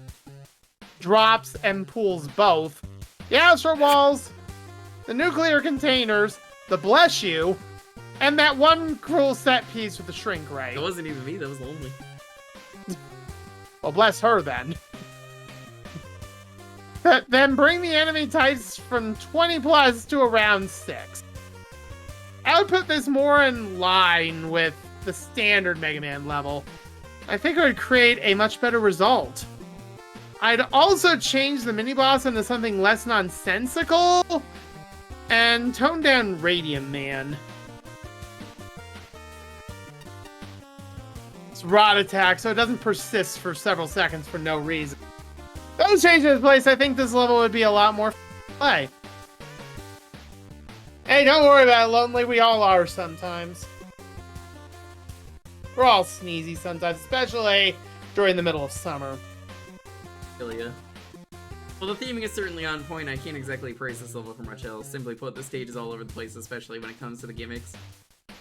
drops, and pools both, the astral walls, the nuclear containers, the bless you, and that one cruel set piece with the shrink ray. That wasn't even me, that was Lonely. Well, bless her then. Then bring the enemy types from 20 plus to around 6. I would put this more in line with the standard Mega Man level. I think it would create a much better result. I'd also change the mini-boss into something less nonsensical and tone down Radium Man. It's rod attack, so it doesn't persist for several seconds for no reason. Those changes in place, I think this level would be a lot more play. Hey, don't worry about it, Lonely. We all are sometimes. We're all sneezy sometimes, especially during the middle of summer. Ilya. Well, the theming is certainly on point. I can't exactly praise this level for much else. Simply put, the stage is all over the place, especially when it comes to the gimmicks.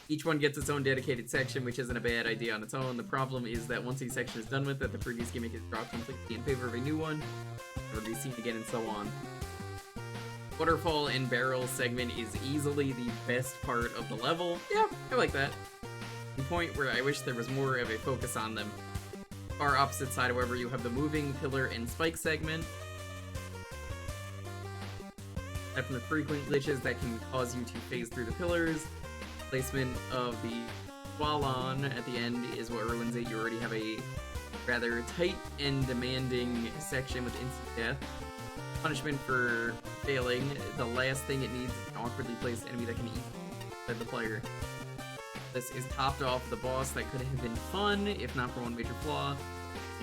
Each one gets its own dedicated section, which isn't a bad idea on its own. The problem is that once each section is done with it, the previous gimmick is dropped completely in favor of a new one, never be seen again, and so on. Waterfall and barrel segment is easily the best part of the level. Yeah, I like that. The point where I wish there was more of a focus on them. Far opposite side, however, you have the moving, pillar, and spike segment. Aside from the frequent glitches that can cause you to phase through the pillars, placement of the Wallon at the end is what ruins it. You already have a rather tight and demanding section with instant death. Punishment for failing, the last thing it needs is an awkwardly placed enemy that can eat the player. This is topped off with a boss that could have been fun, if not for one major flaw.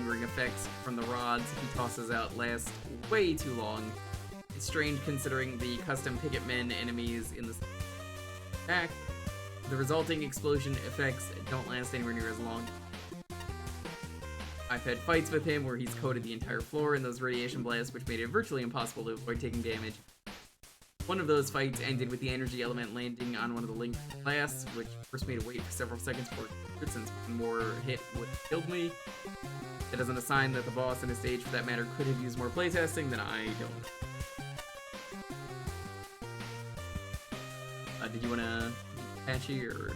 lingering effects from the rods he tosses out last way too long. It's strange considering the custom picket men enemies in the attack. The resulting explosion effects don't last anywhere near as long. I've had fights with him where he's coated the entire floor in those radiation blasts, which made it virtually impossible to avoid taking damage. One of those fights ended with the energy element landing on one of the linked blasts, which forced me to wait for several seconds for it, since one more hit would have killed me. That isn't a sign that the boss and the stage, for that matter, could have used more playtesting, then I don't. Did you wanna be patchy, or?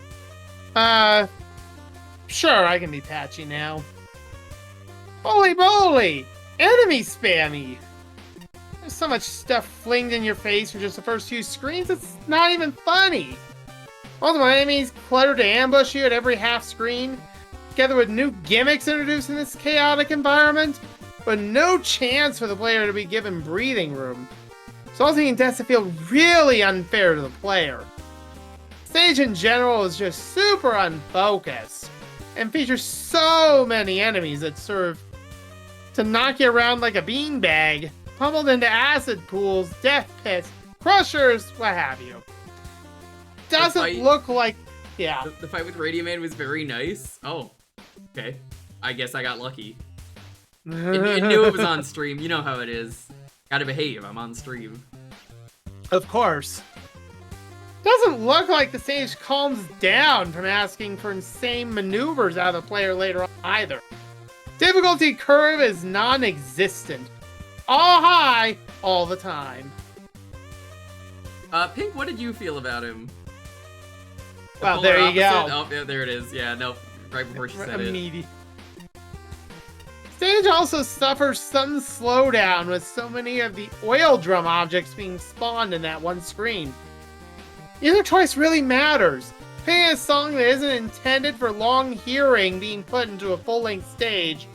Sure, I can be patchy now. Holy moly! Enemy spammy! There's so much stuff flinged in your face for just the first few screens, it's not even funny! Multiple enemies clutter to ambush you at every half screen, together with new gimmicks introduced in this chaotic environment, but no chance for the player to be given breathing room. Resulting in deaths that feel really unfair to the player. The stage in general is just super unfocused, and features so many enemies that serve to knock you around like a beanbag, pummeled into acid pools, death pits, crushers, what have you. Doesn't look like... Yeah. The fight with Radio Man was very nice. Oh, okay. I guess I got lucky. It knew it was on stream. You know how it is. Gotta behave, I'm on stream. Of course. Doesn't look like the stage calms down from asking for insane maneuvers out of the player later on either. Difficulty curve is non-existent. All high, all the time. Pink, what did you feel about him? Well, there you go. Oh, yeah, there it is. Yeah, no, right before she said it. Stage also suffers some slowdown with so many of the oil drum objects being spawned in that one screen. Either choice really matters. Playing a song that isn't intended for long hearing being put into a full-length stage,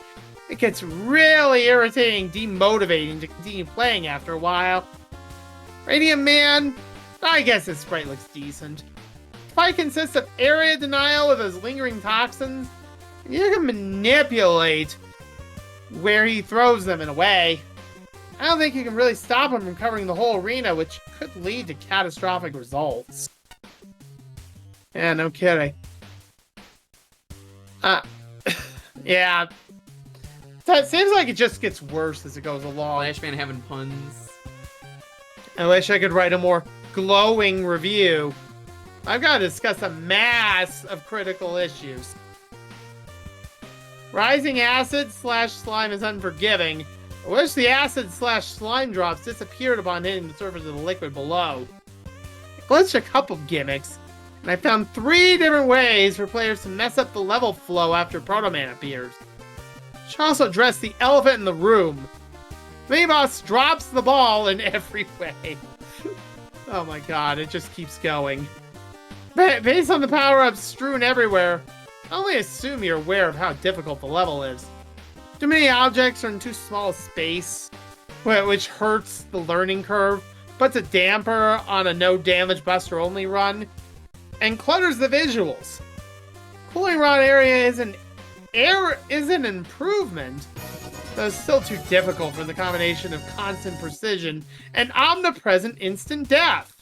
it gets really irritating, demotivating to continue playing after a while. Radiant Man, I guess his sprite looks decent. The fight consists of area denial with those lingering toxins, and you can manipulate where he throws them in a way. I don't think you can really stop him from covering the whole arena, which could lead to catastrophic results. Yeah, no kidding. Yeah. So it seems like it just gets worse as it goes along. Flashman having puns. I wish I could write a more glowing review. I've got to discuss a mass of critical issues. Rising acid / slime is unforgiving. I wish the acid / slime drops disappeared upon hitting the surface of the liquid below. I glitched a couple gimmicks, and I found 3 different ways for players to mess up the level flow after Proto Man appears. Should also address the elephant in the room. Mini-boss drops the ball in every way. Oh my god, it just keeps going. Based on the power-ups strewn everywhere, I only assume you're aware of how difficult the level is. Too many objects are in too small a space, which hurts the learning curve, puts a damper on a no-damage buster-only run, and clutters the visuals. Cooling rod area is an improvement, though it's still too difficult for the combination of constant precision and omnipresent instant death.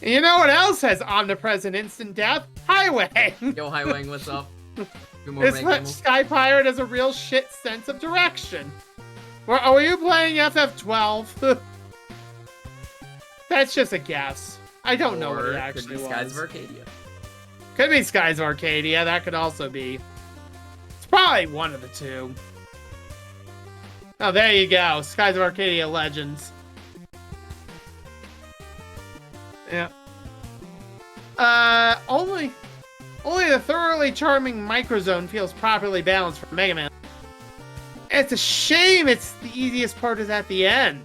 And you know what else has omnipresent instant death? Highway! Yo, Highway, what's up? This much Sky Pirate has a real shit sense of direction. Are you playing FF12? That's just a guess. I don't know what it actually was. Could be Skies of Arcadia. Could be Skies of Arcadia. That could also be. It's probably one of the two. Oh, there you go. Skies of Arcadia Legends. Yeah. Only the thoroughly charming Microzone feels properly balanced for Mega Man. It's a shame the easiest part is at the end.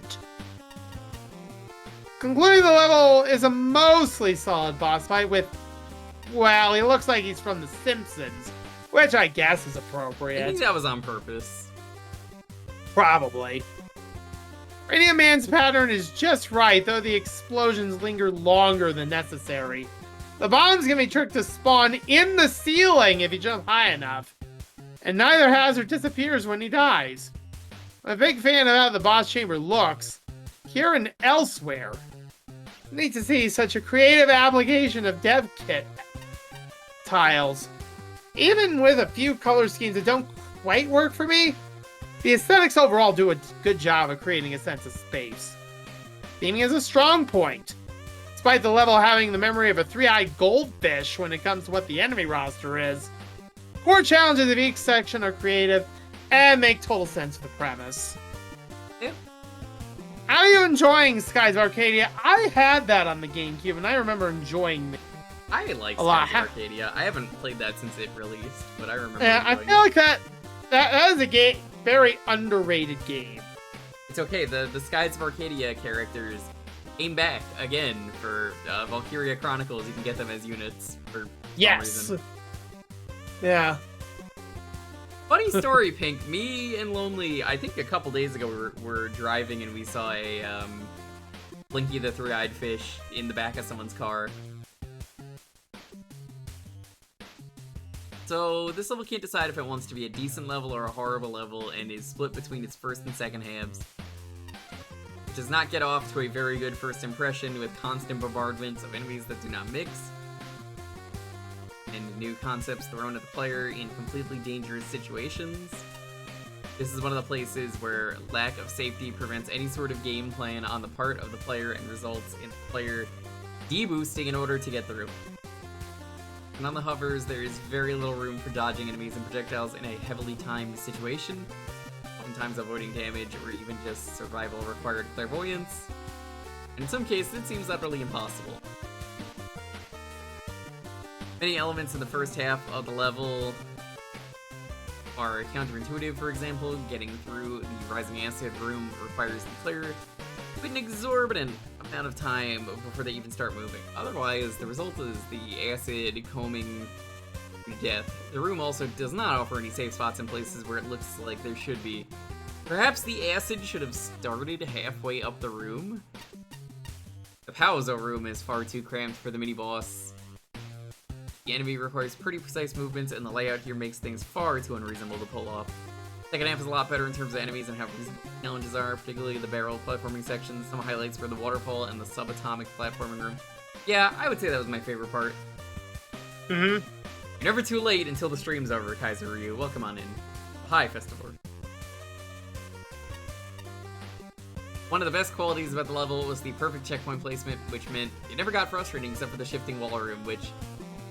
Concluding the level is a mostly solid boss fight with, well, he looks like he's from The Simpsons, which I guess is appropriate. I think that was on purpose. Probably. Radiant Man's pattern is just right, though the explosions linger longer than necessary. The bombs can be tricked to spawn in the ceiling if you jump high enough. and neither has or disappears when he dies. I'm a big fan of how the boss chamber looks, here and elsewhere. Neat to see such a creative application of dev kit tiles. Even with a few color schemes that don't quite work for me, the aesthetics overall do a good job of creating a sense of space. Theming is a strong point, despite the level having the memory of a three-eyed goldfish when it comes to what the enemy roster is. Core challenges of each section are creative and make total sense for the premise. Yep. How are you enjoying Skies of Arcadia? I had that on the GameCube, and I remember enjoying it. I like A lot. Skies of Arcadia. I haven't played that since it released, but I remember Yeah, I enjoying feel it. like that is a game, very underrated game. It's okay, the Skies of Arcadia characters came back again for Valkyria Chronicles. You can get them as units for some Yes. reason. Yeah. Funny story, Pink. Me and Lonely, I think a couple days ago, we're driving and we saw a Blinky the Three-Eyed Fish in the back of someone's car. So this level can't decide if it wants to be a decent level or a horrible level, and is split between its first and second halves. It does not get off to a very good first impression, with constant bombardments of enemies that do not mix, and new concepts thrown at the player in completely dangerous situations. This is one of the places where lack of safety prevents any sort of game plan on the part of the player and results in the player deboosting in order to get through. And on the hovers, there is very little room for dodging enemies and projectiles in a heavily timed situation, oftentimes avoiding damage or even just survival required clairvoyance. And in some cases, it seems utterly impossible. Many elements in the first half of the level are counterintuitive. For example, getting through the Rising Acid room requires the player to put an exorbitant amount of time before they even start moving. Otherwise, the result is the acid combing to death. The room also does not offer any safe spots in places where it looks like there should be. Perhaps the acid should have started halfway up the room. The Palzo room is far too cramped for the mini-boss. The enemy requires pretty precise movements, and the layout here makes things far too unreasonable to pull off. Second half is a lot better in terms of enemies and how reasonable challenges are, particularly the barrel platforming sections. Some highlights were the waterfall and the subatomic platforming room. Yeah, I would say that was my favorite part. Mm-hmm. You're never too late until the stream's over, Kaiser Ryu. Welcome on in. Hi, Festivor. One of the best qualities about the level was the perfect checkpoint placement, which meant it never got frustrating except for the shifting wall room, which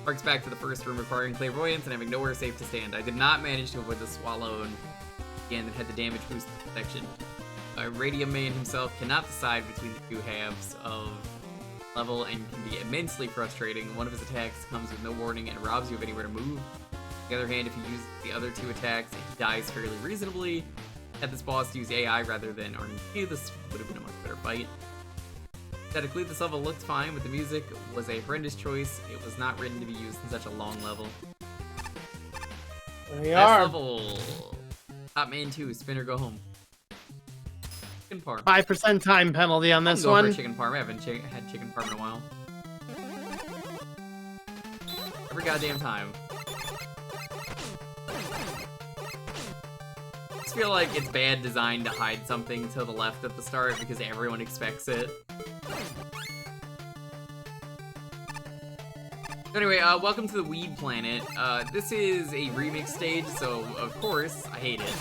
harks back to the first room requiring clairvoyance and having nowhere safe to stand. I did not manage to avoid the swallow, and again, it had the damage boost section. Radium Man himself cannot decide between the two halves of level and can be immensely frustrating. One of his attacks comes with no warning and robs you of anywhere to move. On the other hand, if you use the other two attacks, he dies fairly reasonably. Had this boss use AI rather than RNG, this would have been a much better fight. Aesthetically, this level looked fine, but the music was a horrendous choice. It was not written to be used in such a long level. There we Last are. level. Top Man 2, spin or go home. Chicken parm. 5% time penalty on this Go one. for chicken parm. I haven't had chicken parm in a while. Every goddamn time. I just feel like it's bad design to hide something to the left at the start because everyone expects it. Anyway, welcome to the Weed Planet. This is a remix stage, so of course, I hate it.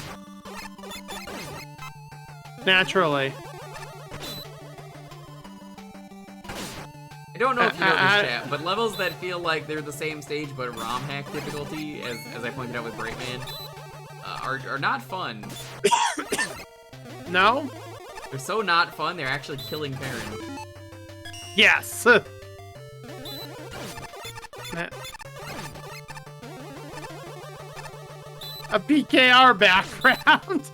Naturally. I don't know if you know this, chat, but levels that feel like they're the same stage but ROM hack difficulty, as I pointed out with Brightman, are not fun. No? They're so not fun, they're actually killing parents. Yes. A PKR background.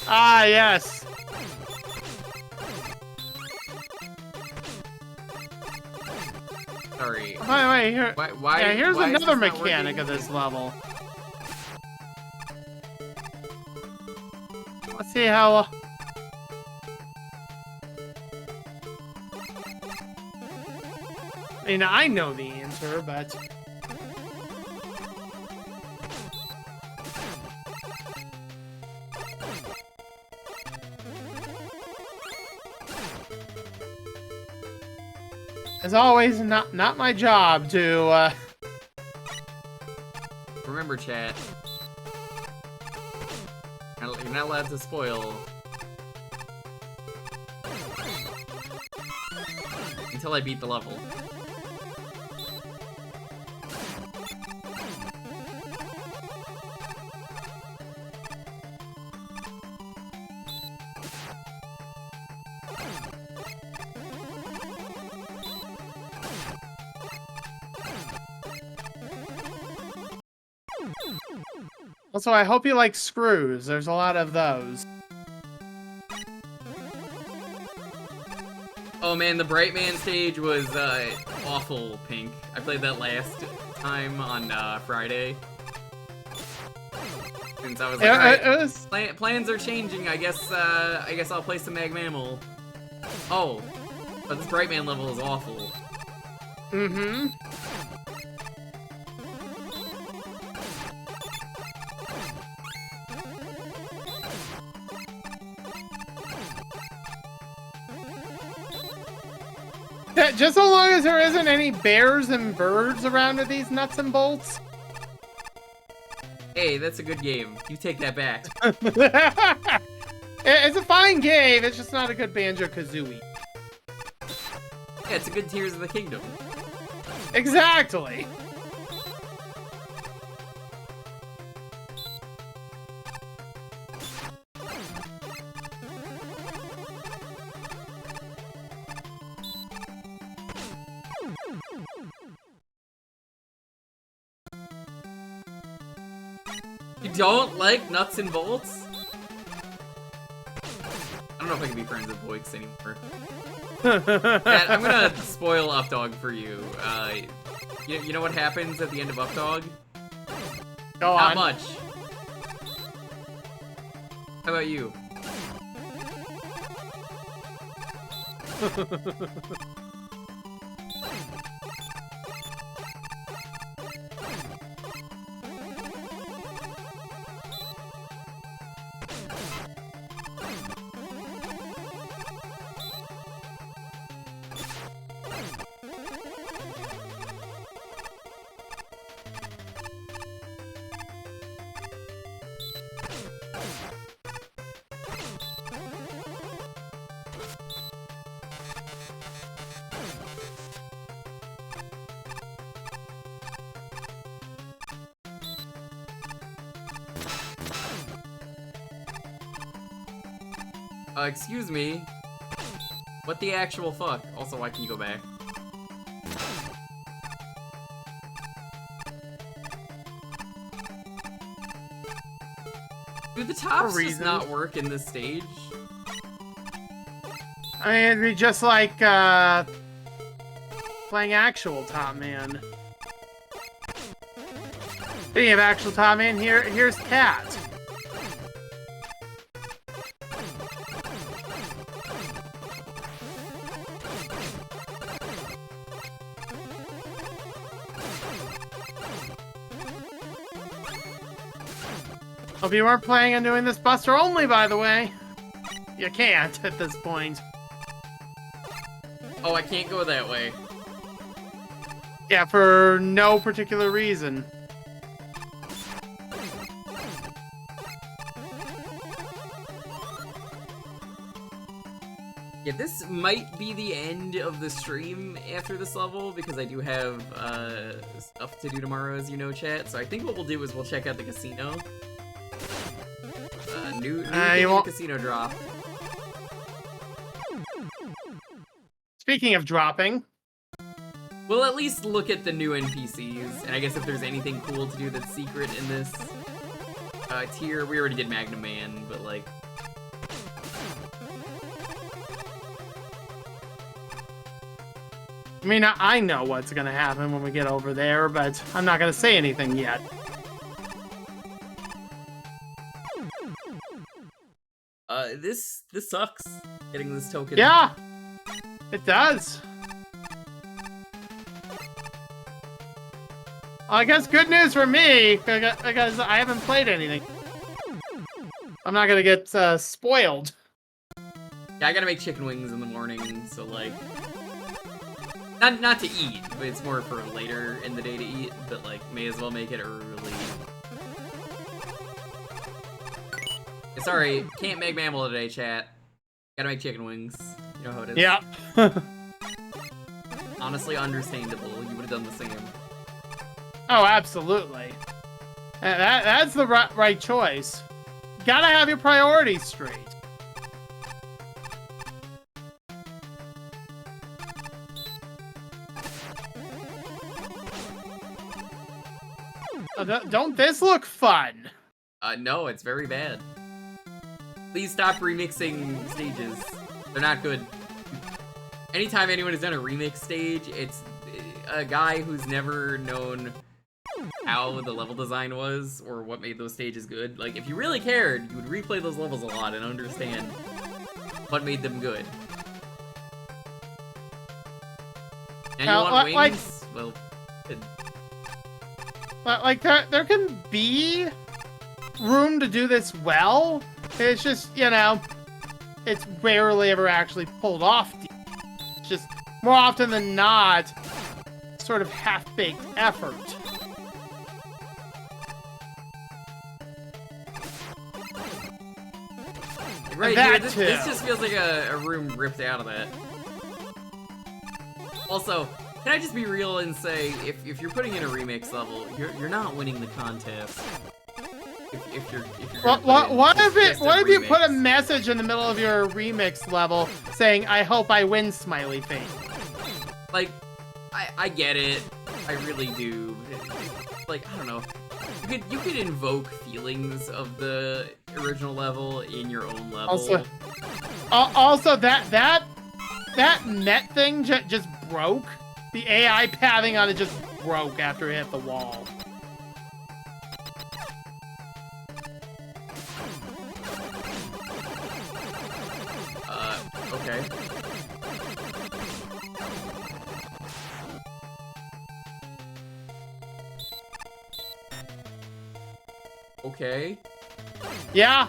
Ah, yes. Sorry. By the way, here. Why, Yeah, here's why is another this not mechanic working? of this level. Let's see how. I mean, I know the answer, but As always, not my job to, Remember, chat. You're not allowed to spoil. Until I beat the level. Also, I hope you like screws. There's a lot of those. Oh man, the Bright Man stage was awful, Pink. I played that last time on Friday. Since I was like, alright, plans are changing. I guess I'll play some Mag Mammal. Oh, but this Bright Man level is awful. Mm-hmm. Just so long as there isn't any bears and birds around with these nuts and bolts. Hey, that's a good game. You take that back. It's a fine game, it's just not a good Banjo-Kazooie. Yeah, it's a good Tears of the Kingdom. Exactly! You don't like nuts and bolts? I don't know if I can be friends with Boix anymore. Matt, I'm gonna spoil Updog for you. You know what happens at the end of Updog? Go Not on. much. How about you? Excuse me. What the actual fuck? Also, why can you go back? Do the tops just not work in this stage? I mean, it'd be just like, playing actual Top Man. Speaking of actual Top Man, here's Cat. Hope you weren't planning on doing this Buster only, by the way. You can't at this point. Oh, I can't go that way. Yeah, for no particular reason. Yeah, this might be the end of the stream after this level, because I do have stuff to do tomorrow, as you know, chat. So I think what we'll do is we'll check out the casino. New thing in the casino drop. Speaking of dropping, we'll at least look at the new NPCs, and I guess if there's anything cool to do that's secret in this tier. We already did Magnum Man, but like... I mean, I know what's gonna happen when we get over there, but I'm not gonna say anything yet. This sucks, getting this token. Yeah, it does. Well, I guess good news for me, because I haven't played anything. I'm not gonna get spoiled. Yeah, I gotta make chicken wings in the morning, so like... Not to eat, but it's more for later in the day to eat, but like may as well make it early. Sorry, can't make mammal today, chat. Gotta make chicken wings. You know how it is. Yeah. Honestly, understandable. You would have done the same. Oh, absolutely. That's the right choice. Gotta have your priorities straight. Don't this look fun? No, it's very bad. Please stop remixing stages. They're not good. Anytime anyone has done a remix stage, it's a guy who's never known how the level design was or what made those stages good. Like, if you really cared, you would replay those levels a lot and understand what made them good. And you want wings? Like, well, good. Like there can be room to do this well. It's just, you know, it's rarely ever actually pulled off. It's just more often than not, sort of half-baked effort. Right, that dude, too. this just feels like a room ripped out of that. Also, can I just be real and say, if you're putting in a remix level, you're not winning the contest. If you're what if you put a remix. message in the middle of your remix level saying, "I hope I win," smiley face? Like, I get it, I really do. Like, I don't know. You could invoke feelings of the original level in your own level. Also, that net thing just broke. The AI pathing on it just broke after it hit the wall. Okay. Okay. Yeah.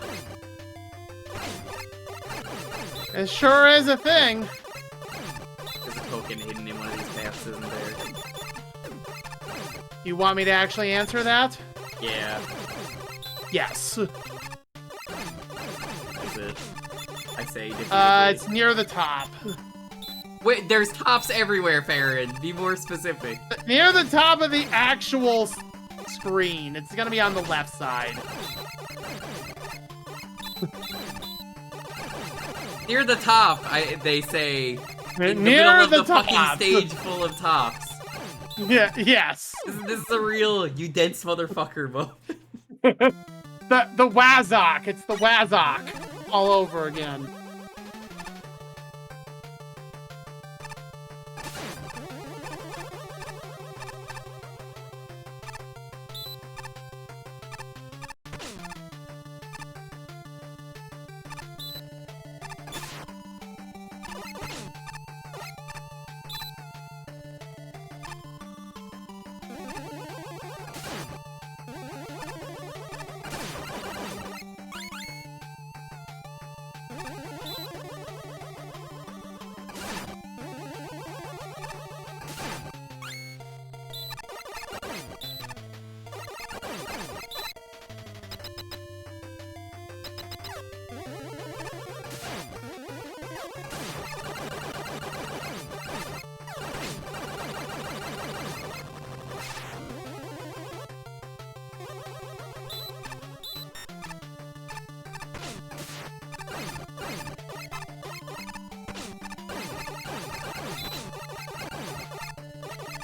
It sure is a thing. There's a token hidden in one of these paths, isn't there? You want me to actually answer that? Yeah. Yes. Is it? I say definitively. It's near the top. Wait, there's tops everywhere, Farron. Be more specific. Near the top of the actual screen. It's gonna be on the left side. Near the top, they say. In the Near middle of the the fucking top. stage full of tops. Yeah. Yes. This is a real you dense motherfucker moment. The Wazok. It's the Wazok all over again.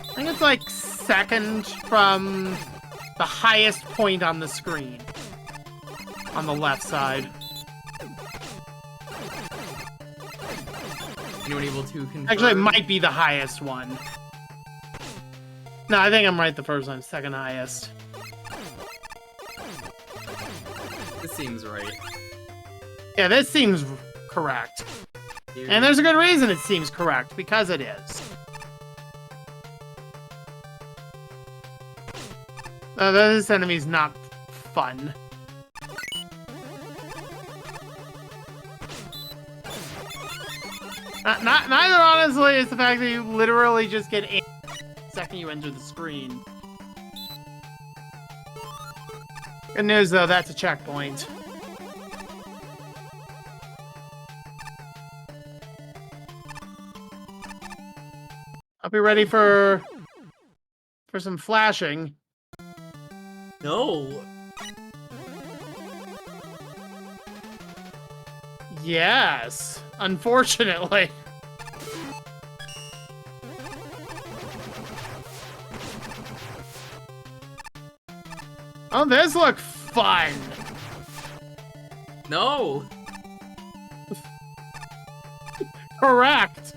I think it's like second from the highest point on the screen. On the left side. Anyone able to confirm? Actually, it might be the highest one. No, I think I'm right the first time. Second highest. This seems right. Yeah, this seems correct. Dude. And there's a good reason it seems correct, because it is. This enemy's not fun. Neither, honestly, is the fact that you literally just get the second you enter the screen. Good news, though, that's a checkpoint. I'll be ready for some flashing. No. Yes, unfortunately. Oh, this look fun. No. Correct.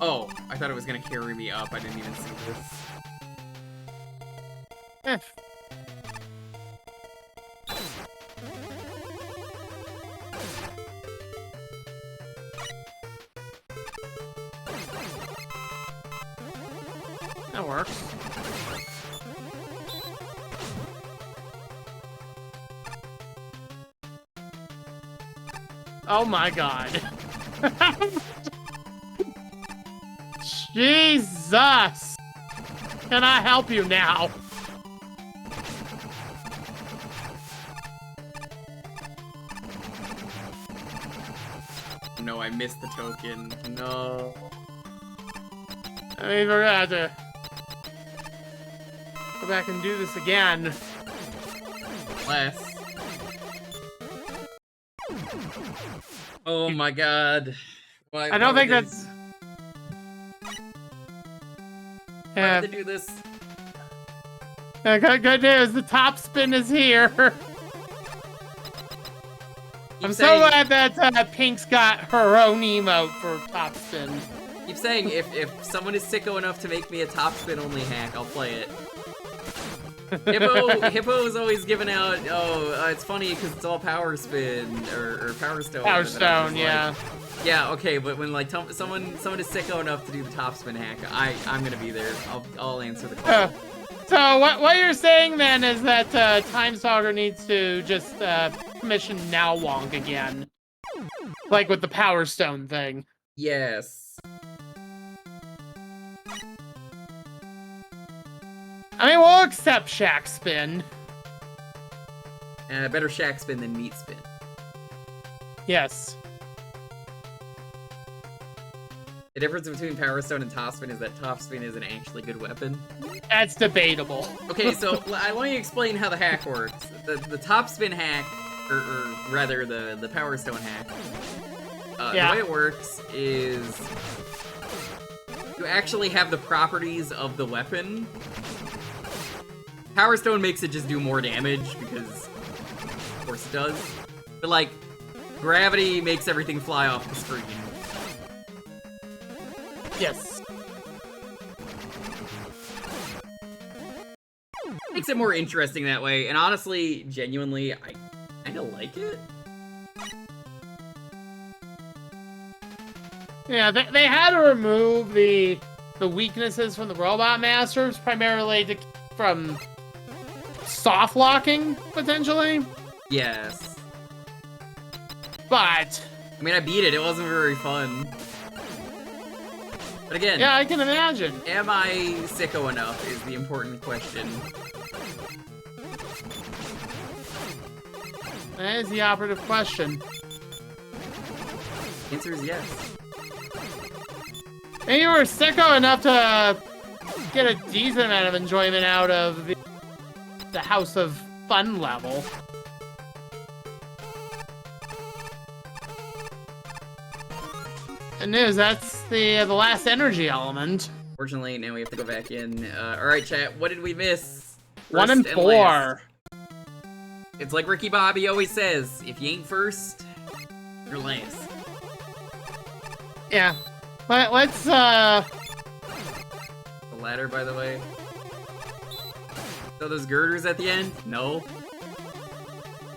Oh, I thought it was gonna carry me up. I didn't even see this. Eh. That works. Oh my god. Jesus! Can I help you now? No, I missed the token. No. I mean, we're gonna have to go back and do this again. Less. Oh my god. Why, I don't think why that's... Why Yeah, did they do this? good news, the top spin is here. Keep I'm saying, so glad that Pink's got her own emote for top spin. Keep saying if someone is sicko enough to make me a top spin only hack, I'll play it. Hippo is always giving out, it's funny because it's all power spin or power stone. Power stone, yeah. Like, yeah, okay, but when like someone is sicko enough to do the top spin hack, I'm gonna be there. I'll answer the call. So what you're saying then is that Time Stalker needs to just commission Now Wonk again, like with the Power Stone thing. Yes. I mean, we'll accept Shack Spin. Better shack spin than meat spin. Yes. The difference between power stone and top spin is that top spin is an actually good weapon. That's debatable. Okay, so let me explain how the hack works. The top spin hack, or rather the power stone hack, Yeah. the way it works is you actually have the properties of the weapon. Power stone makes it just do more damage because, of course, it does. But like, gravity makes everything fly off the screen. Yes. Makes it more interesting that way, and honestly, genuinely, I kind of like it. Yeah, they had to remove the weaknesses from the Robot Masters, primarily to from soft locking, potentially. Yes. But I mean, I beat it. It wasn't very fun. But again, yeah, I can imagine. am I sicko enough is the important question. That is the operative question. The answer is yes. And you were sicko enough to get a decent amount of enjoyment out of the House of Fun level. And news, that's the last energy element. Fortunately, now we have to go back in. Alright, chat, what did we miss? 1 and First 4. last. It's like Ricky Bobby always says, if you ain't first, you're last. Yeah. Let's The ladder, by the way. So those girders at the end? No.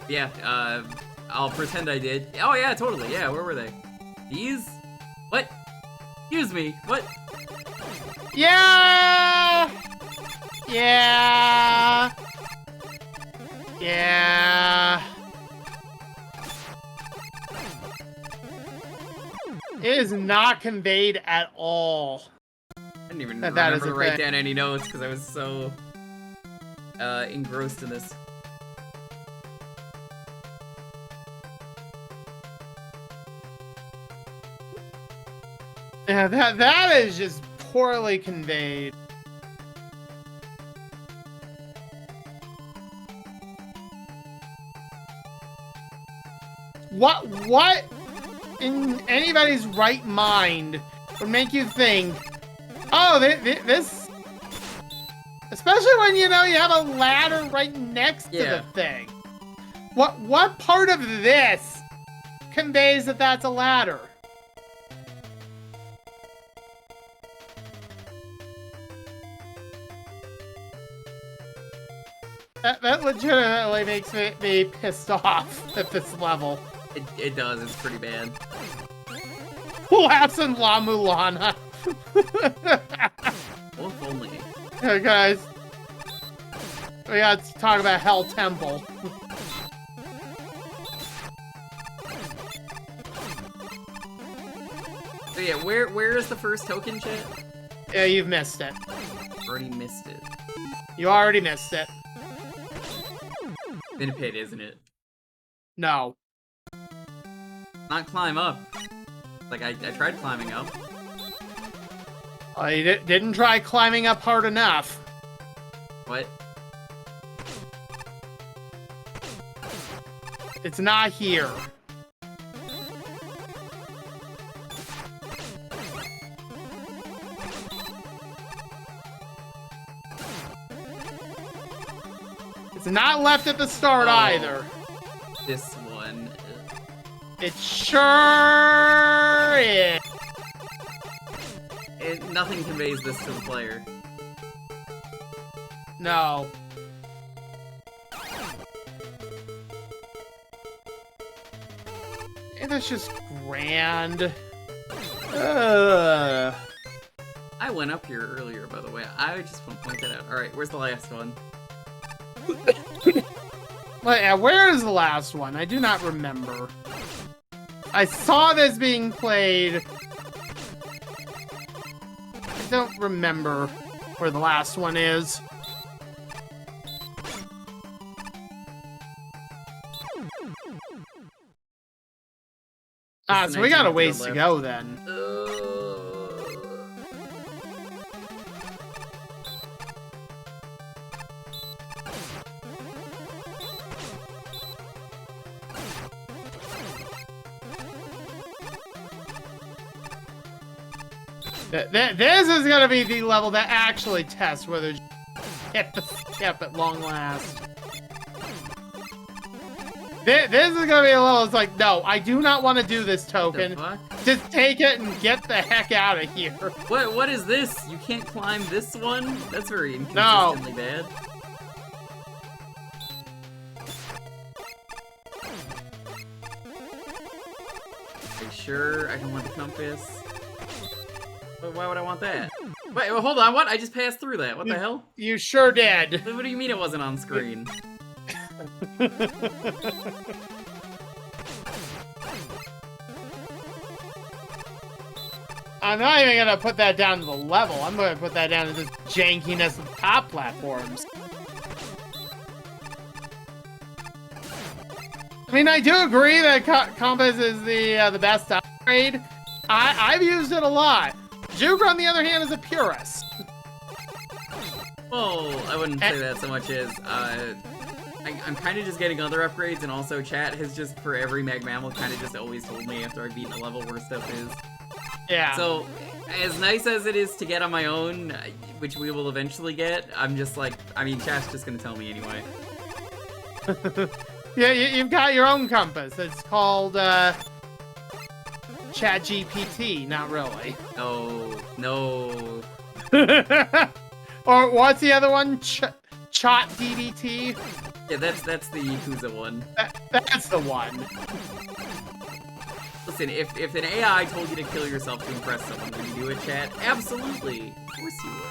Yeah, I'll pretend I did. Oh yeah, totally, yeah, where were they? These? What? Excuse me, what? Yeah! Yeah! Yeah! It is not conveyed at all. I didn't even That remember is to a write thing. down any notes because I was so engrossed in this. Yeah, that is just poorly conveyed. What in anybody's right mind would make you think, oh, this, especially when you know you have a ladder right next to the thing. What part of this conveys that that's a ladder? That legitimately makes me pissed off at this level. It does. It's pretty bad. Laughs and La Mulana. Well, if only. Hey guys, we got to talk about Hell Temple. So yeah, where is the first token, chat? Yeah, you've missed it. Already missed it. You already missed it. In a pit, isn't it? No. Not climb up. Like I tried climbing up. You didn't try climbing up hard enough. What? It's not here. It's not left at the start either. This one. It sure is. Nothing conveys this to the player. No. And that's just grand. I went up here earlier, by the way. I just want to point that out. Alright, where's the last one? Where is the last one? I do not remember. I saw this being played. I don't remember where the last one is. So we got a ways to go then. This is gonna be the level that actually tests whether you hit the skip at long last. This is gonna be a level that's like, no, I do not want to do this token. Just take it and get the heck out of here. What is this? You can't climb this one? That's very inconsistently bad. Are you sure I don't want the compass? But why would I want that? Wait, well, hold on, what? I just passed through that. What the hell? You sure did. What do you mean it wasn't on screen? I'm not even gonna put that down to the level. I'm gonna put that down to this jankiness of top platforms. I mean, I do agree that compass is the best upgrade. I've used it a lot. Jewker, on the other hand, is a purist. Well, I wouldn't say that so much as, I'm kind of just getting other upgrades, and also chat has just, for every Mag Mammal, kind of just always told me after I've beaten a level where stuff is. Yeah. So, as nice as it is to get on my own, which we will eventually get, I'm just like, I mean, chat's just gonna tell me anyway. Yeah, you've got your own compass. It's called, ChatGPT, not really. No. Or what's the other one? Chat DDT? Yeah, that's the Yakuza one. That's the one. Listen, if an AI told you to kill yourself to impress someone, would you do it, chat? Absolutely. Of course you would.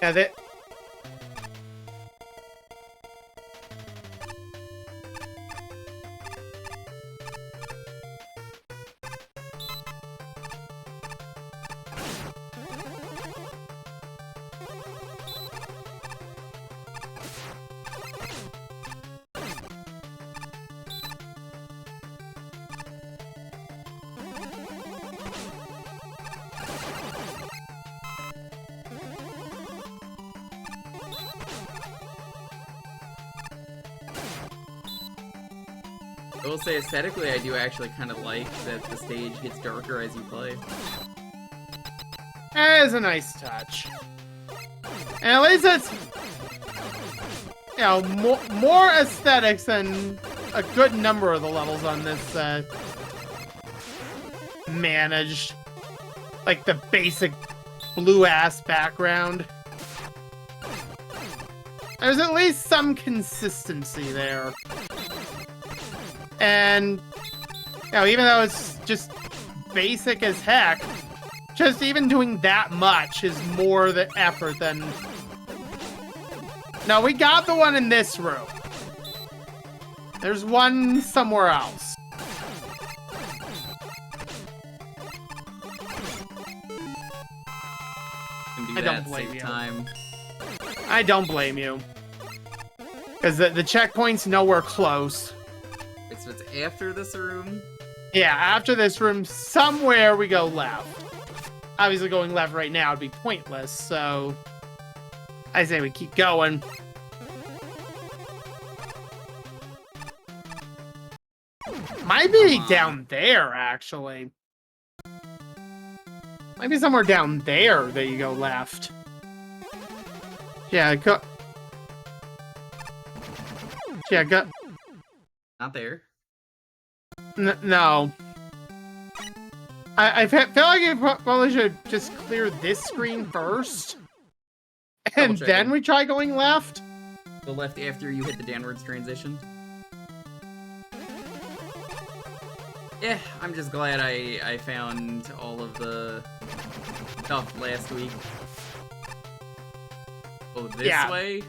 Yeah, that. I will say aesthetically, I do actually kind of like that the stage gets darker as you play. That is a nice touch. And at least it's, you know, more aesthetics than a good number of the levels on this managed. Like the basic blue-ass background. There's at least some consistency there. And, you know, even though it's just basic as heck, just even doing that much is more the effort than... No, we got the one in this room. There's one somewhere else. I don't blame you. I don't blame you. Because the checkpoint's nowhere close. So it's after this room? Yeah, after this room, somewhere we go left. Obviously going left right now would be pointless, so... I say we keep going. Might be down there, actually. Might be somewhere down there that you go left. Yeah, go... Yeah, go... Not there. No. I feel like you probably should just clear this screen first. And then we try going left? Go left after you hit the downwards transition. Yeah, I'm just glad I found all of the stuff last week. Oh, this way?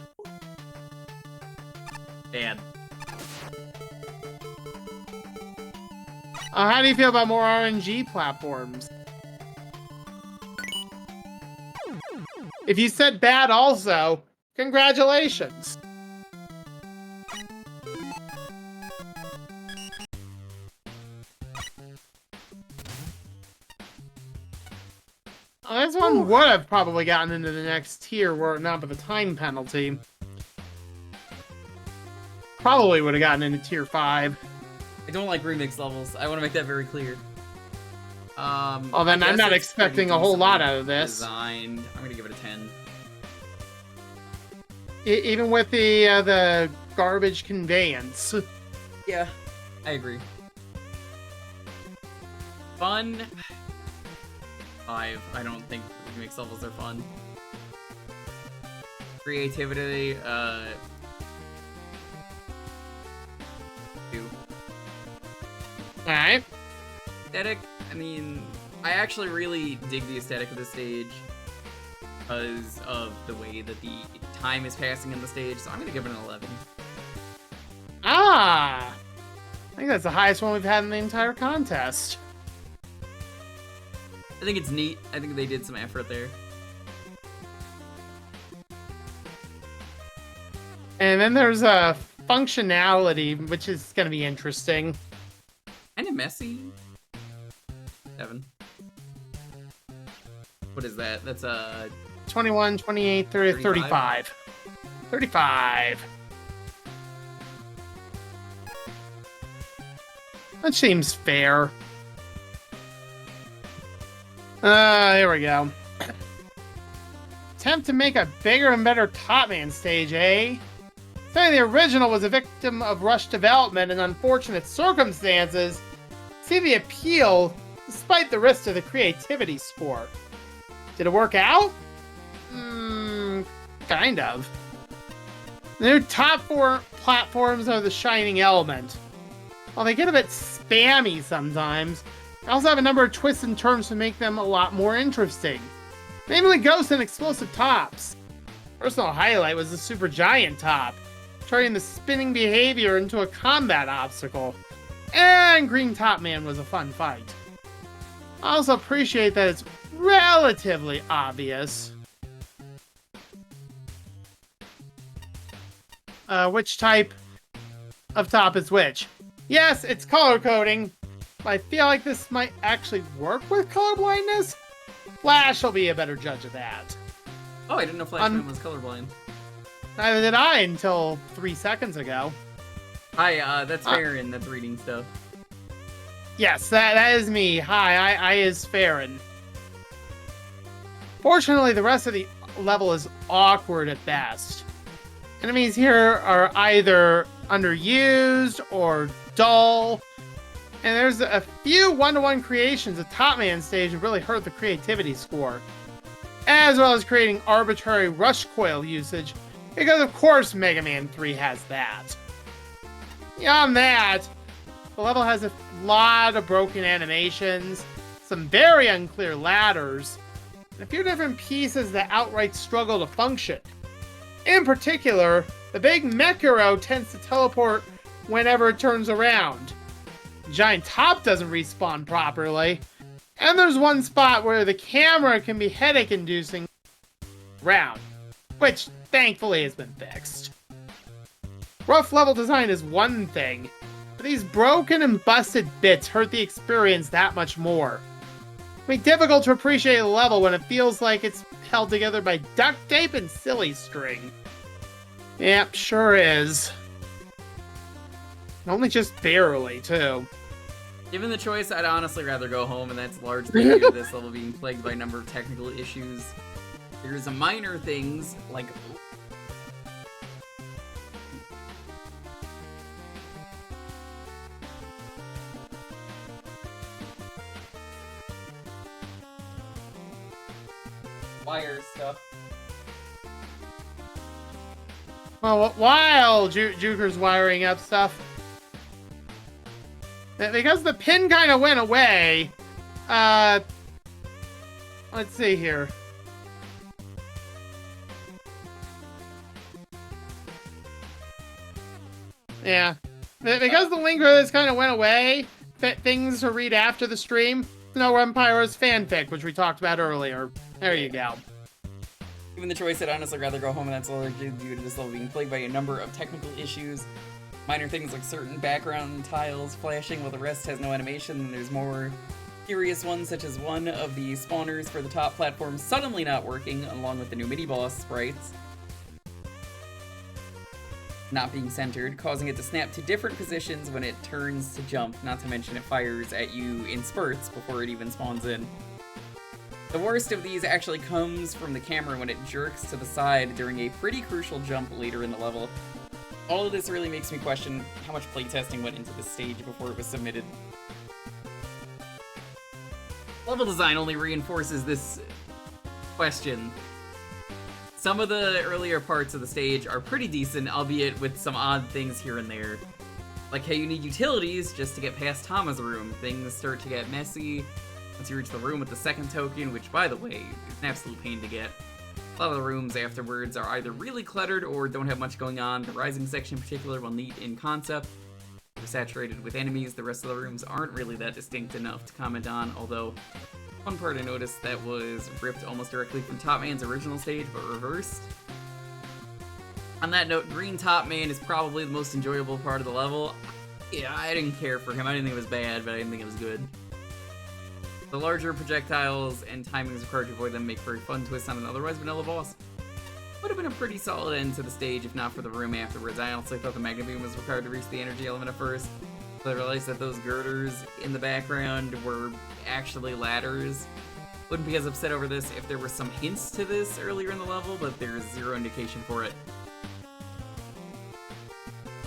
Bad. How do you feel about more RNG platforms? If you said bad also, congratulations. This one would have probably gotten into the next tier were it not for the time penalty. Probably would have gotten into tier 5. I don't like remix levels. I want to make that very clear. Oh, then I'm not expecting a whole lot out of this. Designed. I'm gonna give it a 10. Even with the garbage conveyance. Yeah, I agree. Fun. 5. I don't think remix levels are fun. Creativity. 2. Alright. Aesthetic, I mean, I actually really dig the aesthetic of the stage because of the way that the time is passing in the stage, so I'm gonna give it an 11. Ah! I think that's the highest one we've had in the entire contest. I think it's neat. I think they did some effort there. And then there's a functionality, which is gonna be interesting. Kind of messy. 7. What is that? That's 21, 28, 30, 35. 35. That seems fair. Here we go. Attempt to make a bigger and better Top Man stage, eh? Saying the original was a victim of rushed development and unfortunate circumstances. See the appeal despite the rest of the creativity score. Did it work out? Kind of. The new top 4 platforms are the shining element. While they get a bit spammy sometimes, they also have a number of twists and turns to make them a lot more interesting. Namely ghosts and explosive tops. Personal highlight was the super giant top, turning the spinning behavior into a combat obstacle. And Green Top Man was a fun fight. I also appreciate that it's relatively obvious which type of top is which. Yes, it's color coding, but I feel like this might actually work with color blindness. Flash will be a better judge of that. Oh, I didn't know Flashman was colorblind. Neither did I until 3 seconds ago. Hi, that's Farron that's reading stuff. Yes, that is me. Hi, I is Farron. Fortunately, the rest of the level is awkward at best. Enemies here are either underused or dull, and there's a few one-to-one creations of Top Man stage that really hurt the creativity score, as well as creating arbitrary rush coil usage, because of course Mega Man 3 has that. Beyond that, the level has a lot of broken animations, some very unclear ladders, and a few different pieces that outright struggle to function. In particular, the big mech hero tends to teleport whenever it turns around. The giant top doesn't respawn properly, and there's one spot where the camera can be headache-inducing around, which thankfully has been fixed. Rough level design is one thing, but these broken and busted bits hurt the experience that much more. It makes it difficult to appreciate a level when it feels like it's held together by duct tape and silly string. Yep, sure is. Only just barely, too. Given the choice, I'd honestly rather go home, and that's largely due to this level being plagued by a number of technical issues. There's minor things, like... wire stuff. Well, while Jewker's wiring up stuff, because the pin kind of went away, let's see here. Yeah, because the link for this kind of went away, things to read after the stream, No Empire's fanfic, which we talked about earlier. There you go. Given the choice, I'd honestly rather go home, and that's largely due to this level being plagued by a number of technical issues. Minor things like certain background tiles flashing while the rest has no animation, and there's more curious ones, such as one of the spawners for the top platform suddenly not working, along with the new mini-boss sprites not being centered, causing it to snap to different positions when it turns to jump, not to mention it fires at you in spurts before it even spawns in. The worst of these actually comes from the camera when it jerks to the side during a pretty crucial jump later in the level. All of this really makes me question how much playtesting went into this stage before it was submitted. Level design only reinforces this question. Some of the earlier parts of the stage are pretty decent, albeit with some odd things here and there. Like how you need utilities just to get past Tama's room. Things start to get messy once you reach the room with the second token, which, by the way, is an absolute pain to get. A lot of the rooms afterwards are either really cluttered or don't have much going on. The rising section in particular, while neat in concept, they're saturated with enemies. The rest of the rooms aren't really that distinct enough to comment on, although one part I noticed that was ripped almost directly from Top Man's original stage, but reversed. On that note, Green Top Man is probably the most enjoyable part of the level. Yeah, I didn't care for him. I didn't think it was bad, but I didn't think it was good. The larger projectiles and timings required to avoid them make for a fun twist on an otherwise vanilla boss. Would have been a pretty solid end to the stage if not for the room afterwards. I honestly thought the Magna Beam was required to reach the energy element at first. So I realized that those girders in the background were actually ladders. Wouldn't be as upset over this if there were some hints to this earlier in the level, but there's zero indication for it.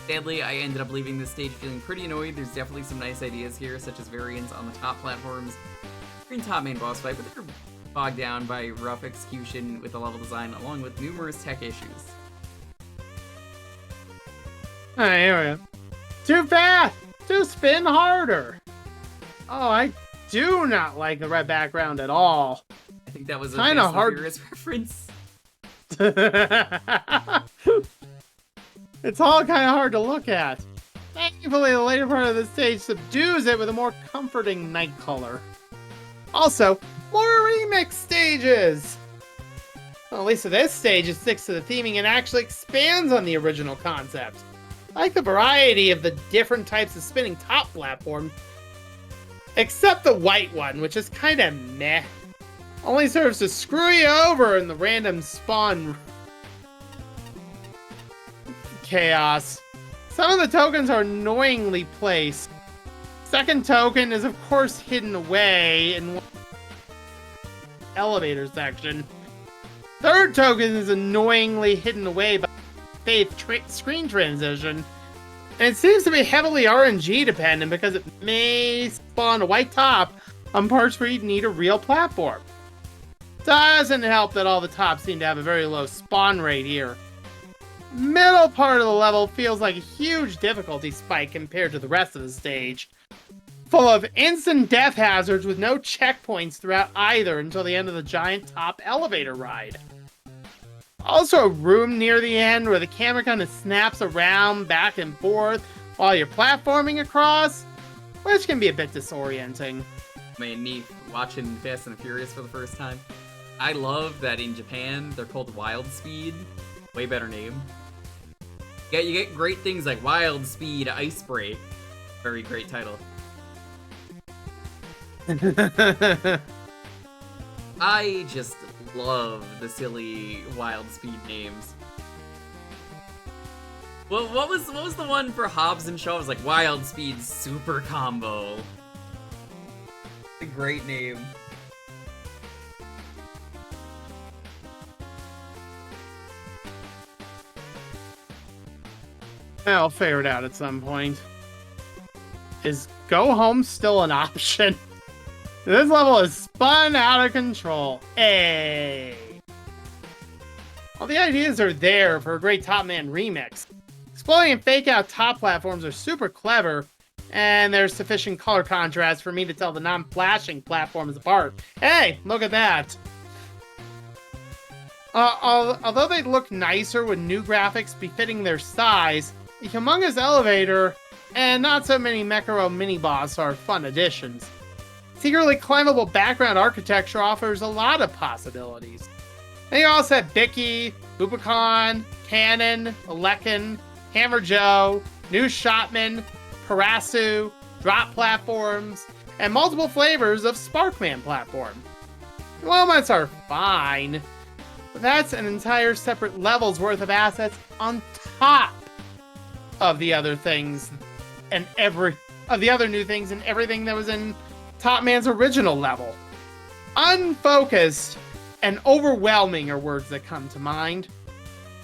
Sadly, I ended up leaving this stage feeling pretty annoyed. There's definitely some nice ideas here, such as variants on the top platforms, green top main boss fight, but they're bogged down by rough execution with the level design, along with numerous tech issues. Alright, here we go. Too fast! To spin harder! Oh, I do not like the red background at all. I think that was a Kinda Fast and hard- Furious reference. It's all kind of hard to look at. Thankfully, the later part of the stage subdues it with a more comforting night color. Also, more remix stages! Well, at least for this stage, it sticks to the theming and actually expands on the original concept. I like the variety of the different types of spinning top platforms, except the white one, which is kind of meh. Only serves to screw you over in the random spawn chaos. Some of the tokens are annoyingly placed. Second token is of course hidden away in one elevator section. Third token is annoyingly hidden away by faith screen transition. And it seems to be heavily RNG dependent because it may spawn a white top on parts where you'd need a real platform. Doesn't help that all the tops seem to have a very low spawn rate here. Middle part of the level feels like a huge difficulty spike compared to the rest of the stage. Full of instant death hazards with no checkpoints throughout either until the end of the giant top elevator ride. Also a room near the end where the camera kind of snaps around back and forth while you're platforming across, which can be a bit disorienting. Man, neat watching Fast and Furious for the first time. I love that in Japan they're called Wild Speed. Way better name. Yeah, you get great things like Wild Speed Ice Break. Very great title. I just love the silly Wild Speed names. Well, what was the one for Hobbs and Shaw? It was like Wild Speed Super Combo. A great name. I'll figure it out at some point. Is go home still an option? This level is spun out of control. Hey! All the ideas are there for a great Top Man remix. Exploding and fake out top platforms are super clever, and there's sufficient color contrast for me to tell the non-flashing platforms apart. Hey, look at that! Although they look nicer with new graphics befitting their size, the humongous elevator and not so many Mecharo mini-boss are fun additions. Secretly climbable background architecture offers a lot of possibilities. And you also have Bicky, Bubicon, Cannon, Alekin, Hammer Joe, New Shotman, Parasu, drop platforms, and multiple flavors of Sparkman platform. The moments are fine, but that's an entire separate level's worth of assets on top of the other things and the other new things and everything that was in Top Man's original level. Unfocused and overwhelming are words that come to mind.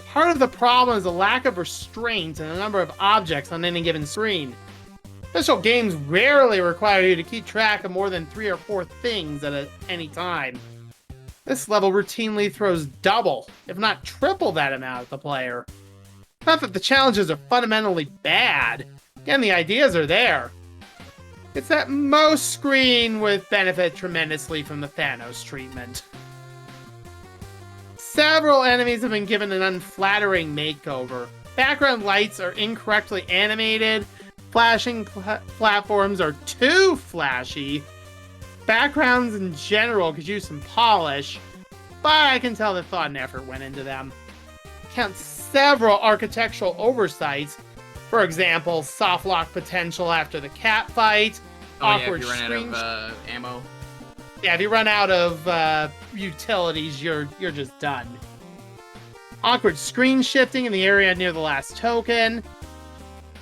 Part of the problem is a lack of restraint in the number of objects on any given screen. Official games rarely require you to keep track of more than 3 or 4 things at any time. This level routinely throws double, if not triple that amount at the player. Not that the challenges are fundamentally bad. Again, the ideas are there. It's that most screen would benefit tremendously from the Thanos treatment. Several enemies have been given an unflattering makeover. Background lights are incorrectly animated. Flashing platforms are too flashy. Backgrounds in general could use some polish, but I can tell that thought and effort went into them. Count several architectural oversights. For example, soft lock potential after the cat fight. Oh yeah, if awkward you run screen out of ammo. Yeah, if you run out of utilities, you're just done. Awkward screen shifting in the area near the last token.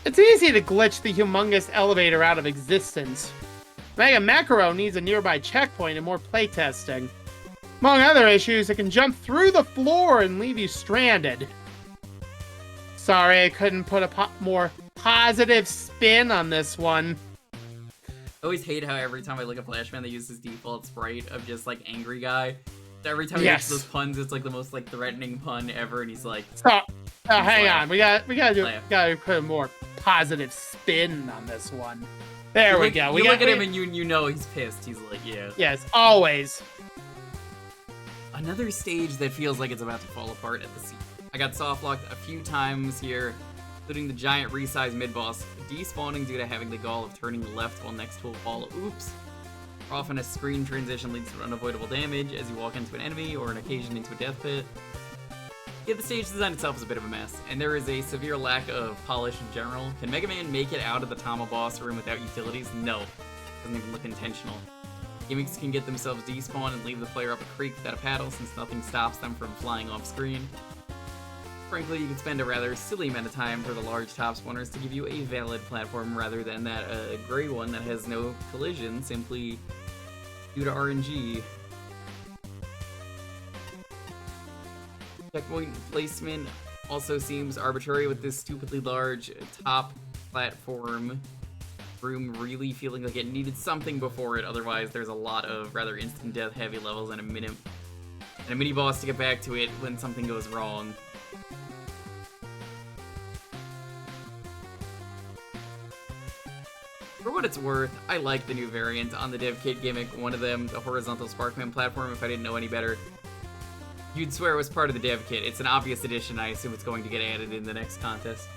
It's easy to glitch the humongous elevator out of existence. Mega Mecharo needs a nearby checkpoint and more playtesting. Among other issues, it can jump through the floor and leave you stranded. Sorry, I couldn't put a more positive spin on this one. I always hate how every time I look at Flashman, they use his default sprite of just like angry guy. So every time he Yes. makes those puns, it's like the most like threatening pun ever, and he's like, So, hang laugh. on. We gotta Laugh. put a more positive spin on this one. There we go. You look at him and you know he's pissed. He's like, yeah. Yes, always. Another stage that feels like it's about to fall apart at the seams. I got soft locked a few times here, including the giant resized mid-boss, despawning due to having the gall of turning left while next to a wall. Oops. Often a screen transition leads to unavoidable damage as you walk into an enemy or an occasion into a death pit. Yeah, the stage design itself is a bit of a mess, and there is a severe lack of polish in general. Can Mega Man make it out of the Tama boss room without utilities? No. Doesn't even look intentional. Gimmicks can get themselves despawned and leave the player up a creek without a paddle since nothing stops them from flying off screen. Frankly, you can spend a rather silly amount of time for the large top spawners to give you a valid platform rather than that gray one that has no collision simply due to RNG. Checkpoint placement also seems arbitrary with this stupidly large top platform room really feeling like it needed something before it. Otherwise, there's a lot of rather instant death heavy levels and a mini boss to get back to it when something goes wrong. For what it's worth, I like the new variant on the dev kit gimmick. One of them, the horizontal Sparkman platform, if I didn't know any better. You'd swear it was part of the dev kit. It's an obvious addition. I assume it's going to get added in the next contest.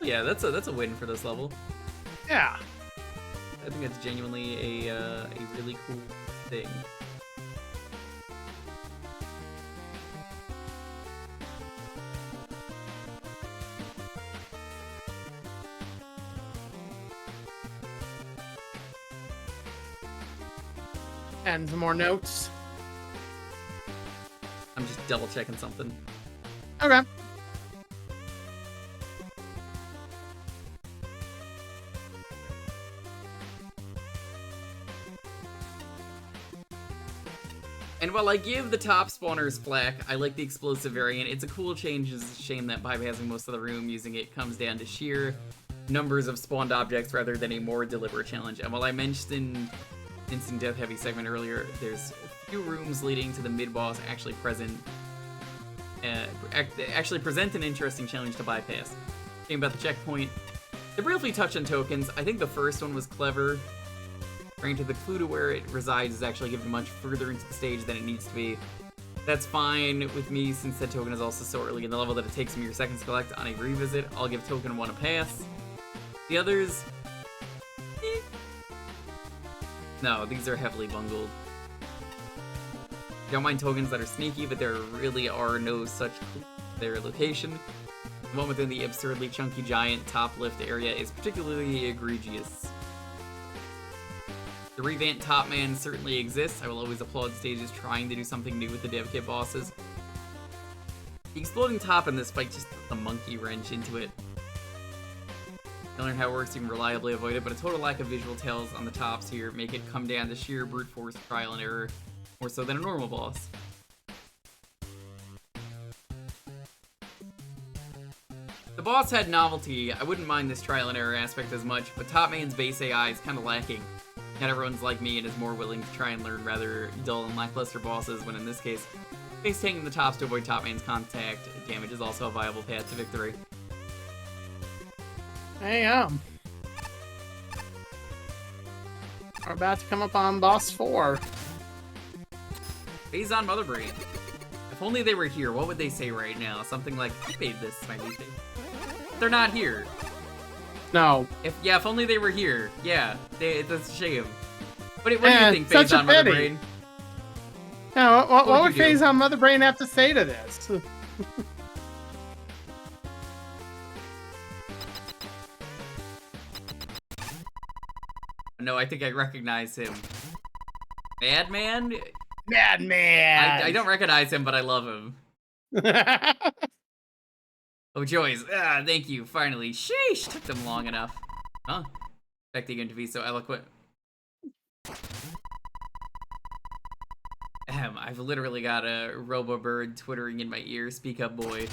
Yeah, that's a win for this level. Yeah. I think that's genuinely a really cool thing. And some more notes. I'm just double checking something. Okay. And while I give the top spawners flack, I like the explosive variant. It's a cool change. It's a shame that bypassing most of the room using it comes down to sheer numbers of spawned objects rather than a more deliberate challenge. And while I mentioned instant death heavy segment earlier, there's a few rooms leading to the mid-boss actually present an interesting challenge to bypass. Game about the checkpoint. They briefly touch on tokens. I think the first one was clever. Granted, the clue to where it resides is actually given much further into the stage than it needs to be. That's fine with me since that token is also so early in the level that it takes mere seconds to collect on a revisit. I'll give token 1 a pass. The others... No, these are heavily bungled. Don't mind tokens that are sneaky, but there really are no such clues to their location. The one within the absurdly chunky giant top lift area is particularly egregious. The revamped Top Man certainly exists. I will always applaud stages trying to do something new with the dev kit bosses. The exploding top in this fight just puts a monkey wrench into it. I learn how it works, you can reliably avoid it, but a total lack of visual tells on the tops here make it come down to sheer brute force trial and error, more so than a normal boss. The boss had novelty. I wouldn't mind this trial and error aspect as much, but Top Man's base AI is kind of lacking. Not everyone's like me and is more willing to try and learn rather dull and lackluster bosses, when in this case, face taking the tops to avoid Top Man's contact damage is also a viable path to victory. Hey, we're about to come up on boss 4. Phase on Mother Brain. If only they were here, what would they say right now? Something like, I made this, my new thing. They're not here. No. If only they were here. Yeah, that's a shame. What do you think, such Phase a on Mother pity. Brain? Yeah, what would would you do? Phase on Mother Brain have to say to this? No, I think I recognize him. Madman? Madman! I don't recognize him, but I love him. Oh, joys. Ah, thank you, finally. Sheesh, took them long enough. Huh? Expecting him to be so eloquent. I've literally got a Robo-Bird twittering in my ear. Speak up, boy.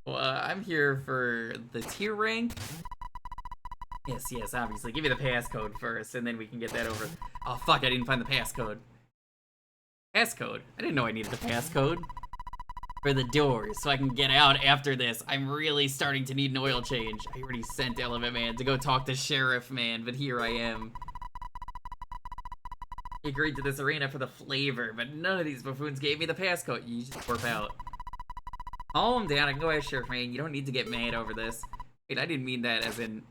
Well, I'm here for the tier rank. Yes, obviously. Give me the passcode first, and then we can get that over. Oh, fuck, I didn't find the passcode. Passcode? I didn't know I needed the passcode. For the doors, so I can get out after this. I'm really starting to need an oil change. I already sent Element Man to go talk to Sheriff Man, but here I am. I agreed to this arena for the flavor, but none of these buffoons gave me the passcode. You just warp out. Calm down, I can go ask Sheriff Man. You don't need to get mad over this. Wait, I didn't mean that as in...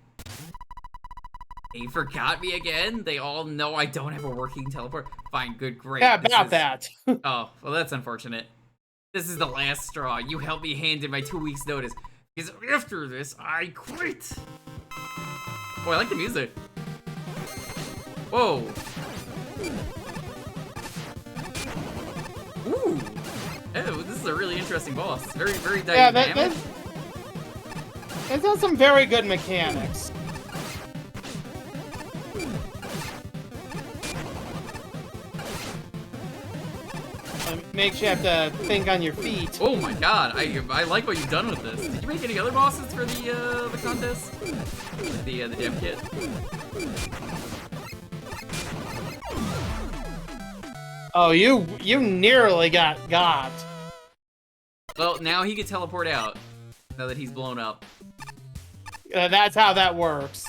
They forgot me again? They all know I don't have a working teleport? Fine, good, great. Yeah, about that. Oh, well that's unfortunate. This is the last straw. You helped me hand in my 2 weeks notice. Because after this, I quit. Oh, I like the music. Whoa. Ooh. Oh, this is a really interesting boss. Very, very dynamic. Yeah, it's got some very good mechanics. Makes you have to think on your feet. Oh my god, I like what you've done with this. Did you make any other bosses for the contest? The dev kit? Oh, you nearly got. Well, now he can teleport out. Now that he's blown up. That's how that works.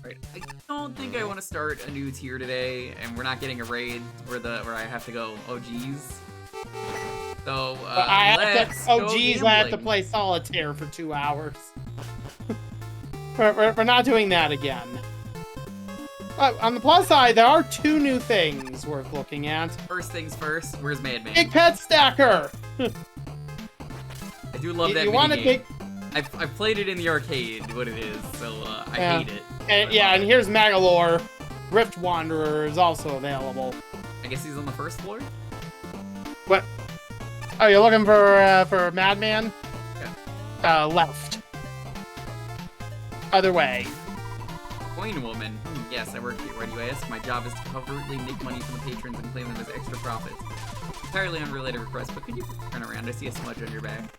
Right. I don't think I want to start a new tier today, and we're not getting a raid where I have to go, oh geez. So, I let's go I have to play solitaire for 2 hours. we're not doing that again. On the plus side, there are 2 new things worth looking at. First things first, where's Madman? Big Pet Stacker! I do love that minigame. I've played it in the arcade, what it is, so I hate it. And here's Magalore. Rift Wanderer is also available. I guess he's on the first floor? What? Oh, you're looking for Madman? Yeah. Left. Other way. Coin Woman. Yes, I work here. Why do you ask? My job is to covertly make money from the patrons and claim them as extra profits. Entirely unrelated request, but could you turn around? I see a smudge on your back.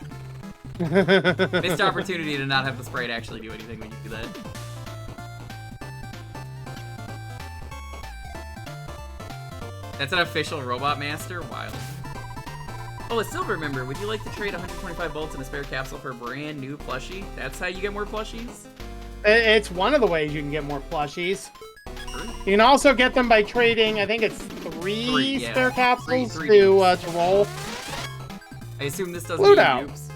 Missed opportunity to not have the sprite actually do anything when you do that. That's an official Robot Master? Wild. Oh, a silver member. Would you like to trade 125 bolts and a spare capsule for a brand new plushie? That's how you get more plushies? It's one of the ways you can get more plushies. You can also get them by trading, I think it's three spare capsules to roll. I assume this doesn't need dupes.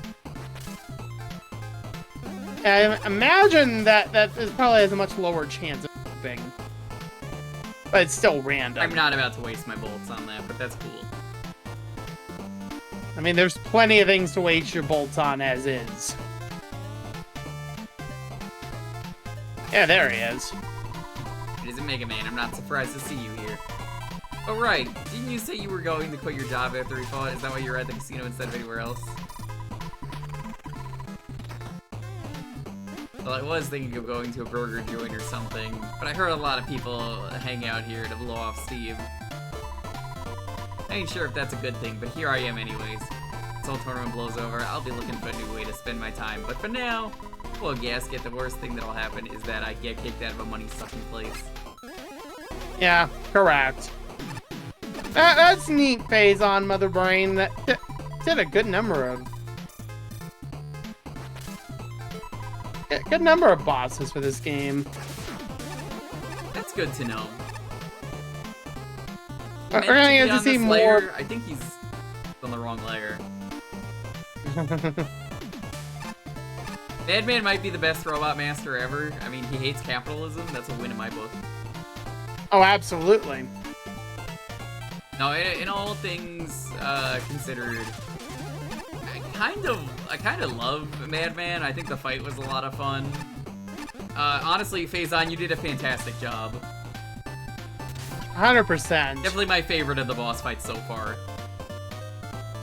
I imagine that this probably has a much lower chance of duping. But it's still random. I'm not about to waste my bolts on that, but that's cool. I mean, there's plenty of things to waste your bolts on as is. Yeah, there he is. It isn't Mega Man. I'm not surprised to see you here. Oh, right. Didn't you say you were going to quit your job after we fought? Is that why you were at the casino instead of anywhere else? Well, I was thinking of going to a burger joint or something, but I heard a lot of people hang out here to blow off steam. I ain't sure if that's a good thing, but here I am anyways. This whole tournament blows over, I'll be looking for a new way to spend my time, but for now, well, gasket, the worst thing that'll happen is that I get kicked out of a money-sucking place. Yeah, correct. That's neat, Phase on Mother Brain. That did a good number of bosses for this game. That's good to know. We're gonna get to see more. I think he's on the wrong layer. Madman might be the best robot master ever. I mean, he hates capitalism. That's a win in my book. Oh, absolutely. No, in all things considered, I kind of love Madman. I think the fight was a lot of fun. Honestly, Phazon, you did a fantastic job. 100%. Definitely my favorite of the boss fights so far.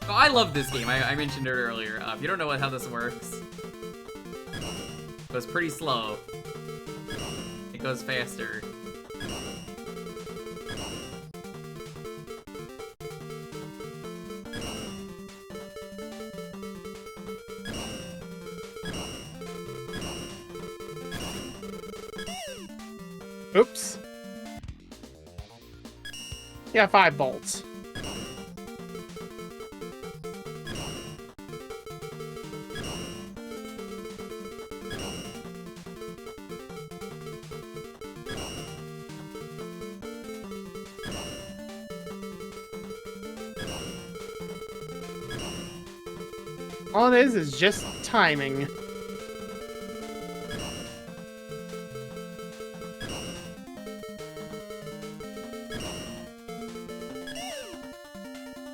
So I love this game. I mentioned it earlier. If you don't know how this works, it goes pretty slow. It goes faster. Oops. Yeah, 5 bolts. All it is just timing.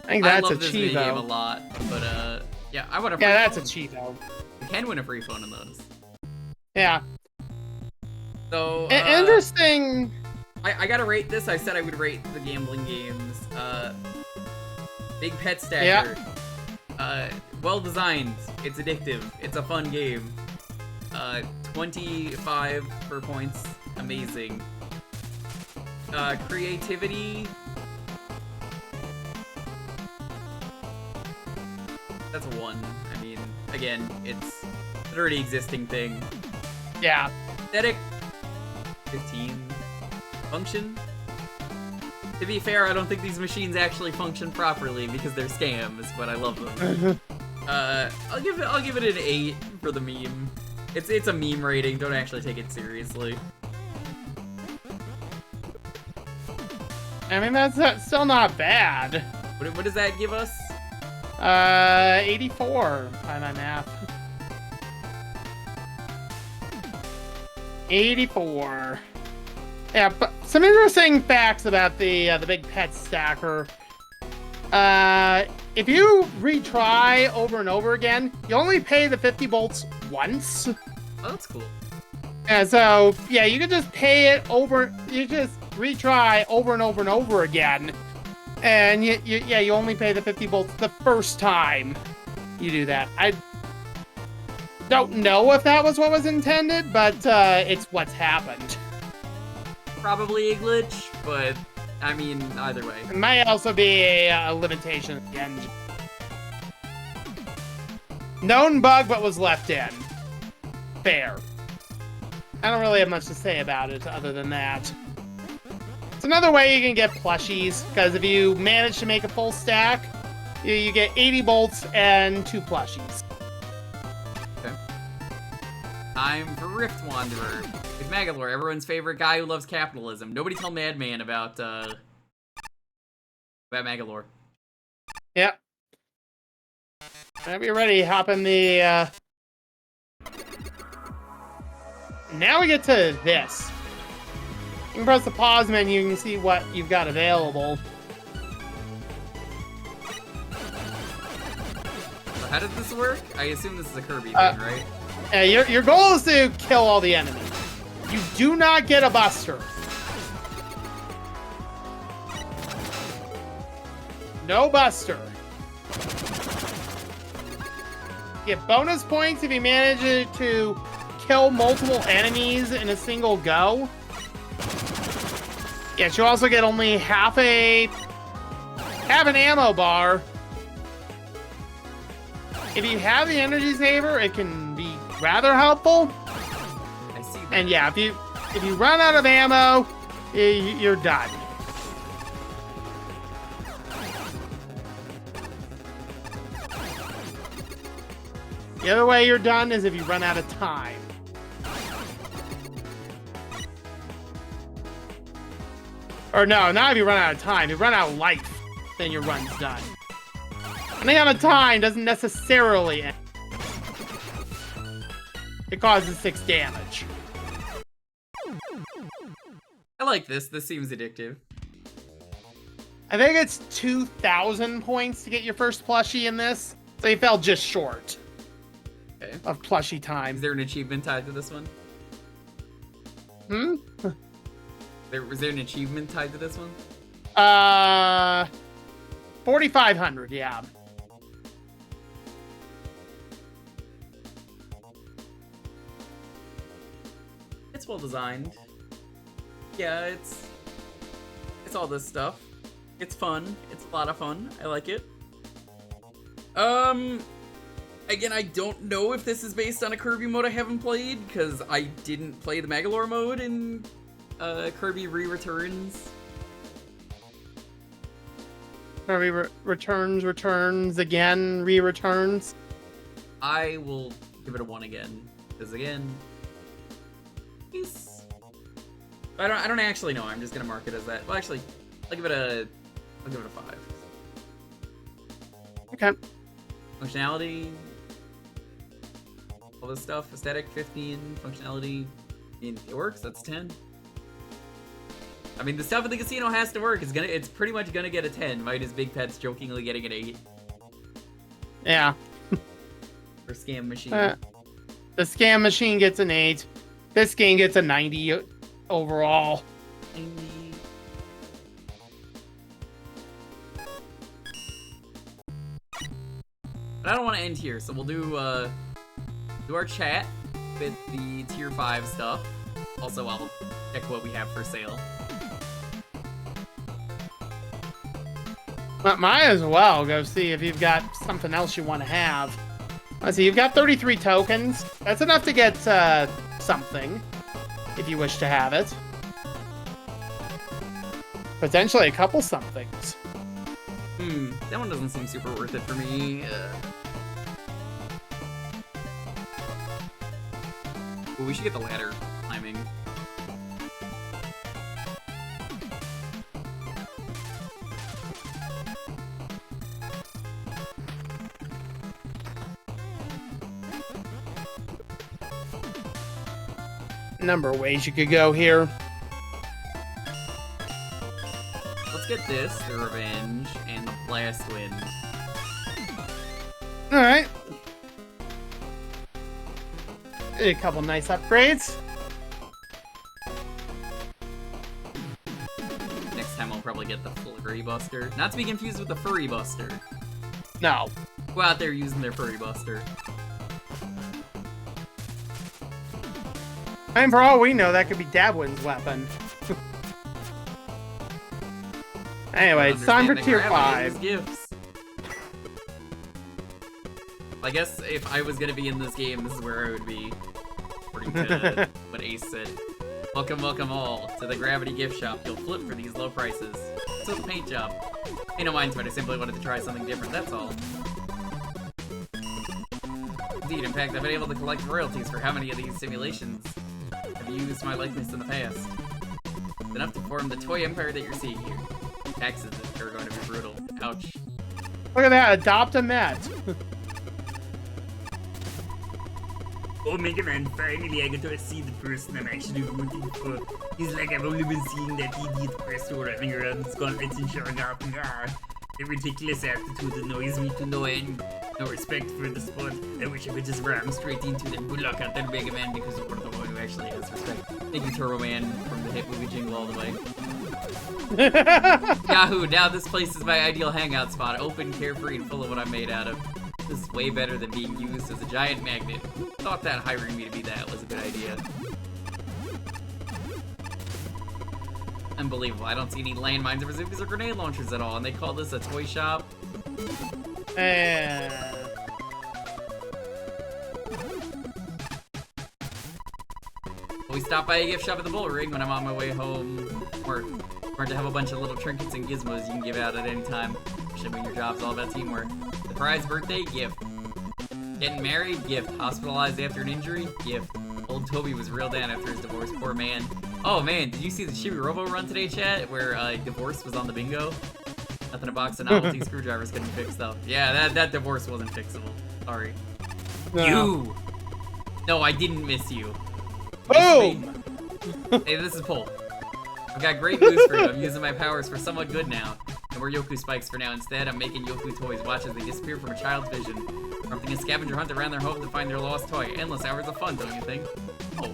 I think that's I a love this minigame a Chivo. lot, but yeah, I want a free Yeah, that's a phone. Chivo. You can win a free phone in those. Yeah. So, Interesting. I gotta rate this. I said I would rate the gambling games. Big Pet Stacker. Well designed. It's addictive. It's a fun game. 25 per points. Amazing. Creativity. That's a 1. I mean, again, it's an already existing thing. Yeah. Aesthetic. 15. Function. To be fair, I don't think these machines actually function properly because they're scams, but I love them. I'll give it an 8 for the meme. It's a meme rating. Don't actually take it seriously. I mean, that's still not bad. What does that give us? 84 by my math. 84. Yeah, but some interesting facts about the Big Pet Stacker. If you retry over and over again, you only pay the 50 bolts once. Oh, that's cool. And so, yeah, you can just pay it over. You just retry over and over and over again, and you only pay the 50 bolts the first time you do that. I don't know if that was what was intended, but it's what's happened. Probably a glitch, but I mean, either way. It might also be a limitation of the engine. Known bug, but was left in. Fair. I don't really have much to say about it other than that. It's another way you can get plushies, because if you manage to make a full stack, you get 80 bolts and 2 plushies. Okay. Time for Rift Wanderer. With Magalore, everyone's favorite guy who loves capitalism. Nobody tell Madman about Magalore. Yep. Whenever you're ready, hop in the, Now we get to this. You can press the pause menu and you can see what you've got available. So how does this work? I assume this is a Kirby thing, right? Your goal is to kill all the enemies. You do not get a buster. No buster. You get bonus points if you manage to kill multiple enemies in a single go. Yes, you also get only half an ammo bar. If you have the energy saver, it can be rather helpful. I see that. And yeah, if you run out of ammo, you're done. The other way you're done is if you run out of time. Or no, not if you run out of time. If you run out of life, then your run's done. Running out of time doesn't necessarily end. It causes 6 damage. I like this. This seems addictive. I think it's 2,000 points to get your first plushie in this. So you fell just short Okay. of plushie Is time. there an achievement tied to this one? Hmm? Was there an achievement tied to this one? 4,500, yeah. It's well designed. Yeah, it's all this stuff. It's fun. It's a lot of fun. I like it. Again, I don't know if this is based on a Kirby mode I haven't played, because I didn't play the Magalore mode in Kirby re-returns. Kirby returns again, re-returns. I will give it a 1 again, because again, he's. I don't actually know. I'm just gonna mark it as that. Well, actually, I'll give it a 5. Okay. Functionality, all this stuff. Aesthetic 15. Functionality, I mean, it works. That's 10. I mean, the stuff at the casino has to work. It's pretty much gonna get a 10. Minus Big Pet's jokingly getting an 8. Yeah. For Scam Machine. The Scam Machine gets an 8. This game gets a 90 overall. But I don't want to end here, so we'll do our chat with the tier 5 stuff. Also, I'll check what we have for sale. Might as well go see if you've got something else you want to have. Let's see, you've got 33 tokens. That's enough to get something, if you wish to have it. Potentially a couple somethings. That one doesn't seem super worth it for me. Well, we should get the ladder climbing. Number of ways you could go here. Let's get this, the Revenge, and the Blast Wind. Alright. A couple nice upgrades. Next time I'll probably get the Flurry Buster. Not to be confused with the Furry Buster. No. Go out there using their Furry Buster. I mean, for all we know, that could be Dabwin's weapon. Anyway, it's time for tier 5. Gifts. I guess if I was gonna be in this game, this is where I would be. According to what Ace said. Welcome, welcome all to the Gravity Gift Shop. You'll flip for these low prices. So the paint job. Ain't no mind to it, I simply wanted to try something different, that's all. Indeed, in fact, I've been able to collect royalties for how many of these simulations have used my likeness in the past. It's enough to form the toy empire that you're seeing here. Taxes are going to be brutal. Ouch. Look at that, adopt a Met. Oh, Mega Man, finally I got to see the person I'm actually rooting for. He's like I've only been seeing that idiot Presto running around the gauntlets and showing off. The ridiculous attitude annoys me to no end. No respect for the sport. I wish I could just ram straight into them. Good luck out there, Mega Man, because we're the one who actually has respect. Thank you, Turbo Man, from the hit movie Jingle All the Way. Yahoo! Now this place is my ideal hangout spot. Open, carefree, and full of what I'm made out of. This is way better than being used as a giant magnet. Thought that hiring me to be that was a good idea. Unbelievable. I don't see any landmines or bazookas or grenade launchers at all, and they call this a toy shop? We stopped by a gift shop at the Bull Ring when I'm on my way home. We're to have a bunch of little trinkets and gizmos you can give out at any time. Especially when your job's all about teamwork. Surprise birthday, gift. Getting married, gift. Hospitalized after an injury, gift. Old Toby was real down after his divorce, poor man. Oh man, did you see the Chibi Robo run today, chat? Where divorce was on the bingo? Nothing a box of novelty screwdrivers couldn't fix though. Yeah, that divorce wasn't fixable. Sorry. No. You! No, I didn't miss you. Boom! Hey, this is Pole. I've got great news for you. I'm using my powers for somewhat good now. And we're Yoku spikes for now. Instead, I'm making Yoku toys. Watch as they disappear from a child's vision. Prompting a scavenger hunt around their home to find their lost toy. Endless hours of fun, don't you think? Oh.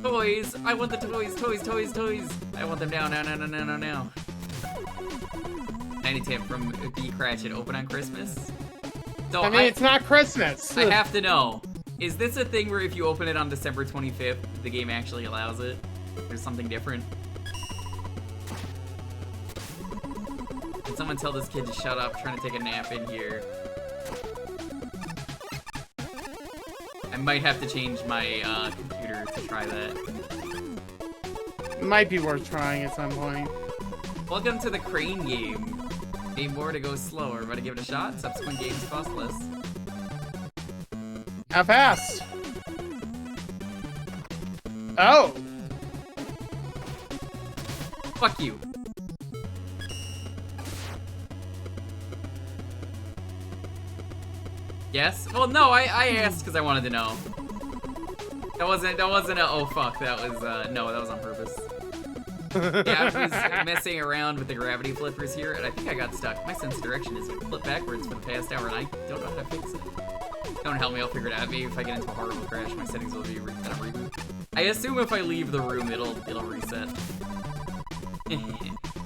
Toys! I want the toys, toys, toys, toys! I want them now, now. 90 tip from B Cratchit. Open on Christmas? So I mean, it's not Christmas. I have to know. Is this a thing where if you open it on December 25th, the game actually allows it? There's something different? Can someone tell this kid to shut up? I'm trying to take a nap in here. I might have to change my computer to try that. Might be worth trying at some point. Welcome to the crane game. Game more to go slower. About to give it a shot. Subsequent games cost less. How fast? Oh. Fuck you. Yes? Well, no, I asked because I wanted to know. That wasn't a oh fuck. That was no, that was on purpose. Yeah, I was messing around with the gravity flippers here, and I think I got stuck. My sense of direction is flip backwards for the past hour, and I don't know how to fix it. Don't help me, I'll figure it out. Maybe if I get into a horrible crash, my settings will be kind of reboot. I assume if I leave the room, it'll reset.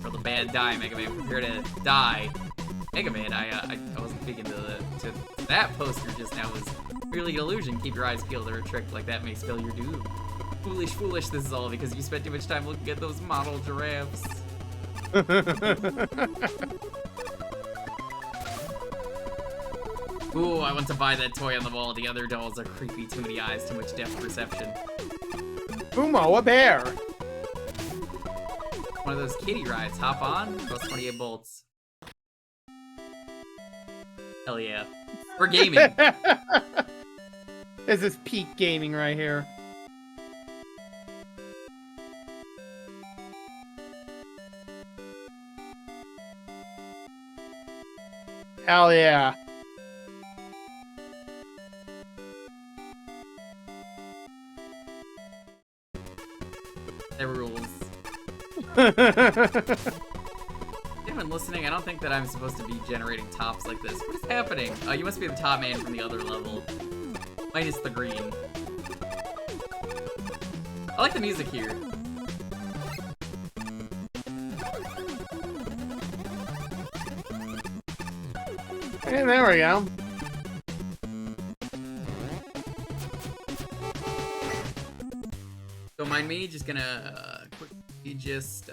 For the bad die, Mega Man. Prepare to die. Mega Man, I wasn't big into that poster just now. Was really an illusion. Keep your eyes peeled, or a trick like that may spell your doom. Foolish, foolish, this is all because you spent too much time looking at those model giraffes. Ooh, I want to buy that toy on the wall. The other dolls are creepy, too many eyes, too much depth perception. Fumo, a bear. One of those kiddie rides. Hop on, plus 28 bolts. Hell yeah. We're gaming. This is peak gaming right here. Hell yeah. That rules. Anyone listening, I don't think that I'm supposed to be generating tops like this. What is happening? Oh, you must be the top man from the other level. Minus the green. I like the music here. And there we go. Don't mind me, just gonna quickly just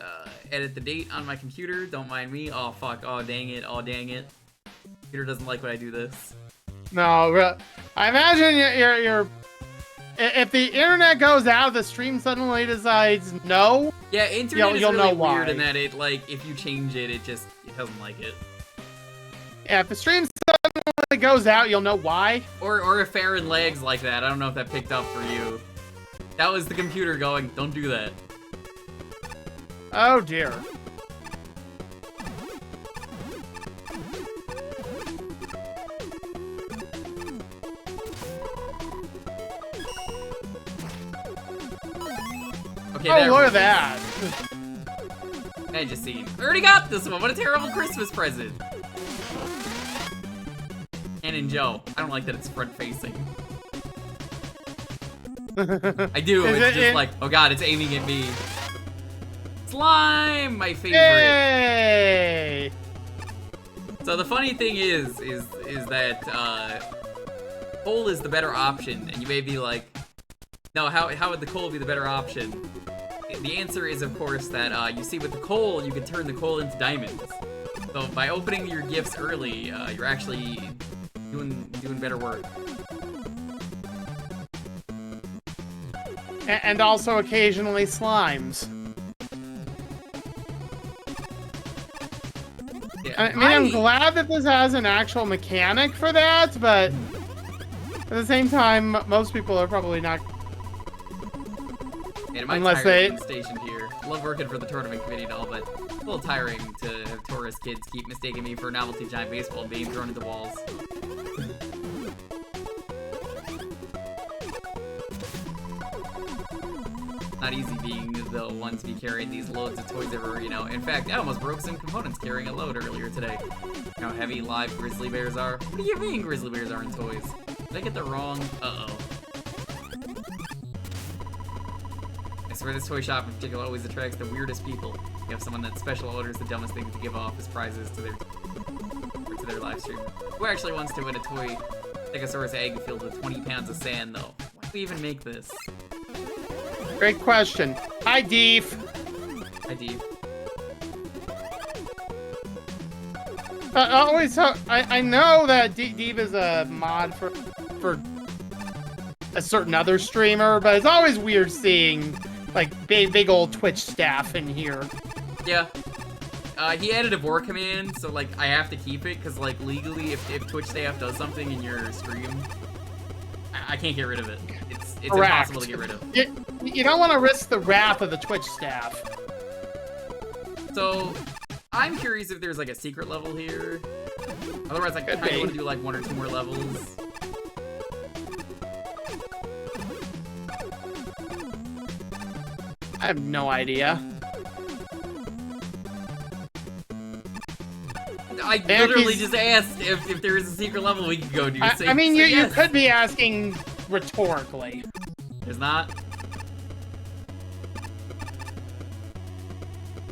edit the date on my computer. Don't mind me. Oh fuck, oh dang it, oh dang it. Computer doesn't like when I do this. No, I imagine you're if the internet goes out, the stream suddenly decides no. Yeah, internet is you'll really know why. weird in that it, like, if you change it, it doesn't like it. Yeah, if the stream suddenly goes out, you'll know why. Or if Farron lags like that. I don't know if that picked up for you. That was the computer going, don't do that. Oh dear. Okay, Oh, look at that. I just seen. I already got this one. What a terrible Christmas present. Cannon Joe. I don't like that it's front facing. I do. It's just like, oh god, it's aiming at me. Slime, my favorite. Yay! So the funny thing is that coal is the better option, and you may be like, no, how would the coal be the better option? The answer is, of course, that you see with the coal, you can turn the coal into diamonds. So by opening your gifts early, you're actually doing better work. And also occasionally slimes. Yeah. I mean, I'm glad that this has an actual mechanic for that, but at the same time, most people are probably not. Man, am I Unless tired of being stationed here. Love working for the tournament committee and all, but it's a little tiring to have tourist kids keep mistaking me for a novelty giant baseball and being thrown into walls. Not easy being the one to be carrying these loads of toys everywhere, you know. In fact, I almost broke some components carrying a load earlier today. You know how heavy live grizzly bears are? What do you mean grizzly bears aren't toys? Did I get the wrong? Uh-oh. I swear this toy shop in particular always attracts the weirdest people. You have someone that special orders the dumbest thing to give off as prizes to their live stream. Who actually wants to win a toy Stegosaurus egg filled with 20 pounds of sand, though? Why do we even make this? Great question. Hi, Deef. Hi, Deef. I know that Deep is a mod for a certain other streamer, but it's always weird seeing like big old Twitch staff in here. Yeah. He added a vor command, so like I have to keep it because like legally, if Twitch staff does something in your stream, I can't get rid of it. It's impossible to get rid of. You don't want to risk the wrath of the Twitch staff. So I'm curious if there's like a secret level here. Otherwise, I kind of want to do like 1 or 2 more levels. I have no idea. I literally just asked if there is a secret level we could go do. I mean, you could be asking rhetorically. There's not.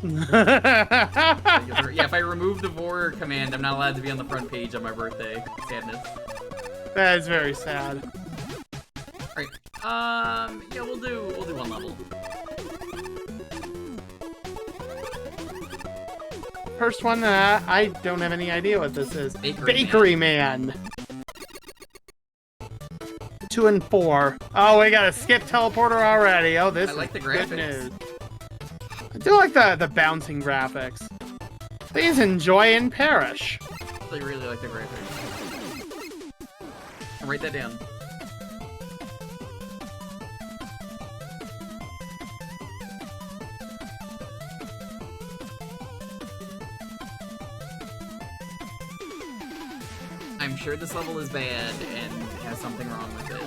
Yeah, if I remove the vor command, I'm not allowed to be on the front page on my birthday. Sadness. That is very sad. Alright. Yeah, we'll do 1 level. First one, I don't have any idea what this is. Bakery Man. 2 and 4. Oh, we got a skip teleporter already. Oh, this I like the is graphics. good news. I do like the bouncing graphics. Please enjoy and perish. I really like the graphics. I'll write that down. I'm sure this level is bad and has something wrong with it.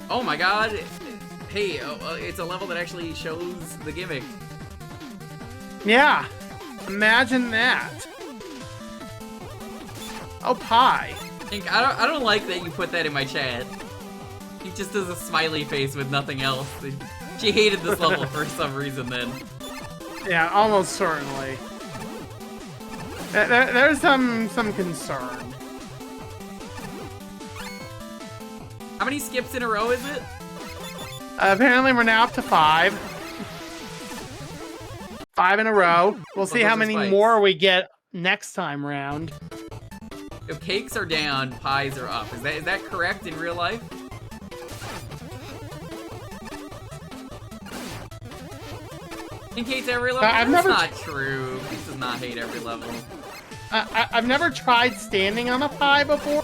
Oh my god! Hey, it's a level that actually shows the gimmick. Yeah, imagine that. Oh, pie. I don't like that you put that in my chat. He just does a smiley face with nothing else. She hated this level for some reason then. Yeah, almost certainly. There's some concern. How many skips in a row is it? Apparently we're now up to 5. 5 in a row. We'll see how many more we get next time round. If cakes are down, pies are up. Is that correct in real life? In case every level? That's not true. This does not hate every level. I've never tried standing on a pie before.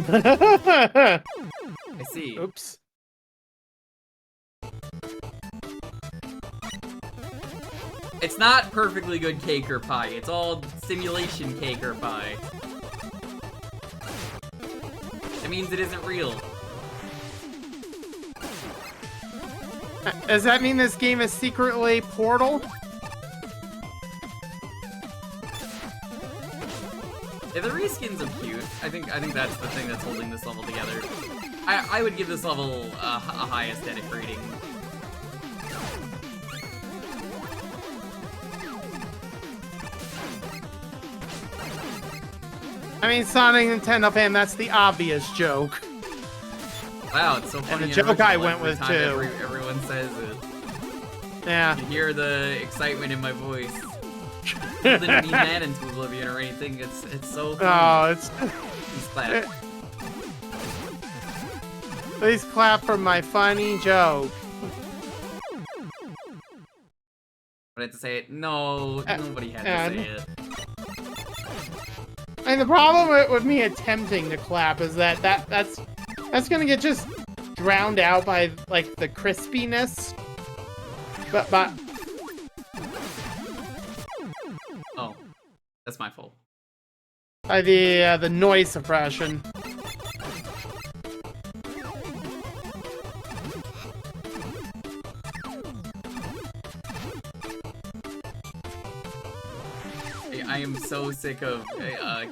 I see. Oops. It's not perfectly good cake or pie. It's all simulation cake or pie. That means it isn't real. Does that mean this game is secretly Portal? Yeah, the reskins are cute. I think that's the thing that's holding this level together. I would give this level a high aesthetic rating. I mean, Sonic Nintendo fan, that's the obvious joke. Wow, it's so funny. And the joke I went with, too. Everyone says it. Yeah. You hear the excitement in my voice. It didn't mean that into oblivion or anything. It's so funny. Oh, it's... Please clap. Please clap for my funny joke. I had to say it. No, nobody had to say it. And the problem with me attempting to clap is that's gonna get just drowned out by like the crispiness. But oh, that's my fault. By the noise suppression. I am so sick of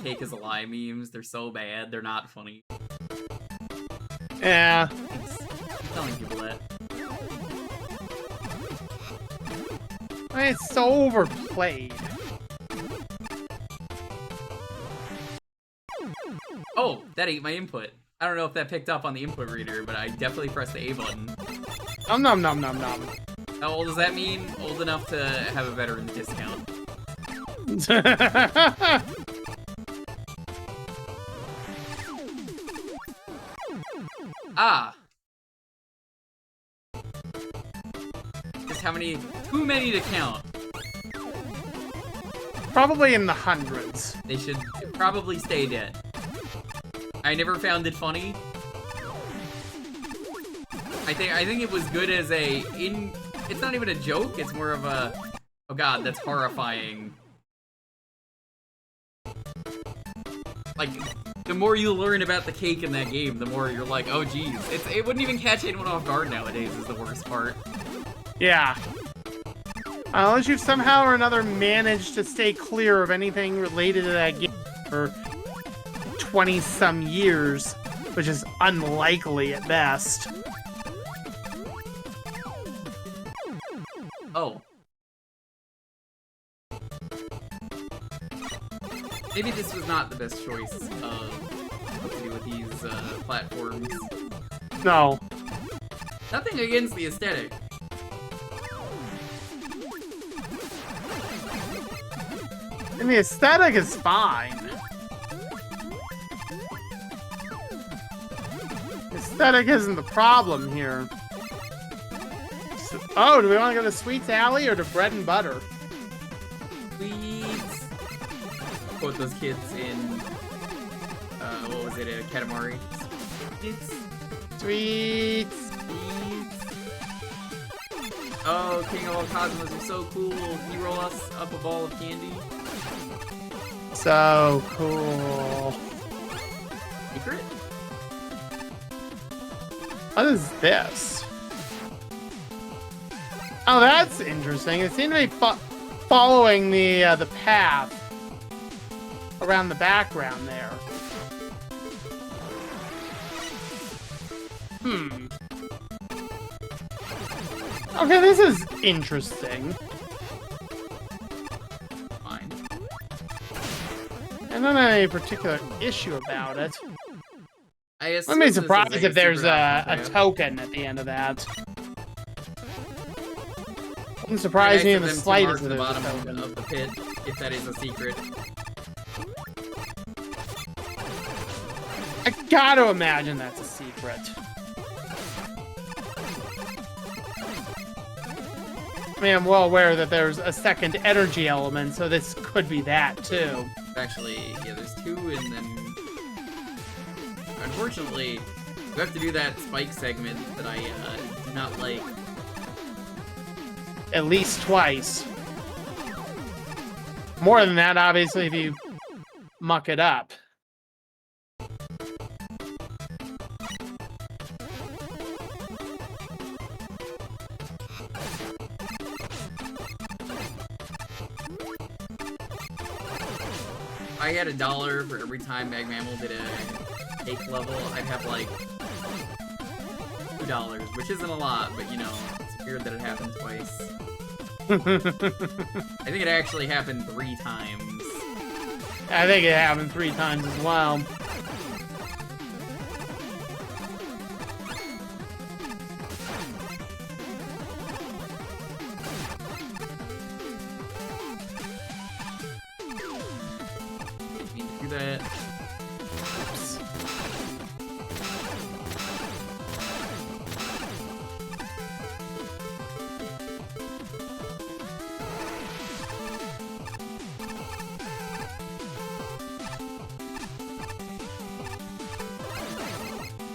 cake is a lie memes. They're so bad. They're not funny. Yeah. I'm telling people that. I mean, it's so overplayed. That ate my input. I don't know if that picked up on the input reader, but I definitely pressed the A button. Nom nom nom nom. How old does that mean? Old enough to have a veteran's discount. Ah. Just how many? Too many to count. Probably in the hundreds. They should probably stay dead. I never found it funny. I think it was good as it's not even a joke, it's more of a, oh god, that's horrifying. Like, the more you learn about the cake in that game, the more you're like, oh geez. It wouldn't even catch anyone off guard nowadays is the worst part. Yeah. Unless you've somehow or another managed to stay clear of anything related to that game for 20-some years, which is unlikely at best. Oh. Maybe this was not the best choice of what to do with these platforms. No. Nothing against the aesthetic. And the aesthetic is fine. Aesthetic isn't the problem here. So, oh, do we want to go to Sweets Alley or to Bread and Butter? Sweets. Quote those kids in, what was it, Katamari? Sweets. Sweets. Oh, King of all Cosmos are so cool. Can you roll us up a ball of candy? So cool. Secret? What is this? Oh, that's interesting. It seemed to be following the path around the background there. Okay, this is interesting. Fine. I don't have any particular issue about it. I Wouldn't be surprised if there's a token at the end of that. Wouldn't surprise me in the slightest. At the bottom of the pit, if that is a secret. I gotta imagine that's a secret. I mean, I'm well aware that there's a second energy element, so this could be that too. Actually, yeah, there's two, and then unfortunately, we have to do that spike segment that I do not like. At least twice. More than that, obviously, if you muck it up. I had $1 for every time Mag Mammal did a cake level, I'd have like $2, which isn't a lot, but you know, it's weird that it happened twice. I think it actually happened 3 times. I think it happened 3 times as well. That. Oops.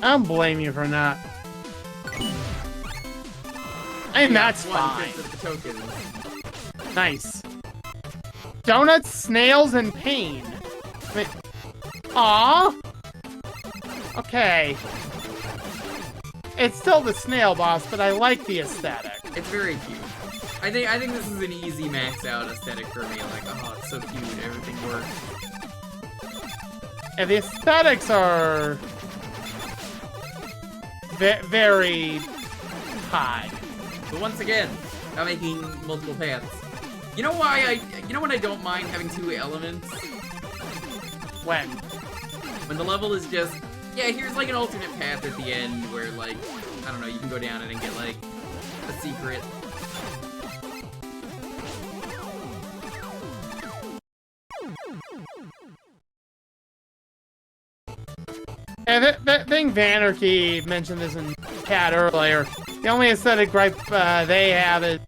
I don't blame you for not. I mean, that's fine. Nice. Donuts, snails, and pain. Aww. Okay. It's still the snail boss, but I like the aesthetic. It's very cute. I think this is an easy max out aesthetic for me. Like, oh, it's so cute. Everything works. And the aesthetics are very high. But once again, I'm making multiple paths. You know why you know when I don't mind having 2 elements? When? When the level is just, yeah, here's like an alternate path at the end where like, I don't know, you can go down it and get like a secret. Yeah, I think Vanarchy mentioned this in chat earlier. The only aesthetic gripe they have is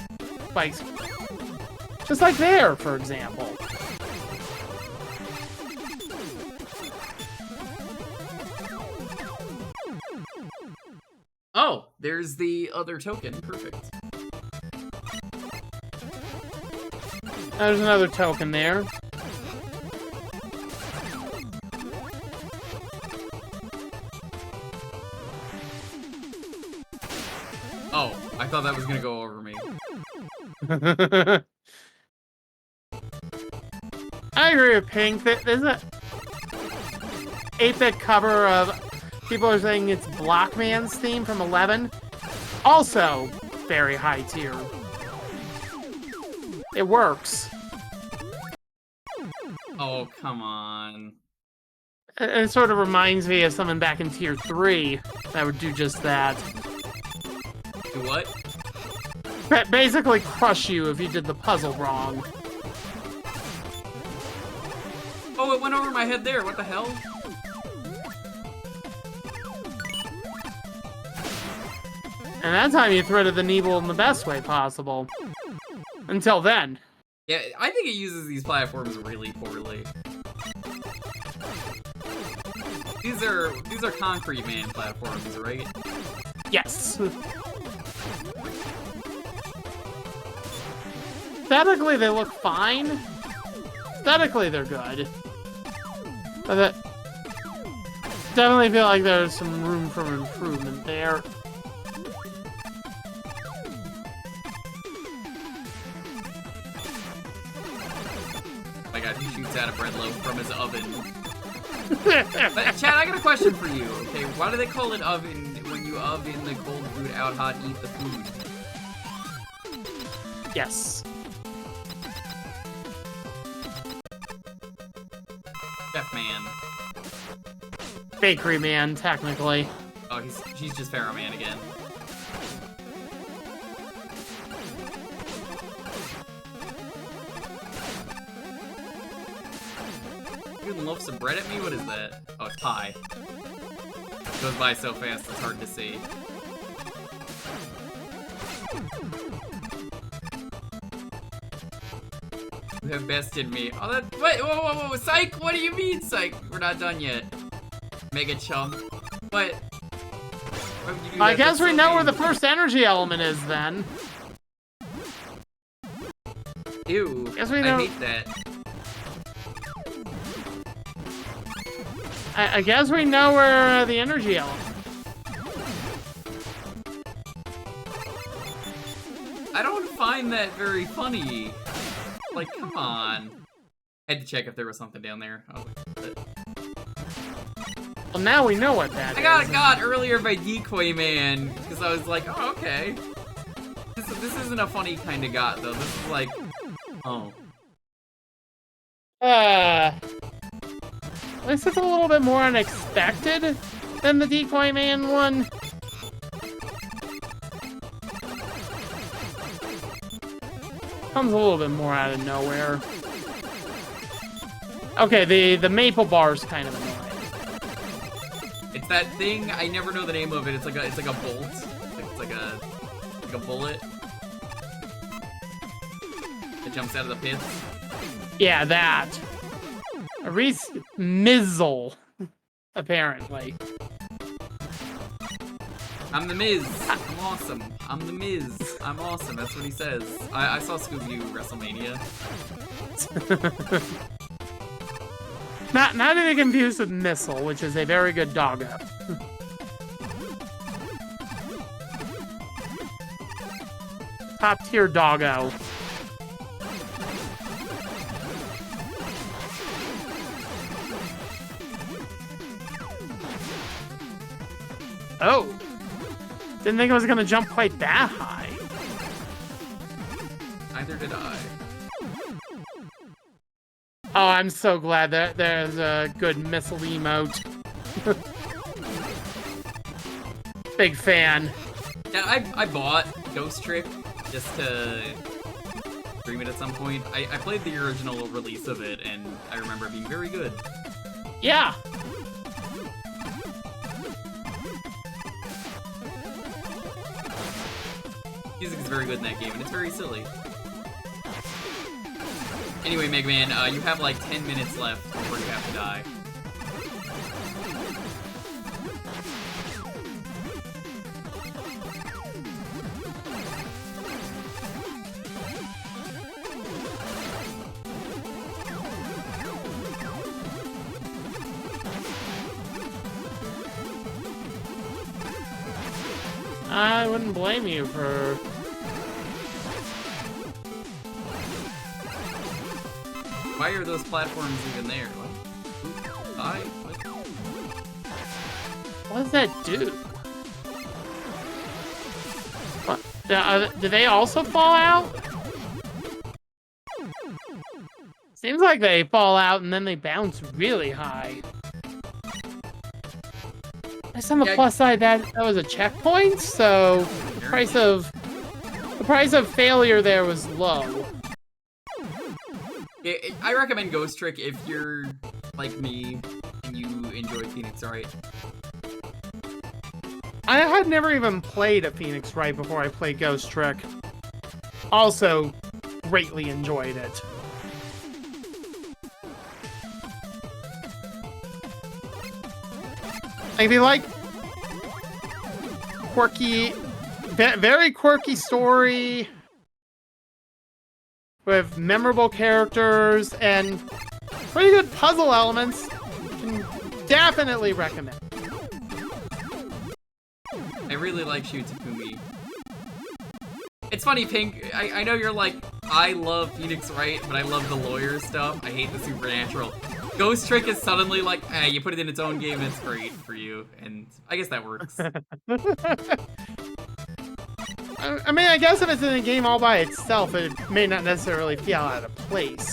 spikes. Just like there, for example. Oh, there's the other token. Perfect. There's another token there. Oh, I thought that was gonna go over me. I agree with Pink. There's a 8-bit cover of people are saying it's Blockman's theme from 11. Also, very high tier. It works. Oh, come on. It sort of reminds me of someone back in tier 3 that would do just that. Do what? Basically crush you if you did the puzzle wrong. Oh, it went over my head there. What the hell? And that time you threaded the needle in the best way possible. Until then. Yeah, I think it uses these platforms really poorly. These are Concrete Man platforms, right? Yes. Aesthetically, they look fine. Aesthetically, they're good. But definitely feel like there's some room for improvement there. Oh my god, he shoots out a bread loaf from his oven. But, Chad, I got a question for you, okay? Why do they call it oven when you oven the cold food out hot, eat the food? Yes. Chef Man. Bakery Man, technically. Oh, he's just Pharaoh Man again. You loaves of bread at me? What is that? Oh, it's pie. It goes by so fast, it's hard to see. You have bested me. Oh, that. Wait, whoa, Psych! What do you mean, Psych? We're not done yet. Mega chum. What? Why would you do I that? guess That's we so know mean. where the first energy element is then. Ew. Guess we I know. hate that. I guess we know where the energy element. I don't find that very funny. Like, come on. I had to check if there was something down there. Oh, Well, now we know what that I is. got earlier by Decoy Man because I was like, oh, okay. This isn't a funny kind of got though. This is like, oh. At least it's a little bit more unexpected than the Decoy Man one. Comes a little bit more out of nowhere. Okay, the maple bar's kind of annoying. It's that thing, I never know the name of it. It's like a bolt. It's like a bullet. It jumps out of the pits. Yeah, that. A Reese Mizzle, apparently. I'm the Miz. I'm awesome. I'm the Miz. I'm awesome. That's what he says. I saw Scooby-Doo WrestleMania. Not to be confused with Missile, which is a very good doggo. Top tier doggo. Oh. Didn't think it was gonna jump quite that high. Neither did I. Oh, I'm so glad that there's a good missile emote. Big fan. Yeah, I bought Ghost Trick just to stream it at some point. I played the original release of it, and I remember it being very good. Yeah. Music is very good in that game, and it's very silly. Anyway, Mega Man, you have like 10 minutes left before you have to die. I wouldn't blame you for... Why are those platforms even there? What? Hi? What does that do? What? Do they also fall out? Seems like they fall out and then they bounce really high. I guess on the plus side, that was a checkpoint, so the price of failure there was low. I recommend Ghost Trick if you're like me and you enjoy Phoenix Wright. I had never even played a Phoenix Wright before I played Ghost Trick. Also, greatly enjoyed it. If you like quirky, very quirky story with memorable characters and pretty good puzzle elements, can definitely recommend. I really like Shu Takumi. It's funny, Pink, I know you're like, I love Phoenix Wright, but I love the lawyer stuff. I hate the supernatural. Ghost Trick is suddenly like, hey, you put it in its own game, it's great for you, and I guess that works. I mean, I guess if it's in a game all by itself, it may not necessarily feel out of place.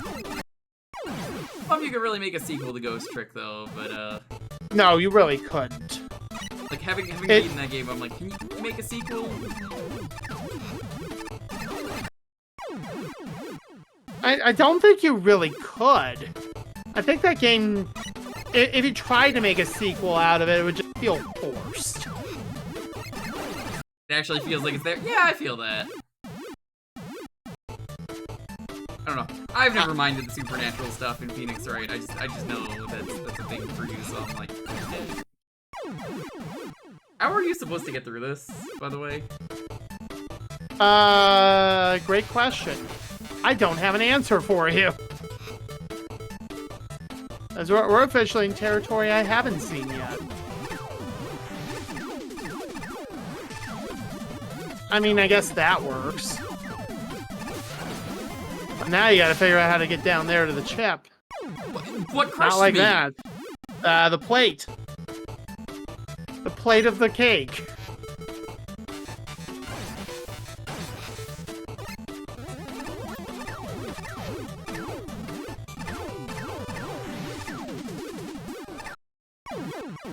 You could really make a sequel to Ghost Trick, though, but, No, you really couldn't. like, having beaten that game, I'm like, can you make a sequel? I don't think you really could. I think that game, if you tried to make a sequel out of it, it would just feel forced. It actually feels like it's there. Yeah, I feel that. I don't know. I've never minded the supernatural stuff in Phoenix Wright. I just know that's a thing for you, so I'm like, eh. How are you supposed to get through this, by the way? Great question. I don't have an answer for you. As we're officially in territory I haven't seen yet. I mean, I guess that works. But now you gotta figure out how to get down there to the chip. What crushed Not like me? that. The plate. The plate of the cake.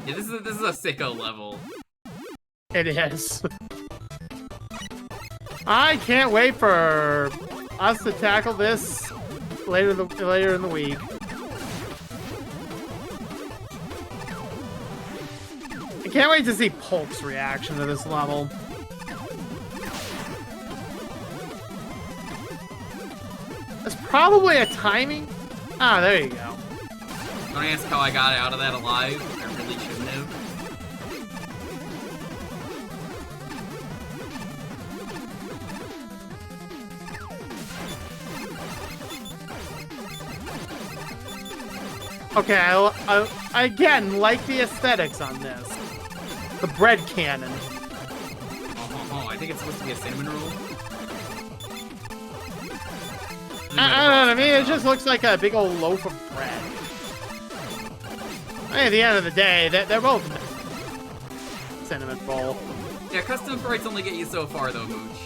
Yeah, this is a sicko level. It is. I can't wait for us to tackle this later in the week. I can't wait to see Polk's reaction to this level. It's probably a timing. Ah, there you go. Don't ask how I got out of that alive. I really shouldn't have. Okay, I again like the aesthetics on this. The bread cannon. Oh, I think it's supposed to be a cinnamon roll. I don't know, to me it just looks like a big old loaf of bread. I mean, at the end of the day, they're both cinnamon roll. Yeah, custom sprites only get you so far though, Mooch.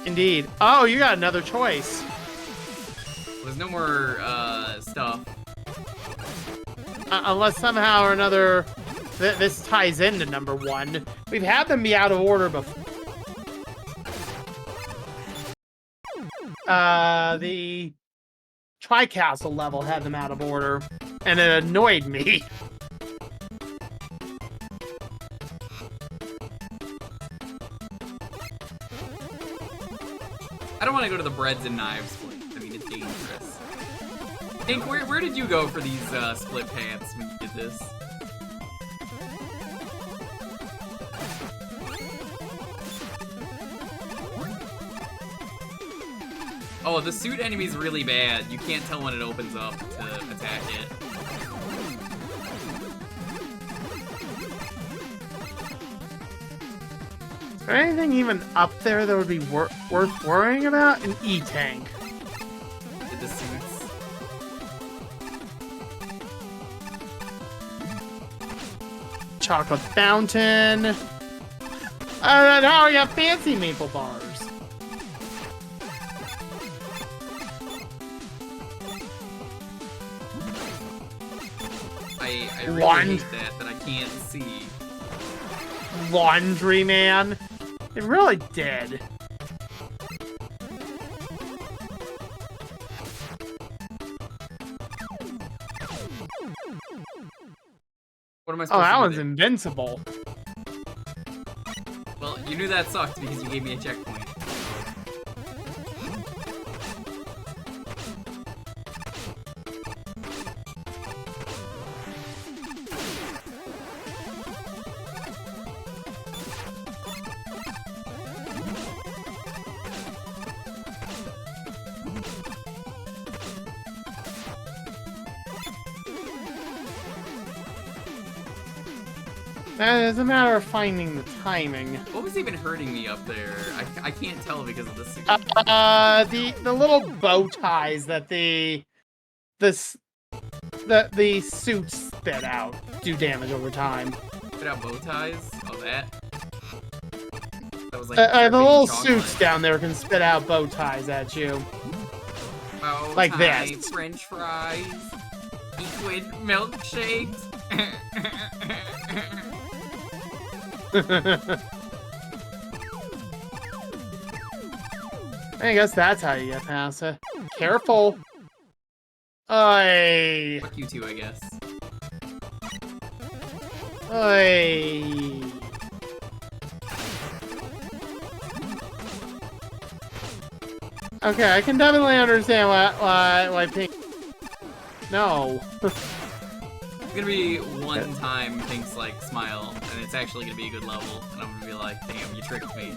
Indeed. Oh, you got another choice. There's no more stuff. Unless somehow or another this ties into number 1. We've had them be out of order before. The Tri-Castle level had them out of order, and it annoyed me. I don't want to go to the breads and knives split. I mean, it's dangerous. Dink, where did you go for these split pants when you did this? Oh, the suit enemy's really bad. You can't tell when it opens up to attack it. Is there anything even up there that would be worth worrying about? An E-tank. Did the suits. Chocolate fountain. Now we got fancy maple bars. I really hate that I can't see. Laundry man. It really did. What am I supposed Oh, that to do one's there? invincible. Well, you knew that sucked because you gave me a checkpoint. It's a matter of finding the timing. What was even hurting me up there? I can't tell because of the suit. The little bow ties that the suits spit out do damage over time. Put out bow ties? Oh, that? That was like The little chocolate. suits down there can spit out bow ties at you. Bow like tie, this. French fries, liquid milkshakes. I guess that's how you get past it. Careful. Oi. Fuck you too, I guess. Oi. Okay, I can definitely understand why Pink. No. It's gonna be one time Pink's like smile, and it's actually gonna be a good level, and I'm gonna be like, damn, you tricked me.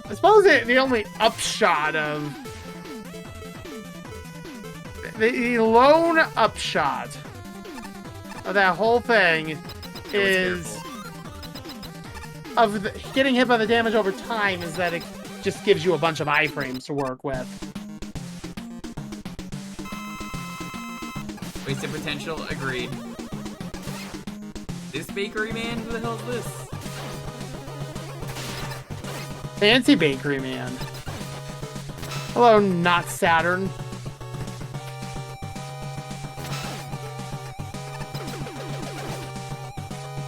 I suppose the only upshot of the lone upshot of that whole thing is of getting hit by the damage over time is that it just gives you a bunch of iframes to work with. Wasted potential, agreed. This bakery man, who the hell is this? Fancy bakery man. Hello, not Saturn.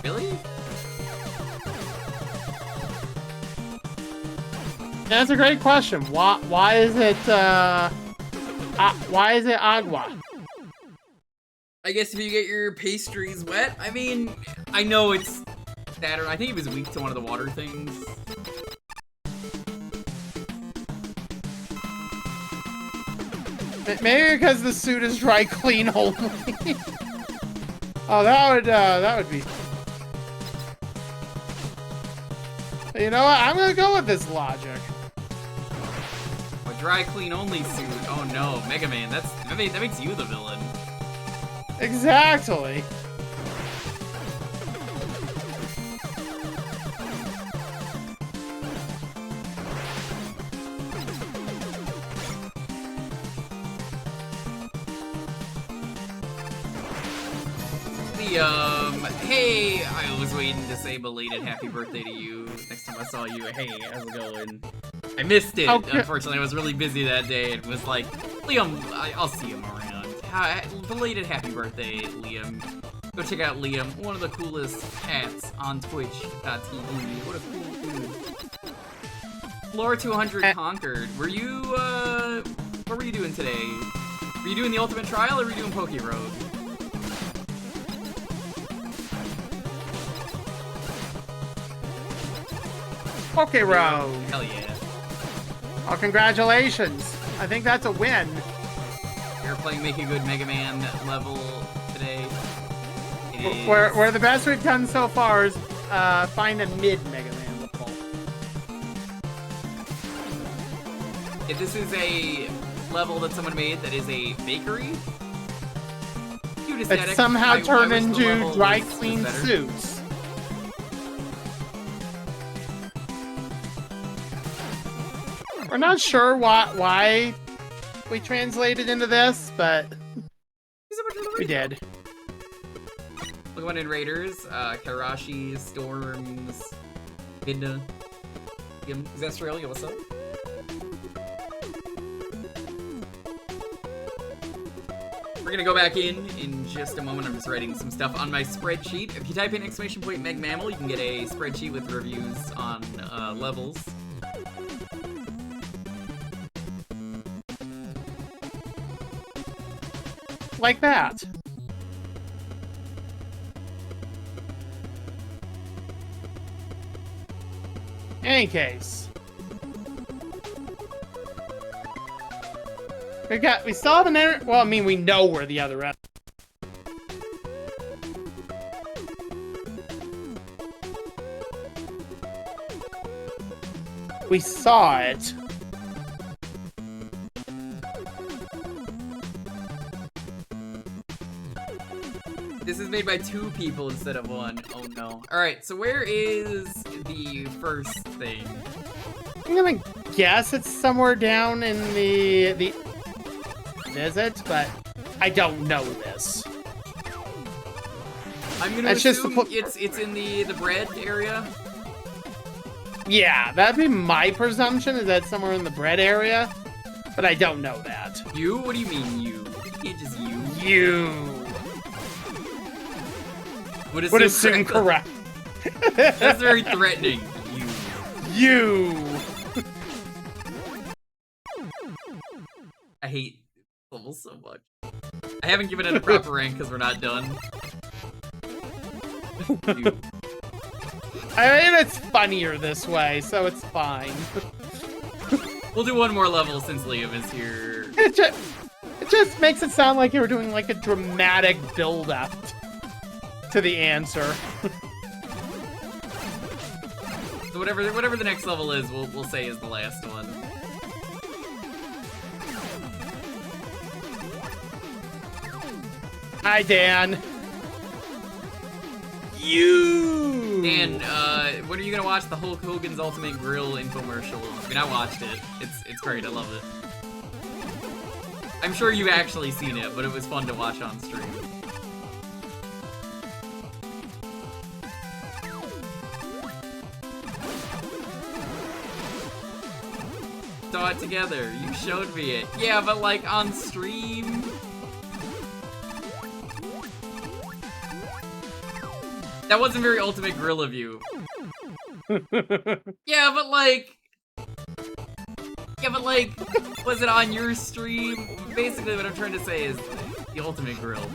Really? That's a great question. Why is it agua? I guess if you get your pastries wet, I mean, I know it's Saturn. I think it was weak to one of the water things. Maybe because the suit is dry clean only. Oh, that would be. You know what? I'm gonna go with this logic. A dry clean only suit. Oh no, Mega Man. That makes you the villain. Exactly. Hey, I was waiting to say belated happy birthday to you. Next time I saw you, hey, how's it going? I missed it. Okay. Unfortunately, I was really busy that day. It was like, Liam, I'll see him around. Belated happy birthday, Liam. Go check out Liam, one of the coolest cats on Twitch.tv. What a cool dude. Floor 200 conquered. Were you, what were you doing today? Were you doing the Ultimate Trial or were you doing Poke Road? Poke Road. Hell yeah. Oh, congratulations. I think that's a win. You're playing Make a Good Mega Man level today. It is... Where the best we've done so far is find a mid Mega Man level. If this is a level that someone made that is a bakery, cute aesthetic. It's somehow I turned wish the into level dry was clean better. suits. We're not sure why we translated into this, but we did. Pokemon in Raiders, Karashi, Storms, Midna. Is that Australia? What's up? We're gonna go back in just a moment. I'm just writing some stuff on my spreadsheet. If you type in !Meg Mammal, you can get a spreadsheet with reviews on levels. Like that. Any case. We still have an well, I mean, we know where the other end. We saw it. This is made by 2 people instead of 1. Oh no. Alright, so where is the first thing? I'm gonna guess it's somewhere down in the visit, but I don't know this. I'm gonna That's assume just it's in the bread area. Yeah, that'd be my presumption, is that somewhere in the bread area, but I don't know that. You? What do you mean you? You can't just you. You Would assume correct. That's very threatening. You. I hate levels so much. I haven't given it a proper rank because we're not done. You. I mean, it's funnier this way, so it's fine. We'll do one more level since Liam is here. It just makes it sound like you were doing like a dramatic build-up to the answer. So whatever the next level is, we'll say is the last one. Hi, Dan. You. Dan, when are you gonna watch the Hulk Hogan's Ultimate Grill infomercial? I mean, I watched it. It's great. I love it. I'm sure you've actually seen it, but it was fun to watch on stream. Saw it together. You showed me it. Yeah, but like on stream. That wasn't very Ultimate Grill of you. Yeah, but like, was it on your stream? Basically, what I'm trying to say is the Ultimate Grill.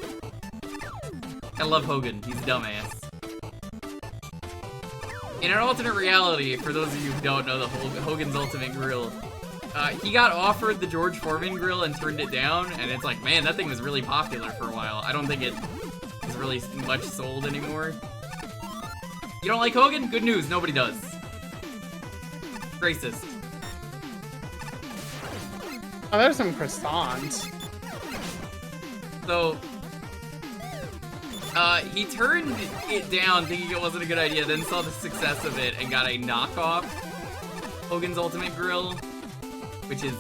I love Hogan. He's a dumbass. In an alternate reality, for those of you who don't know the Hogan's Ultimate Grill, he got offered the George Foreman grill and turned it down, and it's like, man, that thing was really popular for a while. I don't think it is really much sold anymore. You don't like Hogan? Good news, nobody does. Racist. Oh, there's some croissants. So, he turned it down thinking it wasn't a good idea, then saw the success of it and got a knockoff Hogan's Ultimate Grill, which is,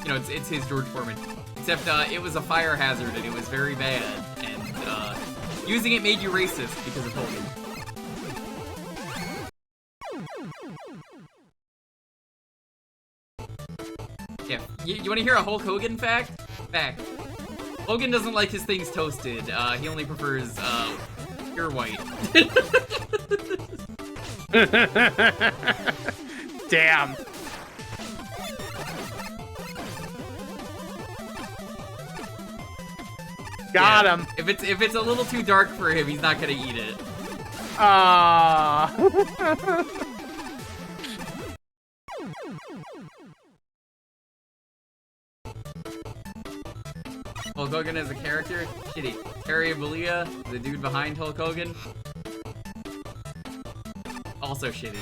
you know, it's his George Foreman. Except, it was a fire hazard and it was very bad, and, using it made you racist because of Hogan. You want to hear a Hulk Hogan fact? Fact. Hogan doesn't like his things toasted. He only prefers pure white. Damn. Got him. If it's a little too dark for him, he's not gonna eat it. Ah. Hulk Hogan as a character? Shitty. Terry Bollea, the dude behind Hulk Hogan? Also shitty.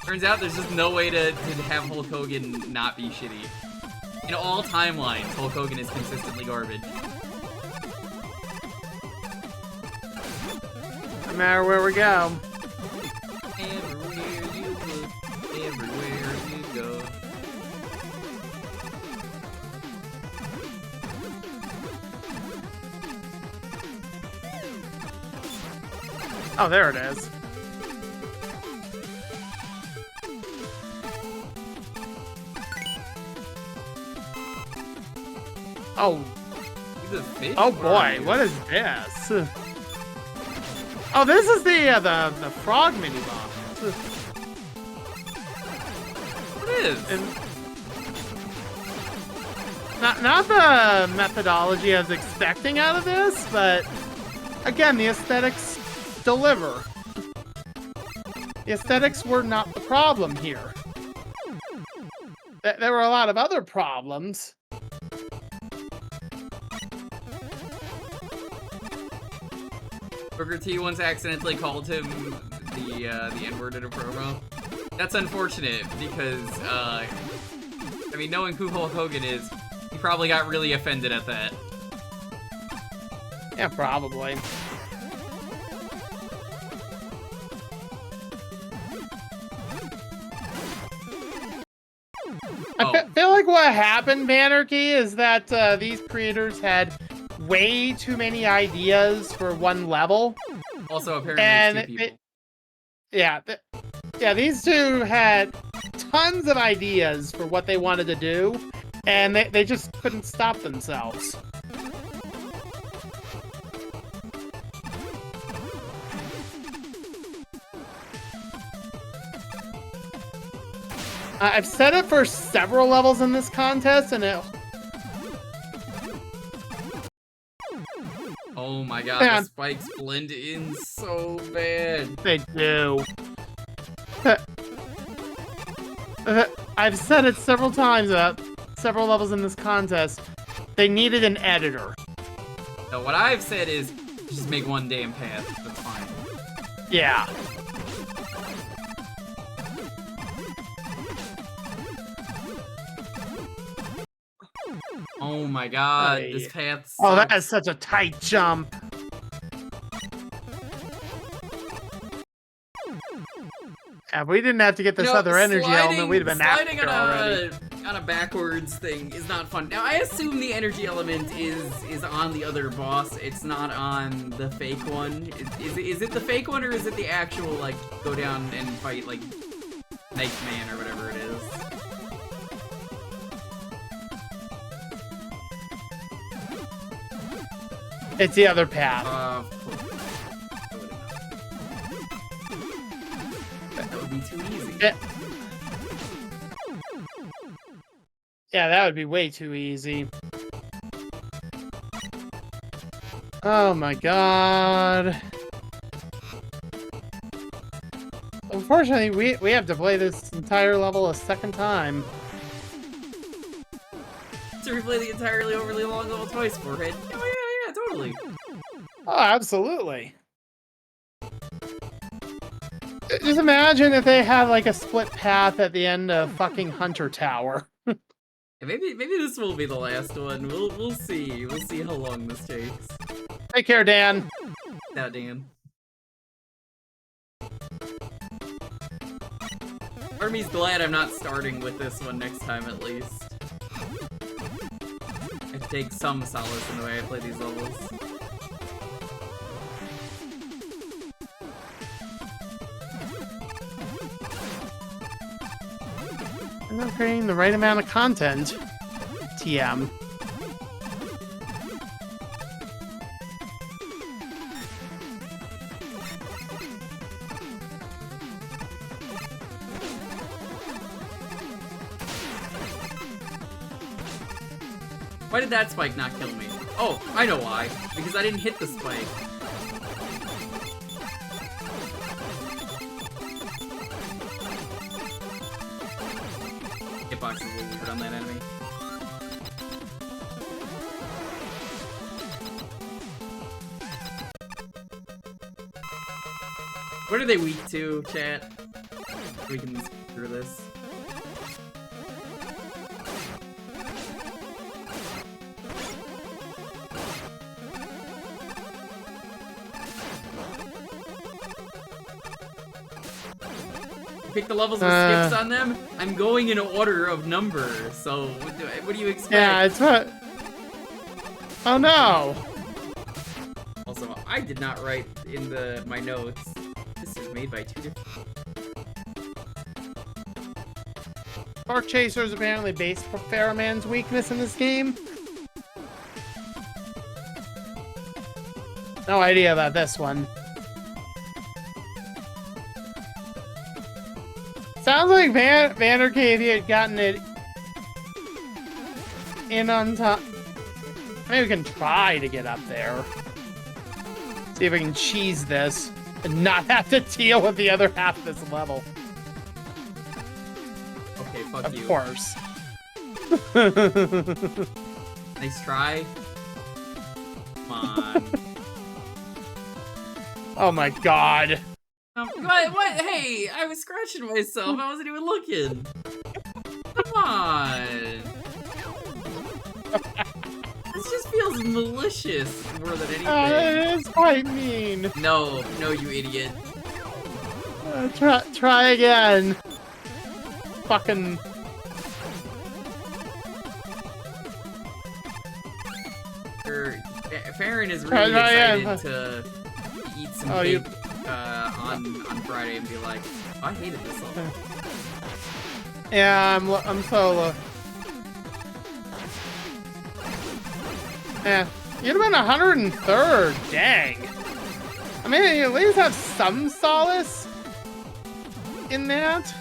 Turns out there's just no way to have Hulk Hogan not be shitty. In all timelines, Hulk Hogan is consistently garbage. No matter where we go. Everywhere you look, everywhere you go. Oh, there it is. Oh. He's a fish? Oh boy, what is this? Oh, this is the frog mini boss. What is? And not the methodology I was expecting out of this, but again, the aesthetics deliver. The aesthetics were not the problem here. There were a lot of other problems. Booker T once accidentally called him the N-word in a promo. That's unfortunate because, I mean, knowing who Hulk Hogan is, he probably got really offended at that. Yeah, probably. I feel like what happened, Banarchy, is that these creators had way too many ideas for one level. Also, apparently, it's two people. Yeah, these two had tons of ideas for what they wanted to do, and they just couldn't stop themselves. I've set it for several levels in this contest, and it... Oh my god, Yeah. the spikes blend in so bad. They do. I've said it several times about several levels in this contest. They needed an editor. So what I've said is, just make one damn path. That's fine. Yeah. Oh my god, Hey. this path sucks. Oh, that is such a tight jump. If we didn't have to get this other energy element, we'd have been out sliding there already. on a backwards thing is not fun. Now I assume the energy element is on the other boss. It's not on the fake one. Is it the fake one or is it the actual like go down and fight like Knife Man or whatever it is? It's the other path. That would be too easy. Yeah, that would be way too easy. Oh my god. Unfortunately, we have to play this entire level a second time. To replay the entirely overly long level twice, Forehead. Oh yeah, totally. Oh, absolutely. Just imagine if they had like a split path at the end of fucking Hunter Tower. Maybe this will be the last one. We'll see. We'll see how long this takes. Take care, Dan. Now, Dan. Part of me's glad I'm not starting with this one next time at least. I can take some solace in the way I play these levels. They're not creating the right amount of content. TM. Why did that spike not kill me? Oh, I know why. Because I didn't hit the spike. Hitbox is a little weird on that enemy. What are they weak to, chat? We can speak through this. Pick the levels with skips on them. I'm going in order of number, so what do you expect? Yeah, it's what. Oh no! Also, I did not write in my notes. This is made by 2 different. Park Chaser is apparently base Pharaohman's weakness in this game. No idea about this one. Sounds like Vandercave had gotten it in on top. Maybe we can try to get up there. See if we can cheese this and not have to deal with the other half of this level. Okay, fuck Of you. course. Nice try. Come on. Oh my god. What? Hey, I was scratching myself. I wasn't even looking. Come on. This just feels malicious more than anything. It's quite mean. No, you idiot. Try again. Fucking. Farron is Try really excited again. to eat some Oh, cake on Friday and be like, oh, I hated this level. Yeah, I'm solo. Yeah, you'd have been 103rd. Dang. I mean, you at least have some solace in that.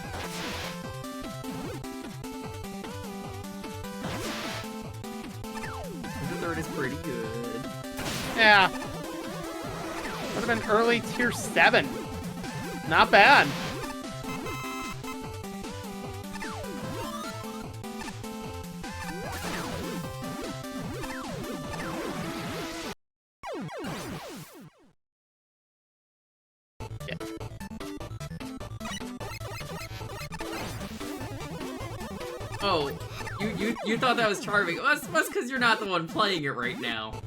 The third is pretty good. Yeah. Would have been early tier 7. Not bad. Yeah. Oh, you thought that was charming. That's because you're not the one playing it right now.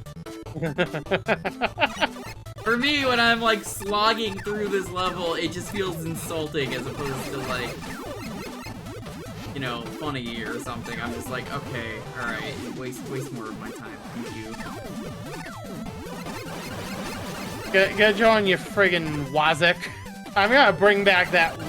For me, when I'm like slogging through this level, it just feels insulting as opposed to like, you know, funny or something. I'm just like, okay, alright, waste more of my time. Thank you. Get on you friggin' Wazik. I'm gonna bring back that.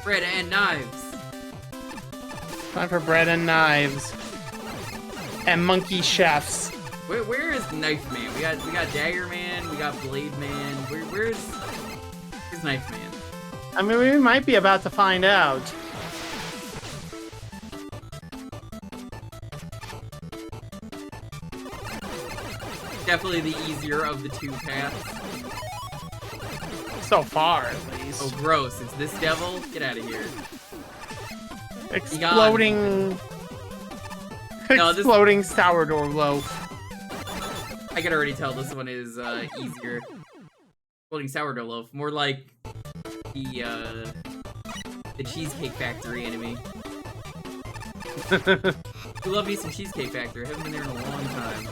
Bread and knives. Time for bread and knives. And monkey chefs. Where is Knife Man? We got Dagger Man, we got Blade Man. Where's Knife Man? I mean, we might be about to find out. Definitely the easier of the two paths. So far, at least. Oh, gross. It's this devil? Get out of here. Exploding... No, exploding sourdough loaf. I can already tell this one is easier. Exploding sourdough loaf. More like the Cheesecake Factory enemy. We love me some Cheesecake Factory. Haven't been there in a long time.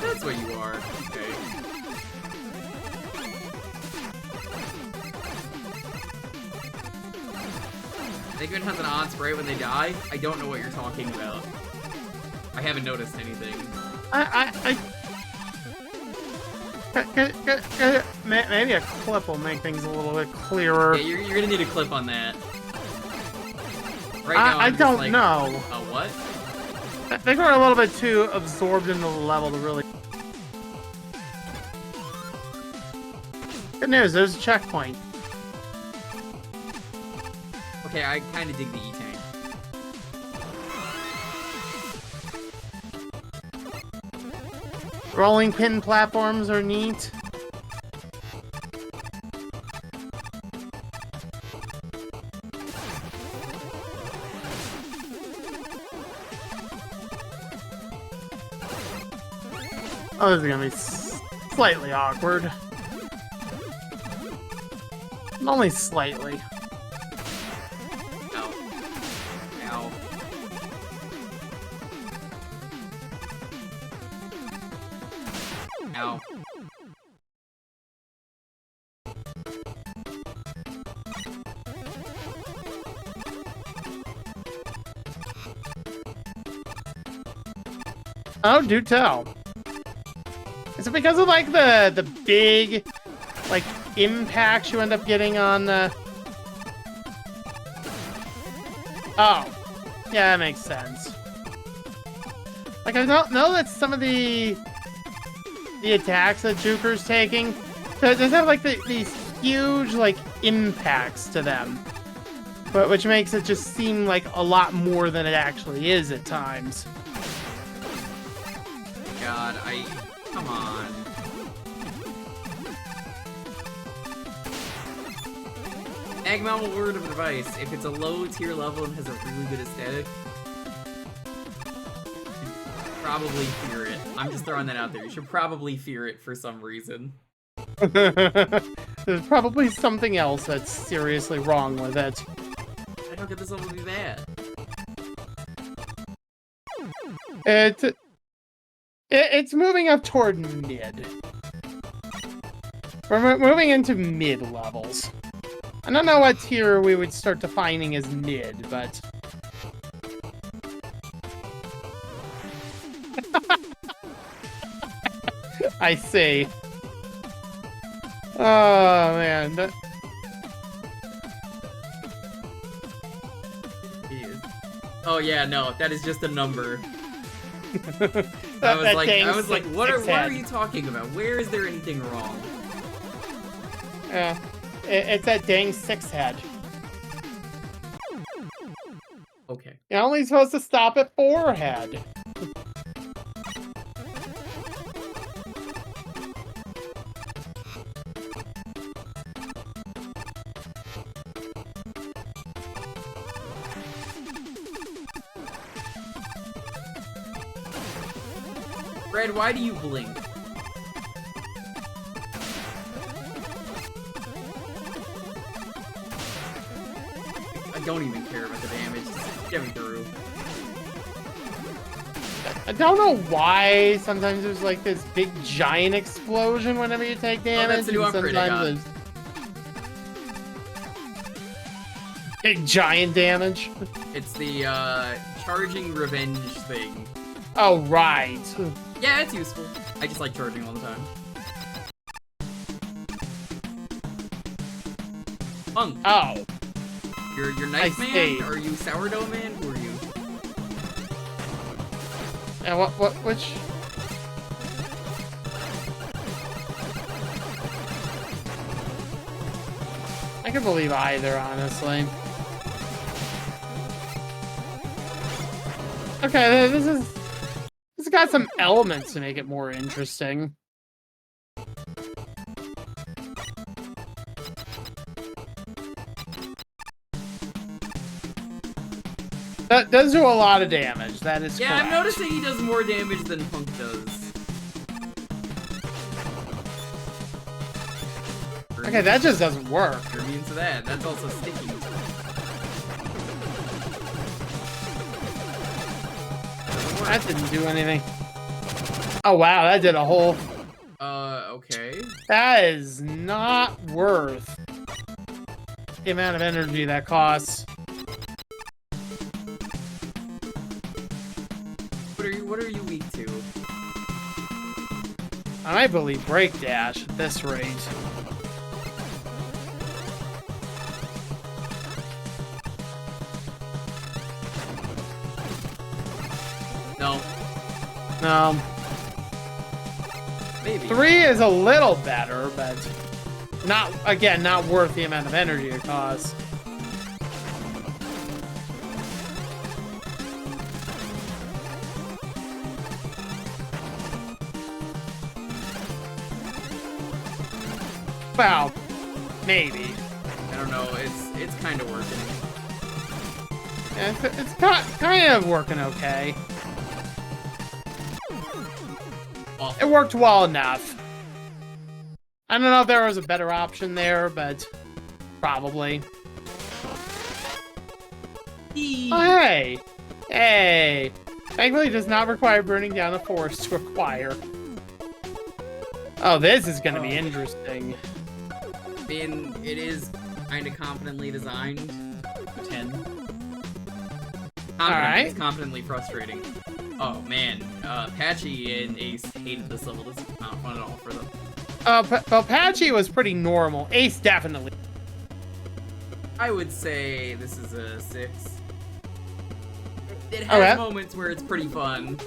That's what you are. Okay. Eggman has an odd spray when they die? I don't know what you're talking about. I haven't noticed anything. Maybe a clip will make things a little bit clearer. Yeah, you're gonna need a clip on that. Right now, I I'm just don't like, know. what? I think we're a little bit too absorbed into the level to really... Good news, there's a checkpoint. Okay, I kind of dig the E-Tank. Rolling pin platforms are neat. Oh, this is gonna be slightly awkward. Only slightly. Ow. Ow. Ow. Oh, do tell. Is it because of like the big like impacts you end up getting on the... Oh. Yeah, that makes sense. Like I don't know that some of the attacks that Jewker's taking does have like these huge like impacts to them. But which makes it just seem like a lot more than it actually is at times. God, come on. Eggman word of advice, if it's a low tier level and has a really good aesthetic, you should probably fear it. I'm just throwing that out there. You should probably fear it for some reason. There's probably something else that's seriously wrong with it. I don't get this level to be bad. It's moving up toward mid. We're moving into mid levels. I don't know what tier we would start defining as mid, but... I see. Oh, man. Oh yeah, no, that is just a number. I was like, what are you talking about? Where is there anything wrong? Yeah, it's that dang 6 head. Okay. You're only supposed to stop at 4 head. Red, why do you blink? I don't even care about the damage. Just get me through. I don't know why sometimes there's like this big giant explosion whenever you take damage. Oh, that's the new upgrade I got. Big giant damage. It's the charging revenge thing. Oh, right. Yeah, it's useful. I just like charging all the time. Punk. Oh. You're Knife Man? see. Or are you Sourdough Man? Who are you? And which? I can believe either, honestly. Okay, this has got some elements to make it more interesting. That does do a lot of damage. That is Yeah, correct. I'm noticing he does more damage than Punk does. Okay, that just doesn't work. You're immune to that. That's also sticky. That didn't do anything. Oh wow, that did a whole... Okay. That is not worth the amount of energy that costs. What are you weak to? I might believe Break Dash at this rate. No. No. Maybe. 3 is a little better, but not, again, not worth the amount of energy it costs. Well, maybe. I don't know. It's kind of working. Yeah, it's kind of working okay. It worked well enough. I don't know if there was a better option there, but probably. Oh, hey! Hey! Thankfully, it does not require burning down the forest to acquire. Oh, this is gonna be interesting. I mean, it is kind of competently designed. 10. Alright. It's competently frustrating. Oh man, Patchy and Ace hated this level. This is not fun at all for them. Well, Patchy was pretty normal. Ace definitely. I would say this is a 6. It has Alright. moments where it's pretty fun.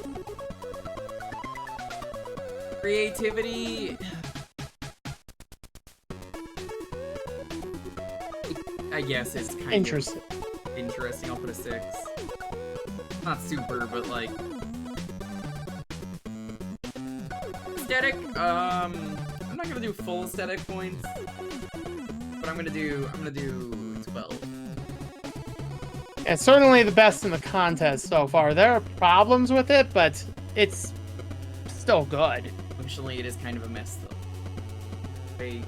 Creativity... I guess it's kind Interesting. of interesting. I'll put a 6. Not super, but like... Aesthetic, I'm not gonna do full aesthetic points, but I'm gonna do 12. Yeah, certainly the best in the contest so far. There are problems with it, but it's still good. Functionally, it is kind of a mess, though. The way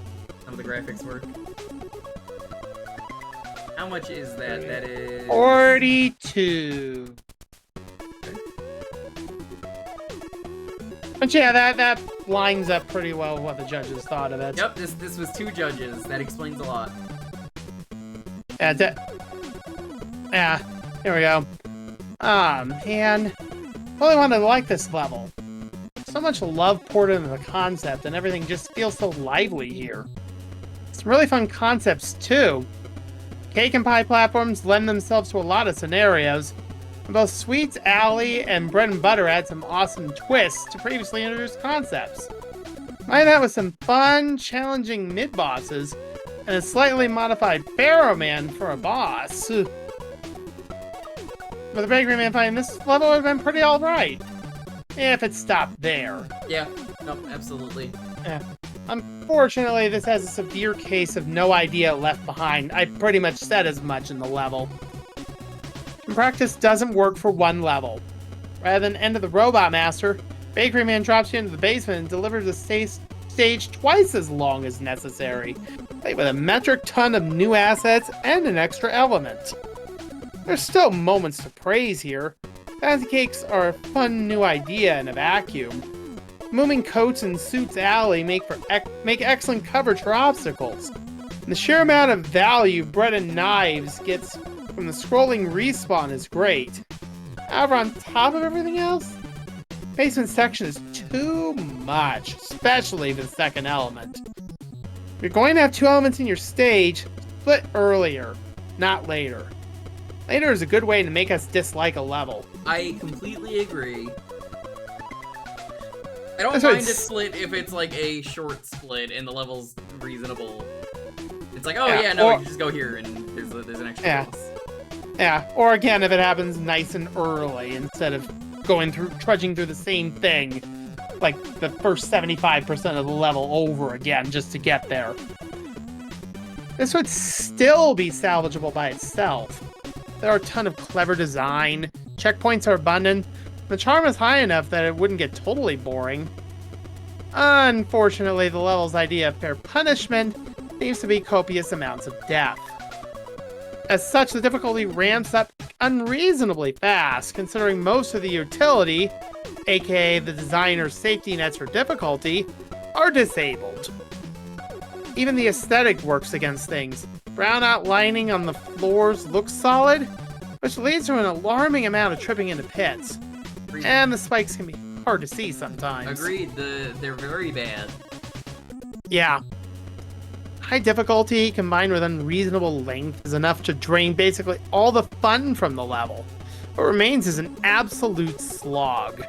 some of the graphics work. How much is that? That is... 42. But yeah, that lines up pretty well with what the judges thought of it. Yep, this was 2 judges. That explains a lot. Yeah, here we go. Man. Really wanted to like this level. So much love poured into the concept, and everything just feels so lively here. Some really fun concepts, too. Cake and pie platforms lend themselves to a lot of scenarios. And both Sweets Alley and Bread and Butter add some awesome twists to previously introduced concepts. Combine that with some fun, challenging mid-bosses, and a slightly modified Pharaoh Man for a boss. With the Bakery Man fighting this level would have been pretty alright. If it stopped there. Yeah, nope, absolutely. Yeah. Unfortunately, this has a severe case of no idea left behind. I pretty much said as much in the level. In practice, doesn't work for one level. Rather than End of the Robot Master, Bakery Man drops you into the basement and delivers a stage twice as long as necessary, played with a metric ton of new assets and an extra element. There's still moments to praise here. Fancy Cakes are a fun new idea in a vacuum. Moving coats and Suits Alley make excellent coverage for obstacles. And the sheer amount of value Bread and Knives gets from the scrolling respawn is great. However, on top of everything else, basement section is too much, especially the second element. If you're going to have 2 elements in your stage, split earlier, not later. Later is a good way to make us dislike a level. I completely agree. I don't That's mind right. a split if it's like a short split and the level's reasonable. It's like, oh Yeah, yeah, no, or- we can just go here and there's an extra Yeah. boss. Yeah, or again, if it happens nice and early, instead of trudging through the same thing, like the first 75% of the level over again just to get there. This would still be salvageable by itself. There are a ton of clever design, checkpoints are abundant, the charm is high enough that it wouldn't get totally boring. Unfortunately, the level's idea of fair punishment seems to be copious amounts of death. As such, the difficulty ramps up unreasonably fast, considering most of the utility, aka the designer's safety nets for difficulty, are disabled. Even the aesthetic works against things. Brown outlining on the floors looks solid, which leads to an alarming amount of tripping into pits. Agreed. And the spikes can be hard to see sometimes. Agreed. They're very bad. Yeah. High difficulty combined with unreasonable length is enough to drain basically all the fun from the level. What remains is an absolute slog.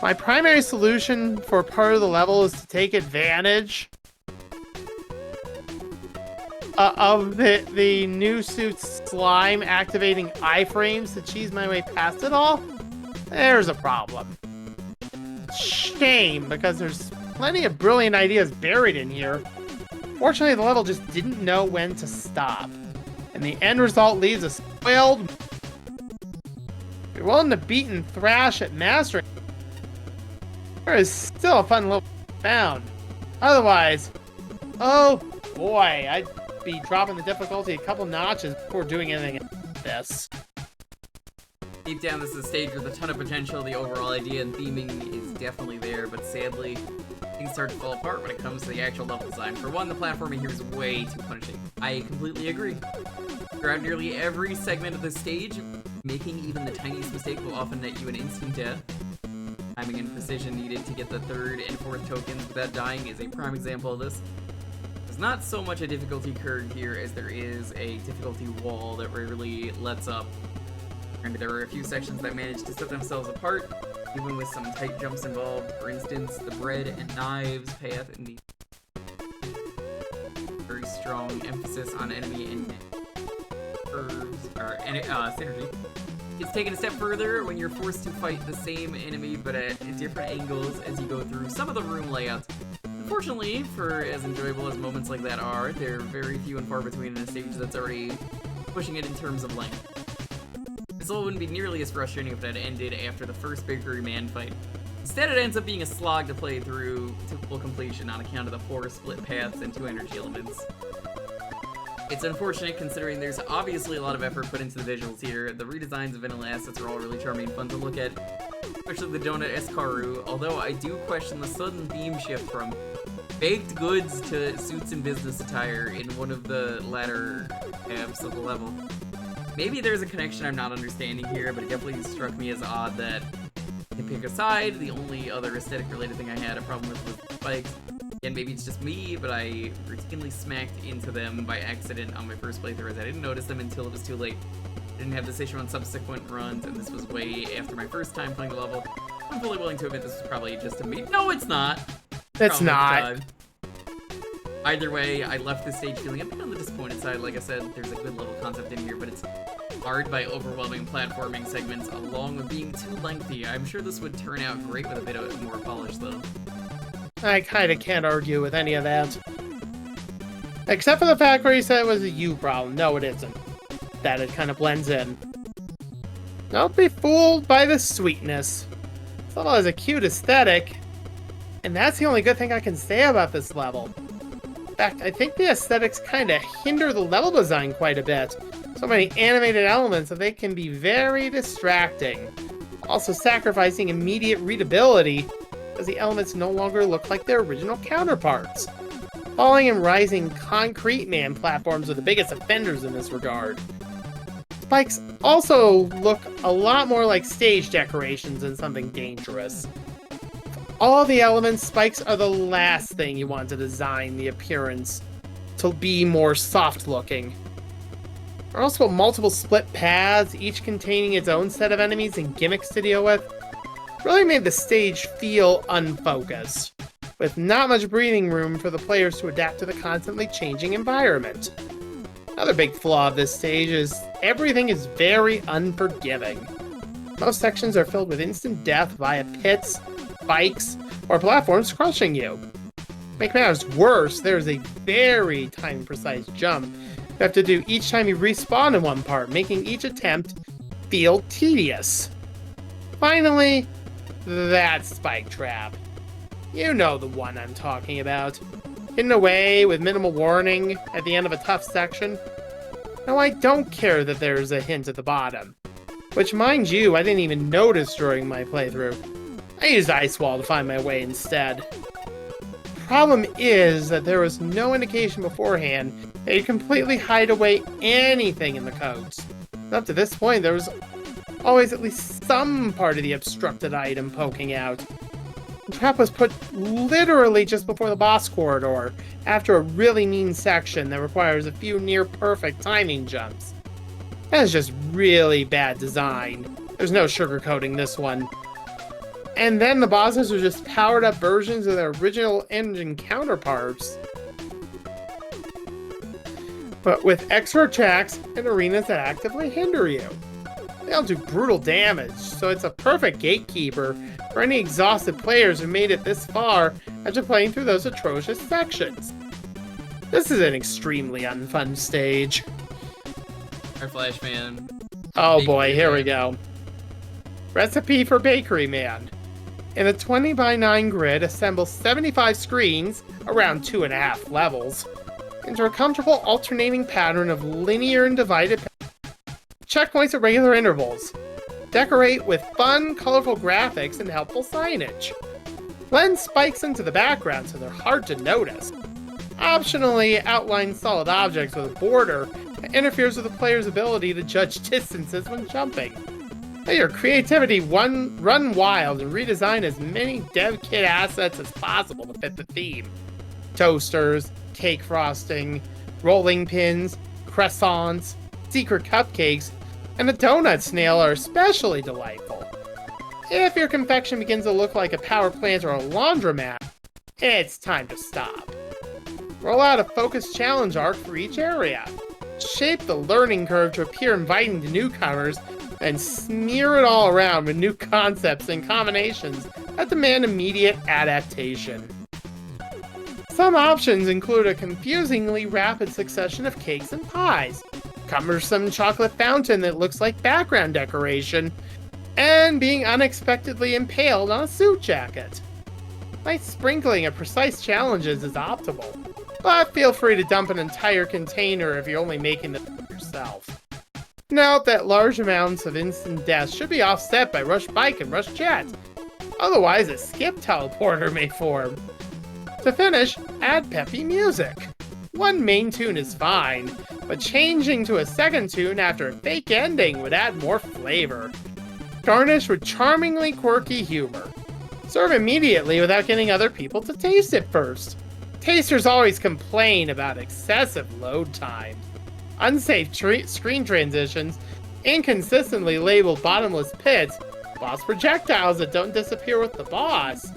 My primary solution for part of the level is to take advantage of the new suit's slime activating iframes to cheese my way past it all. There's a problem. Shame, because there's plenty of brilliant ideas buried in here. Fortunately, the level just didn't know when to stop, and the end result leaves us spoiled. If you're willing to beat and thrash at mastering, there is still a fun level found. Otherwise, oh boy, I'd be dropping the difficulty a couple notches before doing anything like this. Deep down, this is a stage with a ton of potential. The overall idea and theming is definitely there, but sadly, things start to fall apart when it comes to the actual level design. For one, the platforming here is way too punishing. I completely agree. Throughout nearly every segment of this stage, making even the tiniest mistake will often net you an instant death. Timing and precision needed to get the third and fourth tokens without dying is a prime example of this. There's not so much a difficulty curve here as there is a difficulty wall that rarely lets up. And there were a few sections that managed to set themselves apart, even with some tight jumps involved. For instance, the bread and knives path in the very strong emphasis on enemy and curves, or synergy. It's taken a step further when you're forced to fight the same enemy but at different angles as you go through some of the room layouts. Unfortunately, for as enjoyable as moments like that are, they're very few and far between in a stage that's already pushing it in terms of length. This level wouldn't be nearly as frustrating if it had ended after the first Bakery Man fight. Instead, it ends up being a slog to play through to full completion on account of the 4 split paths and 2 energy elements. It's unfortunate considering there's obviously a lot of effort put into the visuals here. The redesigns of vanilla assets are all really charming and fun to look at, especially the Donut Escaru, although I do question the sudden theme shift from baked goods to suits and business attire in one of the latter halves of the level. Maybe there's a connection I'm not understanding here, but it definitely struck me as odd that, to pick a side, the only other aesthetic-related thing I had a problem with was spikes. Again, maybe it's just me, but I routinely smacked into them by accident on my first playthrough, as I didn't notice them until it was too late. I didn't have this issue on subsequent runs, and this was way after my first time playing the level. I'm fully willing to admit this was probably just a me. No, it's not! It's not. Either way, I left this stage feeling a bit on the disappointed side. Like I said, there's a good little concept in here, but it's marred by overwhelming platforming segments along with being too lengthy. I'm sure this would turn out great with a bit of more polish, though. I kinda can't argue with any of that. Except for the fact where he said it was a you problem. No, it isn't. That it kind of blends in. Don't be fooled by the sweetness. This level has a cute aesthetic, and that's the only good thing I can say about this level. In fact, I think the aesthetics kind of hinder the level design quite a bit. So many animated elements that they can be very distracting. Also sacrificing immediate readability, as the elements no longer look like their original counterparts. Falling and rising Concrete Man platforms are the biggest offenders in this regard. Spikes also look a lot more like stage decorations than something dangerous. All the elements, spikes are the last thing you want to design the appearance to be more soft looking. There are also multiple split paths, each containing its own set of enemies and gimmicks to deal with. Really made the stage feel unfocused, with not much breathing room for the players to adapt to the constantly changing environment. Another big flaw of this stage is everything is very unforgiving. Most sections are filled with instant death via pits, spikes, or platforms crushing you. To make matters worse, there's a very time-precise jump you have to do each time you respawn in one part, making each attempt feel tedious. Finally, that spike trap. You know the one I'm talking about. Hidden away with minimal warning at the end of a tough section. Now, I don't care that there's a hint at the bottom, which, mind you, I didn't even notice during my playthrough. I used Ice Wall to find my way instead. Problem is that there was no indication beforehand that you'd completely hide away anything in the codes. Up to this point, there was always at least some part of the obstructed item poking out. The trap was put literally just before the boss corridor, after a really mean section that requires a few near-perfect timing jumps. That is just really bad design. There's no sugarcoating this one. And then the bosses are just powered-up versions of their original engine counterparts, but with extra tracks and arenas that actively hinder you. They all do brutal damage, so it's a perfect gatekeeper for any exhausted players who made it this far after playing through those atrocious sections. This is an extremely unfun stage. Our Flash Man. Oh boy, here we go. Recipe for Bakery Man. In a 20x9 grid, assemble 75 screens, around 2.5 levels, into a comfortable alternating pattern of linear and divided checkpoints at regular intervals. Decorate with fun, colorful graphics and helpful signage. Blend spikes into the background so they're hard to notice. Optionally, outline solid objects with a border that interferes with the player's ability to judge distances when jumping. Let your creativity run wild and redesign as many dev kit assets as possible to fit the theme. Toasters, cake frosting, rolling pins, croissants, secret cupcakes, and a donut snail are especially delightful. If your confection begins to look like a power plant or a laundromat, it's time to stop. Roll out a focused challenge arc for each area. Shape the learning curve to appear inviting to newcomers, and smear it all around with new concepts and combinations that demand immediate adaptation. Some options include a confusingly rapid succession of cakes and pies, cumbersome chocolate fountain that looks like background decoration, and being unexpectedly impaled on a suit jacket. Nice sprinkling of precise challenges is optimal, but feel free to dump an entire container if you're only making them yourself. Note that large amounts of instant death should be offset by Rush Bike and Rush Jet, otherwise a skip teleporter may form. To finish, add peppy music. One main tune is fine, but changing to a second tune after a fake ending would add more flavor. Garnish with charmingly quirky humor. Serve immediately without getting other people to taste it first. Tasters always complain about excessive load times, unsafe screen transitions, inconsistently labeled bottomless pits, boss projectiles that don't disappear with the boss,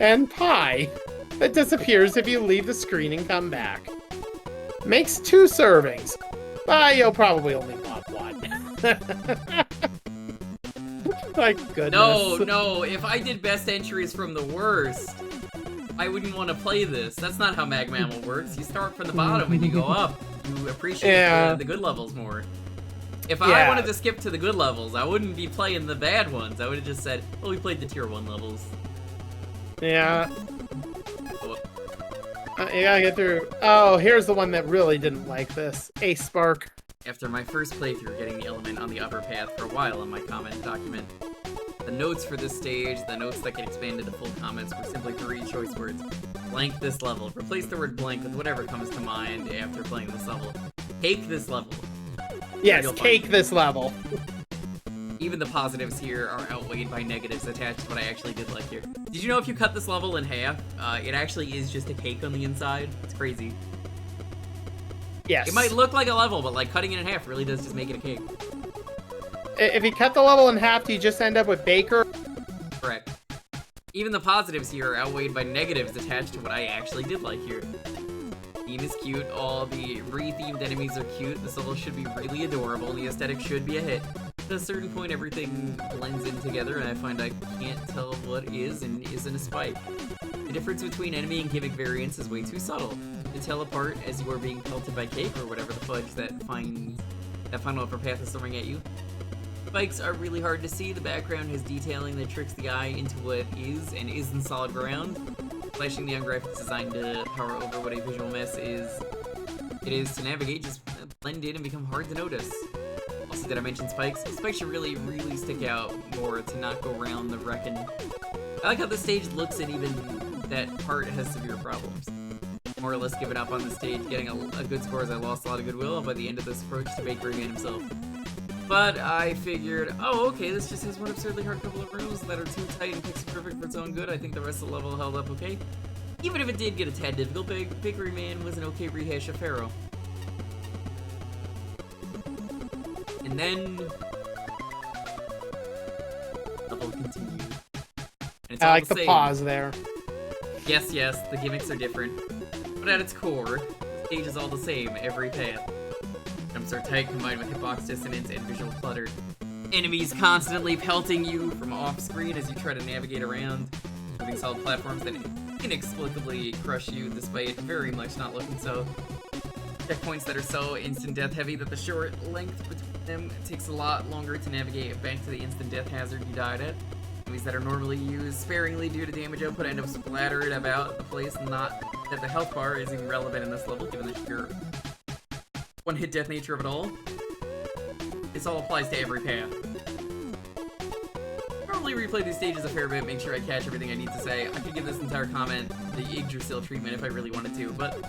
and pie that disappears if you leave the screen and come back. Makes 2 servings, but you'll probably only want 1. My goodness. No, if I did best entries from the worst, I wouldn't want to play this. That's not how Mag Mammal works. You start from the bottom and you go up. You appreciate the good levels more. If I wanted to skip to the good levels, I wouldn't be playing the bad ones. I would have just said, well, we played the tier 1 levels. Yeah. You gotta get through. Oh, here's the one that really didn't like this. Ace Spark. After my first playthrough getting the element on the upper path for a while in my comment document, the notes for this stage, the notes that get expanded to full comments, were simply 3 choice words. Blank this level. Replace the word blank with whatever comes to mind after playing this level. Cake this level. Yes, cake this level. Even the positives here are outweighed by negatives attached to what I actually did like here. Did you know if you cut this level in half, it actually is just a cake on the inside? It's crazy. Yes. It might look like a level, but like cutting it in half really does just make it a cake. If you cut the level in half, do you just end up with Baker? Correct. Even the positives here are outweighed by negatives attached to what I actually did like here. Theme is cute, all the re-themed enemies are cute, this level should be really adorable, the aesthetic should be a hit. At a certain point, everything blends in together, and I find I can't tell what is and isn't a spike. The difference between enemy and gimmick variants is way too subtle to tell apart as you are being pelted by cake or whatever the fudge that final upper path is throwing at you. Spikes are really hard to see. The background has detailing that tricks the eye into what is and isn't solid ground. Flashing neon graphics designed to power over what a visual mess is. It is to navigate, just blend in and become hard to notice. Also, did I mention spikes? Spikes should really, really stick out more to not go around the wrecking. I like how the stage looks and even that part has severe problems. More or less given up on the stage, getting a good score as I lost a lot of goodwill by the end of this approach to Bakery Man himself. But I figured, oh, okay, this just has one absurdly hard couple of rooms that are too tight and pixel perfect for its own good. I think the rest of the level held up okay. Even if it did get a tad difficult, Bakery Man was an okay rehash of Pharaoh. And then... level continued. And it's I all like the same. pause there. Yes, the gimmicks are different. But at its core, the stage is all the same, every path. Jumps are tight, combined with hitbox dissonance and visual clutter. Enemies constantly pelting you from off-screen as you try to navigate around, moving solid platforms that inexplicably crush you, despite very much not looking so. Checkpoints that are so instant death heavy that the short length between them takes a lot longer to navigate back to the instant death hazard you died at. Enemies that are normally used sparingly due to damage output end up splattered about the place, not that the health bar is even relevant in this level, given the sheer one-hit death nature of it all. This all applies to every path. Probably replay these stages a fair bit, make sure I catch everything I need to say. I could give this entire comment the Yggdrasil treatment if I really wanted to, but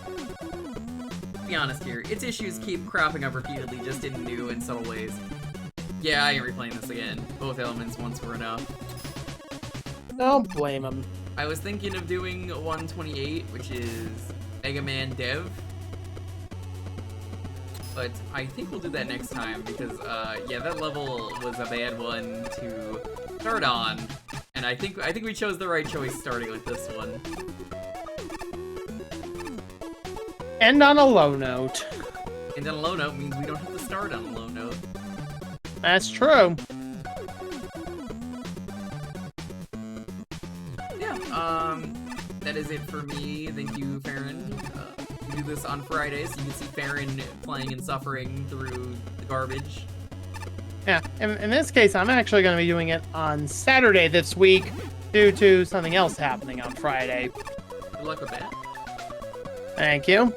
be honest here, its issues keep cropping up repeatedly, just in new and subtle ways. Yeah, I ain't replaying this again. Both elements once were enough. Don't blame him. I was thinking of doing 128, which is Mega Man Dev. But I think we'll do that next time because, yeah, that level was a bad one to start on, and I think we chose the right choice starting with this one. End on a low note. And on a low note means we don't have to start on a low note. That's true. Yeah, that is it for me. Thank you, Farron. Do this on Fridays, so you can see Farron playing and suffering through the garbage. Yeah, in this case, I'm actually going to be doing it on Saturday this week due to something else happening on Friday. Good luck with that. Thank you.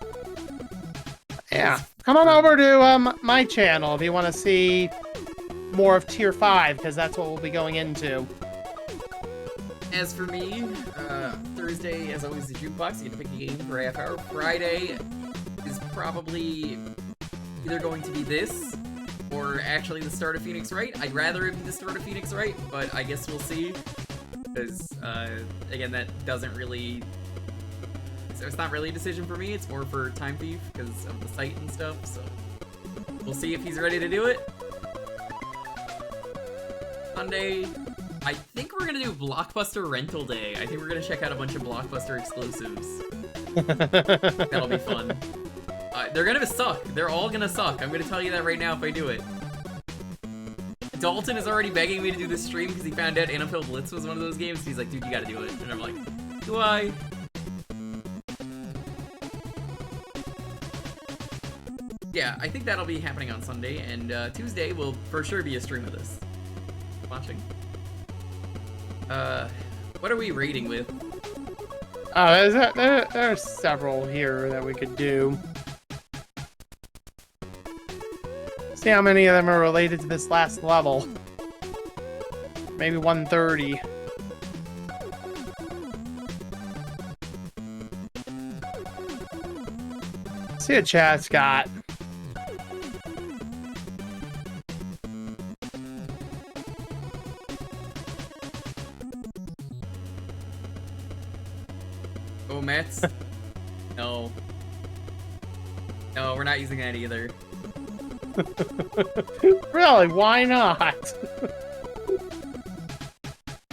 Yeah, come on over to my channel if you want to see more of Tier 5, because that's what we'll be going into. As for me, Thursday, as always, the Jukebox. You get to pick a game for a half hour. Friday is probably either going to be this, or actually the start of Phoenix Wright. I'd rather it be the start of Phoenix Wright, but I guess we'll see. Because, again, that doesn't really... It's not really a decision for me, it's more for Time Thief, because of the site and stuff, so... We'll see if he's ready to do it. Sunday... I think we're gonna do Blockbuster Rental Day. I think we're gonna check out a bunch of Blockbuster exclusives. That'll be fun. They're gonna suck. They're all gonna suck. I'm gonna tell you that right now if I do it. Dalton is already begging me to do this stream because he found out NFL Blitz was one of those games. He's like, dude, you gotta do it. And I'm like, do I? Yeah, I think that'll be happening on Sunday, and Tuesday will for sure be a stream of this. Watching. What are we rating with? There are several here that we could do. See how many of them are related to this last level. Maybe 130. See what chat's got. Oh, Mets? No. No, we're not using that either. Really? Why not?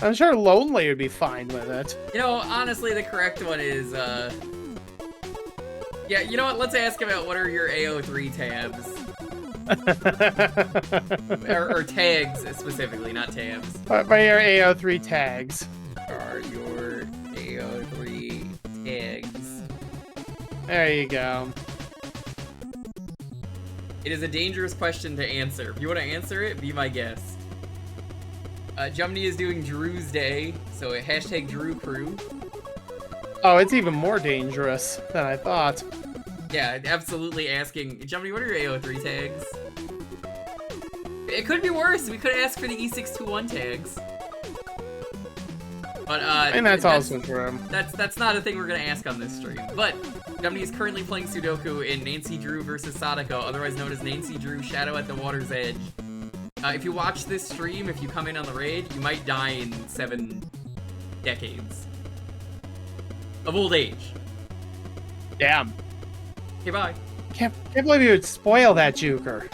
I'm sure Lonely would be fine with it. You know, honestly, the correct one is, yeah, you know what? Let's ask about what are your AO3 tabs. or tags, specifically, not tabs. By your AO3 tags. Are your AO3 tags. There you go. It is a dangerous question to answer. If you want to answer it, be my guest. Jumny is doing Drew's Day, so hashtag Drew Crew. Oh, it's even more dangerous than I thought. Yeah, absolutely asking, Jumny, what are your AO3 tags? It could be worse. We could ask for the E621 tags. But And that's also true. That's not a thing we're gonna ask on this stream. But Jumny is currently playing Sudoku in Nancy Drew versus Sadako, otherwise known as Nancy Drew Shadow at the Water's Edge. If you watch this stream, if you come in on the raid, you might die in 7 decades of old age. Damn. Okay, bye. Can't believe you would spoil that, Jewker.